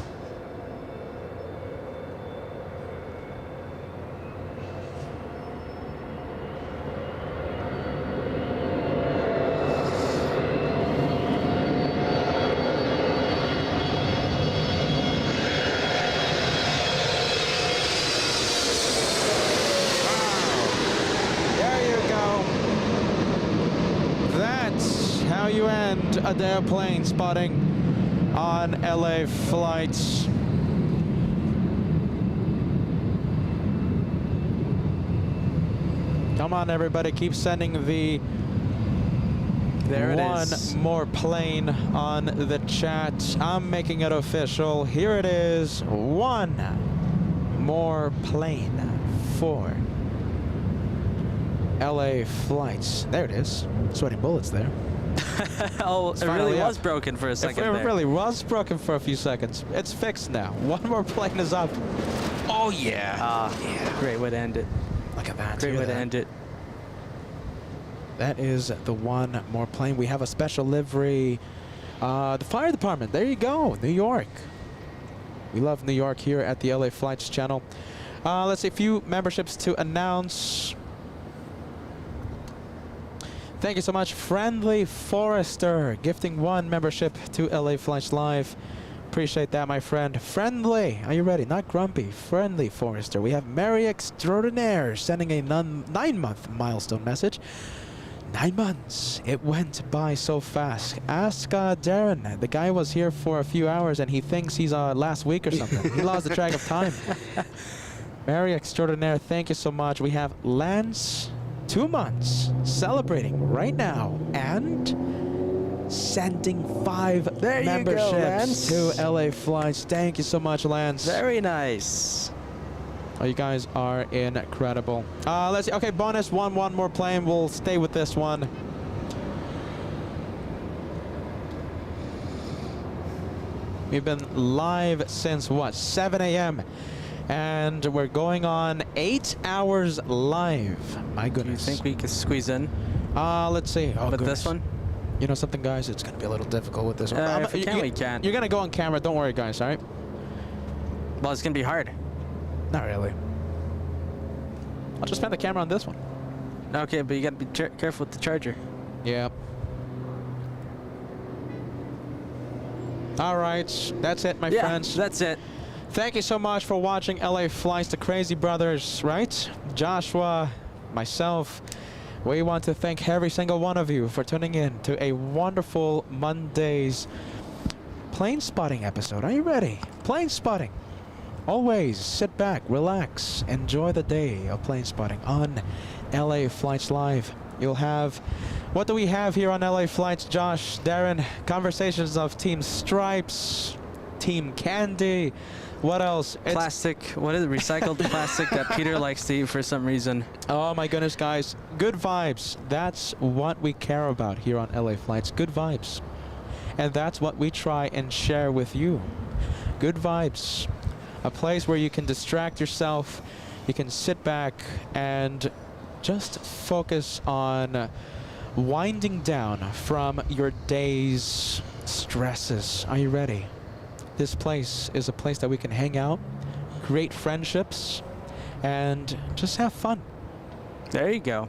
You end a day of plane spotting on LA Flights. Come on, everybody, keep sending the There it is. one more plane on the chat. I'm making it official. Here it is. One more plane for LA Flights. There it is. Sweating bullets there. Oh, it really was broken for a second It there. really was broken for a few seconds. It's fixed now. One more plane is up. Oh, yeah. Yeah. Great way to end it. Look at that. Great way to end it. That is the one more plane. We have a special livery. The fire department. There you go. New York. We love New York here at the LA Flights channel. Let's see, a few memberships to announce. Thank you so much, Friendly Forester, gifting one membership to LA Flights Live. Appreciate that, my friend. Friendly, are you ready? Not grumpy. Friendly Forester. We have Mary Extraordinaire sending a 9-month milestone message. 9 months. It went by so fast. Ask Darren. The guy was here for a few hours and he thinks he's last week or something. He lost the track of time. Mary Extraordinaire, thank you so much. We have Lance. 2 months celebrating right now and sending 5 memberships to LA Flights. Thank you so much, Lance. Very nice. Oh, you guys are incredible. Let's see. Okay, bonus one more plane. We'll stay with this one. We've been live since what? 7 a.m. And we're going on 8 hours live. My goodness. Do you think we can squeeze in? Let's see. Oh, with goodness. this one? You know something, guys? It's going to be a little difficult with this one. If we can, we can. You're going to go on camera. Don't worry, guys, all right? Well, it's going to be hard. Not really. I'll just spend the camera on this one. Okay, but you got to be careful with the charger. Yeah. All right. That's it, my friends. That's it. Thank you so much for watching LA Flights, the Crazy Brothers, right? Joshua, myself. We want to thank every single one of you for tuning in to a wonderful Monday's plane spotting episode. Are you ready? Plane spotting. Always sit back, relax, enjoy the day of plane spotting on LA Flights Live. You'll have, what do we have here on LA Flights, Josh, Darren? Conversations of Team Stripes, Team Candy. What else? Plastic. What is it? Recycled plastic that Peter likes to eat for some reason. Oh my goodness, guys. Good vibes. That's what we care about here on LA Flights. Good vibes. And that's what we try and share with you. Good vibes. A place where you can distract yourself. You can sit back and just focus on winding down from your day's stresses. Are you ready? This place is a place that we can hang out, create friendships, and just have fun. There you go.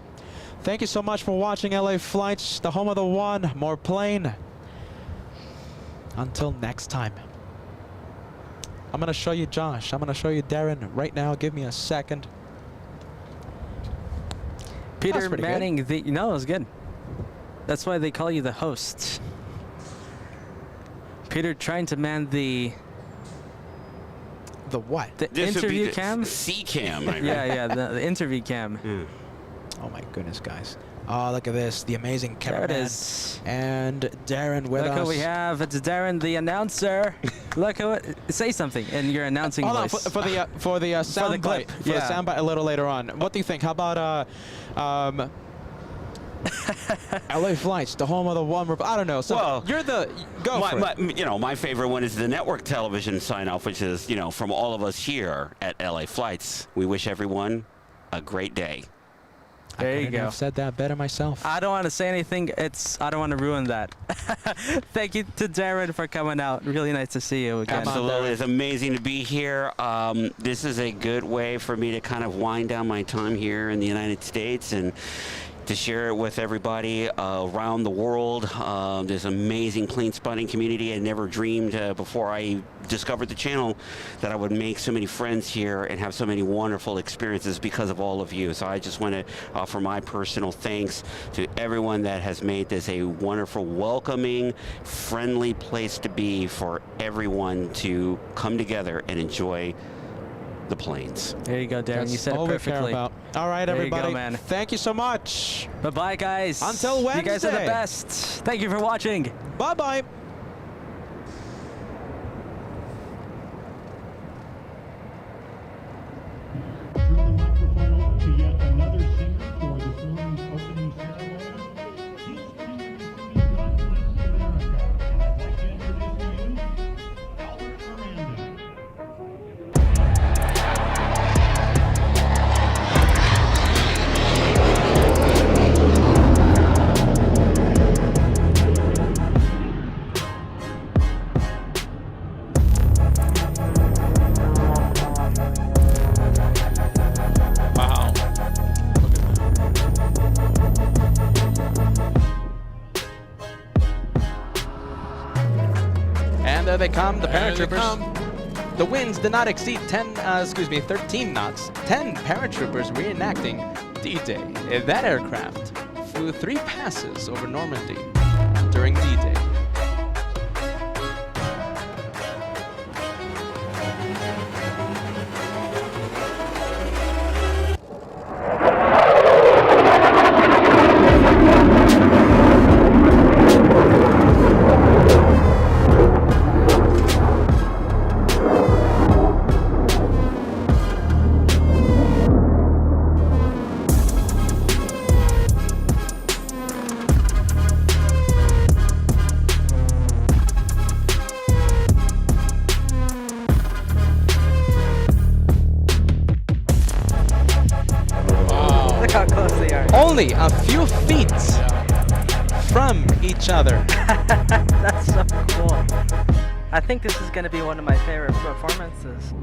Thank you so much for watching LA Flights, the home of the one more plane. Until next time. I'm going to show you Josh. I'm going to show you Darren right now. Give me a second. Peter pretty good. manning the. No, it was good. That's why they call you the host. Peter trying to man the what? the This would be interview the cam. C cam. I mean. Yeah, the interview cam. Yeah. Oh my goodness, guys. Oh, look at this. The amazing There cameraman. it is. And Darren with Look us. who we have. It's Darren, the announcer. Look who. Say something in your announcing Hold on, voice. for the sound bite. clip, For the yeah. sound bite a little later on. What do you think? How about LA Flights, the home of the one. I don't know. So Well, you're the go for it. My favorite one is the network television sign off, which is, from all of us here at LA Flights. We wish everyone a great day. There you go. I've said that better myself. I don't want to say anything. I don't want to ruin that. Thank you to Darren for coming out. Really nice to see you again. Absolutely. It's amazing to be here. This is a good way for me to kind of wind down my time here in the United States and to share it with everybody around the world. This amazing plane spotting community. I never dreamed before I discovered the channel that I would make so many friends here and have so many wonderful experiences because of all of you. So I just want to offer my personal thanks to everyone that has made this a wonderful, welcoming, friendly place to be for everyone to come together and enjoy the planes. There you go, Darren. That's you said all it we care perfectly. about. All right, There you go, everybody. man. Thank you so much. Bye-bye, guys. Until You guys are the Wednesday. best. Thank you for watching. Bye-bye. Turn the microphone over to yet another singer for this morning's opening ceremony. He's bringing me from the God Bless America, and I'd like to introduce to you Albert Aranda. Wow. And there they come, the paratroopers. The winds did not exceed 13 knots. 10 paratroopers reenacting D-Day. That aircraft flew 3 passes over Normandy during D-Day. Look how close they are. Only a few feet from each other. That's so cool. I think this is going to be one of my favorite performances.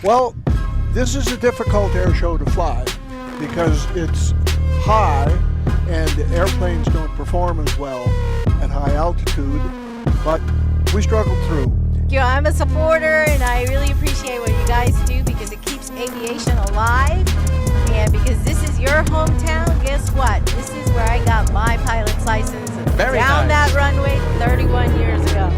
Well, this is a difficult air show to fly because it's high and the airplanes don't perform as well at high altitude, but we struggled through. I'm a supporter and I really appreciate what you guys do because it keeps aviation alive. And because this is your hometown, guess what? This is where I got my pilot's license Very down nice. that runway 31 years ago.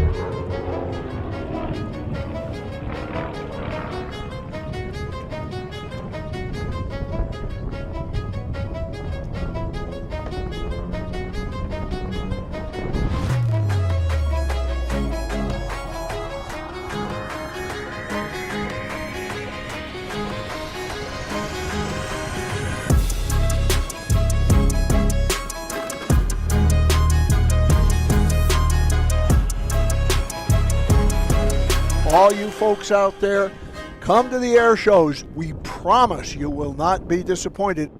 All you folks out there, come to the air shows. We promise you will not be disappointed.